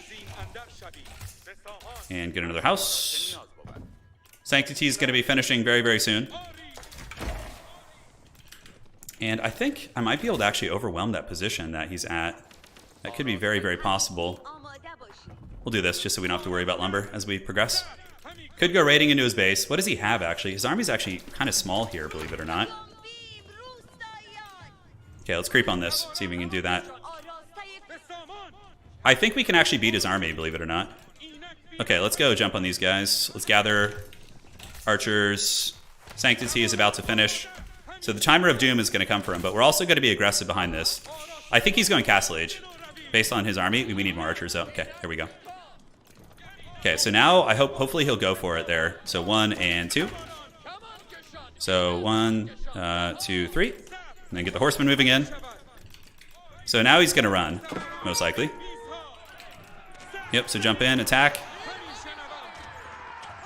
And get another house. Sanctity is going to be finishing very, very soon. And I think I might be able to actually overwhelm that position that he's at. That could be very, very possible. We'll do this just so we don't have to worry about lumber as we progress. Could go raiding into his base. What does he have, actually? His army's actually kind of small here, believe it or not. Okay, let's creep on this. See if we can do that. I think we can actually beat his army, believe it or not. Okay, let's go jump on these guys. Let's gather archers. Sanctity is about to finish. So the Timer of Doom is going to come for him, but we're also going to be aggressive behind this. I think he's going Castle Age. Based on his army, we need more archers, though. Okay, here we go. Okay, so now I hopefully he'll go for it there. So 1 and 2. So 1, 2, 3. And then get the horseman moving in. So now he's going to run, most likely. Yep, so jump in, attack.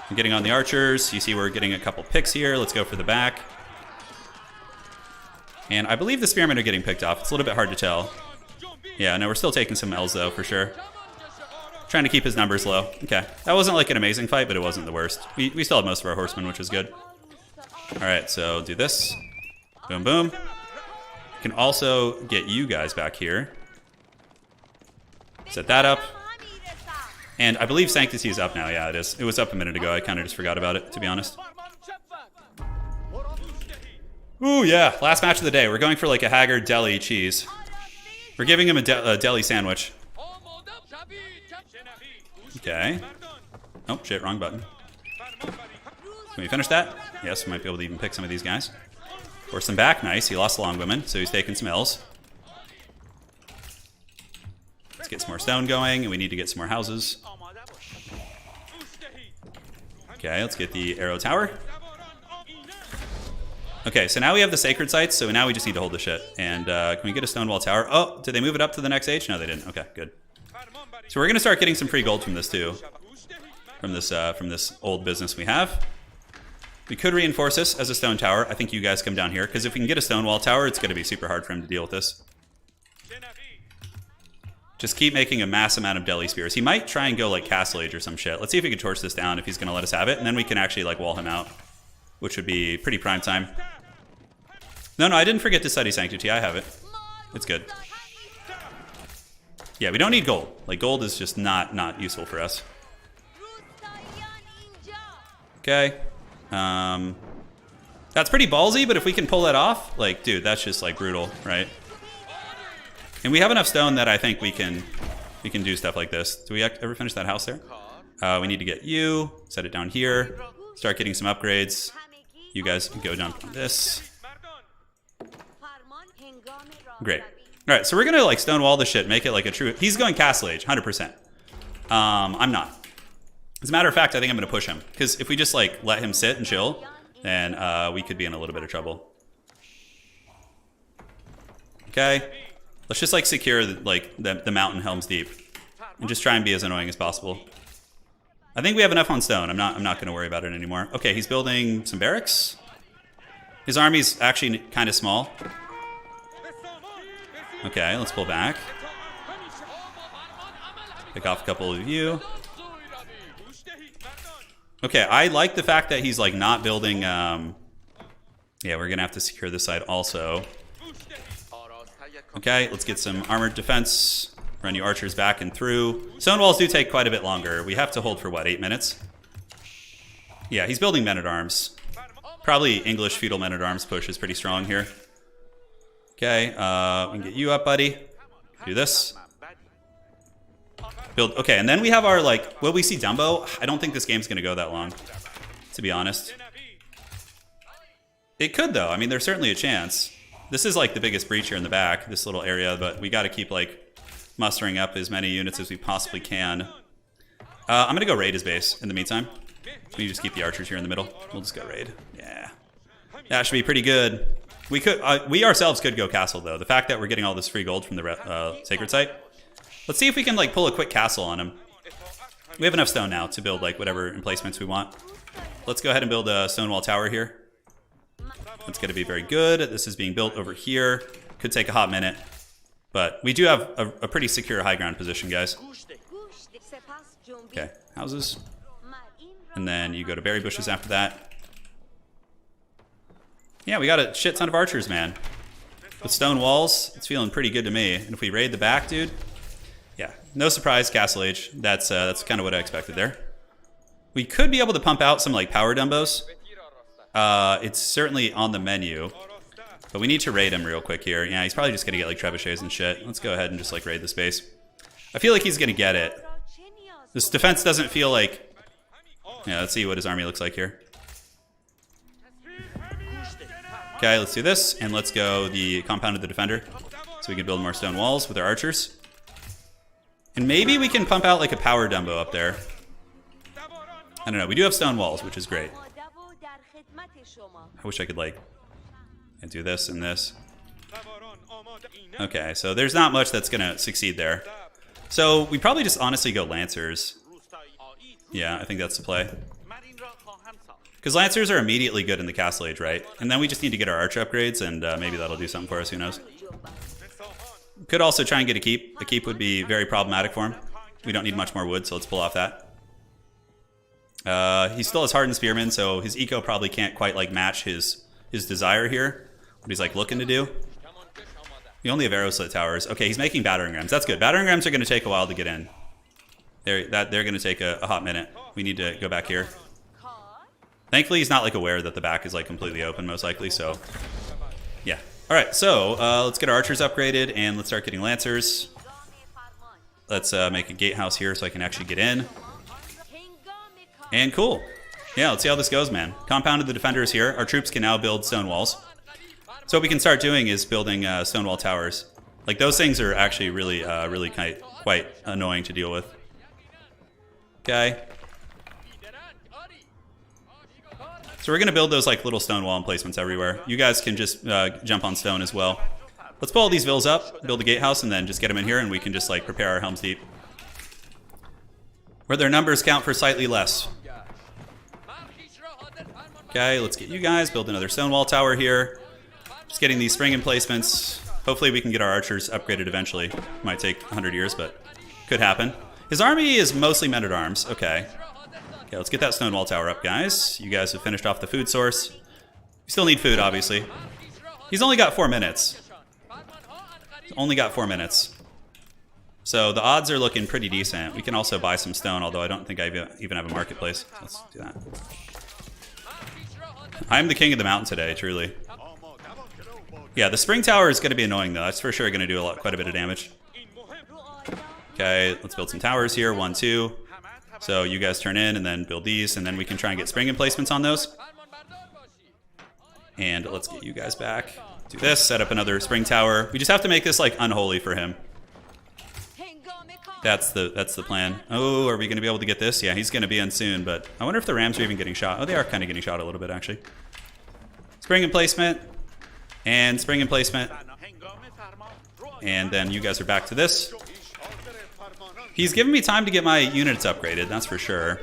I'm getting on the archers. You see we're getting a couple picks here. Let's go for the back. And I believe the spearmen are getting picked off. It's a little bit hard to tell. Yeah, no, we're still taking some L's, though, for sure. Trying to keep his numbers low. Okay, that wasn't like an amazing fight, but it wasn't the worst. We still had most of our horsemen, which is good. All right, so do this. Boom, boom. You can also get you guys back here. Set that up. And I believe Sanctity is up now. Yeah, it is. It was up a minute ago. I kind of just forgot about it, to be honest. Ooh, yeah. Last match of the day. We're going for like a Haggard Deli cheese. We're giving him a deli sandwich. Okay. Oh, shit. Wrong button. Can we finish that? Yes, we might be able to even pick some of these guys. Force them back. Nice. He lost the Longwomen, so he's taking some L's. Let's get some more stone going, and we need to get some more houses. Okay, let's get the arrow tower. Okay, so now we have the sacred sites, so now we just need to hold the shit. And can we get a stone wall tower? Oh, did they move it up to the next age? No, they didn't. Okay, good. So we're going to start getting some free gold from this, too. From this old business we have. We could reinforce this as a stone tower. I think you guys come down here, because if we can get a stone wall tower, it's going to be super hard for him to deal with this. Just keep making a mass amount of Deli spears. He might try and go like Castle Age or some shit. Let's see if we can torch this down if he's going to let us have it. And then we can actually like wall him out, which would be pretty prime time. No, I didn't forget to study Sanctity. I have it. It's good. Yeah, we don't need gold. Like gold is just not useful for us. Okay. That's pretty ballsy, but if we can pull that off, like, dude, that's just like brutal, right? And we have enough stone that I think we can do stuff like this. Do we ever finish that house there? We need to get you, set it down here, start getting some upgrades. You guys can go jump on this. Great. All right, so we're gonna like stone wall this shit, make it like a true. He's going Castle Age, 100%. I'm not. As a matter of fact, I think I'm gonna push him because if we just like let him sit and chill, then we could be in a little bit of trouble. Okay. Let's just like secure like the mountain Helm's Deep, and just try and be as annoying as possible. I think we have enough on stone. I'm not going to worry about it anymore. Okay, he's building some barracks. His army's actually kind of small. Okay, let's pull back. Pick off a couple of you. Okay, I like the fact that he's like not building. Yeah, we're gonna have to secure this side also. Okay, let's get some armored defense. Run you archers back and through. Stone walls do take quite a bit longer. We have to hold for what, 8 minutes? Yeah, he's building men-at-arms. Probably English feudal men-at-arms push is pretty strong here. Okay, we can get you up, buddy. Do this. Build. Okay, and then we have our like. Will we see Dumbo? I don't think this game's gonna go that long, to be honest. It could though. I mean, there's certainly a chance. This is like the biggest breach here in the back, this little area, but we got to keep like mustering up as many units as we possibly can. I'm going to go raid his base in the meantime. We just keep the archers here in the middle. We'll just go raid. Yeah. That should be pretty good. We could, we ourselves could go castle though. The fact that we're getting all this free gold from the sacred site. Let's see if we can like pull a quick castle on him. We have enough stone now to build like whatever emplacements we want. Let's go ahead and build a stone wall tower here. That's going to be very good. This is being built over here. Could take a hot minute. But we do have a pretty secure high ground position, guys. Okay, houses. And then you go to berry bushes after that. Yeah, we got a shit ton of archers, man. With stone walls, it's feeling pretty good to me. And if we raid the back, dude, yeah, no surprise, Castle Age. That's kind of what I expected there. We could be able to pump out some like power dumbos. It's certainly on the menu, but we need to raid him real quick here. Yeah, he's probably just gonna get like trebuchets and shit. Let's go ahead and just like raid the space. I feel like he's gonna get it. This defense doesn't feel like. Yeah, let's see what his army looks like here. Okay, let's do this, and let's go the compound of the defender, so we can build more stone walls with our archers. And maybe we can pump out like a power dumbo up there. I don't know. We do have stone walls, which is great. I wish I could like do this and this. Okay, so there's not much that's gonna succeed there. So we probably just honestly go Lancers. Yeah, I think that's the play. Because Lancers are immediately good in the Castle Age, right? And then we just need to get our arch upgrades, and maybe that'll do something for us, who knows. Could also try and get a keep. A keep would be very problematic for him. We don't need much more wood, so let's pull off that. He still has hardened spearmen, so his eco probably can't quite like match his desire here. What he's like looking to do. We only have arrow slit towers. Okay, he's making battering rams. That's good. Battering rams are going to take a while to get in. They're going to take a hot minute. We need to go back here. Thankfully, he's not like aware that the back is like completely open, most likely. So, yeah. All right. So let's get our archers upgraded and let's start getting lancers. Let's make a gatehouse here so I can actually get in. And cool. Yeah, let's see how this goes, man. Compound of the defenders here. Our troops can now build stone walls. So what we can start doing is building stone wall towers. Like those things are actually really, really quite annoying to deal with. Okay. So we're gonna build those like little stone wall emplacements everywhere. You guys can just jump on stone as well. Let's pull all these villas up, build a gatehouse, and then just get them in here, and we can just like prepare our Helm's Deep. Where their numbers count for slightly less. Okay, let's get you guys, build another stone wall tower here. Just getting these spring emplacements. Hopefully we can get our archers upgraded eventually. Might take 100 years, but could happen. His army is mostly men-at-arms. Okay. Okay, let's get that stone wall tower up, guys. You guys have finished off the food source. We still need food, obviously. He's only got 4 minutes. He's only got 4 minutes. So the odds are looking pretty decent. We can also buy some stone, although I don't think I even have a marketplace. So let's do that. I'm the king of the mountain today, truly. Yeah, the spring tower is going to be annoying, though. That's for sure going to do quite a bit of damage. Okay, let's build some towers here. 1, 2. So you guys turn in and then build these, and then we can try and get spring emplacements on those. And let's get you guys back. Do this, set up another spring tower. We just have to make this like unholy for him. That's the plan. Oh, are we going to be able to get this? Yeah, he's going to be in soon, but I wonder if the rams are even getting shot. Oh, they are kind of getting shot a little bit, actually. Spring emplacement. And spring emplacement. And then you guys are back to this. He's giving me time to get my units upgraded, that's for sure.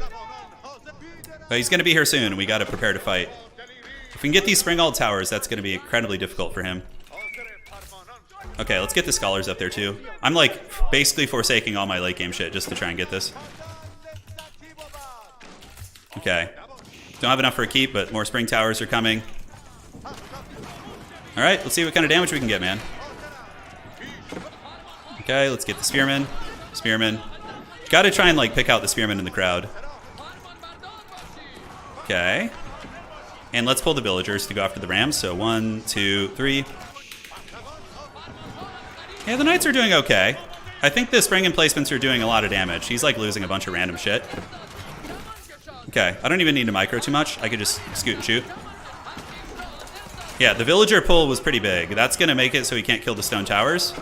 But he's going to be here soon, and we got to prepare to fight. If we can get these spring-ald towers, that's going to be incredibly difficult for him. Okay, let's get the scholars up there, too. I'm, like, basically forsaking all my late-game shit just to try and get this. Okay. Don't have enough for a keep, but more spring towers are coming. Alright, let's see what kind of damage we can get, man. Okay, let's get the spearmen. Spearmen. Gotta try and, like, pick out the spearmen in the crowd. Okay. And let's pull the villagers to go after the rams. So 1, 2, 3. Yeah, the knights are doing okay. I think the spring emplacements are doing a lot of damage. He's, like, losing a bunch of random shit. Okay, I don't even need to micro too much. I could just scoot and shoot. Yeah, the villager pull was pretty big. That's gonna make it so he can't kill the stone towers.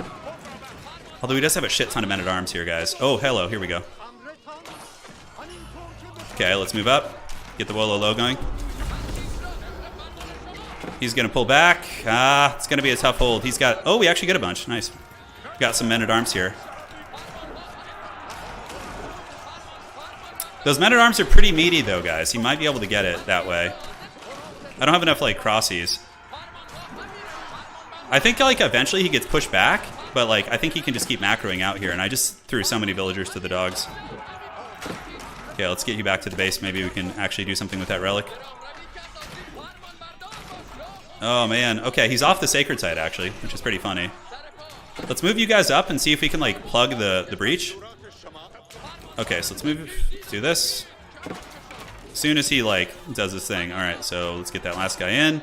Although he does have a shit ton of men-at-arms here, guys. Oh, hello, here we go. Okay, let's move up. Get the Wolo low going. He's gonna pull back. Ah, it's gonna be a tough hold. He's got, oh, we actually get a bunch, nice. Got some men-at-arms here. Those men-at-arms are pretty meaty though, guys. He might be able to get it that way. I don't have enough, like, crossies. I think, like, eventually he gets pushed back, but, like, I think he can just keep macroing out here, and I just threw so many villagers to the dogs. Okay, Okay, let's get you back to the base. Maybe we can actually do something with that relic. Oh, man. Okay, he's off the sacred site, actually, which is pretty funny. Let's move you guys up and see if we can, like, plug the breach. Okay, so let's do this. As soon as he, like, does this thing. All right, so let's get that last guy in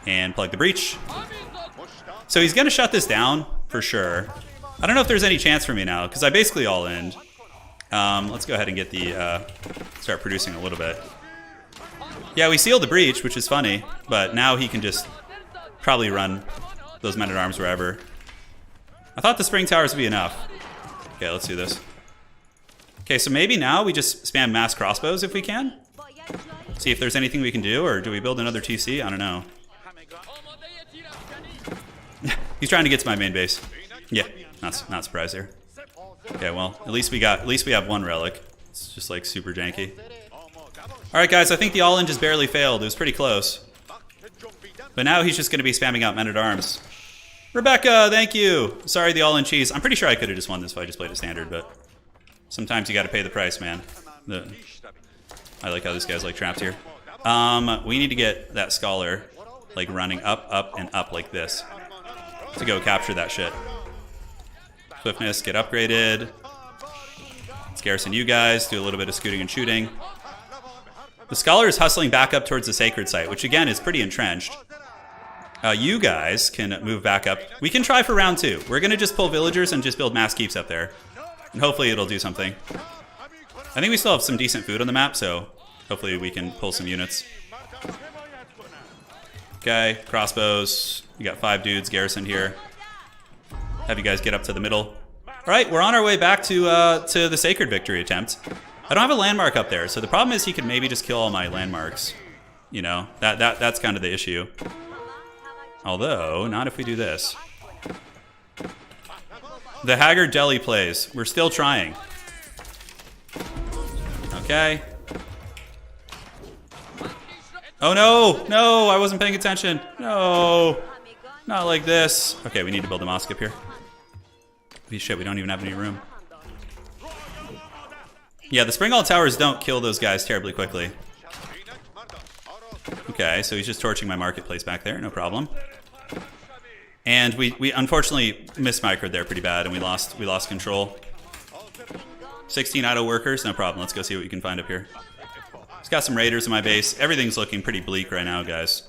and plug the breach. So he's going to shut this down for sure. I don't know if there's any chance for me now because I basically all-in. Let's go ahead and get the, start producing a little bit. Yeah, we sealed the breach, which is funny, but now he can just probably run those men-at-arms wherever. I thought the spring towers would be enough. Okay, let's do this. Okay, so maybe now we just spam mass crossbows if we can. See if there's anything we can do, or do we build another TC? I don't know. He's trying to get to my main base. Yeah, not surprised here. Okay, well, at least we have one relic. It's just like super janky. All right, guys, I think the all-in just barely failed. It was pretty close. But now he's just going to be spamming out men-at-arms. Rebecca, thank you. Sorry, the all-in cheese. I'm pretty sure I could have just won this if I just played it standard, but sometimes you got to pay the price, man. I like how this guy's like trapped here. We need to get that scholar like running up, up, and up like this to go capture that shit. Swiftness, get upgraded. Let's garrison you guys, do a little bit of scooting and shooting. The scholar is hustling back up towards the sacred site, which again is pretty entrenched. You guys can move back up. We can try for round 2. We're going to just pull villagers and just build mass keeps up there. And hopefully it'll do something. I think we still have some decent food on the map, so hopefully we can pull some units. Okay, crossbows. We got 5 dudes garrisoned here. Have you guys get up to the middle. All right, we're on our way back to the sacred victory attempt. I don't have a landmark up there, so the problem is he could maybe just kill all my landmarks. You know, that's kind of the issue. Although, not if we do this. The Haggard Deli plays. We're still trying. Okay. Oh no! No, I wasn't paying attention. No! Not like this. Okay, we need to build a mosque up here. Holy shit, we don't even have any room. Yeah, the Springald Towers don't kill those guys terribly quickly. Okay, so he's just torching my marketplace back there, no problem. And we unfortunately mismicroed there pretty bad, and we lost control. 16 idle workers, no problem. Let's go see what we can find up here. It's got some raiders in my base. Everything's looking pretty bleak right now, guys.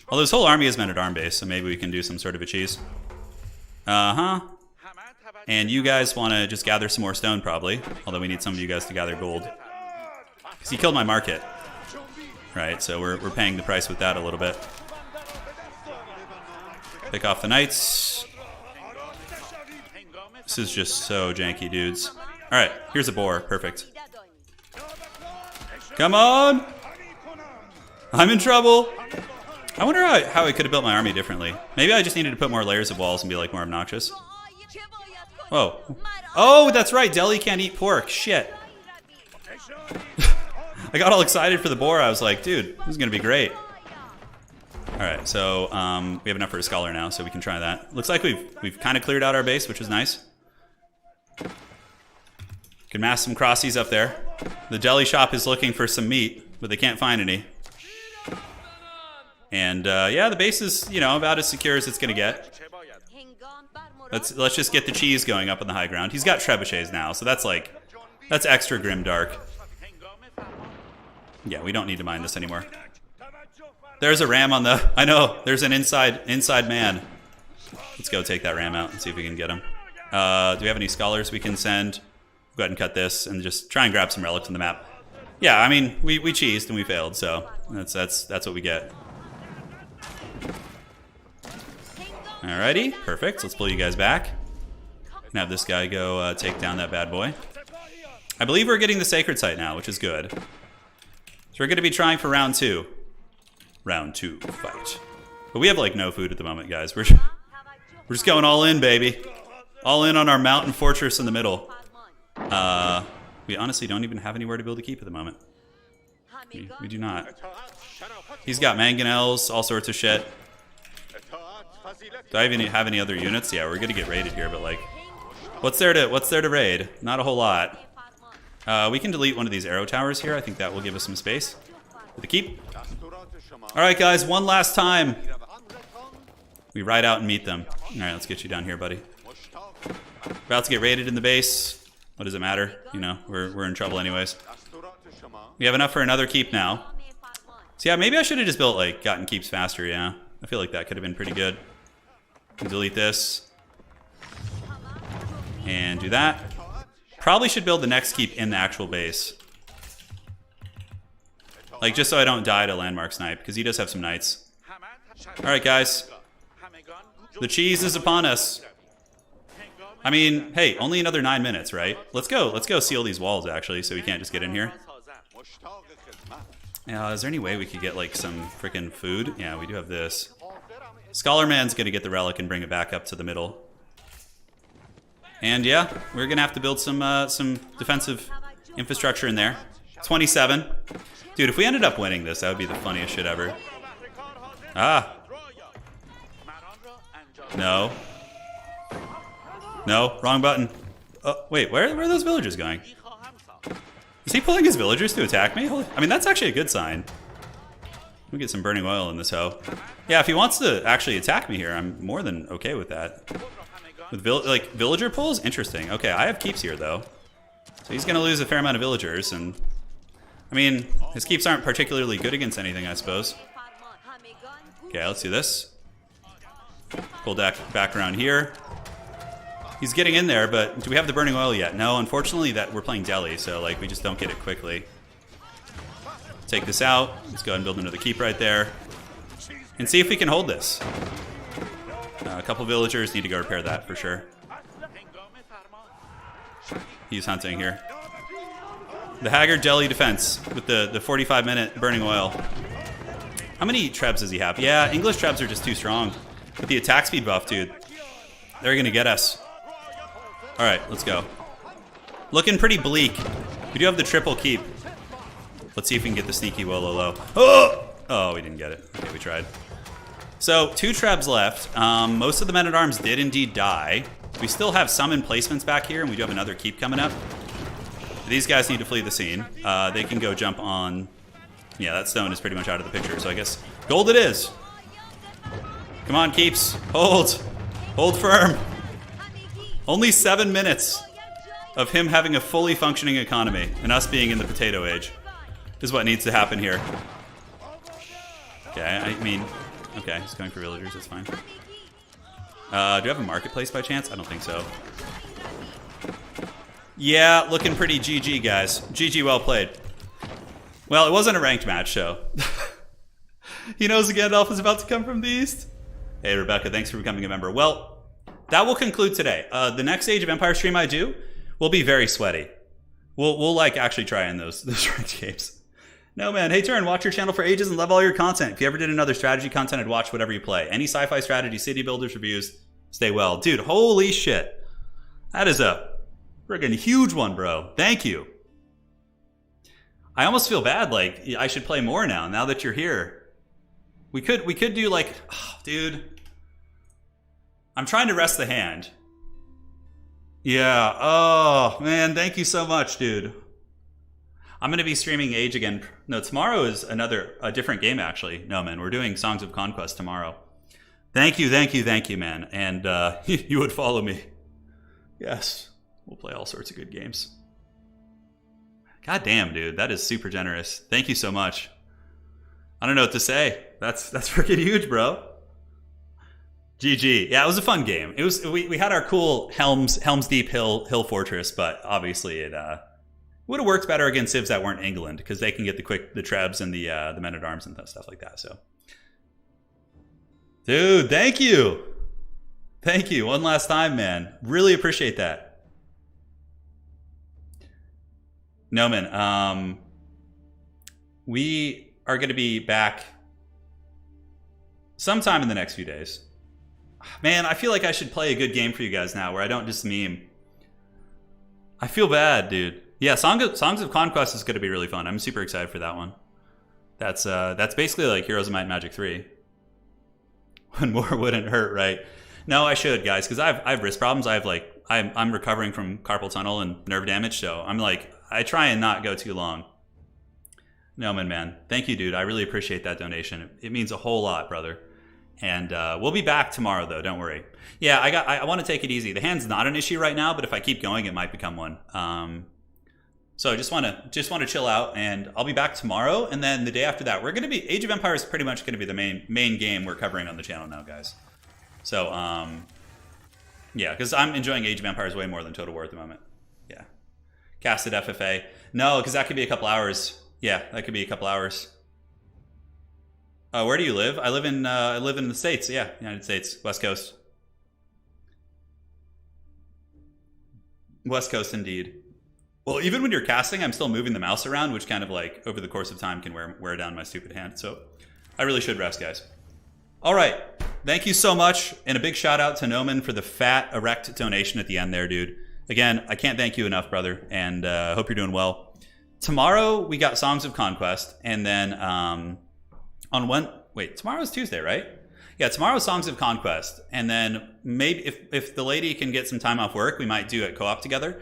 Although this whole army is men-at-arm base, so maybe we can do some sort of a cheese. And you guys want to just gather some more stone, probably. Although we need some of you guys to gather gold. Because he killed my market. Right, so we're paying the price with that a little bit. Pick off the knights. This is just so janky, dudes. Alright, here's a boar. Perfect. Come on! I'm in trouble! I wonder how I could have built my army differently. Maybe I just needed to put more layers of walls and be like more obnoxious. Whoa. Oh, that's right. Deli can't eat pork. Shit. I got all excited for the boar. I was like, dude, this is going to be great. All right, so we have enough for a scholar now, so we can try that. Looks like we've kind of cleared out our base, which is nice. Can mass some crossies up there. The deli shop is looking for some meat, but they can't find any. And yeah, the base is, you know, about as secure as it's going to get. Let's just get the cheese going up on the high ground. He's got trebuchets now, so that's extra grimdark. Yeah, we don't need to mine this anymore. There's a ram on the... I know, there's an inside man. Let's go take that ram out and see if we can get him. Do we have any scholars we can send? Go ahead and cut this and just try and grab some relics on the map. Yeah, I mean, we cheesed and we failed, so that's what we get. Alrighty, perfect. Let's pull you guys back. And have this guy go take down that bad boy. I believe we're getting the sacred site now, which is good. So we're going to be trying for round 2. Round 2 fight. But we have like no food at the moment, guys. We're just going all in, baby. All in on our mountain fortress in the middle. We honestly don't even have anywhere to build a keep at the moment. We do not. He's got mangonels, all sorts of shit. Do I even have any other units? Yeah, we're gonna get raided here, but like, what's there to raid? Not a whole lot. We can delete one of these arrow towers here. I think that will give us some space. For the keep. Alright guys, one last time. We ride out and meet them. Alright, let's get you down here, buddy. About to get raided in the base. What does it matter? You know, we're in trouble anyways. We have enough for another keep now. So yeah, maybe I should have just built, like, gotten keeps faster, yeah. I feel like that could have been pretty good. Delete this. And do that. Probably should build the next keep in the actual base. Like, just so I don't die to landmark snipe, because he does have some knights. Alright, guys. The cheese is upon us. I mean, hey, only another 9 minutes, right? Let's go seal these walls, actually, so we can't just get in here. Is there any way we could get, like, some freaking food? Yeah, we do have this. Scholar Man's gonna get the relic and bring it back up to the middle. And yeah, we're gonna have to build some defensive infrastructure in there. 27. Dude, if we ended up winning this, that would be the funniest shit ever. Ah. No. No, wrong button. Oh, wait, where are those villagers going? Is he pulling his villagers to attack me? I mean, that's actually a good sign. Let me get some burning oil in this hoe. Yeah, if he wants to actually attack me here, I'm more than okay with that. With villager pulls? Interesting. Okay, I have keeps here, though. So he's going to lose a fair amount of villagers, and... I mean, his keeps aren't particularly good against anything, I suppose. Okay, let's do this. Pull back around here. He's getting in there, but do we have the burning oil yet? No, unfortunately, that we're playing Deli, so like we just don't get it quickly. Take this out. Let's go ahead and build another keep right there. And see if we can hold this. A couple villagers need to go repair that for sure. He's hunting here. The Haggard Deli defense with the 45-minute burning oil. How many trebs does he have? Yeah, English trebs are just too strong. With the attack speed buff, dude, they're going to get us. All right, let's go. Looking pretty bleak. We do have the triple keep. Let's see if we can get the sneaky Wololo. Oh, we didn't get it. Okay, we tried. So, 2 trebs left. Most of the men-at-arms did indeed die. We still have some emplacements back here, and we do have another keep coming up. These guys need to flee the scene. They can go jump on... Yeah, that stone is pretty much out of the picture, so I guess gold it is. Come on, keeps. Hold. Hold firm. Only 7 minutes of him having a fully functioning economy and us being in the potato age is what needs to happen here. Okay, I mean... Okay, he's going for villagers, that's fine. Do you have a marketplace by chance? I don't think so. Yeah, looking pretty GG, guys. GG, well played. Well, it wasn't a ranked match, so... He knows the Gandalf is about to come from the east. Hey, Rebecca, thanks for becoming a member. Well, that will conclude today. The next Age of Empires stream I do will be very sweaty. We'll like, actually try in those ranked games. No, man. Hey, Turin, watch your channel for ages and love all your content. If you ever did another strategy content, I'd watch whatever you play. Any sci-fi strategy, city builders, reviews, stay well. Dude, holy shit. That is a friggin' huge one, bro. Thank you. I almost feel bad, like, I should play more now that you're here. We could do, like, oh, dude. I'm trying to rest the hand. Yeah, oh, man, thank you so much, dude. I'm going to be streaming Age again. No, tomorrow is a different game, actually. No, man, we're doing Songs of Conquest tomorrow. Thank you, man. And you would follow me. Yes, we'll play all sorts of good games. God damn, dude, that is super generous. Thank you so much. I don't know what to say. That's freaking huge, bro. GG. Yeah, it was a fun game. It was we had our cool Helm's Deep Hill Fortress, but obviously it would have worked better against civs that weren't England because they can get the trebs and the men-at-arms and stuff like that. So, dude, thank you one last time, man. Really appreciate that. No, man. We are going to be back sometime in the next few days. Man, I feel like I should play a good game for you guys now where I don't just meme. I feel bad, dude. Yeah, Songs of Conquest is going to be really fun. I'm super excited for that one. That's basically like Heroes of Might and Magic 3. One more wouldn't hurt, right? No, I should, guys, because I have wrist problems. I'm recovering from carpal tunnel and nerve damage, so I'm like, I try and not go too long. Noman, man. Thank you, dude. I really appreciate that donation. It means a whole lot, brother. And we'll be back tomorrow, though. Don't worry. Yeah, I want to take it easy. The hand's not an issue right now, but if I keep going, it might become one. So I just want to chill out, and I'll be back tomorrow. And then the day after that, we're going to be Age of Empires is pretty much going to be the main game we're covering on the channel now, guys. So yeah, because I'm enjoying Age of Empires way more than Total War at the moment. Yeah, casted FFA. No, because that could be a couple hours. Yeah, that could be a couple hours. Where do you live? I live in the States. Yeah, United States, West Coast. West Coast, indeed. Well, even when you're casting, I'm still moving the mouse around, which kind of like over the course of time can wear down my stupid hand. So I really should rest, guys. All right. Thank you so much. And a big shout out to Noman for the fat erect donation at the end there, dude. Again, I can't thank you enough, brother. And I hope you're doing well. Tomorrow, we got Songs of Conquest. And then tomorrow's Tuesday, right? Yeah, tomorrow's Songs of Conquest. And then maybe if the lady can get some time off work, we might do it co-op together.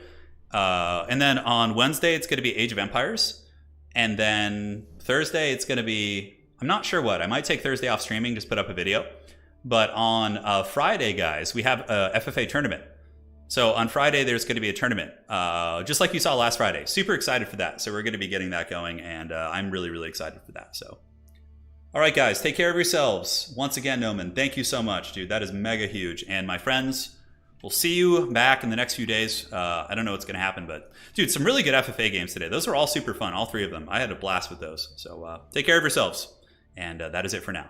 And then on Wednesday, it's going to be Age of Empires. And then Thursday, it's going to be, I'm not sure what. I might take Thursday off streaming, just put up a video. But on Friday, guys, we have a FFA tournament. So on Friday, there's going to be a tournament, just like you saw last Friday. Super excited for that. So we're going to be getting that going. And I'm really, really excited for that. So, all right, guys, take care of yourselves. Once again, Noman, thank you so much, dude. That is mega huge. And my friends, we'll see you back in the next few days. I don't know what's going to happen, but dude, some really good FFA games today. Those were all super fun, all three of them. I had a blast with those. So take care of yourselves. And that is it for now.